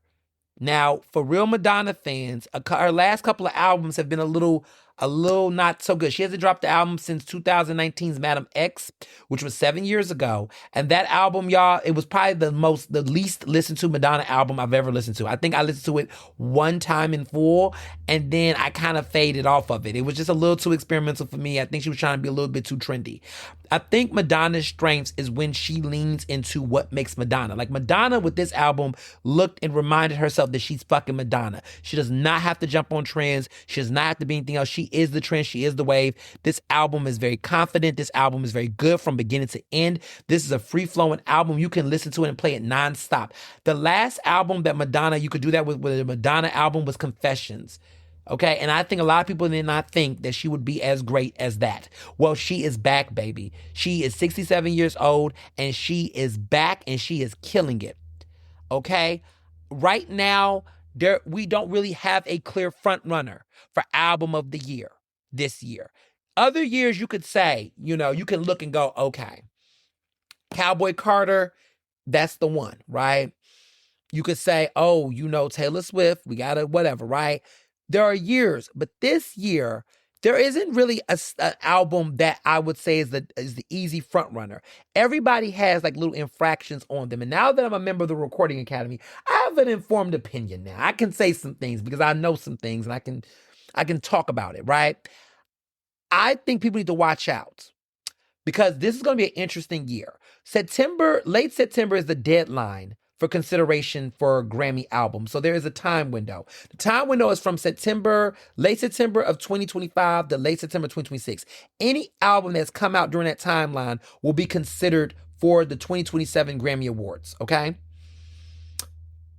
Now, for real Madonna fans, her last couple of albums have been a little not so good. She hasn't dropped the album since 2019's Madam X, which was 7 years ago. And that album, y'all, it was probably the least listened to Madonna album I've ever listened to. I think I listened to it one time in full, and then I kind of faded off of it. It was just a little too experimental for me. I think she was trying to be a little bit too trendy. I think Madonna's strengths is when she leans into what makes Madonna. Like Madonna with this album looked and reminded herself that she's fucking Madonna. She does not have to jump on trends. She does not have to be anything else. She is the trend. She is the wave. This album is very confident. This album is very good from beginning to end. This is a free-flowing album. You can listen to it and play it nonstop. The last album that Madonna, you could do that with a Madonna album, was Confessions. Okay, and I think a lot of people did not think that she would be as great as that. Well, she is back, baby. She is 67 years old, and she is back, and she is killing it. Okay? Right now, we don't really have a clear front runner for album of the year this year. Other years, you could say, you can look and go, okay, Cowboy Carter, that's the one, right? You could say, oh, Taylor Swift, we got to whatever, right? There are years, but this year, there isn't really an album that I would say is the easy front runner. Everybody has like little infractions on them. And now that I'm a member of the Recording Academy, I have an informed opinion now. I can say some things because I know some things and I can talk about it, right? I think people need to watch out because this is going to be an interesting year. Late September is the deadline for consideration for Grammy albums. So there is a time window. The time window is from late September of 2025 to late September 2026. Any album that's come out during that timeline will be considered for the 2027 Grammy Awards, okay?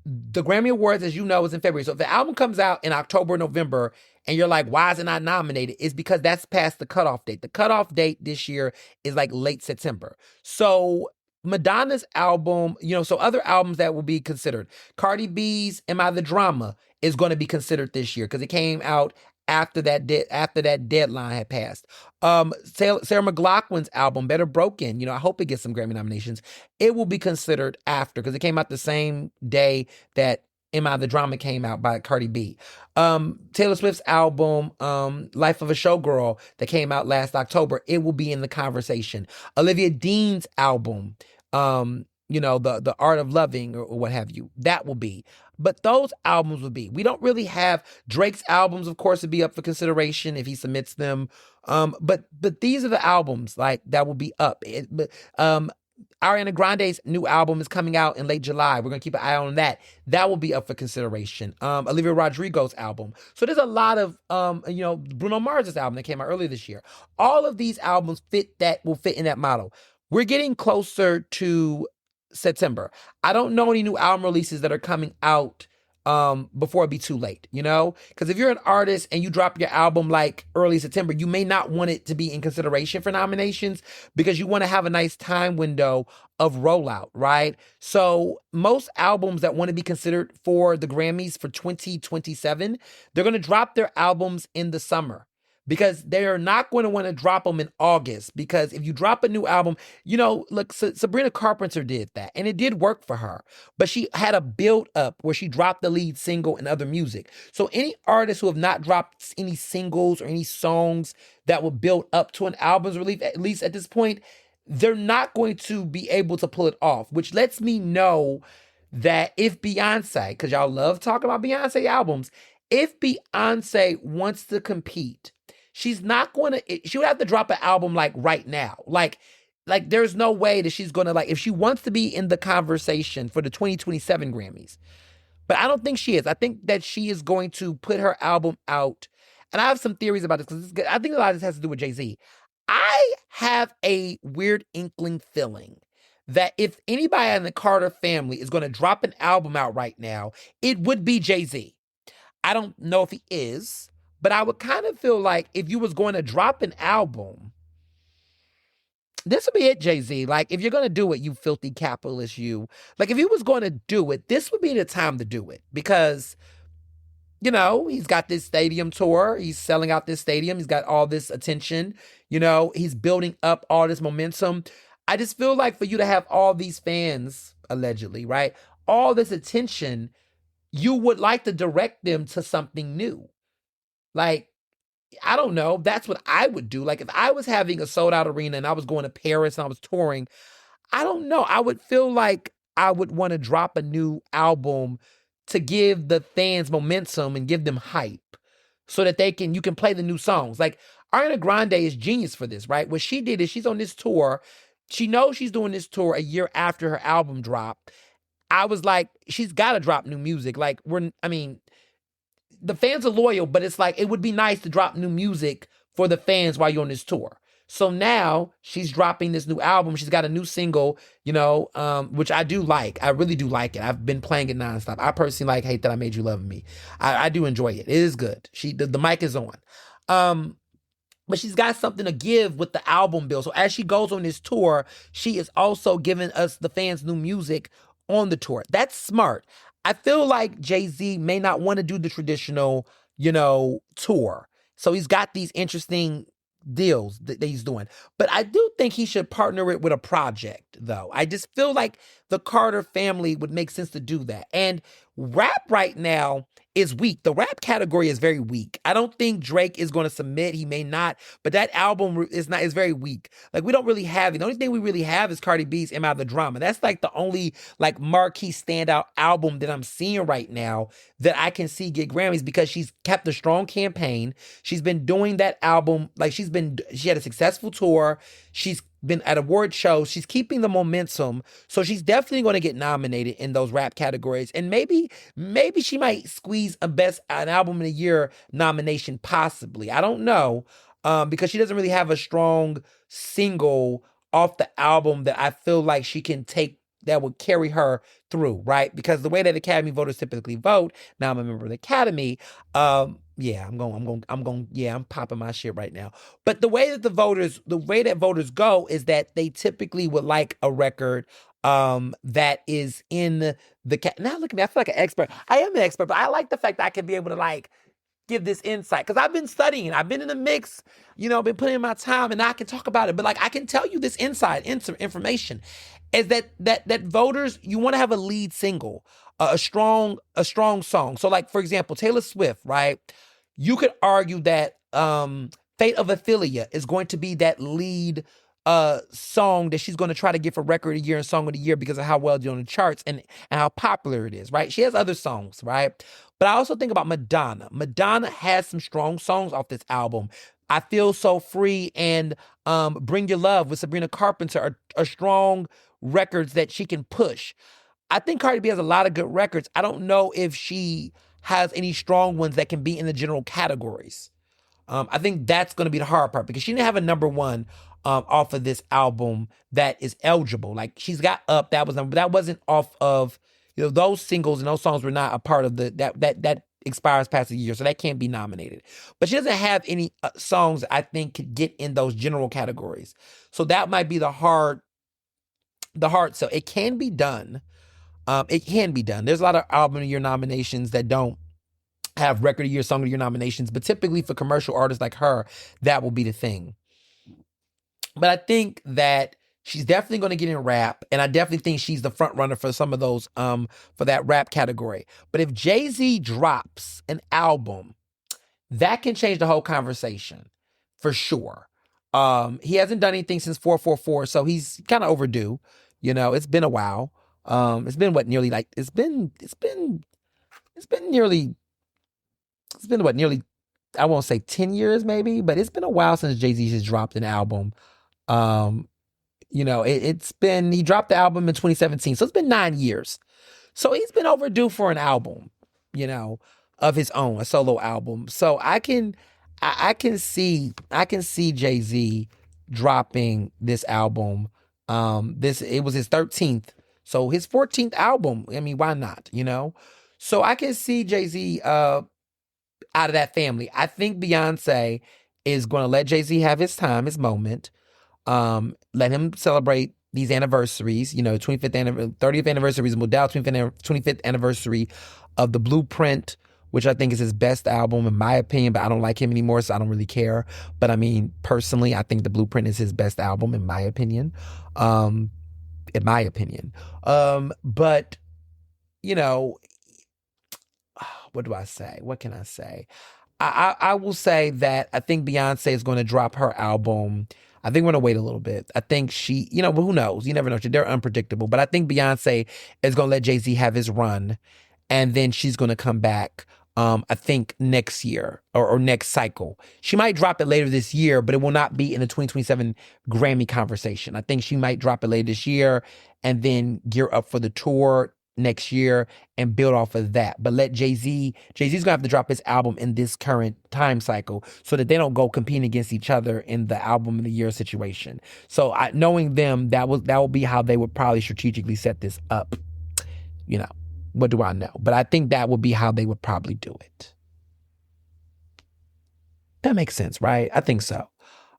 The Grammy Awards, as you know, is in February. So if the album comes out in October, November, and you're like, why is it not nominated? It's because that's past the cutoff date. The cutoff date this year is like late September. So Madonna's album, so other albums that will be considered. Cardi B's Am I the Drama is going to be considered this year because it came out after that deadline had passed. Sarah McLachlan's album Better Broken, I hope it gets some Grammy nominations. It will be considered after because it came out the same day that Am I the Drama came out by Cardi B. Taylor Swift's album, Life of a Showgirl, that came out last October, it will be in the conversation. Olivia Dean's album, the Art of Loving or what have you, that will be. But those albums will be. We don't really have Drake's albums, of course, would be up for consideration if he submits them. But these are the albums like that will be up. Ariana Grande's new album is coming out in late July. We're going to keep an eye on that. That will be up for consideration. Olivia Rodrigo's album. So there's a lot of, Bruno Mars's album that came out earlier this year. All of these albums will fit in that model. We're getting closer to September. I don't know any new album releases that are coming out before it be too late, because if you're an artist and you drop your album like early September, you may not want it to be in consideration for nominations because you want to have a nice time window of rollout, right? So most albums that want to be considered for the Grammys for 2027, they're going to drop their albums in the summer because they're not going to want to drop them in August, because if you drop a new album, look, Sabrina Carpenter did that and it did work for her, but she had a build up where she dropped the lead single and other music. So any artists who have not dropped any singles or any songs that will build up to an album's release, at least at this point, they're not going to be able to pull it off, which lets me know that if Beyonce, because y'all love talking about Beyonce albums, if Beyonce wants to compete, she's not going to, she would have to drop an album like right now. Like there's no way that she's going to, if she wants to be in the conversation for the 2027 Grammys. But I don't think she is. I think that she is going to put her album out. And I have some theories about this because I think a lot of this has to do with Jay-Z. I have a weird inkling feeling that if anybody in the Carter family is going to drop an album out right now, it would be Jay-Z. I don't know if he is, but I would kind of feel like if you was going to drop an album, this would be it, Jay-Z. If you're going to do it, you filthy capitalist, you. If he was going to do it, this would be the time to do it because, he's got this stadium tour. He's selling out this stadium. He's got all this attention. He's building up all this momentum. I just feel like for you to have all these fans, allegedly, right? All this attention, you would like to direct them to something new. I don't know. That's what I would do. If I was having a sold out arena and I was going to Paris and I was touring, I don't know. I would feel like I would want to drop a new album to give the fans momentum and give them hype so that you can play the new songs. Ariana Grande is genius for this, right? What she did is she's on this tour. She knows she's doing this tour a year after her album dropped. I was like, she's got to drop new music. The fans are loyal, but it's it would be nice to drop new music for the fans while you're on this tour. So now she's dropping this new album. She's got a new single, which I do like. I really do like it. I've been playing it nonstop. I personally Hate That I Made You Love Me. I do enjoy it. It is good. The mic is on. But she's got something to give with the album bill. So as she goes on this tour, she is also giving us, the fans, new music on the tour. That's smart. I feel like Jay-Z may not want to do the traditional, tour. So he's got these interesting deals that he's doing. But I do think he should partner it with a project, though. I just feel like the Carter family would make sense to do that. And rap right now is weak. The rap category is very weak. I don't think Drake is going to submit. He may not, but that album is very weak. We don't really have it. The only thing we really have is Cardi B's Am I the Drama. That's the only marquee standout album that I'm seeing right now that I can see get Grammys because she's kept a strong campaign. She's been doing that album. She had a successful tour. She's been at award shows. She's keeping the momentum. So she's definitely going to get nominated in those rap categories. And maybe she might squeeze an album of the year nomination, possibly. I don't know. Because she doesn't really have a strong single off the album that I feel like she can take carry her through, right? Because the way that Academy voters typically vote, now I'm a member of the Academy, yeah, I'm popping my shit right now. But the way that voters go is that they typically would like a record that is in now look at me, I feel like an expert. I am an expert, but I like the fact that I can be able to like give this insight because I've been studying, I've been in the mix, been putting in my time, and I can talk about it. But like I can tell you this information is that voters, you want to have a lead single, a strong song. So like for example, Taylor Swift, right? You could argue that Fate of Ophelia is going to be that lead song that she's going to try to get for record of the year and song of the year because of how well it's on the charts and how popular it is, right? She has other songs, right? But I also think about Madonna. Madonna has some strong songs off this album. I Feel So Free and Bring Your Love with Sabrina Carpenter are strong records that she can push. I think Cardi B has a lot of good records. I don't know if she has any strong ones that can be in the general categories. I think that's going to be the hard part because she didn't have a number one off of this album that is eligible. Like she's got Up, that wasn't off of those singles, and those songs were not a part of that expires past a year, so that can't be nominated. But she doesn't have any songs I think could get in those general categories. So that might be the hard sell. It can be done. It can be done. There's a lot of album of the year nominations that don't have record of the year, song of the year nominations, but typically for commercial artists like her, that will be the thing. But I think that she's definitely going to get in rap, and I definitely think she's the front runner for some of those for that rap category. But if Jay-Z drops an album, that can change the whole conversation for sure. He hasn't done anything since 444, so he's kind of overdue. It's been a while. It's been nearly I won't say 10 years maybe, but it's been a while since Jay-Z has dropped an album. He dropped the album in 2017, so it's been 9 years. So he's been overdue for an album, of his own, a solo album. So I can see Jay-Z dropping this album. It was his 13th. So his 14th album, I mean, why not, So I can see Jay-Z out of that family. I think Beyonce is going to let Jay-Z have his time, his moment. Let him celebrate these anniversaries, 30th anniversaries of Model, 25th anniversary of The Blueprint, which I think is his best album in my opinion, but I don't like him anymore, so I don't really care. But I mean, personally, I think The Blueprint is his best album in my opinion. But what do I say? What can I say? I will say that I think Beyonce is going to drop her album. I think we're going to wait a little bit. I think she, but who knows? You never know. They're unpredictable. But I think Beyonce is going to let Jay-Z have his run. And then she's going to come back, I think, next year or next cycle. She might drop it later this year, but it will not be in the 2027 Grammy conversation. I think she might drop it later this year and then gear up for the tour next year and build off of that. But let Jay-Z's gonna have to drop his album in this current time cycle so that they don't go competing against each other in the album of the year situation. So knowing them, that will be how they would probably strategically set this up. What do I know? But I think that would be how they would probably do it. That makes sense, right? I think so.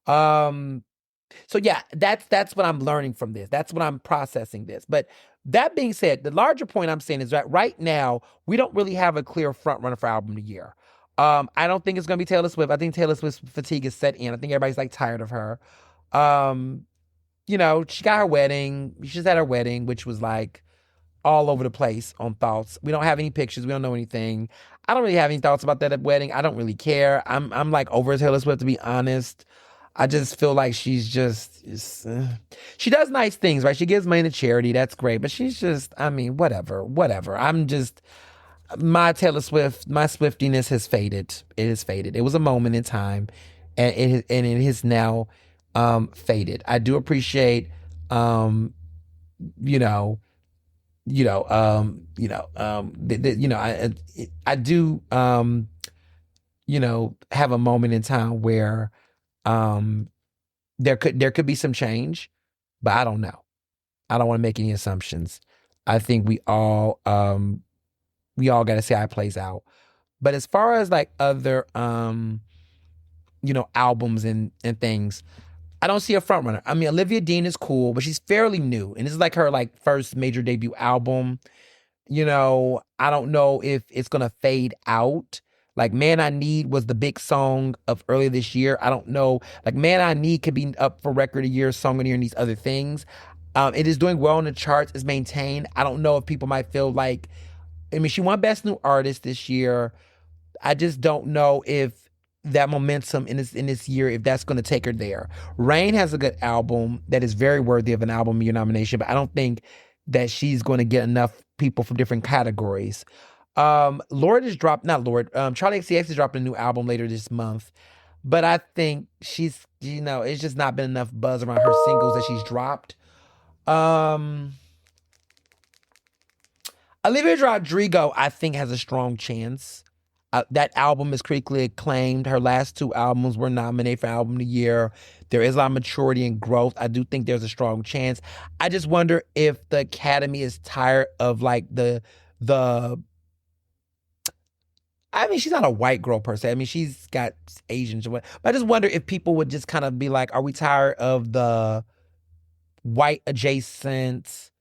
So yeah, that's what I'm learning from this. That's what I'm processing this. But that being said, the larger point I'm saying is that right now, we don't really have a clear front runner for album of the year. I don't think it's going to be Taylor Swift. I think Taylor Swift's fatigue is set in. I think everybody's like tired of her. She got her wedding. She just had her wedding, which was like all over the place on thoughts. We don't have any pictures. We don't know anything. I don't really have any thoughts about that wedding. I don't really care. I'm like over Taylor Swift, to be honest. I just feel like she does nice things, right? She gives money to charity. That's great. But she's just, whatever. I'm just, my Taylor Swift, my Swiftiness has faded. It has faded. It was a moment in time and it has now faded. I do appreciate, I do, have a moment in time where there could be some change, but I don't know. I don't want to make any assumptions. I think we all got to see how it plays out. But as far as like other albums and things, I don't see a front runner. I mean, Olivia Dean is cool, but she's fairly new, and this is like her like first major debut album. I don't know if it's gonna fade out. Like Man I Need was the big song of earlier this year. I don't know. Like Man I Need could be up for record a year, song of the year, and these other things. It is doing well in the charts. It's maintained. I don't know if people might feel like, I mean, she won Best New Artist this year. I just don't know if that momentum in this year, if that's going to take her there. Rain has a good album that is very worthy of an album of year nomination, but I don't think that she's going to get enough people from different categories. Lord has dropped, not Lord, Charlie XCX is dropping a new album later this month, but I think she's, it's just not been enough buzz around her singles that she's dropped. Olivia Rodrigo, I think, has a strong chance. That album is critically acclaimed. Her last two albums were nominated for Album of the Year. There is a lot of maturity and growth. I do think there's a strong chance. I just wonder if the Academy is tired of like the I mean, she's not a white girl per se. I mean, she's got Asians, but I just wonder if people would just kind of be like, are we tired of the white adjacent,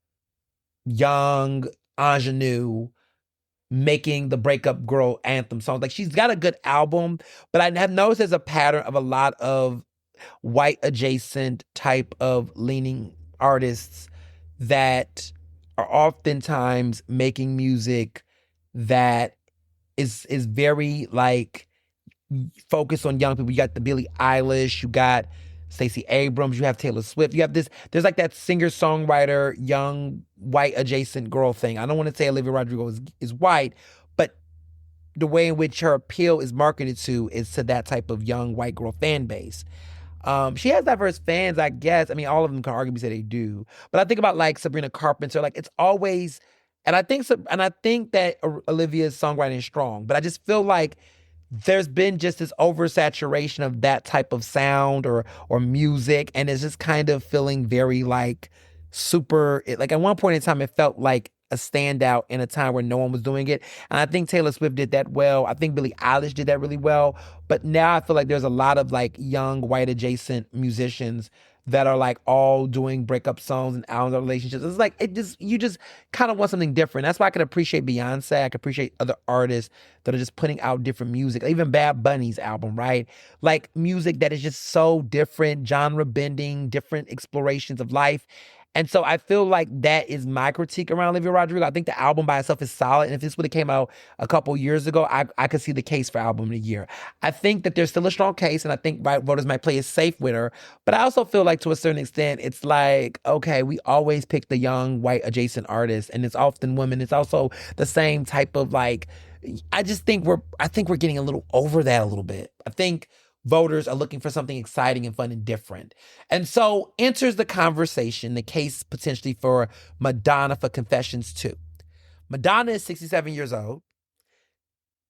young ingenue making the breakup girl anthem songs? Like, she's got a good album, but I have noticed there's a pattern of a lot of white adjacent type of leaning artists that are oftentimes making music that is very like focused on young people. You got the Billie Eilish, you got Stacey Abrams, you have Taylor Swift, you have there's like that singer-songwriter, young, white adjacent girl thing. I don't want to say Olivia Rodrigo is white, but the way in which her appeal is marketed to is to that type of young white girl fan base. She has diverse fans, I guess. I mean, all of them can arguably say they do. But I think about like Sabrina Carpenter, like it's always, and I think that Olivia's songwriting is strong, but I just feel like there's been just this oversaturation of that type of sound or music, and it's just kind of feeling very like super. Like at one point in time, it felt like a standout in a time where no one was doing it, and I think Taylor Swift did that well. I think Billie Eilish did that really well, but now I feel like there's a lot of like young white adjacent musicians that are like all doing breakup songs and albums of relationships. It's like you just kind of want something different. That's why I can appreciate Beyonce. I can appreciate other artists that are just putting out different music. Even Bad Bunny's album, right? Like music that is just so different, genre bending, different explorations of life. And so I feel like that is my critique around Olivia Rodrigo. I think the album by itself is solid. And if this would have came out a couple years ago, I could see the case for Album of the Year. I think that there's still a strong case, and I think voters might play it safe with her. But I also feel like to a certain extent, it's like, okay, we always pick the young white adjacent artists, and it's often women. It's also the same type of like, I think we're getting a little over that a little bit. I think voters are looking for something exciting and fun and different. And so enters the conversation, the case potentially for Madonna for Confessions 2. Madonna is 67 years old.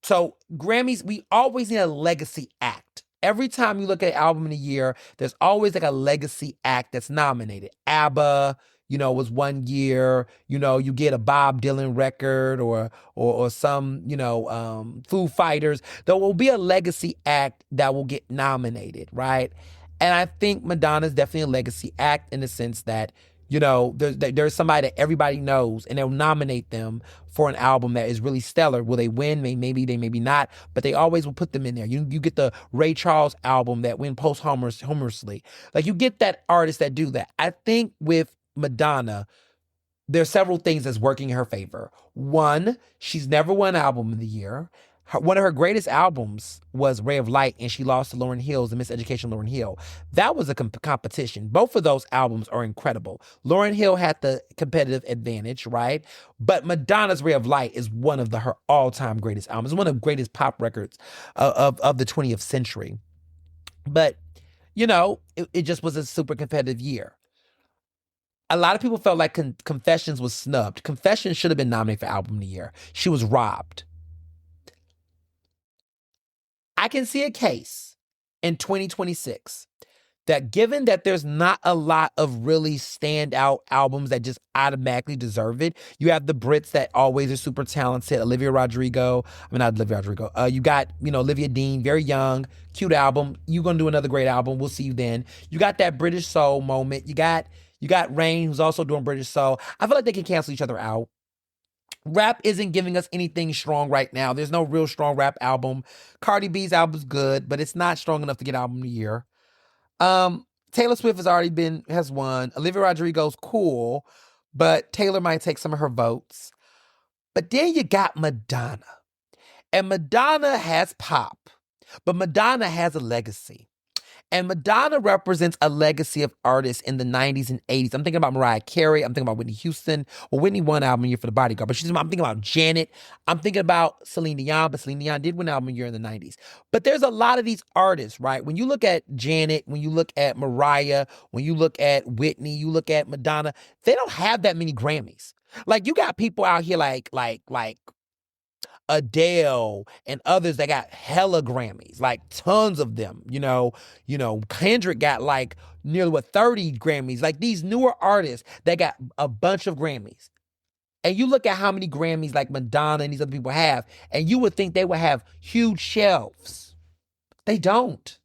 So Grammys, we always need a legacy act. Every time you look at Album of the Year, there's always like a legacy act that's nominated. ABBA, was one year. You get a Bob Dylan record or some, Foo Fighters. There will be a legacy act that will get nominated, right? And I think Madonna's definitely a legacy act in the sense that, there's somebody that everybody knows, and they'll nominate them for an album that is really stellar. Will they win? Maybe they, maybe not, but they always will put them in there. You get the Ray Charles album that win posthumously. Like you get that artists that do that. I think with Madonna, there's several things that's working in her favor. One, she's never won Album of the Year. One of her greatest albums was Ray of Light, and she lost to Lauryn Hill's, the Miseducation Lauryn Hill. That was a competition. Both of those albums are incredible. Lauryn Hill had the competitive advantage, right? But Madonna's Ray of Light is one of her all-time greatest albums. It's one of the greatest pop records of the 20th century. But, it just was a super competitive year. A lot of people felt like Confessions was snubbed. Confessions should have been nominated for Album of the Year. She was robbed. I can see a case in 2026 that given that there's not a lot of really standout albums that just automatically deserve it, you have the Brits that always are super talented. Not Olivia Rodrigo. You got, Olivia Dean, very young, cute album. You're going to do another great album. We'll see you then. You got that British soul moment. You got Rain, who's also doing British soul. I feel like they can cancel each other out. Rap isn't giving us anything strong right now. There's no real strong rap album. Cardi B's album's good, but it's not strong enough to get album of the year. Taylor Swift has won. Olivia Rodrigo's cool, but Taylor might take some of her votes. But then you got Madonna. And Madonna has pop, but Madonna has a legacy. And Madonna represents a legacy of artists in the 90s and 80s. I'm thinking about Mariah Carey. I'm thinking about Whitney Houston. Well, Whitney won album of the year for The Bodyguard, but I'm thinking about Janet. I'm thinking about Celine Dion, but Celine Dion did win album of the year in the 90s. But there's a lot of these artists, right? When you look at Janet, when you look at Mariah, when you look at Whitney, you look at Madonna, they don't have that many Grammys. Like, you got people out here like Adele and others that got hella Grammys, like tons of them. Kendrick got like nearly 30 Grammys. Like, these newer artists that got a bunch of Grammys. And you look at how many Grammys like Madonna and these other people have, and you would think they would have huge shelves. They don't.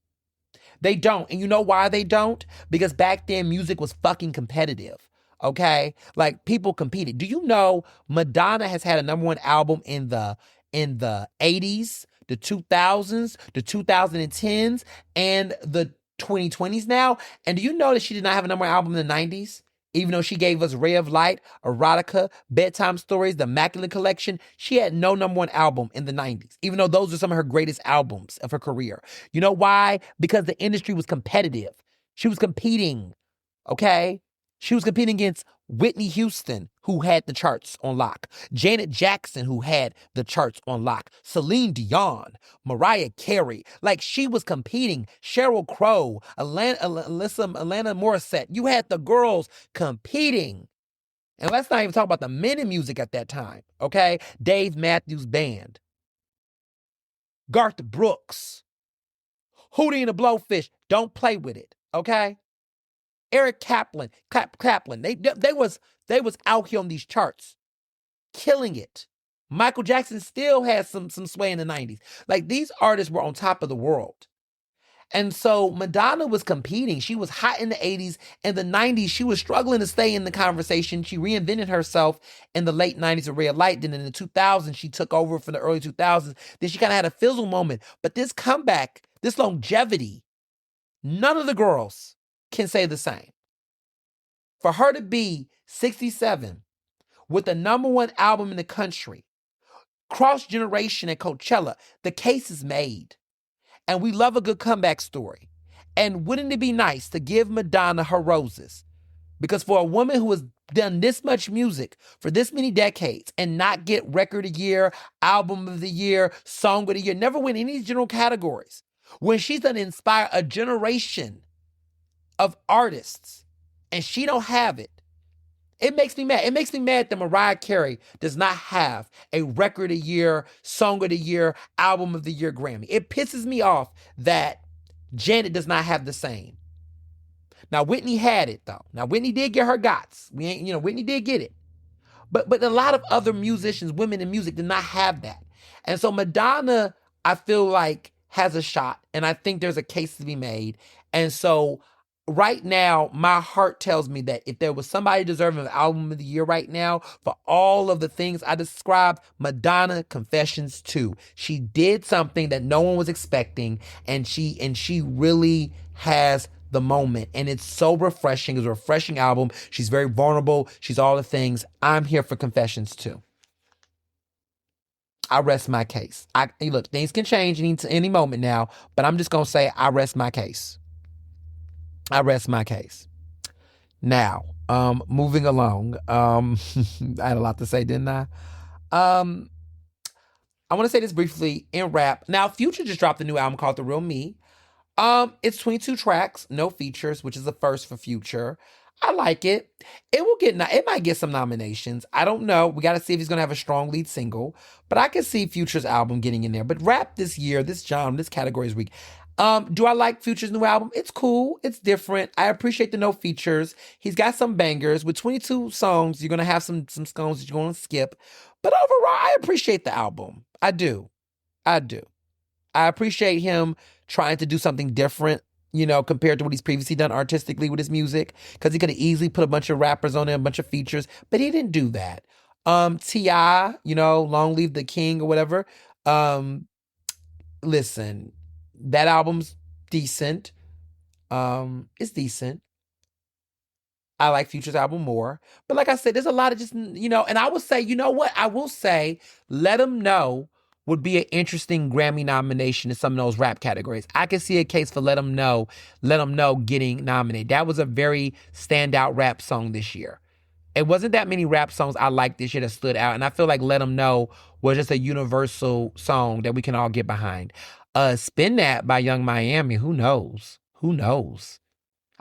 They don't. And you know why they don't? Because back then music was fucking competitive. Okay? Like, people competed. Do you know Madonna has had a number one album in the 80s, the 2000s, the 2010s, and the 2020s now? And do you know that she did not have a number one album in the 90s? Even though she gave us Ray of Light, Erotica, Bedtime Stories, The Immaculate Collection, she had no number one album in the 90s, even though those are some of her greatest albums of her career. You know why? Because the industry was competitive. She was competing, okay? She was competing against Whitney Houston, who had the charts on lock. Janet Jackson, who had the charts on lock. Celine Dion, Mariah Carey. Like, she was competing. Sheryl Crow, Alaina Morissette. You had the girls competing. And let's not even talk about the men in music at that time, okay? Dave Matthews Band. Garth Brooks. Hootie and the Blowfish. Don't play with it, okay? Eric Clapton. They was out here on these charts, killing it. Michael Jackson still has some sway in the 90s. Like, these artists were on top of the world. And so Madonna was competing. She was hot in the 80s. In the 90s, she was struggling to stay in the conversation. She reinvented herself in the late 90s with Ray of Light. Then in the 2000s, she took over from the early 2000s. Then she kind of had a fizzle moment. But this comeback, this longevity, none of the girls can say the same. For her to be 67 with the number one album in the country, cross-generation at Coachella, the case is made. And we love a good comeback story. And wouldn't it be nice to give Madonna her roses? Because for a woman who has done this much music for this many decades and not get record of the year, album of the year, song of the year, never win any general categories, when she's done inspire a generation of artists and she don't have it, it makes me mad. It makes me mad that Mariah Carey does not have a record of the year, song of the year, album of the year Grammy. It pisses me off that Janet does not have the same. Now, Whitney had it, though. Now, Whitney did get her gots. Whitney did get it. But a lot of other musicians, women in music, did not have that. And so Madonna, I feel like, has a shot. And I think there's a case to be made. And so right now, my heart tells me that if there was somebody deserving of album of the year right now, for all of the things I described, Madonna Confessions 2. She did something that no one was expecting, and she really has the moment. And it's so refreshing. It's a refreshing album. She's very vulnerable. She's all the things. I'm here for Confessions 2. I rest my case. Look, things can change any moment now, but I'm just going to say I rest my case. I rest my case. Now, moving along. I had a lot to say, didn't I? I want to say this briefly in rap. Now, Future just dropped a new album called The Real Me. It's 22 tracks, no features, which is a first for Future. I like it. It might get some nominations. I don't know. We got to see if he's going to have a strong lead single, but I can see Future's album getting in there. But rap this year, this genre, this category is weak. Do I like Future's new album? It's cool. It's different. I appreciate the no features. He's got some bangers. With 22 songs, you're gonna have some songs that you're gonna skip. But overall, I appreciate the album. I do. I do. I appreciate him trying to do something different, compared to what he's previously done artistically with his music. Because he could have easily put a bunch of rappers on there, a bunch of features, but he didn't do that. T.I., Long Live the King or whatever. Listen, that album's decent. It's decent. I like Future's album more. But like I said, there's a lot of just, and I would say, you know what? I will say, Let 'Em Know would be an interesting Grammy nomination in some of those rap categories. I can see a case for Let 'Em Know getting nominated. That was a very standout rap song this year. It wasn't that many rap songs I liked this year that stood out. And I feel like Let 'Em Know was just a universal song that we can all get behind. Spin That by Young Miami. Who knows?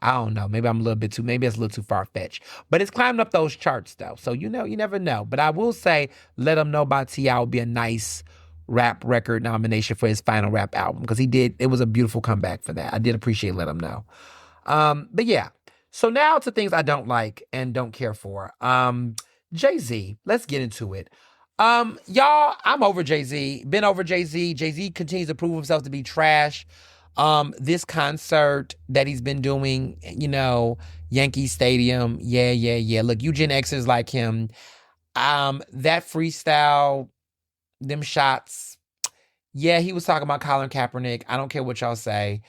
I don't know. Maybe maybe it's a little too far-fetched. But it's climbing up those charts, though. So, you never know. But I will say Let 'Em Know by T.I. would be a nice rap record nomination for his final rap album. Because it was a beautiful comeback for that. I did appreciate Let 'Em Know. But yeah. So now to things I don't like and don't care for. Jay-Z. Let's get into it. Y'all, I'm over Jay-Z. Been over Jay-Z. Jay-Z continues to prove himself to be trash. This concert that he's been doing, Yankee Stadium. Yeah. Look, you Gen Xers like him. That freestyle, them shots. Yeah, he was talking about Colin Kaepernick. I don't care what y'all say.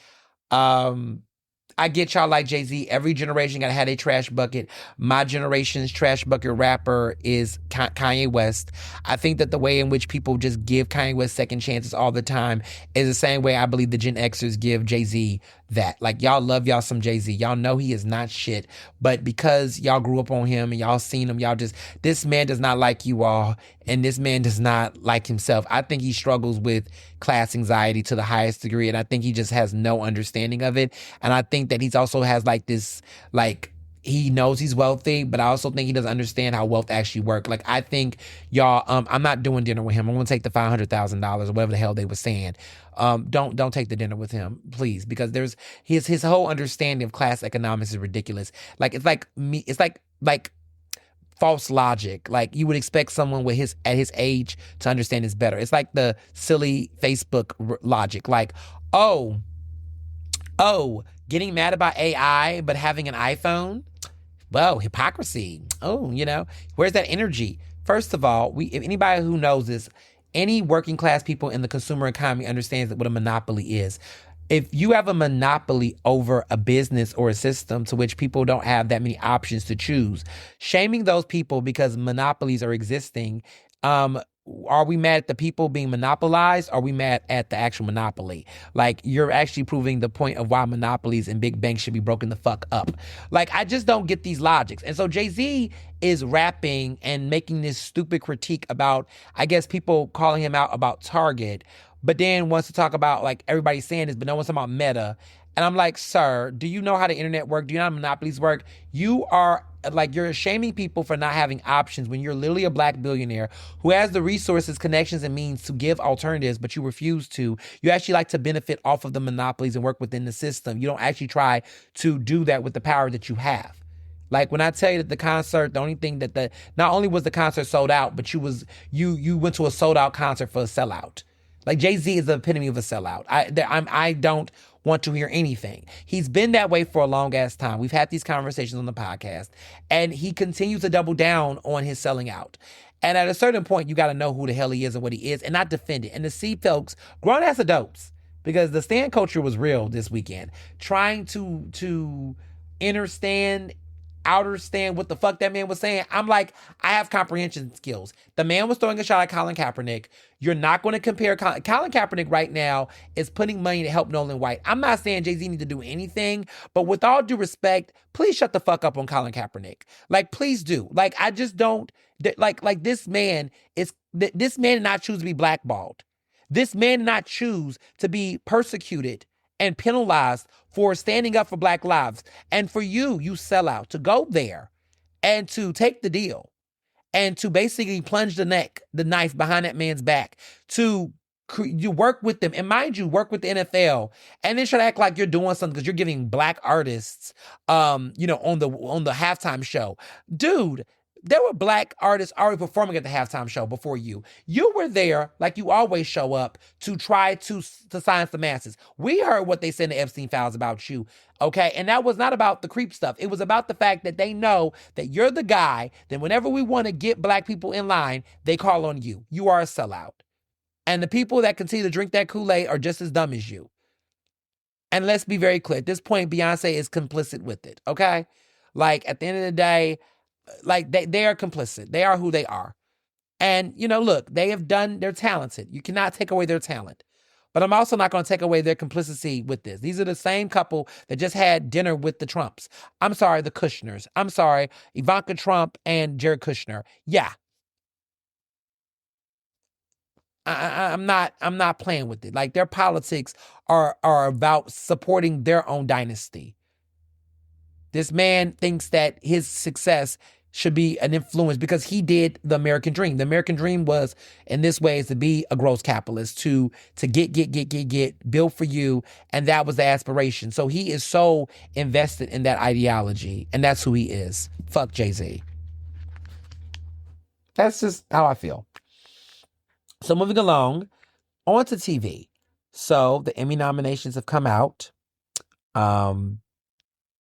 I get y'all like Jay-Z. Every generation got to have a trash bucket. My generation's trash bucket rapper is Kanye West. I think that the way in which people just give Kanye West second chances all the time is the same way I believe the Gen Xers give Jay-Z that. Like, y'all love y'all some Jay-Z. Y'all know he is not shit. But because y'all grew up on him and y'all seen him, this man does not like you all. And this man does not like himself. I think he struggles with class anxiety to the highest degree. And I think he just has no understanding of it. And I think that he also has he knows he's wealthy, but I also think he doesn't understand how wealth actually works. Like, I think y'all, I'm not doing dinner with him. I'm going to take the $500,000 or whatever the hell they were saying. Don't take the dinner with him, please, because there's his whole understanding of class economics is ridiculous. Like, it's like false logic. Like, you would expect someone at his age to understand this better. It's like the silly Facebook logic. Like, oh, getting mad about AI but having an iPhone? Well, hypocrisy. Oh, where's that energy? First of all, if anybody who knows this, any working class people in the consumer economy understands what a monopoly is. If you have a monopoly over a business or a system to which people don't have that many options to choose, shaming those people because monopolies are existing, are we mad at the people being monopolized? Or are we mad at the actual monopoly? Like, you're actually proving the point of why monopolies and big banks should be broken the fuck up. Like, I just don't get these logics. And so Jay-Z is rapping and making this stupid critique about, I guess, people calling him out about Target, but then wants to talk about, like, everybody's saying this, but no one's talking about Meta. And I'm like, sir, do you know how the internet works? Do you know how monopolies work? You're shaming people for not having options when you're literally a black billionaire who has the resources, connections, and means to give alternatives, but you refuse to. You actually like to benefit off of the monopolies and work within the system. You don't actually try to do that with the power that you have. Like, when I tell you that the concert, the only thing not only was the concert sold out, but you went to a sold out concert for a sellout. Like, Jay-Z is the epitome of a sellout. I don't want to hear anything. He's been that way for a long ass time. We've had these conversations on the podcast, and he continues to double down on his selling out. And at a certain point, you got to know who the hell he is and what he is and not defend it. And to see folks, grown ass adults, because the stan culture was real this weekend, trying to understand what the fuck that man was saying. I'm like, I have comprehension skills. The man was throwing a shot at Colin Kaepernick. You're not going to compare Colin Kaepernick right now is putting money to help Nolan White. I'm not saying Jay-Z need to do anything, but with all due respect, please shut the fuck up on Colin Kaepernick. Like, please do. Like, I just don't, like this man did not choose to be blackballed. This man did not choose to be persecuted and penalized for standing up for Black lives. And for you sell out, to go there and to take the deal and to basically plunge the knife behind that man's back, to You work with them, and mind you, work with the NFL, and then try to act like you're doing something because you're giving black artists, on the halftime show, dude. There were black artists already performing at the halftime show before you. You were there, like you always show up, to try to silence the masses. We heard what they said in the Epstein files about you, okay? And that was not about the creep stuff. It was about the fact that they know that you're the guy that whenever we want to get black people in line, they call on you. You are a sellout. And the people that continue to drink that Kool-Aid are just as dumb as you. And let's be very clear. At this point, Beyonce is complicit with it, okay? Like, at the end of the day, like, they are complicit. They are who they are. And, look, they're talented. You cannot take away their talent. But I'm also not going to take away their complicity with this. These are the same couple that just had dinner with the Trumps. I'm sorry, the Kushners. I'm sorry, Ivanka Trump and Jared Kushner. Yeah. I'm not playing with it. Like, their politics are about supporting their own dynasty. This man thinks that his success should be an influence because he did the American dream. The American dream was, in this way, is to be a gross capitalist, to get, build for you, and that was the aspiration. So he is so invested in that ideology, and that's who he is. Fuck Jay-Z. That's just how I feel. So moving along, on to TV. So the Emmy nominations have come out. The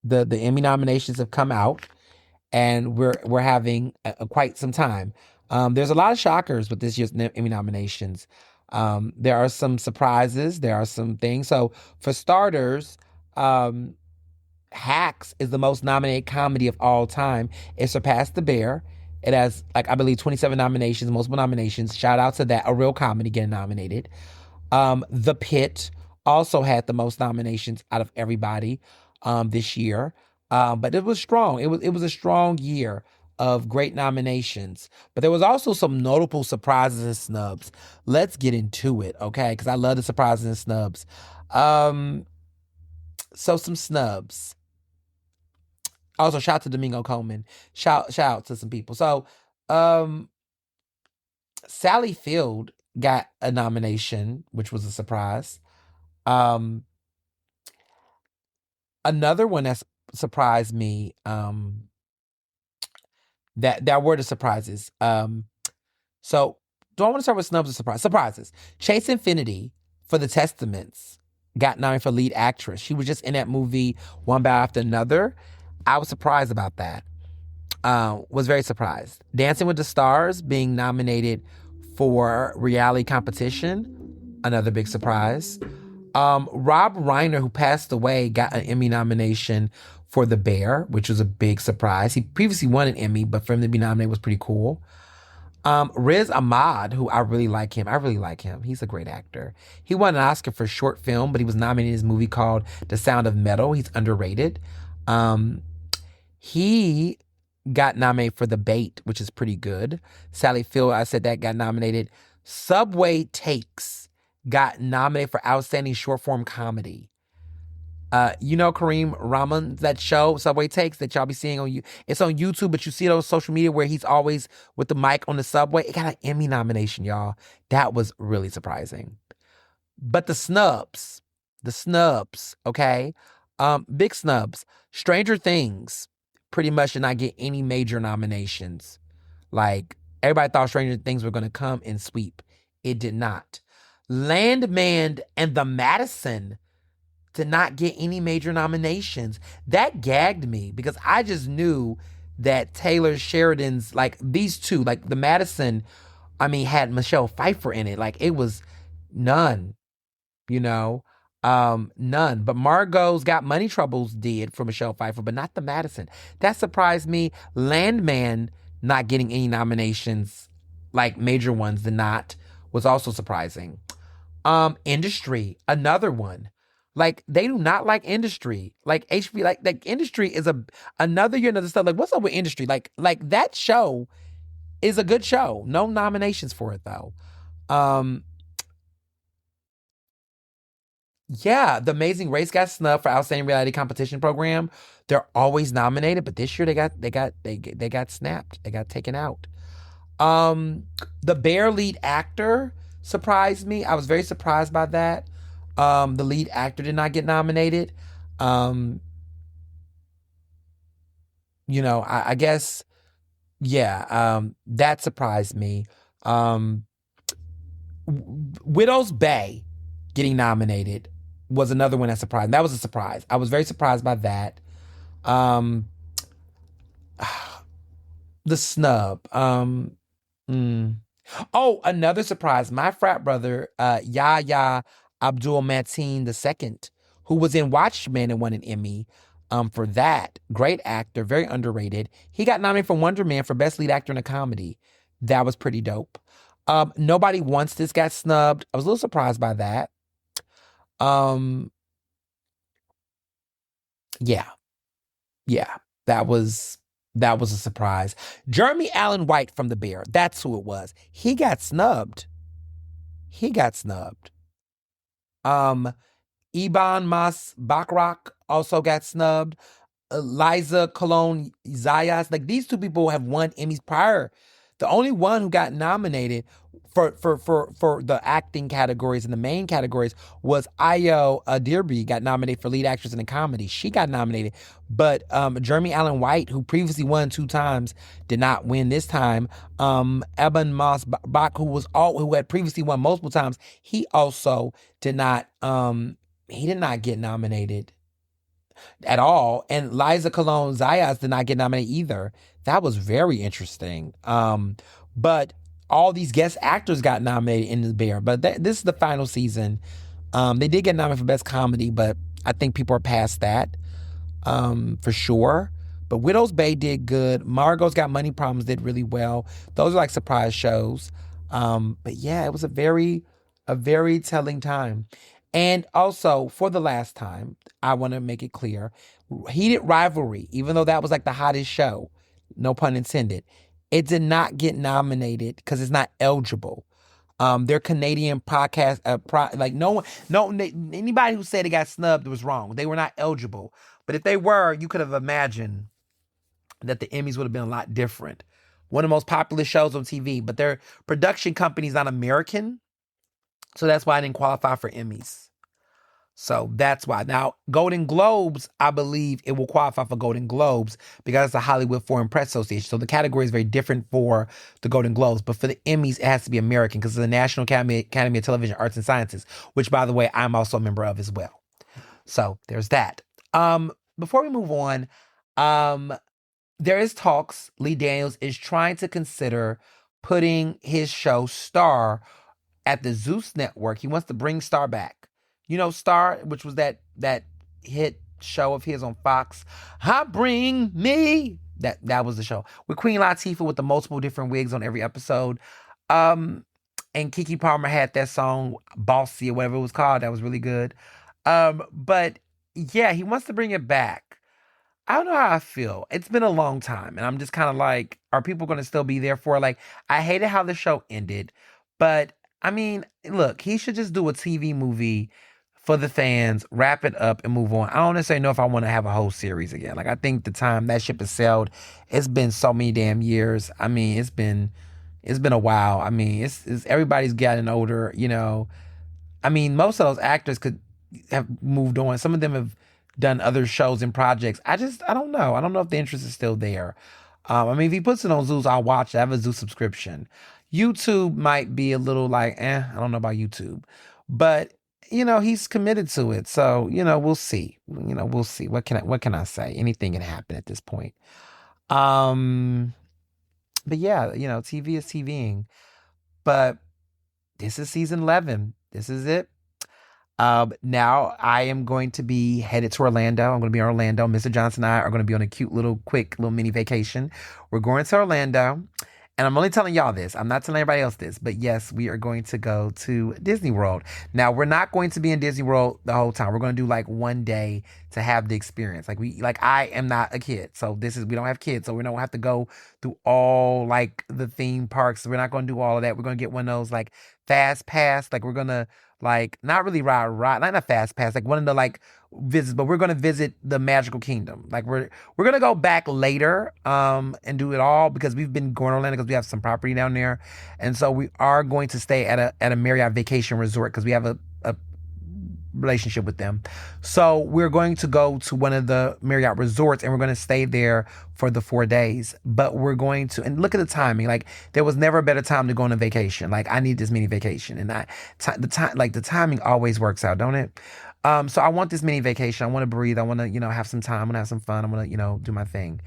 Emmy nominations have come out, and we're having quite some time. There's a lot of shockers with this year's Emmy nominations. There are some surprises. There are some things. So for starters, Hacks is the most nominated comedy of all time. It surpassed The Bear. It has, I believe, 27 nominations, multiple nominations. Shout out to that, a real comedy getting nominated. The Pit also had the most nominations out of everybody this year. But it was strong. It was a strong year of great nominations. But there was also some notable surprises and snubs. Let's get into it, okay? Because I love the surprises and snubs. So some snubs. Also, shout out to Domingo Coleman. Shout out to some people. So, Sally Field got a nomination, which was a surprise. Another one that surprised me, that were the surprises. So, do I want to start with snubs or surprises? Chase Infinity for The Testaments got nominated for lead actress. She was just in that movie one by after another. I was surprised about that. Was very surprised. Dancing with the Stars being nominated for reality competition, another big surprise. Rob Reiner, who passed away, got an Emmy nomination for The Bear, which was a big surprise. He previously won an Emmy, but for him to be nominated was pretty cool. Riz Ahmed, who I really like him. He's a great actor. He won an Oscar for short film, but he was nominated in his movie called The Sound of Metal. He's underrated. He got nominated for The Bait, which is pretty good. Sally Field, I said that, got nominated. Subway Takes got nominated for Outstanding Short Form Comedy. Kareem Rahman, that show, Subway Takes, that y'all be seeing on you. It's on YouTube, but you see it on social media where he's always with the mic on the subway. It got an Emmy nomination, y'all. That was really surprising. But the snubs, okay? Big snubs. Stranger Things pretty much did not get any major nominations. Like, everybody thought Stranger Things were going to come and sweep. It did not. Landman and The Madison did not get any major nominations. That gagged me because I just knew that Taylor Sheridan's, these two, The Madison, had Michelle Pfeiffer in it. It was none, none. But Margot's Got Money Troubles did for Michelle Pfeiffer, but not The Madison. That surprised me. Landman not getting any nominations, major ones did not, was also surprising. Industry, another one. They do not like Industry. HBO, Industry is another year, another stuff. What's up with Industry? That show is a good show. No nominations for it, though. Yeah, The Amazing Race got snubbed for Outstanding Reality Competition Program. They're always nominated, but this year they got snapped. They got taken out. The Bear lead actor. surprised me. I was very surprised by that. The lead actor did not get nominated. Um, I guess, yeah, that surprised me. Widow's Bay getting nominated was another one that surprised me. That was a surprise. I was very surprised by that. Um, the snub. Oh, another surprise. My frat brother, Yahya Abdul Mateen II, who was in Watchmen and won an Emmy for that. Great actor, very underrated. He got nominated for Wonder Man for Best Lead Actor in a Comedy. That was pretty dope. Nobody Wants This got snubbed. I was a little surprised by that. Yeah, yeah, that was a surprise. Jeremy Allen White from The Bear, that's who it was. He got snubbed. Iban Mas Bakrak also got snubbed. Liza Cologne Zayas, like these two people have won Emmys prior. The only one who got nominated for the acting categories and the main categories was Ayo Adirbi, got nominated for lead actress in a comedy. She got nominated, but Jeremy Allen White, who previously won 2 times, did not win this time. Eben Moss Bach, who had previously won multiple times, he also did not. He did not get nominated at all. And Liza Cologne Zayas did not get nominated either. That was very interesting. But all these guest actors got nominated in The Bear. But this is the final season. They did get nominated for Best Comedy, but I think people are past that for sure. But Widow's Bay did good. Margot's Got Money Problems did really well. Those are like surprise shows. But yeah, it was a very telling time. And also, for the last time, I want to make it clear, Heated Rivalry, even though that was like the hottest show, no pun intended, it did not get nominated because it's not eligible. Their Canadian podcast, anybody who said it got snubbed was wrong. They were not eligible. But if they were, you could have imagined that the Emmys would have been a lot different. One of the most popular shows on TV, but their production company is not American. So that's why I didn't qualify for Emmys. So that's why. Now, Golden Globes, I believe it will qualify for Golden Globes because it's the Hollywood Foreign Press Association. So the category is very different for the Golden Globes. But for the Emmys, it has to be American because it's the National Academy of Television Arts and Sciences, which, by the way, I'm also a member of as well. So there's that. Before we move on, there is talks. Lee Daniels is trying to consider putting his show Star at the Zeus Network. He wants to bring Star back. You know Star, which was that hit show of his on Fox. Bring me. That was the show. With Queen Latifah with the multiple different wigs on every episode. And Keke Palmer had that song, Bossy or whatever it was called. That was really good. But yeah, he wants to bring it back. I don't know how I feel. It's been a long time. And I'm just kind of like, are people going to still be there for it? Like, I hated how the show ended. But, I mean, look, he should just do a TV movie for the fans, wrap it up and move on. I don't necessarily know if I want to have a whole series again. Like, I think the time that ship has sailed, it's been so many damn years. I mean, it's been a while. I mean, it's everybody's gotten older, you know. I mean, most of those actors could have moved on. Some of them have done other shows and projects. I don't know. I don't know if the interest is still there. I mean, if he puts it on Zeus, I'll watch it. I have a Zeus subscription. YouTube might be a little like, I don't know about YouTube. But you know, he's committed to it. So, you know, we'll see. You know, we'll see. What can I say? Anything can happen at this point. But yeah, you know, TV is TVing. But this is season 11. This is it. Now I am going to be headed to Orlando. I'm going to be in Orlando. Mr. Johnson and I are going to be on a cute quick little mini vacation. We're going to Orlando. And I'm only telling y'all this. I'm not telling everybody else this. But yes, we are going to go to Disney World. Now, we're not going to be in Disney World the whole time. We're going to do like one day to have the experience. I am not a kid. So we don't have kids. So we don't have to go through all like the theme parks. We're not going to do all of that. We're going to get one of those like fast pass. Like we're going to Like, not really ride, not a fast pass, like one of the like visits, but we're gonna visit the Magical Kingdom. Like we're gonna go back later and do it all because we've been going to Orlando because we have some property down there. And so we are going to stay at a Marriott vacation resort because we have a relationship with them. So we're going to go to one of the Marriott resorts and we're going to stay there for the 4 days. But we're going to, and look at the timing. Like, there was never a better time to go on a vacation. Like, I need this mini vacation, and the timing always works out, don't it? So I want this mini vacation. I want to breathe. I want to, have some time. I want to have some fun. I want to, do my thing.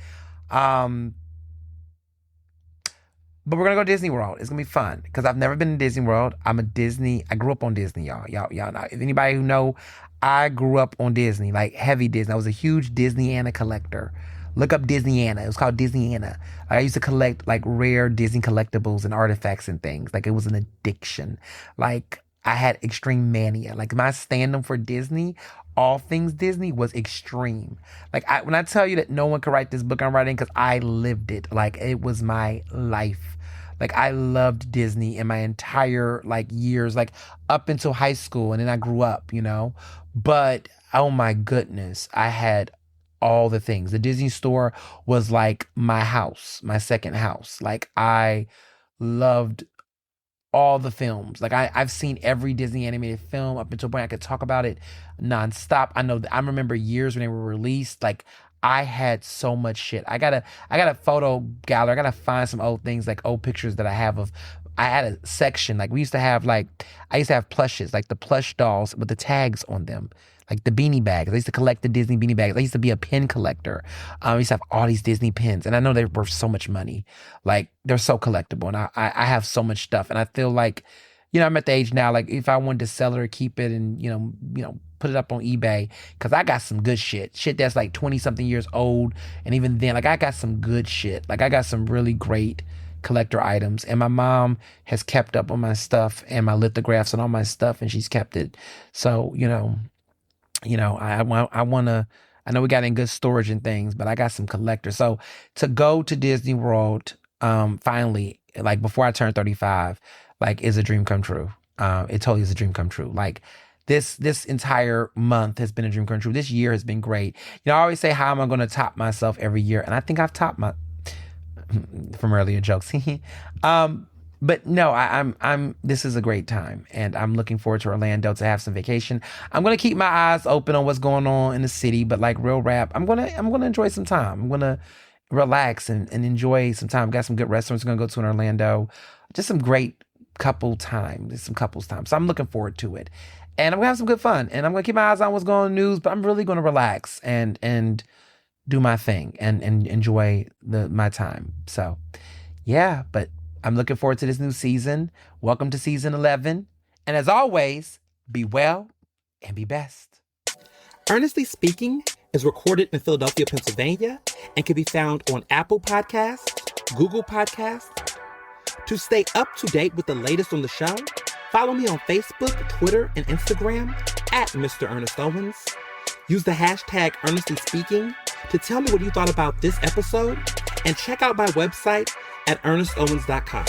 But we're gonna go to Disney World. It's gonna be fun because I've never been to Disney World. I grew up on Disney, y'all. Y'all know. If anybody who know, I grew up on Disney, like heavy Disney. I was a huge Disneyana collector. Look up Disneyana. It was called Disneyana. I used to collect like rare Disney collectibles and artifacts and things. Like, it was an addiction. Like, I had extreme mania. Like, my stand-up for Disney, all things Disney, was extreme. Like, when I tell you that no one could write this book I'm writing, because I lived it. Like, it was my life. Like, I loved Disney in my entire like years, like up until high school, and then I grew up, But oh my goodness, I had all the things. The Disney store was like my house, my second house. Like, I loved all the films. Like, I've seen every Disney animated film up until a point I could talk about it nonstop. I remember years when they were released. Like, I had so much shit. I got a photo gallery. I gotta find some old things, like old pictures that I have of. I had a section, like, I used to have plushes, like the plush dolls with the tags on them, like the beanie bags. I used to collect the Disney beanie bags. I used to be a pen collector. I used to have all these Disney pens, and I know they're worth so much money. Like, they're so collectible, and I have so much stuff, and I feel like, I'm at the age now, like, if I wanted to sell it or keep it and, put it up on eBay, because I got some good shit that's like 20 something years old. And even then, like, I got some good shit. Like, I got some really great collector items, and my mom has kept up on my stuff and my lithographs and all my stuff, and she's kept it. So, I know we got in good storage and things, but I got some collectors. So to go to Disney World, finally, like before I turn 35, like, is a dream come true. It totally is a dream come true. Like, this entire month has been a dream come true. This year has been great. I always say, how am I going to top myself every year? And I think I've topped from earlier jokes. But no, I'm this is a great time, and I'm looking forward to Orlando to have some vacation. I'm going to keep my eyes open on what's going on in the city, but like real rap, I'm going to enjoy some time. I'm going to relax and enjoy some time. Got some good restaurants I'm going to go to in Orlando. Just some great couples time. So I'm looking forward to it. And I'm going to have some good fun. And I'm going to keep my eyes on what's going on in the news, but I'm really going to relax and do my thing and enjoy my time. So, yeah, but I'm looking forward to this new season. Welcome to season 11. And as always, be well and be best. Ernestly Speaking is recorded in Philadelphia, Pennsylvania, and can be found on Apple Podcasts, Google Podcasts. To stay up to date with the latest on the show, follow me on Facebook, Twitter, and Instagram at Mr. Ernest Owens. Use the hashtag Ernestly Speaking to tell me what you thought about this episode, and check out my website at ernestowens.com.